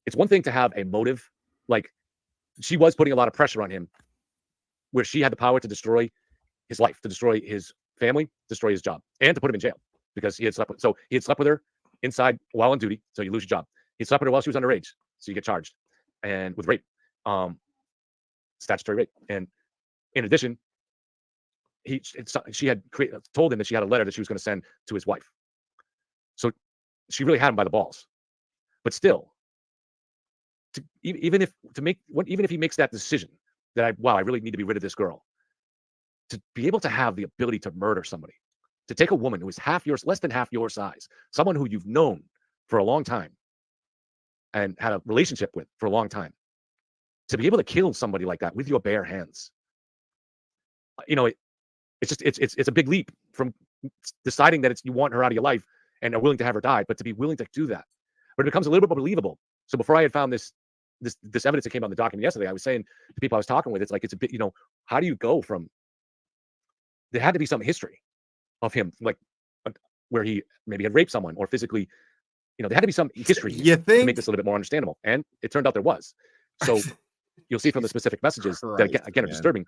it's one thing to have a motive. Like, she was putting a lot of pressure on him, where she had the power to destroy his life, to destroy his family, destroy his job, and to put him in jail. because he had slept with her inside while on duty, so you lose your job. He slept with her while she was underage, so you get charged, and with rape, statutory rape. And in addition, she had told him that she had a letter that she was going to send to his wife. So she really had him by the balls. But still, even if he makes that decision that I really need to be rid of this girl, to be able to have the ability to murder somebody, to take a woman who is less than half your size, someone who you've known for a long time and had a relationship with for a long time, to be able to kill somebody like that with your bare hands, it's a big leap from deciding that you want her out of your life and are willing to have her die, but to be willing to do that. But it becomes a little bit more believable. So before I had found this evidence that came on the document yesterday, I was saying to people I was talking with, it's like, it's a bit, how do you go from, there had to be some history of him, like where he maybe had raped someone or physically, there had to be some history to make this a little bit more understandable. And it turned out there was. So you'll see from the specific messages that again are disturbing.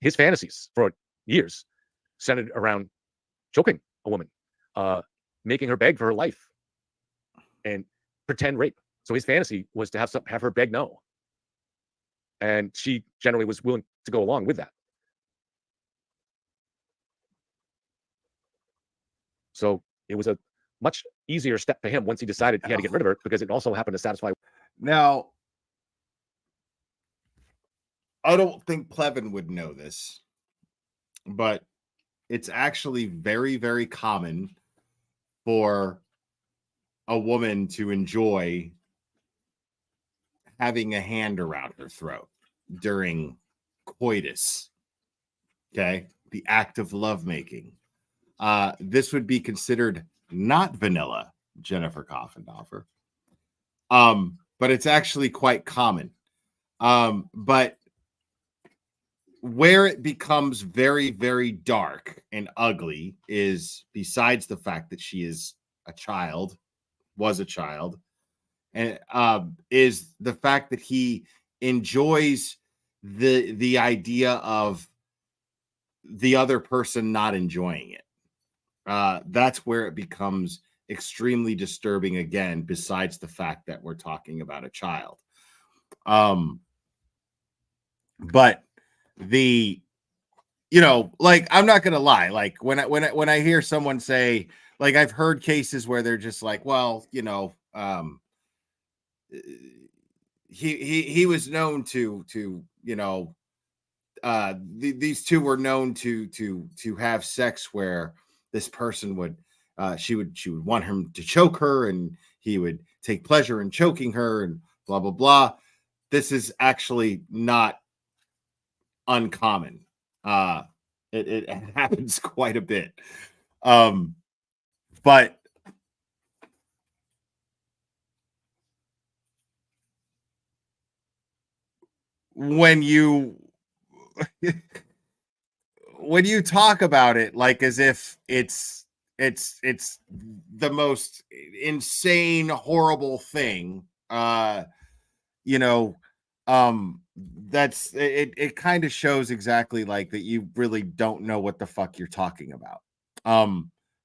His fantasies for years centered around choking a woman, making her beg for her life, and pretend rape. So his fantasy was to have her beg no, and she generally was willing to go along with that. So it was a much easier step for him once he decided he had to get rid of her, because it also happened to satisfy. Now, I don't think Plevin would know this, but it's actually very, very common for a woman to enjoy having a hand around her throat during coitus. Okay, the act of lovemaking. This would be considered not vanilla, Jennifer Coffinduffus. But it's actually quite common. But where it becomes very, very dark and ugly is, besides the fact that she is a child, was a child, and is the fact that he enjoys the idea of the other person not enjoying it. That's where it becomes extremely disturbing again, besides the fact that we're talking about a child. But like, I'm not gonna lie, like when I hear someone say, like, I've heard cases where they're just like, well, he was known to these two were known to have sex where this person would she would want him to choke her, and he would take pleasure in choking her, and blah blah blah. This is actually not uncommon. It happens quite a bit. But when you talk about it like as if it's the most insane, horrible thing, that's it kind of shows exactly like that you really don't know what the fuck you're talking about.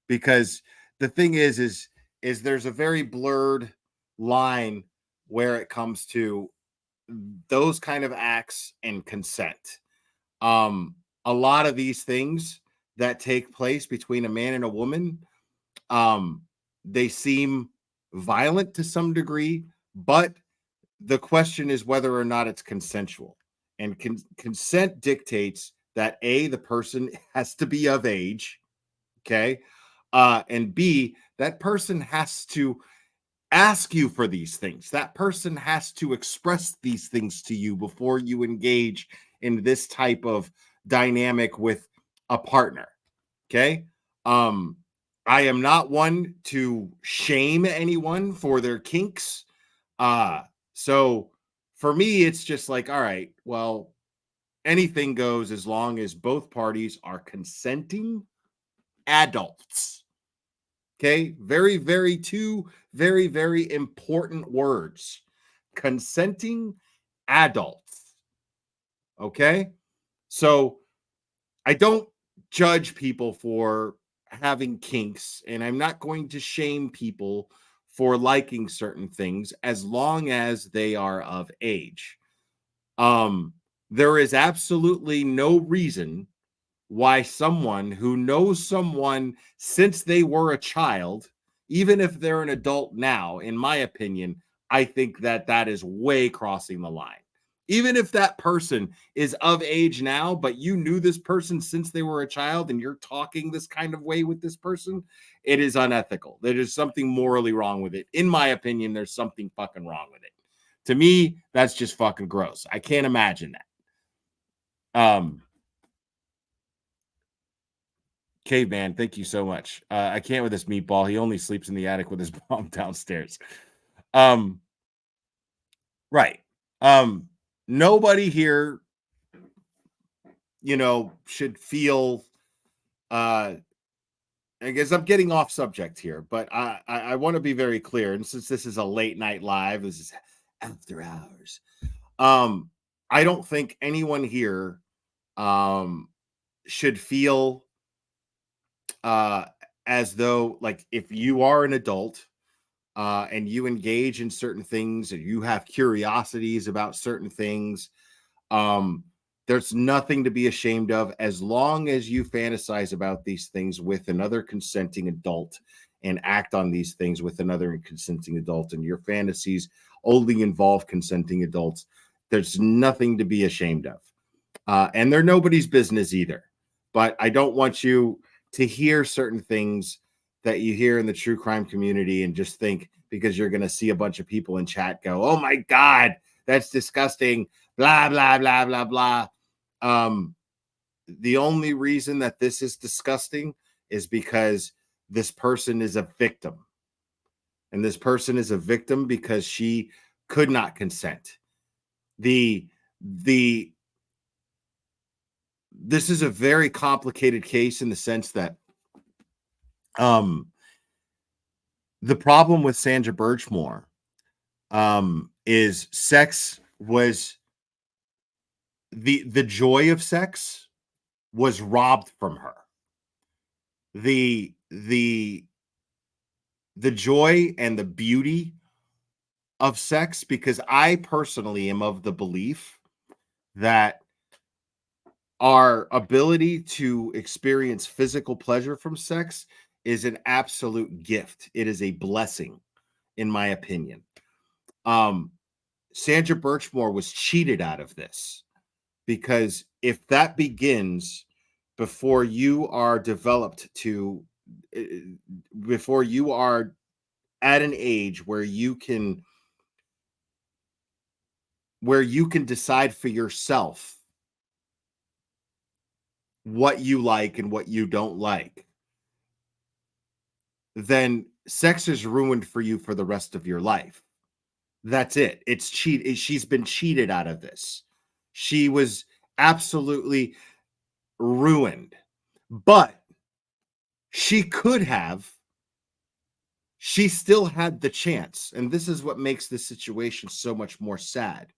Because the thing is there's a very blurred line where it comes to those kind of acts and consent. A lot of these things that take place between a man and a woman, they seem violent to some degree, but the question is whether or not it's consensual. And consent dictates that A, the person has to be of age, okay? And B, that person has to ask you for these things. That person has to express these things to you before you engage in this type of dynamic with a partner. Okay. I am not one to shame anyone for their kinks. So for me, it's just like, all right, well, anything goes as long as both parties are consenting adults. Okay. Very, very important words. Consenting adults. Okay. So I don't judge people for having kinks, and I'm not going to shame people for liking certain things as long as they are of age. There is absolutely no reason why someone who knows someone since they were a child, even if they're an adult now, in my opinion, I think that that is way crossing the line. Even if that person is of age now, but you knew this person since they were a child and you're talking this kind of way with this person, it is unethical. There is something morally wrong with it. In my opinion, there's something fucking wrong with it. To me, that's just fucking gross. I can't imagine that. Caveman, thank you so much. I can't with this meatball. He only sleeps in the attic with his mom downstairs. Right. Nobody here, should feel I guess I'm getting off subject here, but I want to be very clear. And since this is a late night live, this is after hours. I don't think anyone here should feel as though, like, if you are an adult and you engage in certain things and you have curiosities about certain things, there's nothing to be ashamed of as long as you fantasize about these things with another consenting adult and act on these things with another consenting adult, and your fantasies only involve consenting adults. There's nothing to be ashamed of. And they're nobody's business either. But I don't want you to hear certain things that you hear in the true crime community and just think, because you're going to see a bunch of people in chat go, oh my God, that's disgusting, blah, blah, blah, blah, blah. The only reason that this is disgusting is because this person is a victim. And this person is a victim because she could not consent. This is a very complicated case in the sense that the problem with Sandra Birchmore is sex was the joy of sex was robbed from her. The joy and the beauty of sex, because I personally am of the belief that our ability to experience physical pleasure from sex is an absolute gift. It is a blessing, in my opinion. Sandra Birchmore was cheated out of this, because if that begins before you are developed to, before you are at an age where you can decide for yourself what you like and what you don't like, then sex is ruined for you for the rest of your life. That's it. It's cheat. She's been cheated out of this. She was absolutely ruined. But she still had the chance. And this is what makes this situation so much more sad.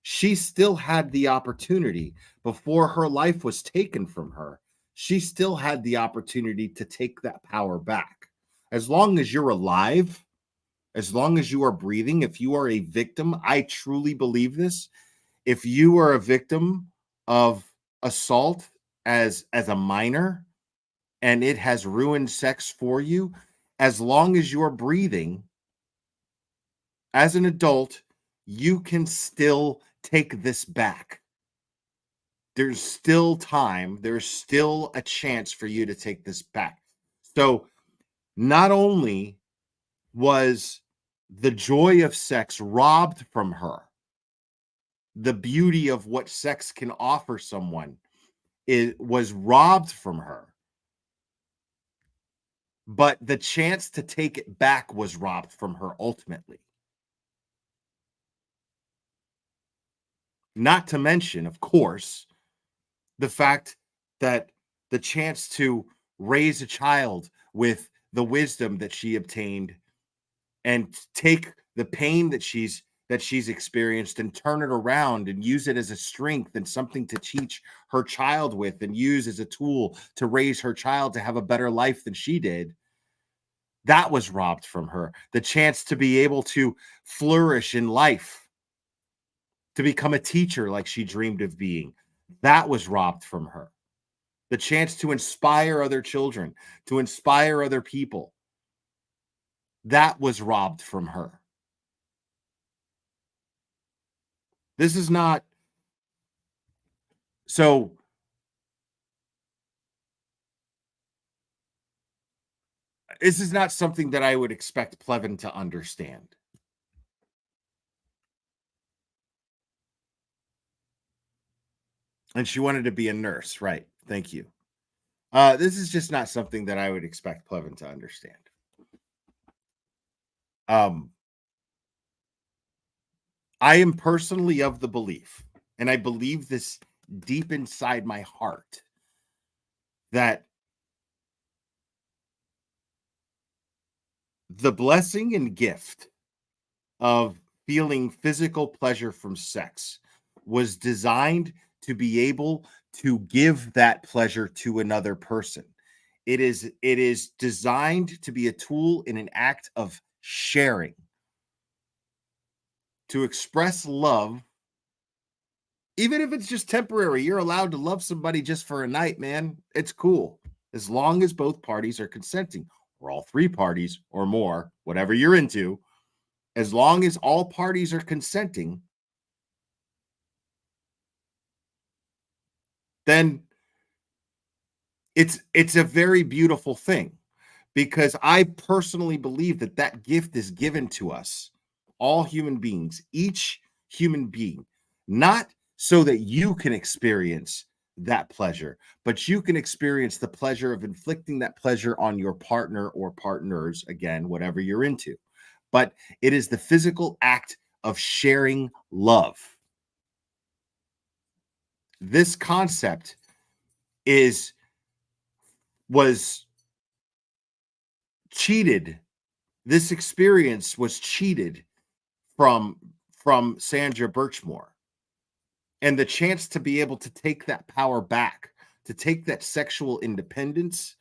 She still had the opportunity before her life was taken from her. She still had the opportunity to take that power back. As long as you're alive, as long as you are breathing, if you are a victim, I truly believe this. If you are a victim of assault as a minor and it has ruined sex for you, as long as you're breathing, as an adult, you can still take this back. There's still time. There's still a chance for you to take this back. So not only was the joy of sex robbed from her, the beauty of what sex can offer someone was robbed from her, but the chance to take it back was robbed from her ultimately. Not to mention, of course, the fact that the chance to raise a child with the wisdom that she obtained and take the pain that she's that she's experienced and turn it around and use it as a strength and something to teach her child with and use as a tool to raise her child to have a better life than she did. That was robbed from her. The chance to be able to flourish in life, to become a teacher like she dreamed of being, that was robbed from her. The chance to inspire other children, to inspire other people, that was robbed from her. This is not so. This is not something that I would expect Plevin to understand. And she wanted to be a nurse, right? Thank you. This is just not something that I would expect Plevin to understand. I am personally of the belief, and I believe this deep inside my heart, that the blessing and gift of feeling physical pleasure from sex was designed to be able to give that pleasure to another person. It is designed to be a tool in an act of sharing, to express love. Even if it's just temporary, you're allowed to love somebody just for a night, man. It's cool. As long as both parties are consenting, or all three parties or more, whatever you're into, as long as all parties are consenting, then it's a very beautiful thing, because I personally believe that that gift is given to us, all human beings, each human being, not so that you can experience that pleasure, but you can experience the pleasure of inflicting that pleasure on your partner or partners, again, whatever you're into. But it is the physical act of sharing love. This concept was cheated. This experience was cheated from Sandra Birchmore. And the chance to be able to take that power back, to take that sexual independence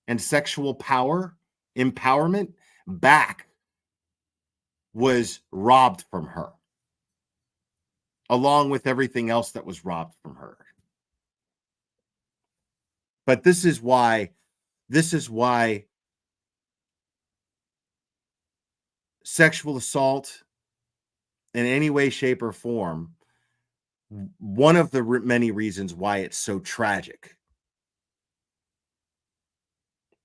and sexual power, empowerment back, was robbed from her, along with everything else that was robbed from her. But this is why sexual assault in any way, shape, or form, one of the many reasons why it's so tragic,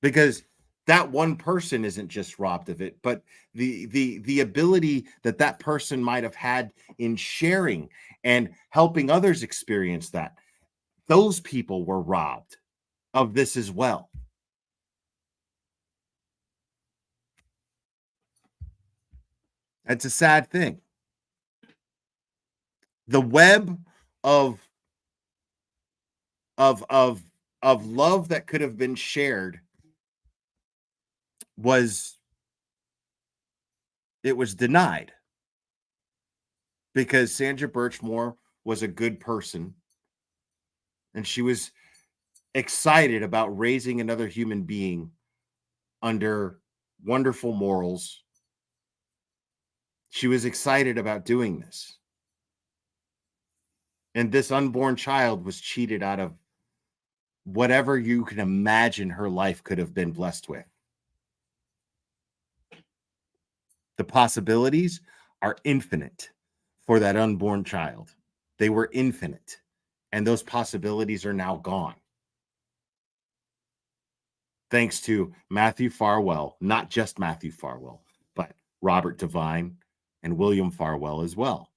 because that one person isn't just robbed of it, but the ability that that person might have had in sharing and helping others experience that, those people were robbed of this as well. That's a sad thing. The web of love that could have been shared was denied, because Sandra Birchmore was a good person and she was excited about raising another human being under wonderful morals. She was excited about doing this. And this unborn child was cheated out of whatever you can imagine her life could have been blessed with. The possibilities are infinite for that unborn child. They were infinite, and those possibilities are now gone. Thanks to Matthew Farwell, not just Matthew Farwell, but Robert Devine and William Farwell as well.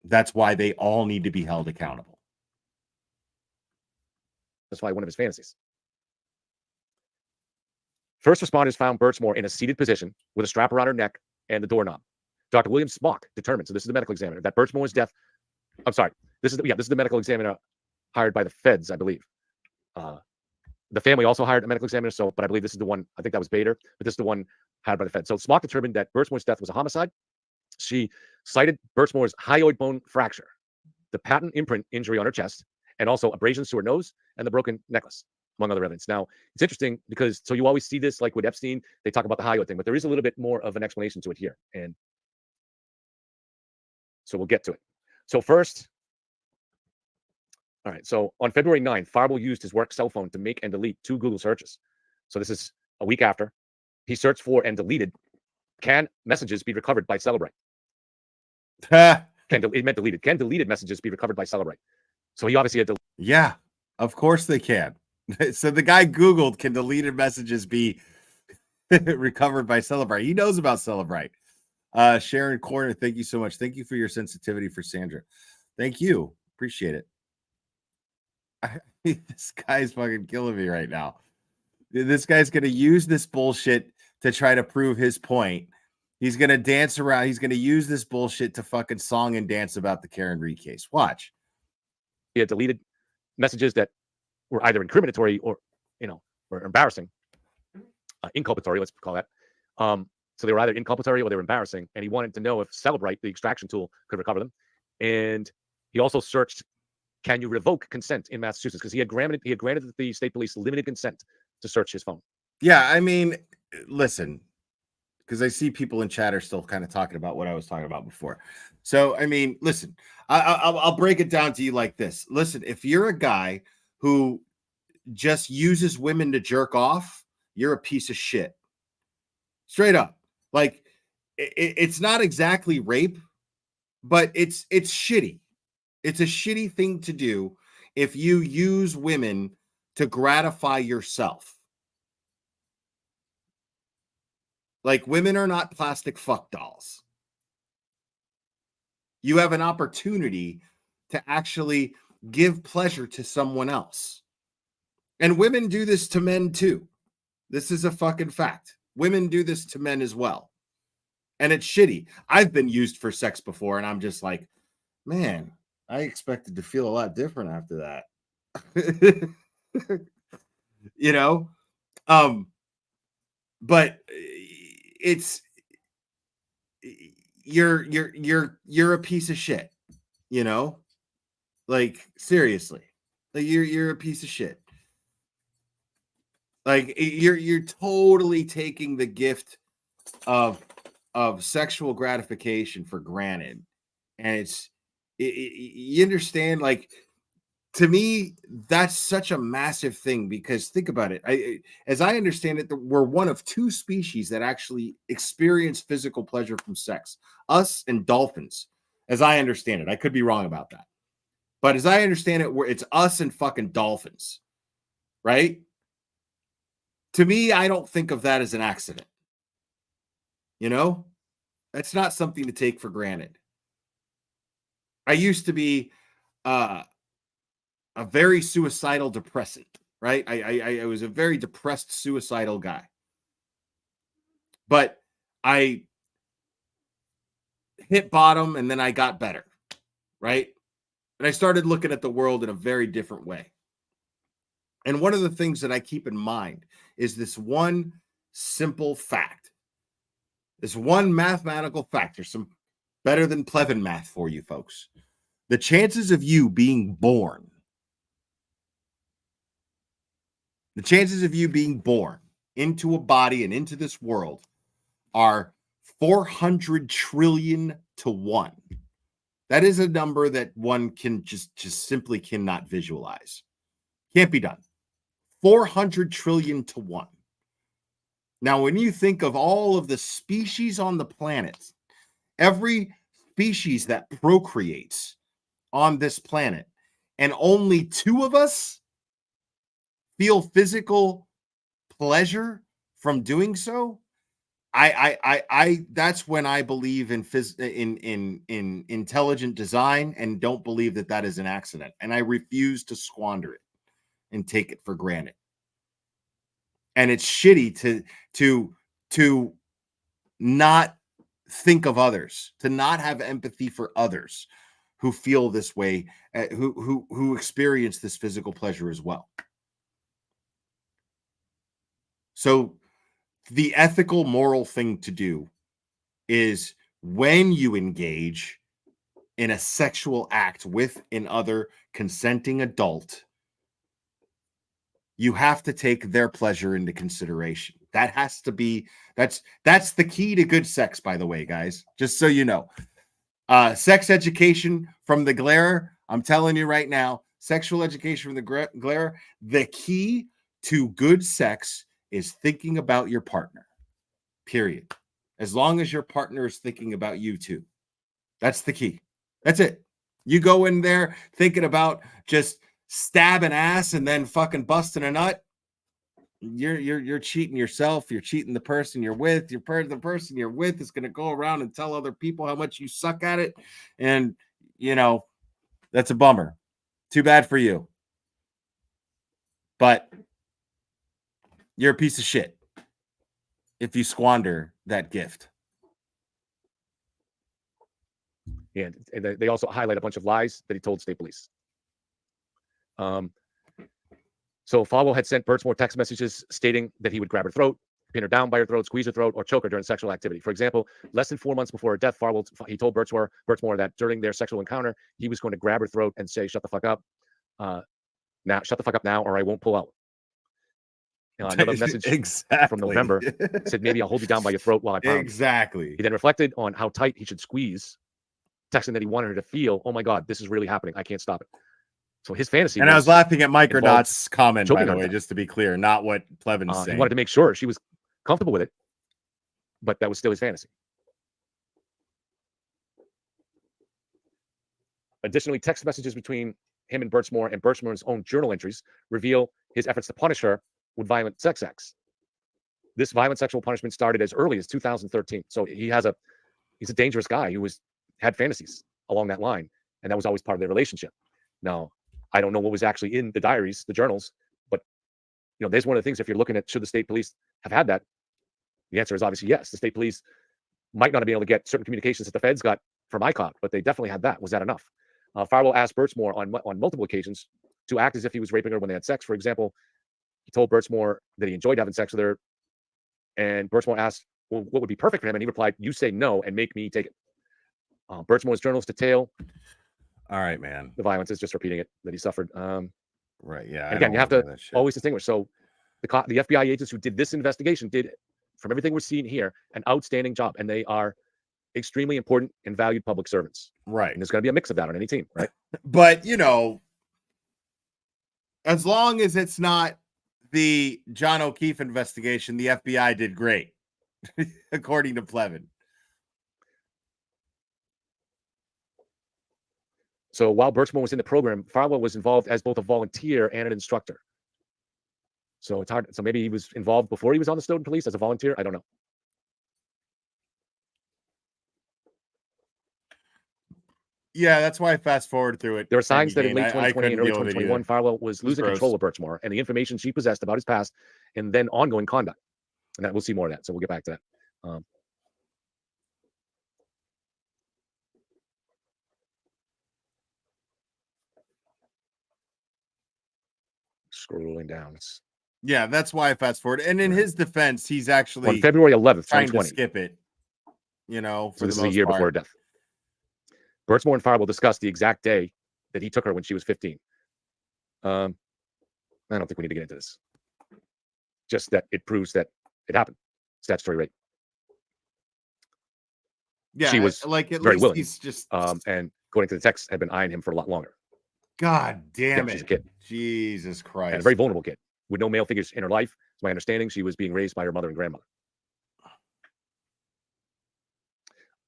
That's why they all need to be held accountable. That's why one of his fantasies. First responders found Birchmore in a seated position with a strap around her neck and the doorknob. Dr. William Smock determined, so this is the medical examiner, that Birchmore's death. I'm sorry, this is the medical examiner hired by the feds, I believe. The family also hired a medical examiner. So, but I believe this is the one, I think that was Bader, but this is the one hired by the Fed. So Smock determined that Birchmore's death was a homicide. She cited Birchmore's hyoid bone fracture, the patent imprint injury on her chest, and also abrasions to her nose and the broken necklace, among other evidence. Now, it's interesting because, so you always see this, like with Epstein, they talk about the hyoid thing, but there is a little bit more of an explanation to it here. And so we'll get to it. So first, all right, so on February 9th, Farble used his work cell phone to make and delete 2 Google searches. So this is a week after. He searched for and deleted, can messages be recovered by Celebrate? It meant deleted. Can deleted messages be recovered by Celebrate? So he obviously had Yeah, of course they can. So the guy Googled, can deleted messages be recovered by Celebrate? He knows about Celebrate. Sharon Corner, thank you so much. Thank you for your sensitivity for Sandra. Thank you. Appreciate it. This guy's fucking killing me right now. This guy's going to use this bullshit to try to prove his point. He's going to dance around. He's going to use this bullshit to fucking song and dance about the Karen Reed case. Watch. He had deleted messages that were either incriminatory or, or embarrassing, inculpatory, let's call that. So they were either inculpatory or they were embarrassing. And he wanted to know if Celebrate, the extraction tool, could recover them. And he also searched, can you revoke consent in Massachusetts? Because he had granted the state police limited consent to search his phone. Yeah, I mean, listen, because I see people in chat are still kind of talking about what I was talking about before. So, I mean, listen, I'll break it down to you like this. Listen, if you're a guy who just uses women to jerk off, you're a piece of shit. Straight up. Like, it's not exactly rape, but it's shitty. It's a shitty thing to do if you use women to gratify yourself. Like, women are not plastic fuck dolls. You have an opportunity to actually give pleasure to someone else. And women do this to men too. This is a fucking fact. Women do this to men as well. And it's shitty. I've been used for sex before, and I'm just like, man, I expected to feel a lot different after that. But it's you're a piece of shit, like, seriously, like you're a piece of shit. Like, you're totally taking the gift of sexual gratification for granted. And you understand, like, to me, that's such a massive thing, because think about it. As I understand it, we're one of 2 species that actually experience physical pleasure from sex, us and dolphins, as I understand it. I could be wrong about that. But as I understand it, it's us and fucking dolphins, right? To me, I don't think of that as an accident. That's not something to take for granted. I used to be a very suicidal depressant, right? I was a very depressed, suicidal guy. But I hit bottom and then I got better, right? And I started looking at the world in a very different way. And one of the things that I keep in mind is this one simple fact. This one mathematical fact. There's some better than Plevin math for you folks. The chances of you being born into a body and into this world are 400 trillion to 1. That is a number that one can just simply cannot visualize. Can't be done. 400 trillion to 1. Now, when you think of all of the species on the planet, every species that procreates on this planet, and only 2 of us feel physical pleasure from doing so, I that's when I believe in intelligent design, and don't believe that is an accident, and I refuse to squander it and take it for granted. And it's shitty to not think of others, to not have empathy for others who feel this way, who experience this physical pleasure as well. So the ethical, moral thing to do is when you engage in a sexual act with another consenting adult, you have to take their pleasure into consideration. That has to be, that's the key to good sex, by the way, guys, just so you know. Sex education from the glare, I'm telling you right now, sexual education from the glare, the key to good sex is thinking about your partner, period. As long as your partner is thinking about you too. That's the key. That's it. You go in there thinking about just stabbing ass and then fucking busting a nut. You're cheating yourself. You're cheating the person you're with. The person you're with is going to go around and tell other people how much you suck at it, and that's a bummer. Too bad for you. But you're a piece of shit if you squander that gift. And they also highlight a bunch of lies that he told state police. So Falwell had sent Birchmore text messages stating that he would grab her throat, pin her down by her throat, squeeze her throat, or choke her during sexual activity. For example, less than 4 months before her death, he told Birchmore that during their sexual encounter, he was going to grab her throat and say, "Shut the fuck up. Now, shut the fuck up now, or I won't pull out." Another message from November said, "Maybe I'll hold you down by your throat while I pound." Exactly. He then reflected on how tight he should squeeze, texting that he wanted her to feel, "Oh my God, this is really happening. I can't stop it." So his fantasy. And I was laughing at Microdot's comment, by the way, just to be clear, not what Plevin's saying. He wanted to make sure she was comfortable with it, but that was still his fantasy. Additionally, text messages between him and Birchmore's own journal entries reveal his efforts to punish her with violent sex acts. This violent sexual punishment started as early as 2013. So he's a dangerous guy who had fantasies along that line, and that was always part of their relationship. Now, I don't know what was actually in the diaries, the journals, but there's one of the things. If you're looking at should the state police have had that, the answer is obviously yes. The state police might not have been able to get certain communications that the feds got from ICOP, but they definitely had that. Was that enough? Farwell asked Birchmore on multiple occasions to act as if he was raping her when they had sex. For example, he told Birchmore that he enjoyed having sex with her, and Birchmore asked, "Well, what would be perfect for him?" And he replied, "You say no and make me take it." Birchmore's journals detail. All right, man. The violence is just repeating it that he suffered. Right. Yeah. And again, you have to always distinguish. So the FBI agents who did this investigation did, from everything we're seeing here, an outstanding job, and they are extremely important and valued public servants. Right. And there's going to be a mix of that on any team, right? But as long as it's not the John O'Keefe investigation, the FBI did great, according to Plevin. So while Birchmore was in the program, Farwell was involved as both a volunteer and an instructor. So it's hard. So maybe he was involved before he was on the Snowden police as a volunteer. I don't know. Yeah, that's why I fast forward through it. There are signs that in late 2020 and early 2021, Farwell was losing control of Birchmore and the information she possessed about his past and then ongoing conduct. And that we'll see more of that. So we'll get back to that. Scrolling down. Yeah, that's why I fast forward. And in his defense, he's actually on February 11th, trying 2020. to skip it. So this is a year before her death. Birchmore and Farwell discussed the exact day that he took her when she was 15. I don't think we need to get into this. Just that it proves that it happened. Statutory rape. Yeah, she was like at very least willing. He's just and according to the text, had been eyeing him for a lot longer. God damn it! She's a kid. Jesus Christ! And a very vulnerable kid with no male figures in her life. It's my understanding she was being raised by her mother and grandmother.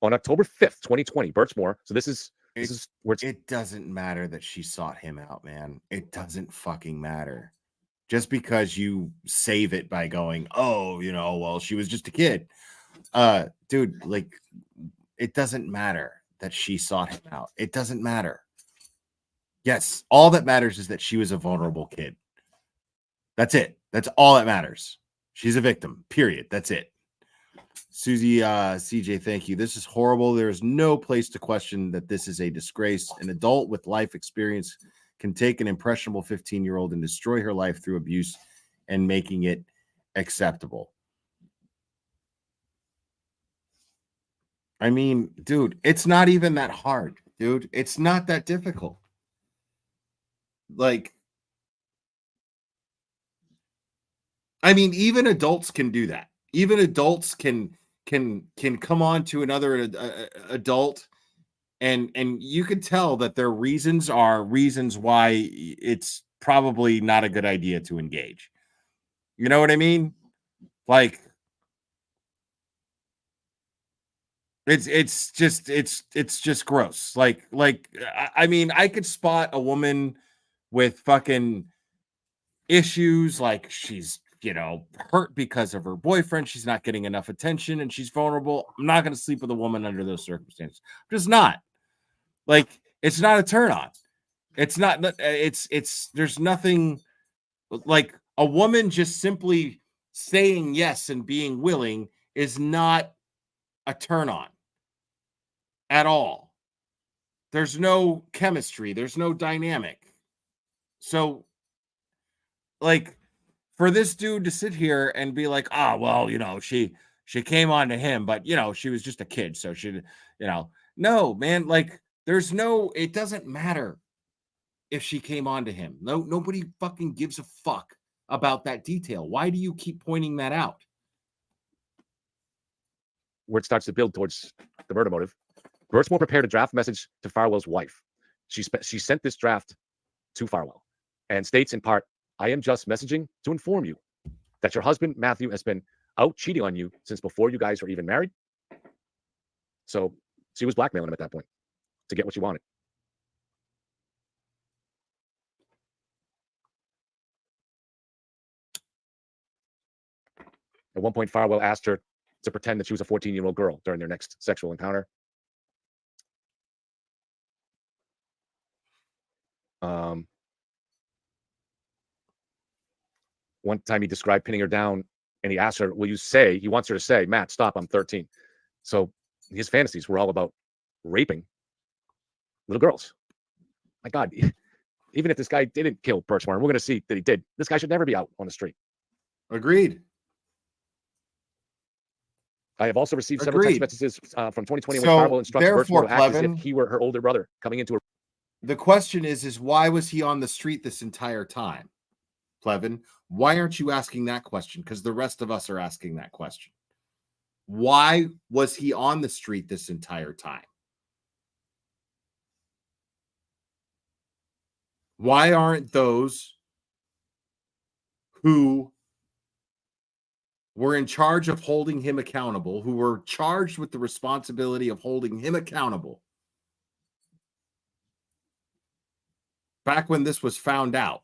On October 5th, 2020, Birchmore. So this is where it doesn't matter that she sought him out, man. It doesn't fucking matter. Just because you save it by going, oh, well, she was just a kid. Dude, like, it doesn't matter that she sought him out. It doesn't matter. Yes, all that matters is that she was a vulnerable kid. That's it. That's all that matters. She's a victim, period. That's it. Susie, CJ, thank you. This is horrible. There is no place to question that this is a disgrace. An adult with life experience can take an impressionable 15-year-old and destroy her life through abuse and making it acceptable. I mean, dude, it's not even that hard, dude. It's not that difficult. Like, I mean, even adults can do that. Even adults can come on to another adult, and you can tell that their reasons are reasons why it's probably not a good idea to engage. You know what I mean? Like, it's just gross. Like I mean, I could spot a woman with fucking issues, like she's, you know, hurt because of her boyfriend, she's not getting enough attention and she's vulnerable. I'm not going to sleep with a woman under those circumstances. I'm just not. Like, it's not a turn on. It's not, it's there's nothing like a woman just simply saying yes and being willing is not a turn on at all. There's no chemistry, there's no dynamic. So, like, for this dude to sit here and be like, "Ah, well, you know, she came on to him, but you know, she was just a kid, so she, you know." No, man, like, there's no, it doesn't matter if she came on to him. No, nobody fucking gives a fuck about that detail. Why do you keep pointing that out? Where it starts to build towards the murder motive. Birchmore prepared a draft message to Farwell's wife. She sent this draft to Farwell and states in part, "I am just messaging to inform you that your husband, Matthew, has been out cheating on you since before you guys were even married." So she was blackmailing him at that point to get what she wanted. At one point, Farwell asked her to pretend that she was a 14-year-old girl during their next sexual encounter. One time he described pinning her down and he asked her, he wants her to say, "Matt, stop, I'm 13. So his fantasies were all about raping little girls. My God, even if this guy didn't kill Birchmore, and we're going to see that he did, this guy should never be out on the street. Agreed. I have also received several text messages from 2020 when Farwell instructs Birchmore to act as if he were her older brother coming into her. The question is why was he on the street this entire time? Plevin, why aren't you asking that question? Because the rest of us are asking that question. Why was he on the street this entire time? Why aren't those who were in charge of holding him accountable, who were charged with the responsibility of holding him accountable, back when this was found out,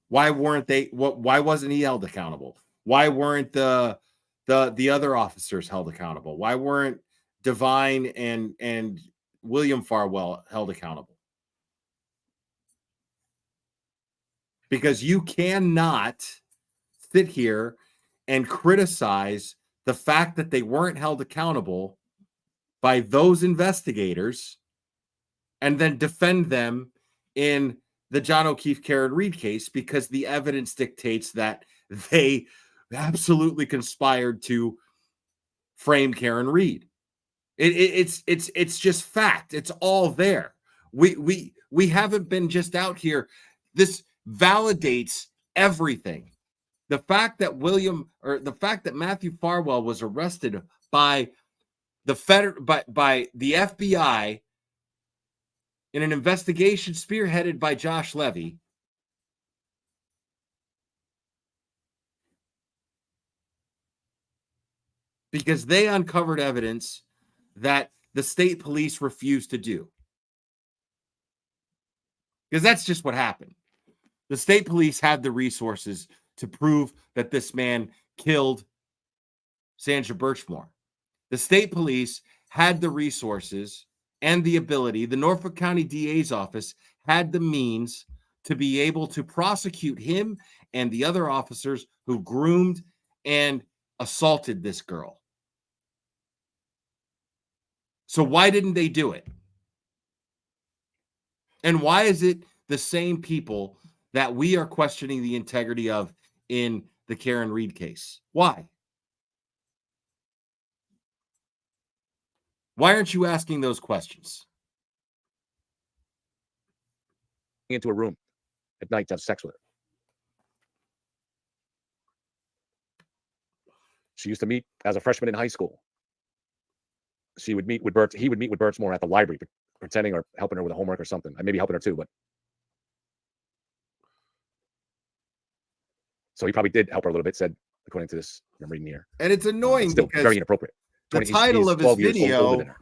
why weren't they? Why wasn't he held accountable? Why weren't the other officers held accountable? Why weren't Divine and William Farwell held accountable? Because you cannot sit here and criticize the fact that they weren't held accountable by those investigators and then defend them in the John O'Keefe Karen Reed case because the evidence dictates that they absolutely conspired to frame Karen Reed. It's just fact. It's all there. We haven't been just out here. This validates everything. The fact that Matthew Farwell was arrested by by the FBI in an investigation spearheaded by Josh Levy because they uncovered evidence that the state police refused to do. Because that's just what happened. The state police had the resources to prove that this man killed Sandra Birchmore. The state police had the resources and the ability. The Norfolk County DA's office had the means to be able to prosecute him and the other officers who groomed and assaulted this girl. So why didn't they do it? And why is it the same people that we are questioning the integrity of in the Karen Reed case? Why? Why aren't you asking those questions? Into a room at night to have sex with her. She used to meet as a freshman in high school. She would meet with Bert. He would meet with Birchmore at the library, pretending or helping her with homework or something. Maybe helping her too, but so he probably did help her a little bit. Said according to this I'm reading here, and it's annoying still because very inappropriate. The 20, title he's of his 12 years video. older than her.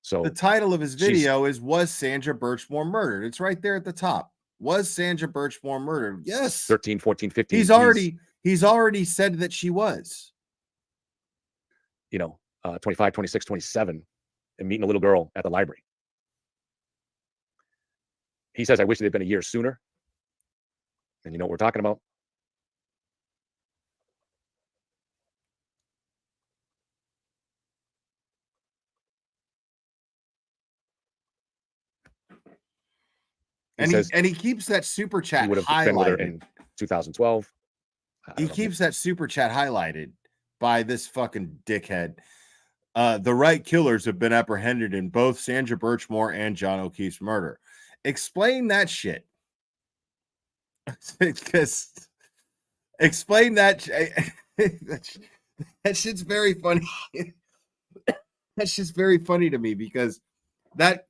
So the title of his video is "Was Sandra Birchmore murdered?" It's right there at the top. Was Sandra Birchmore murdered? Yes. 13, 14, 15. He's already said that she was. 25, 26, 27, and meeting a little girl at the library. He says, I wish it had been a year sooner. And you know what we're talking about? And he keeps that super chat he would have highlighted. Been with her in 2012. He keeps that super chat highlighted by this fucking dickhead. The right killers have been apprehended in both Sandra Birchmore and John O'Keefe's murder. Explain that shit. Because explain that. That shit's very funny. That's just very funny to me because that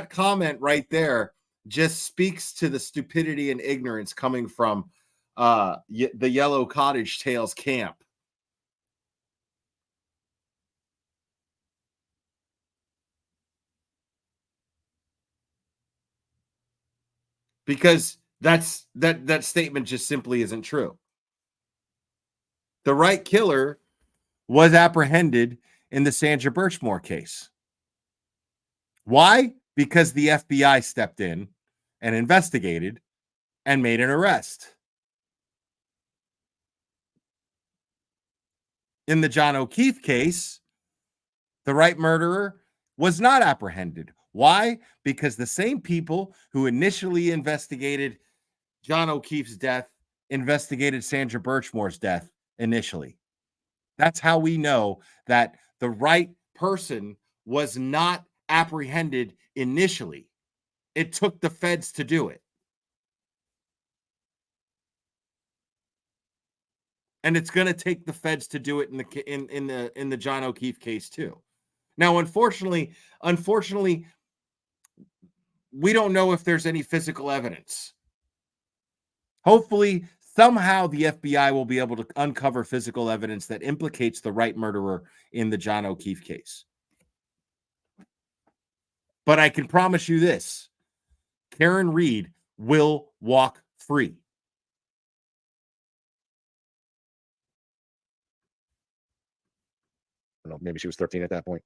comment right there just speaks to the stupidity and ignorance coming from the Yellow Cottage Tales camp. Because that statement just simply isn't true. The right killer was apprehended in the Sandra Birchmore case. Why? Because the FBI stepped in and investigated and made an arrest. In the John O'Keefe case, the right murderer was not apprehended. Why? Because the same people who initially investigated John O'Keefe's death investigated Sandra Birchmore's death initially. That's how we know that the right person was not apprehended initially. It took the feds to do it. And it's going to take the feds to do it in the John O'Keefe case too. Now, unfortunately, we don't know if there's any physical evidence. Hopefully, somehow the FBI will be able to uncover physical evidence that implicates the right murderer in the John O'Keefe case. But I can promise you this: Karen Reed will walk free. I don't know, maybe she was 13 at that point.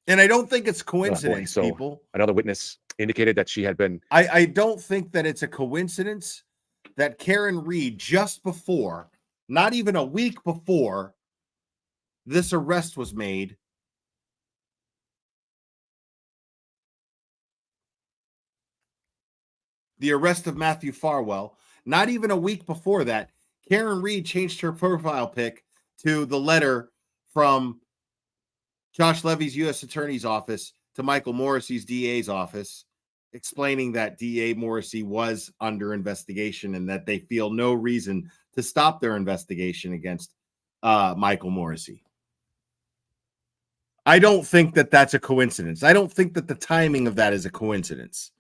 And I don't think it's coincidence, people. Another witness indicated that she had been... I don't think that it's a coincidence that Karen Reed, just before, not even a week before this arrest was made, the arrest of Matthew Farwell, not even a week before that, Karen Reed changed her profile pic to the letter from Josh Levy's U.S. Attorney's office to Michael Morrissey's DA's office, explaining that DA Morrissey was under investigation and that they feel no reason to stop their investigation against Michael Morrissey. I don't think that that's a coincidence. I don't think that the timing of that is a coincidence.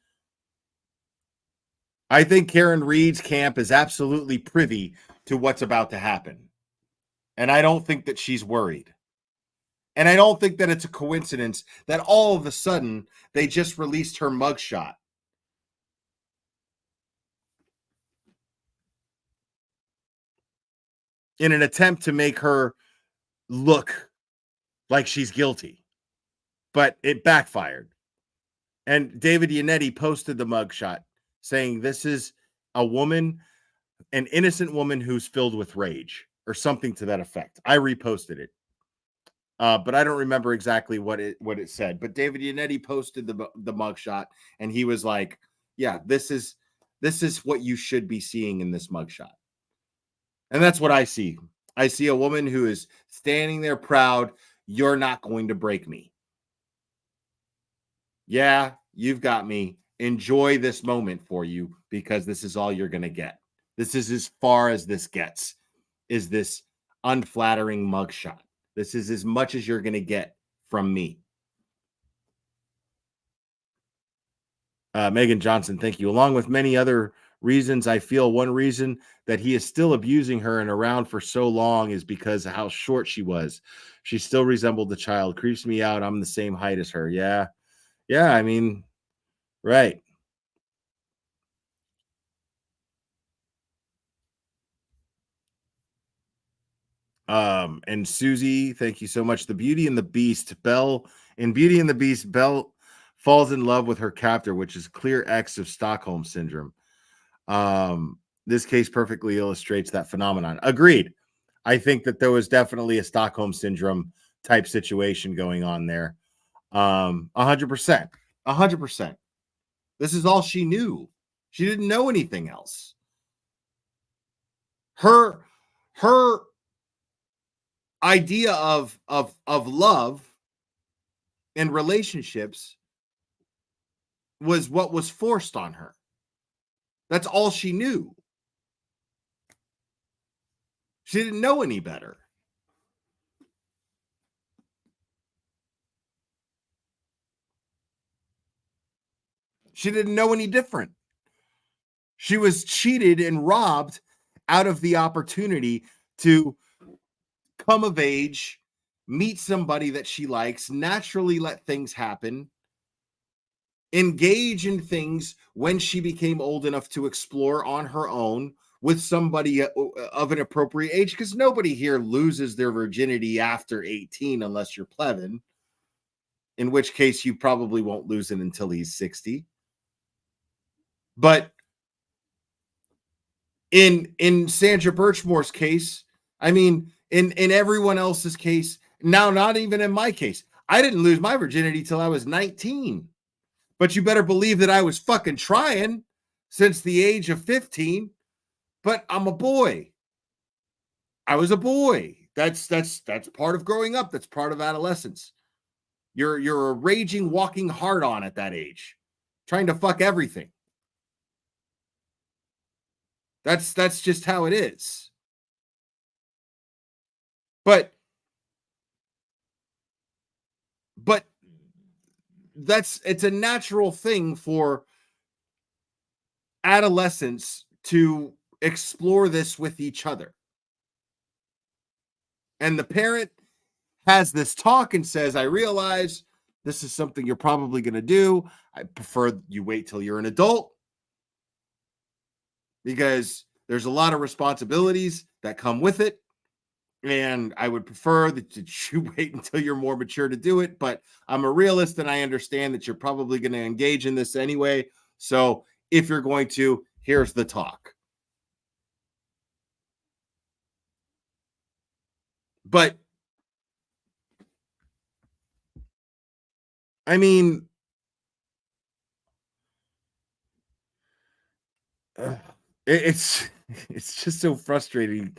I think Karen Reed's camp is absolutely privy to what's about to happen. And I don't think that she's worried. And I don't think that it's a coincidence that all of a sudden they just released her mugshot. In an attempt to make her look like she's guilty. But it backfired. And David Yannetti posted the mugshot saying this is a woman, an innocent woman who's filled with rage or something to that effect. I reposted it. But I don't remember exactly what it said. But David Yannetti posted the mugshot, and he was like, "Yeah, this is This is what you should be seeing in this mugshot. And that's what I see. I see a woman who is standing there proud. You're not going to break me. Yeah, you've got me. Enjoy this moment for you, because this is all you're going to get. This is as far as this gets, is this unflattering mugshot. This is as much as you're going to get from me. Megan Johnson, thank you. Along with many other reasons, I feel one reason that he is still abusing her and around for so long is because of how short she was. She still resembled the child. Creeps me out. I'm the same height as her. Yeah. Yeah. I mean, right. And Susie, thank you so much. The Beauty and the Beast, Belle, in Beauty and the Beast, Belle falls in love with her captor, which is clear X of Stockholm syndrome. This case perfectly illustrates that phenomenon. Agreed. I think that there was definitely a Stockholm syndrome type situation going on there. 100%. 100%. This is all she knew. She didn't know anything else. Her idea of love and relationships was what was forced on her. That's all she knew. She didn't know any better. She didn't know any different. She was cheated and robbed out of the opportunity to come of age, meet somebody that she likes, naturally let things happen, engage in things when she became old enough to explore on her own with somebody of an appropriate age, because nobody here loses their virginity after 18 unless you're Plevin, in which case you probably won't lose it until he's 60. But in Sandra Birchmore's case, I mean, in everyone else's case, now not even in my case, I didn't lose my virginity till I was 19. But you better believe that I was fucking trying since the age of 15. But I'm a boy. I was a boy. That's part of growing up. That's part of adolescence. You're a raging, walking hard on at that age, trying to fuck everything. That's just how it is. But it's a natural thing for adolescents to explore this with each other. And the parent has this talk and says, I realize this is something you're probably going to do. I prefer you wait till you're an adult, because there's a lot of responsibilities that come with it. And I would prefer that you wait until you're more mature to do it. But I'm a realist and I understand that you're probably going to engage in this anyway. So if you're going to, here's the talk. But I mean, it's just so frustrating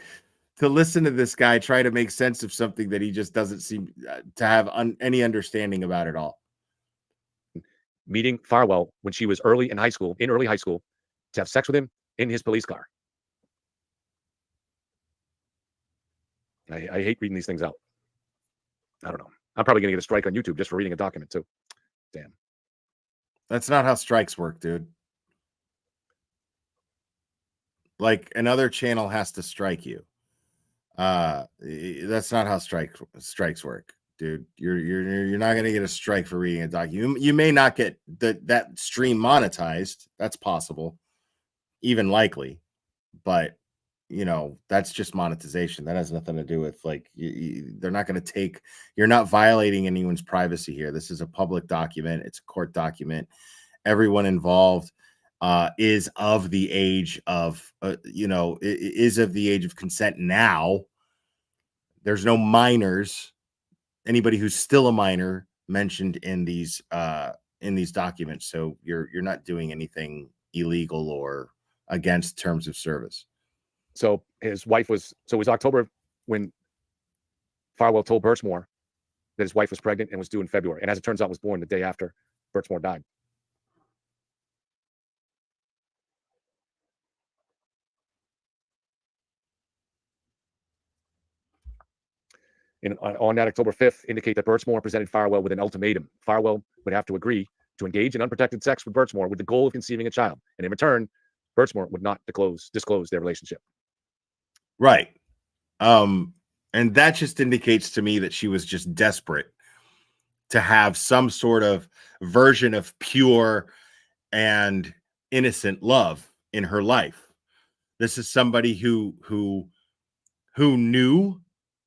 to listen to this guy try to make sense of something that he just doesn't seem to have any understanding about at all. Meeting Farwell when she was in early high school, to have sex with him in his police car. I hate reading these things out. I don't know. I'm probably going to get a strike on YouTube just for reading a document too. Damn. That's not how strikes work, dude. Like, another channel has to strike you. That's not how strikes work, dude. You're not going to get a strike for reading a document. You may not get that stream monetized. That's possible, even likely, but you know, that's just monetization. That has nothing to do with, like, they're not going to take, you're not violating anyone's privacy here. This is a public document. It's a court document. Everyone involved is of the age of, is of the age of consent now. There's no minors, anybody who's still a minor mentioned in these documents. So you're not doing anything illegal or against terms of service. So his wife was, so it was October when Farwell told Birchmore that his wife was pregnant and was due in February. And as it turns out, was born the day after Birchmore died. On that October 5th, indicate that Birchmore presented Farwell with an ultimatum. Farwell would have to agree to engage in unprotected sex with Birchmore with the goal of conceiving a child. And in return, Birchmore would not disclose their relationship. Right. And that just indicates to me that she was just desperate to have some sort of version of pure and innocent love in her life. This is somebody who knew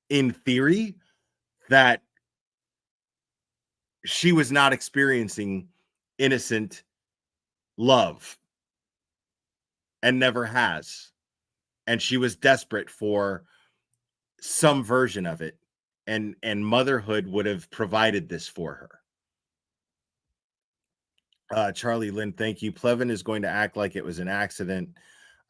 in theory that she was not experiencing innocent love and never has. And she was desperate for some version of it. And motherhood would have provided this for her. Charlie Lynn, thank you. Plevin is going to act like it was an accident.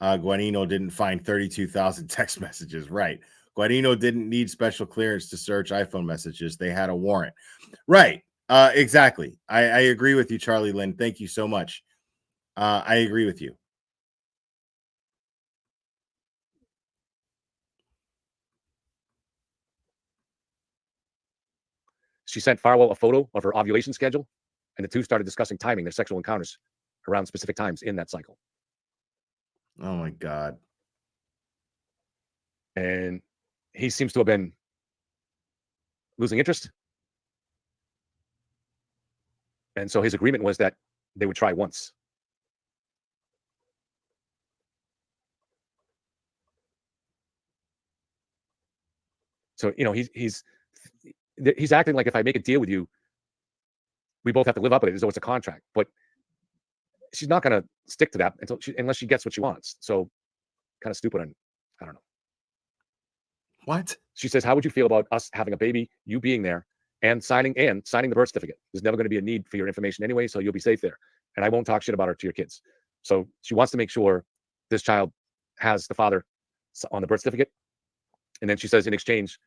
Guanino didn't find 32,000 text messages. Right. Guanino didn't need special clearance to search iPhone messages. They had a warrant. Right. Exactly. I agree with you, Charlie Lynn. Thank you so much. I agree with you. She sent Farwell a photo of her ovulation schedule, and the two started discussing timing their sexual encounters around specific times in that cycle. Oh my God. And he seems to have been losing interest. And so his agreement was that they would try once. So, you know, he's acting like if I make a deal with you, we both have to live up to it as though it's a contract. But she's not going to stick to that unless she gets what she wants. So kind of stupid. And I don't know. What? She says, how would you feel about us having a baby, you being there, and signing the birth certificate? There's never going to be a need for your information anyway, so you'll be safe there. And I won't talk shit about her to your kids. So she wants to make sure this child has the father on the birth certificate. And then she says, in exchange,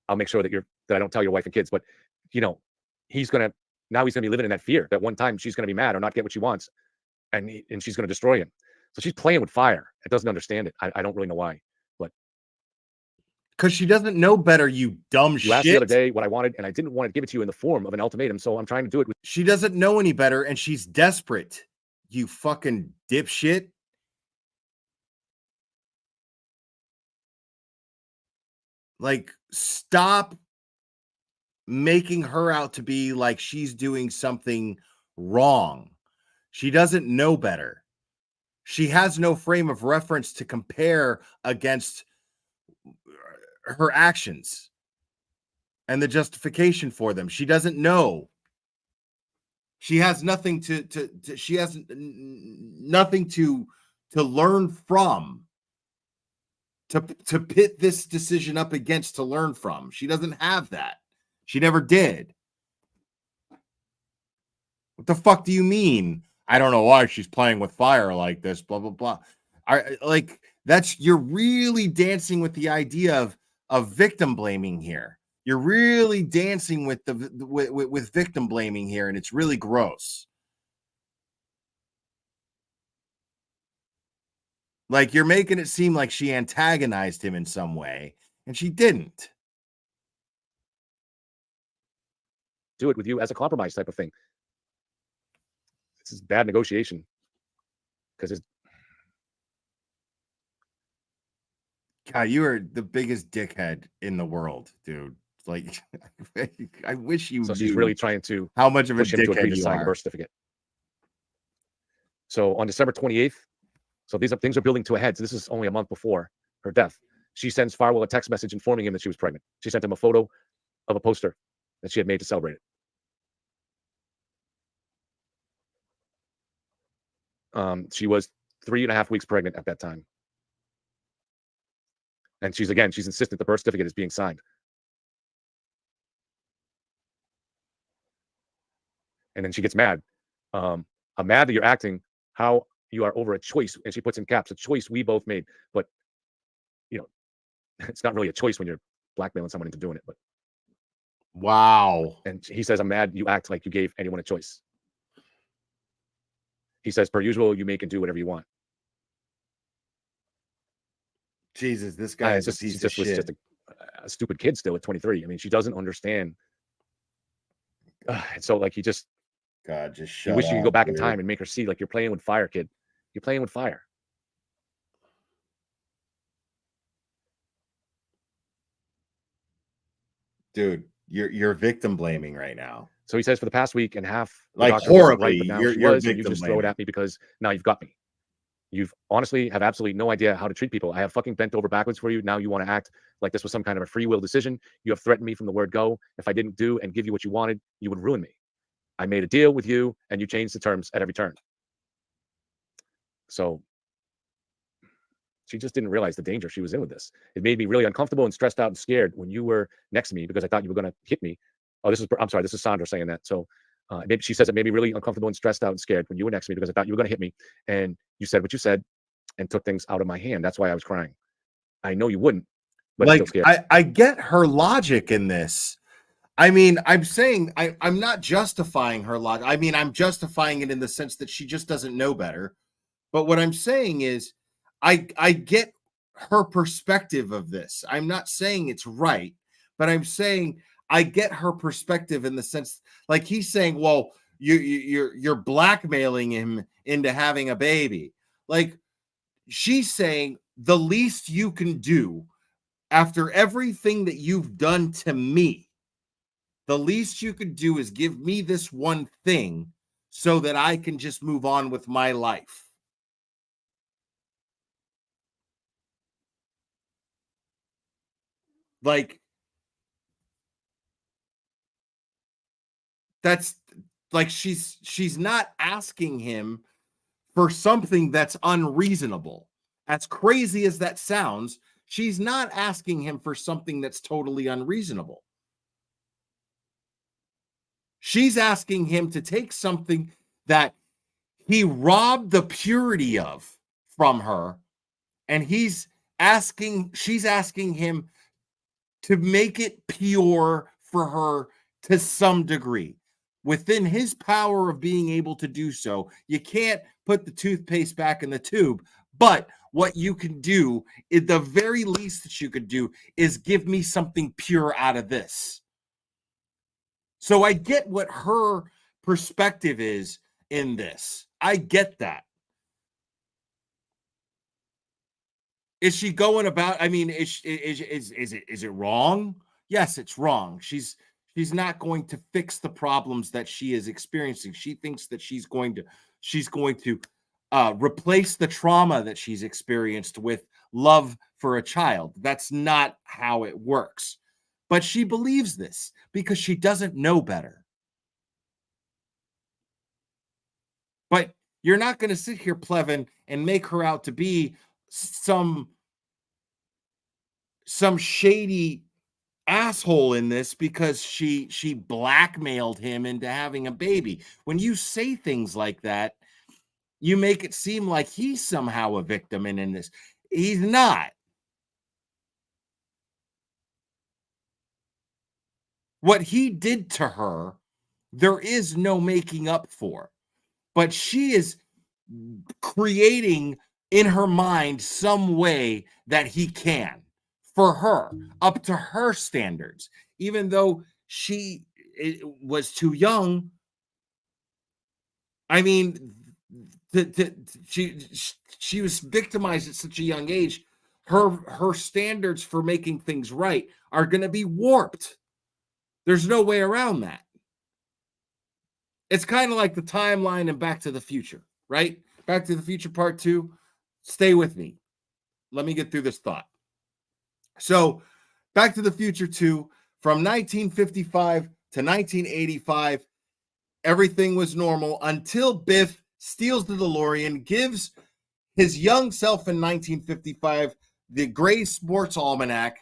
I'll make sure that I don't tell your wife and kids. But, you know, he's going to be living in that fear that one time she's going to be mad or not get what she wants. And she's going to destroy him. So she's playing with fire. It doesn't understand it. I don't really know why. But because she doesn't know better, you dumb shit. You asked the other day what I wanted, and I didn't want to give it to you in the form of an ultimatum, so I'm trying to do it. She doesn't know any better, and she's desperate. You fucking dipshit. Like, stop making her out to be like she's doing something wrong. She doesn't know better. She has no frame of reference to compare against her actions and the justification for them. She doesn't know. She has nothing she has nothing to learn from, to pit this decision up against, to learn from. She doesn't have that. She never did. What the fuck do you mean? I don't know why she's playing with fire like this, blah, blah, blah. You're really dancing with the idea of victim blaming here. You're really dancing with with victim blaming here, and it's really gross. Like, you're making it seem like she antagonized him in some way, and she didn't. Do it with you as a compromise type of thing. This is bad negotiation because it's. God, you are the biggest dickhead in the world, dude. Like, I wish you. So she's really trying to how much of a push him to agree dickhead to you sign the are. birth certificate. So on December 28th, so things are building to a head. So this is only a month before her death. She sends Farwell a text message informing him that she was pregnant. She sent him a photo of a poster that she had made to celebrate it. She was 3.5 weeks pregnant at that time. And she's insistent the birth certificate is being signed. And then she gets mad. I'm mad that you're acting how you are over a choice, and she puts in caps, a choice we both made. But, you know, it's not really a choice when you're blackmailing someone into doing it. But wow. And he says, I'm mad you act like you gave anyone a choice. He says, per usual, you make and do whatever you want. Jesus, this guy is a he piece of was shit. just a stupid kid still at 23. I mean, she doesn't understand. And so, like, he just, God, just you shut wish you could go up, back in dude. time and make her see, like, you're playing with fire, kid. You're playing with fire. Dude, you're victim blaming right now. So he says, for the past week and a half, the Like doctor wasn't right, horribly, but now you're she was, and you victim just throw it blaming. at me because now you've got me. You've honestly have absolutely no idea how to treat people. I have fucking bent over backwards for you. Now you want to act like this was some kind of a free will decision. You have threatened me from the word go. If I didn't do and give you what you wanted, you would ruin me. I made a deal with you, and you changed the terms at every turn. So she just didn't realize the danger she was in with this. It made me really uncomfortable and stressed out and scared when you were next to me because I thought you were going to hit me. Oh, I'm sorry, this is Sandra saying that. So maybe she says it made me really uncomfortable and stressed out and scared when you were next to me because I thought you were going to hit me. And you said what you said and took things out of my hand. That's why I was crying. I know you wouldn't, but like, it still scared. I get her logic in this. I mean, I'm saying I'm not justifying her logic. I mean, I'm justifying it in the sense that she just doesn't know better. But what I'm saying is I get her perspective of this. I'm not saying it's right, but I'm saying I get her perspective in the sense, like he's saying, well, you're blackmailing him into having a baby. Like she's saying the least you can do after everything that you've done to me, the least you could do is give me this one thing so that I can just move on with my life. Like, that's like she's not asking him for something that's unreasonable. As crazy as that sounds, she's not asking him for something that's totally unreasonable. She's asking him to take something that he robbed the purity of from her, and she's asking him to make it pure for her to some degree within his power of being able to do so. You can't put the toothpaste back in the tube, but what you can do, at the very least that you could do, is give me something pure out of this. So I get what her perspective is in this. I get that. Is she going about? I mean, is it wrong? Yes, it's wrong. She's not going to fix the problems that she is experiencing. She thinks that she's going to replace the trauma that she's experienced with love for a child. That's not how it works. But she believes this because she doesn't know better. But you're not going to sit here, Plevin, and make her out to be some shady asshole in this because she blackmailed him into having a baby. When you say things like that, you make it seem like he's somehow a victim in this. He's not. What he did to her, there is no making up for. But she is creating in her mind some way that he can for her, up to her standards, even though she was too young. I mean, she was victimized at such a young age. Her standards for making things right are going to be warped. There's no way around that. It's kind of like the timeline in Back to the Future, right? Back to the Future Part 2. Stay with me. Let me get through this thought. So, Back to the Future 2, from 1955 to 1985, everything was normal until Biff steals the DeLorean, gives his young self in 1955 the Gray Sports Almanac,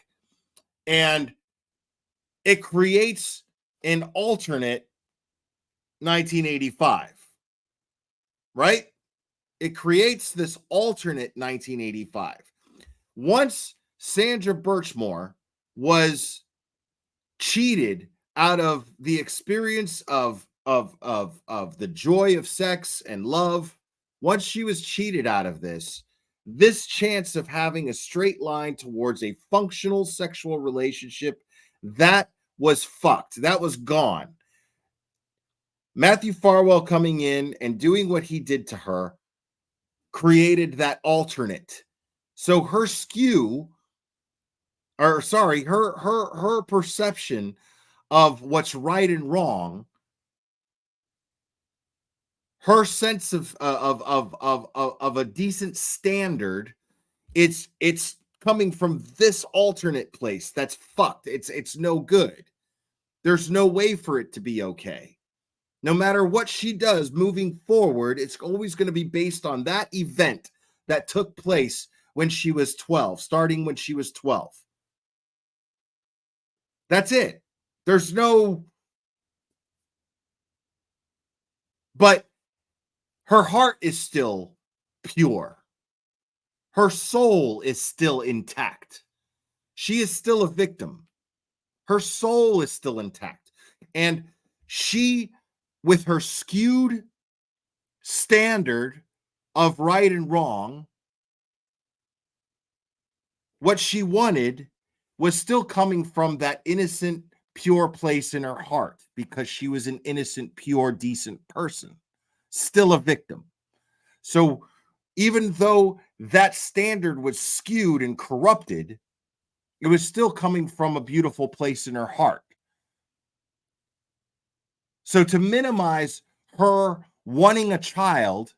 and it creates an alternate 1985, right? it creates this alternate 1985. Once Sandra Birchmore was cheated out of the experience of the joy of sex and love, once she was cheated out of this chance of having a straight line towards a functional sexual relationship, that was fucked. That was gone. Matthew Farwell coming in and doing what he did to her created that alternate. So her perception of what's right and wrong, her sense of a decent standard, it's coming from this alternate place that's fucked. It's no good. There's no way for it to be okay. No matter what she does moving forward, it's always going to be based on that event that took place when she was 12, starting when she was 12. That's it. There's no... But her heart is still pure. Her soul is still intact. She is still a victim. Her soul is still intact. And she, with her skewed standard of right and wrong, what she wanted was still coming from that innocent, pure place in her heart, because she was an innocent, pure, decent person, still a victim. So even though that standard was skewed and corrupted, it was still coming from a beautiful place in her heart. So to minimize her wanting a child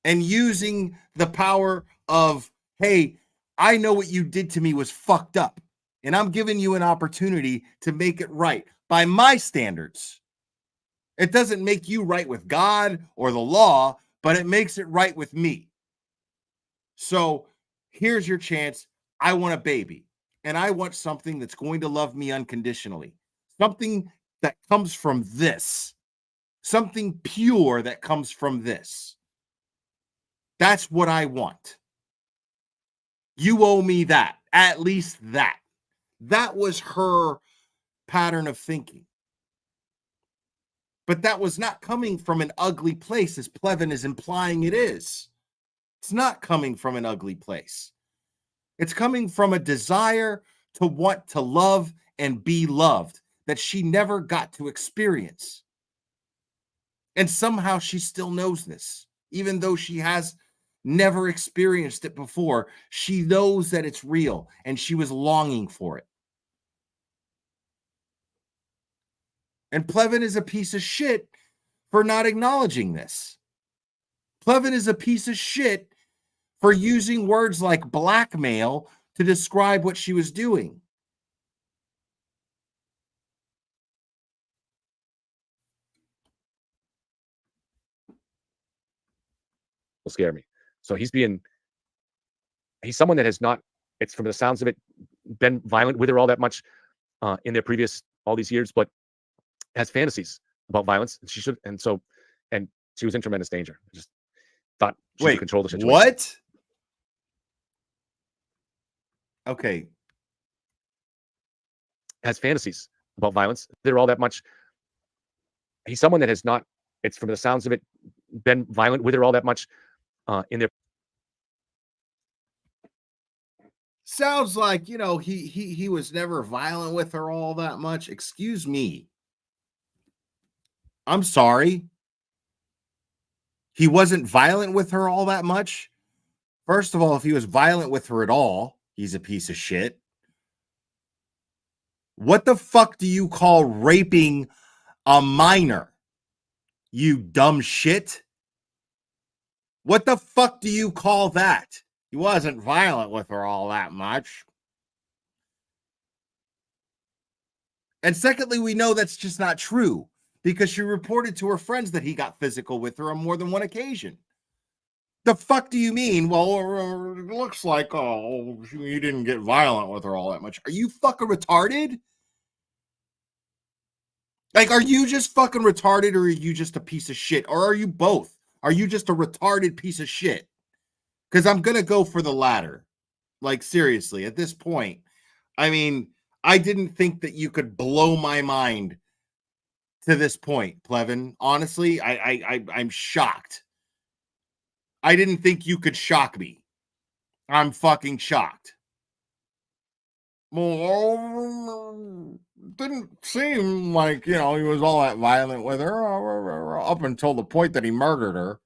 and using the power of, hey, I know what you did to me was fucked up, and I'm giving you an opportunity to make it right by my standards. It doesn't make you right with God or the law, but it makes it right with me. So here's your chance. I want a baby, and I want something that's going to love me unconditionally. Something that comes from this. Something pure that comes from this. That's what I want. You owe me that. At least that. That was her pattern of thinking. But that was not coming from an ugly place, as Plevin is implying it is. It's not coming from an ugly place. It's coming from a desire to want to love and be loved that she never got to experience. And somehow she still knows this, even though she has never experienced it before. She knows that it's real, and she was longing for it. And Plevin is a piece of shit for not acknowledging this. Plevin is a piece of shit for using words like blackmail to describe what she was doing. Will scare me. So he's someone that has not, it's from the sounds of it, been violent with her all that much in their previous, all these years, but has fantasies about violence. And she should, and she was in tremendous danger. I just thought she could control the situation. What? Okay. Has fantasies about violence. They're all that much. He's someone that has not, it's from the sounds of it, been violent with her all that much in their. Sounds like, he was never violent with her all that much. Excuse me. I'm sorry. He wasn't violent with her all that much. First of all, if he was violent with her at all, he's a piece of shit. What the fuck do you call raping a minor? You dumb shit. What the fuck do you call that? He wasn't violent with her all that much. And secondly, we know that's just not true, because she reported to her friends that he got physical with her on more than one occasion. The fuck do you mean? Well, it looks like, he didn't get violent with her all that much. Are you fucking retarded? Like, are you just fucking retarded, or are you just a piece of shit? Or are you both? Are you just a retarded piece of shit? Because I'm going to go for the latter. Like, seriously, at this point, I mean, I didn't think that you could blow my mind to this point, Plevin. Honestly, I'm shocked. I didn't think you could shock me. I'm fucking shocked. Well, didn't seem like, he was all that violent with her up until the point that he murdered her.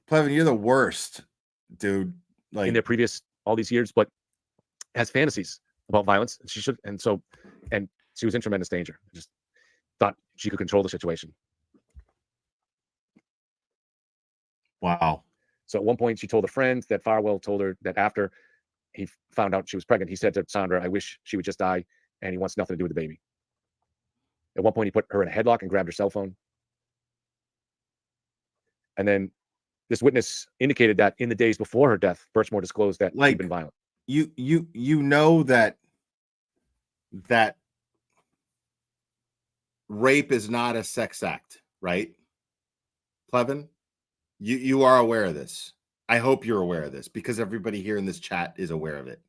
Plevin, you're the worst, dude. Like, in their previous all these years, but has fantasies about violence. She should, and she was in tremendous danger. Just thought she could control the situation. wow. So at one point, she told a friend that Farwell told her that after he found out she was pregnant, he said to Sandra, "I wish she would just die," and he wants nothing to do with the baby. At one point, he put her in a headlock and grabbed her cell phone. And then this witness indicated that in the days before her death, Birchmore disclosed that he'd been violent. You know that rape is not a sex act, right? Plevin, you are aware of this. I hope you're aware of this, because everybody here in this chat is aware of it.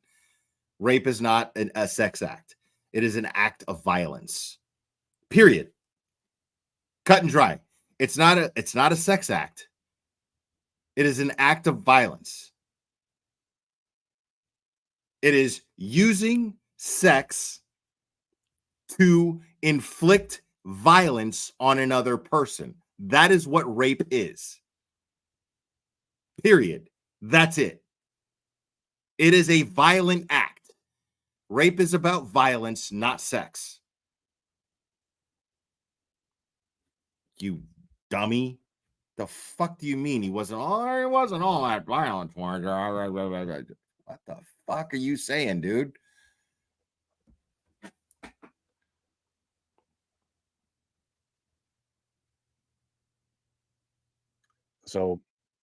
Rape is not a sex act. It is an act of violence. Period. Cut and dry. It's not a sex act. It is an act of violence. It is using sex to inflict violence on another person. That is what rape is. Period. That's it. It is a violent act. Rape is about violence, not sex. You dummy. The fuck do you mean he wasn't all that violent for her? What the fuck are you saying, dude? So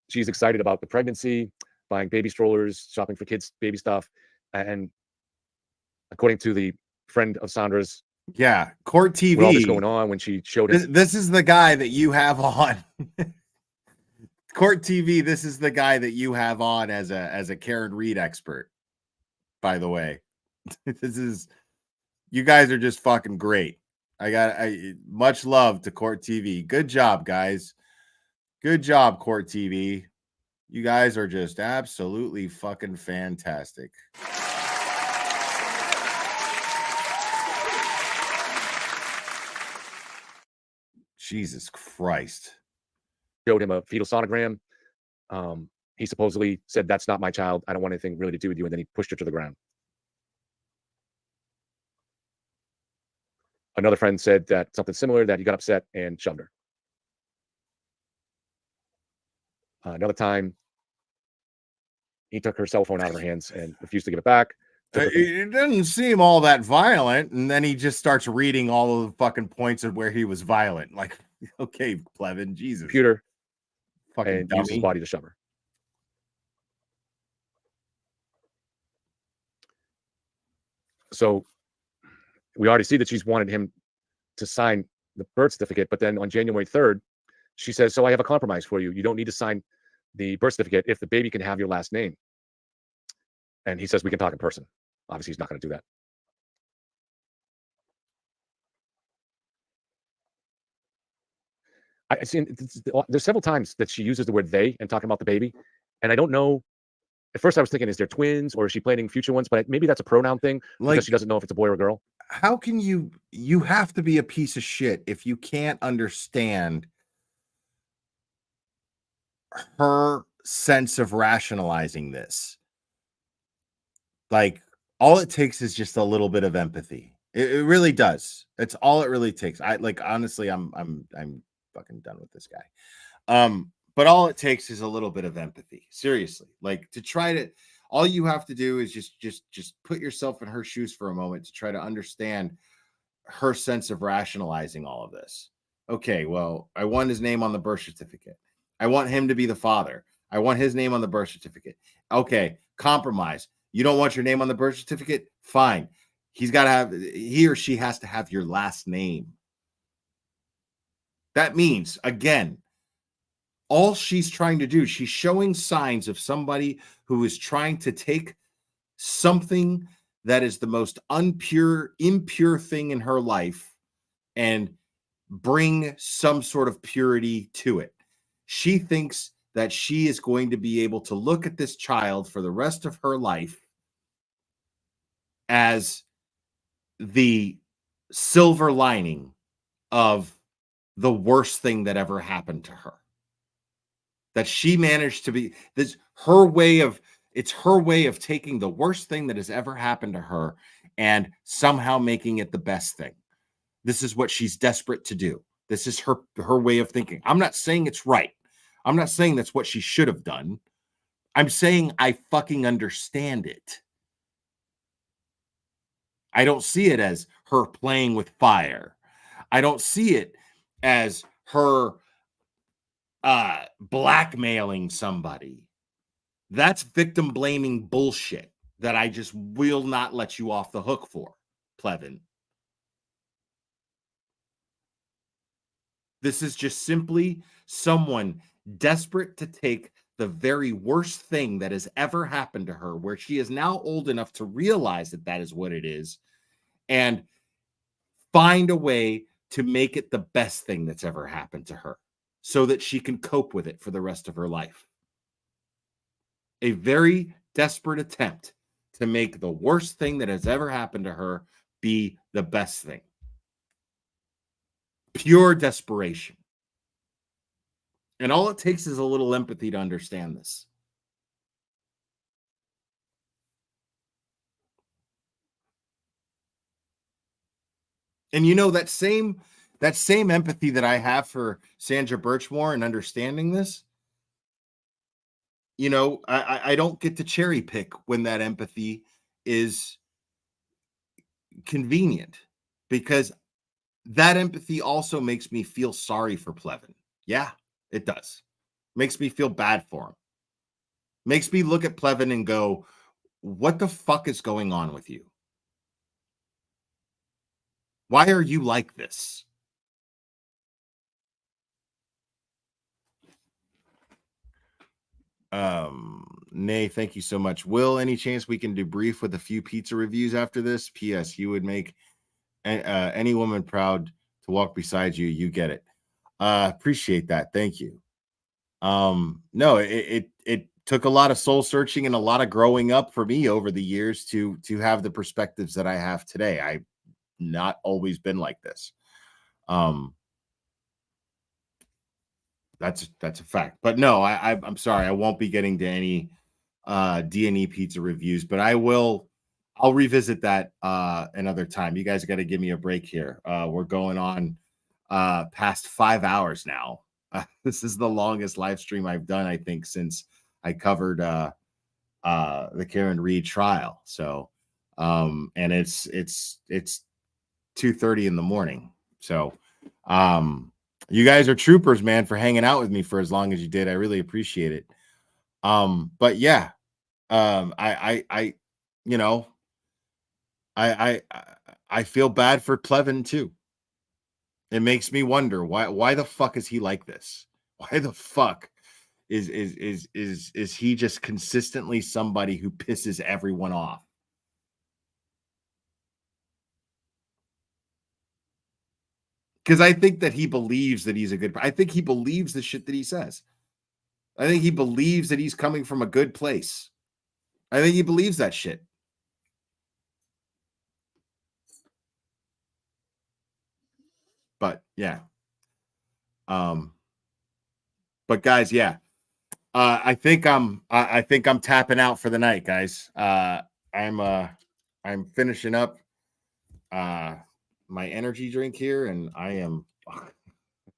she's excited about the pregnancy, buying baby strollers, shopping for kids' baby stuff. And according to the friend of Sandra's, yeah, Court TV. With all this going on, when she showed him. This is the guy that you have on. Court TV, this is the guy that you have on as a Karen Reed expert, by the way. You guys are just fucking great. Much love to Court TV. Good job, guys. Good job, Court TV. You guys are just absolutely fucking fantastic. Jesus Christ. Showed him a fetal sonogram. He supposedly said, "That's not my child. I don't want anything really to do with you." And then he pushed her to the ground. Another friend said that something similar, that he got upset and shoved her. Another time, he took her cell phone out of her hands and refused to give it back. It doesn't seem all that violent. And then he just starts reading all of the fucking points of where he was violent. Like, okay, Plevin, Jesus. Computer. Fucking and dummy. used his body to shove her. So we already see that she's wanted him to sign the birth certificate, but then on January 3rd, she says, "So I have a compromise for you. You don't need to sign the birth certificate if the baby can have your last name." And he says, "We can talk in person." Obviously, he's not going to do that. I've seen there's several times that she uses the word "they" and talking about the baby, and I don't know. At first, I was thinking, is there twins or is she planning future ones? But maybe that's a pronoun thing, because she doesn't know if it's a boy or a girl. How can you have to be a piece of shit if you can't understand her sense of rationalizing this? Like, all it takes is just a little bit of empathy. It really does. It's all it really takes. Honestly, I'm fucking done with this guy. But all it takes is a little bit of empathy. Seriously. Like, to try to, all you have to do is just put yourself in her shoes for a moment to try to understand her sense of rationalizing all of this. Okay, well, I want his name on the birth certificate. I want him to be the father. I want his name on the birth certificate. Okay, compromise. You don't want your name on the birth certificate? Fine. he or she has to have your last name. That means, again, all she's trying to do, she's showing signs of somebody who is trying to take something that is the most impure thing in her life and bring some sort of purity to it. She thinks that she is going to be able to look at this child for the rest of her life as the silver lining of the worst thing that ever happened to her. That she managed to be it's her way of taking the worst thing that has ever happened to her and somehow making it the best thing. This is what she's desperate to do. This is her way of thinking. I'm not saying it's right. I'm not saying that's what she should have done. I'm saying I fucking understand it. I don't see it as her playing with fire. I don't see it as her blackmailing somebody. That's victim blaming bullshit that I just will not let you off the hook for, Plevin. This is just simply someone desperate to take the very worst thing that has ever happened to her, where she is now old enough to realize that that is what it is, and find a way to make it the best thing that's ever happened to her so that she can cope with it for the rest of her life. A very desperate attempt to make the worst thing that has ever happened to her be the best thing. Pure desperation. And all it takes is a little empathy to understand this. And you know, that same empathy that I have for Sandra Birchmore and understanding this, you know, I don't get to cherry pick when that empathy is convenient, because that empathy also makes me feel sorry for Plevin. Yeah, it does. Makes me feel bad for him. Makes me look at Plevin and go, what the fuck is going on with you? Why are you like this? Nay, thank you so much. Will, any chance we can debrief with a few pizza reviews after this? P.S. You would make any woman proud to walk beside you. You get it. Appreciate that. Thank you. No, it took a lot of soul searching and a lot of growing up for me over the years to have the perspectives that I have today. I've not always been like this. That's a fact. But no, I'm sorry, I won't be getting to any D&E pizza reviews, but I'll revisit that another time. You guys got to give me a break here. We're going on past 5 hours now. This is the longest live stream I've done, I think, since I covered the Karen Reed trial. So and it's 2:30 in the morning. So you guys are troopers, man, for hanging out with me for as long as you did. I really appreciate it. But yeah, I you know, I feel bad for Plevin too. It makes me wonder why the fuck is he like this? Why the fuck is he just consistently somebody who pisses everyone off? Because I think that he believes that he's a good. I think he believes the shit that he says. I think he believes that he's coming from a good place. I think he believes that shit. But yeah. But guys, yeah. I think I'm tapping out for the night, guys. I'm finishing up my energy drink here, and I am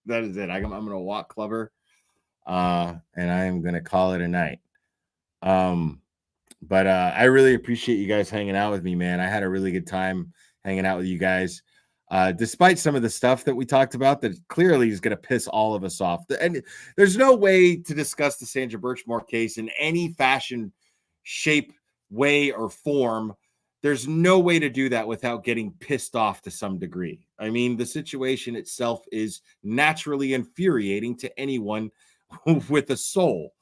that is it. I'm gonna walk Clever, and I am gonna call it a night. But I really appreciate you guys hanging out with me, man. I had a really good time hanging out with you guys. Despite some of the stuff that we talked about that clearly is going to piss all of us off. And there's no way to discuss the Sandra Birchmore case in any fashion, shape, way, or form there's no way to do that without getting pissed off to some degree. I mean, the situation itself is naturally infuriating to anyone with a soul.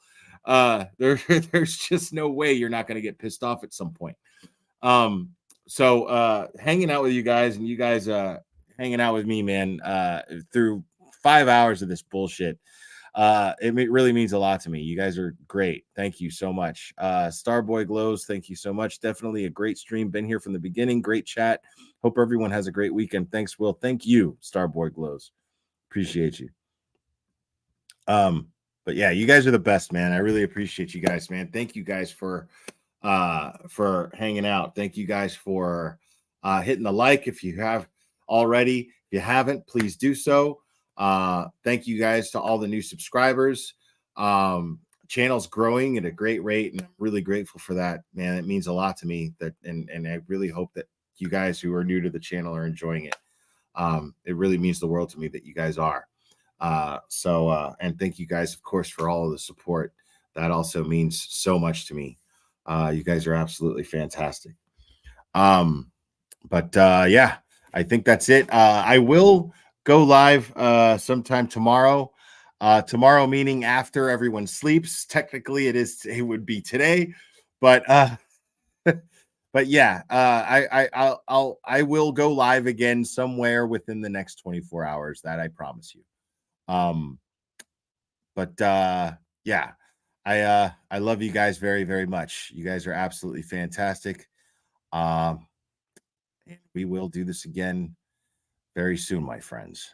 There's just no way you're not going to get pissed off at some point. So hanging out with you guys and you guys hanging out with me, man, through 5 hours of this bullshit. It really means a lot to me. You guys are great. Thank you so much. Starboy Glows, thank you so much. Definitely a great stream. Been here from the beginning. Great chat. Hope everyone has a great weekend. Thanks, Will. Thank you, Starboy Glows. Appreciate you. But yeah, you guys are the best, man. I really appreciate you guys, man. Thank you guys for hanging out. Thank you guys for hitting the like if you have already. If you haven't, please do so. Thank you guys to all the new subscribers. Channel's growing at a great rate, and I'm really grateful for that, man. It means a lot to me that, and I really hope that you guys who are new to the channel are enjoying it. It really means the world to me that you guys are. And thank you guys, of course, for all of the support. That also means so much to me. You guys are absolutely fantastic. Yeah, I think that's it. I will go live sometime tomorrow. Tomorrow meaning after everyone sleeps. Technically, it would be today, but but yeah, I will go live again somewhere within the next 24 hours. That I promise you. Yeah, I love you guys very, very much. You guys are absolutely fantastic. We will do this again very soon, my friends.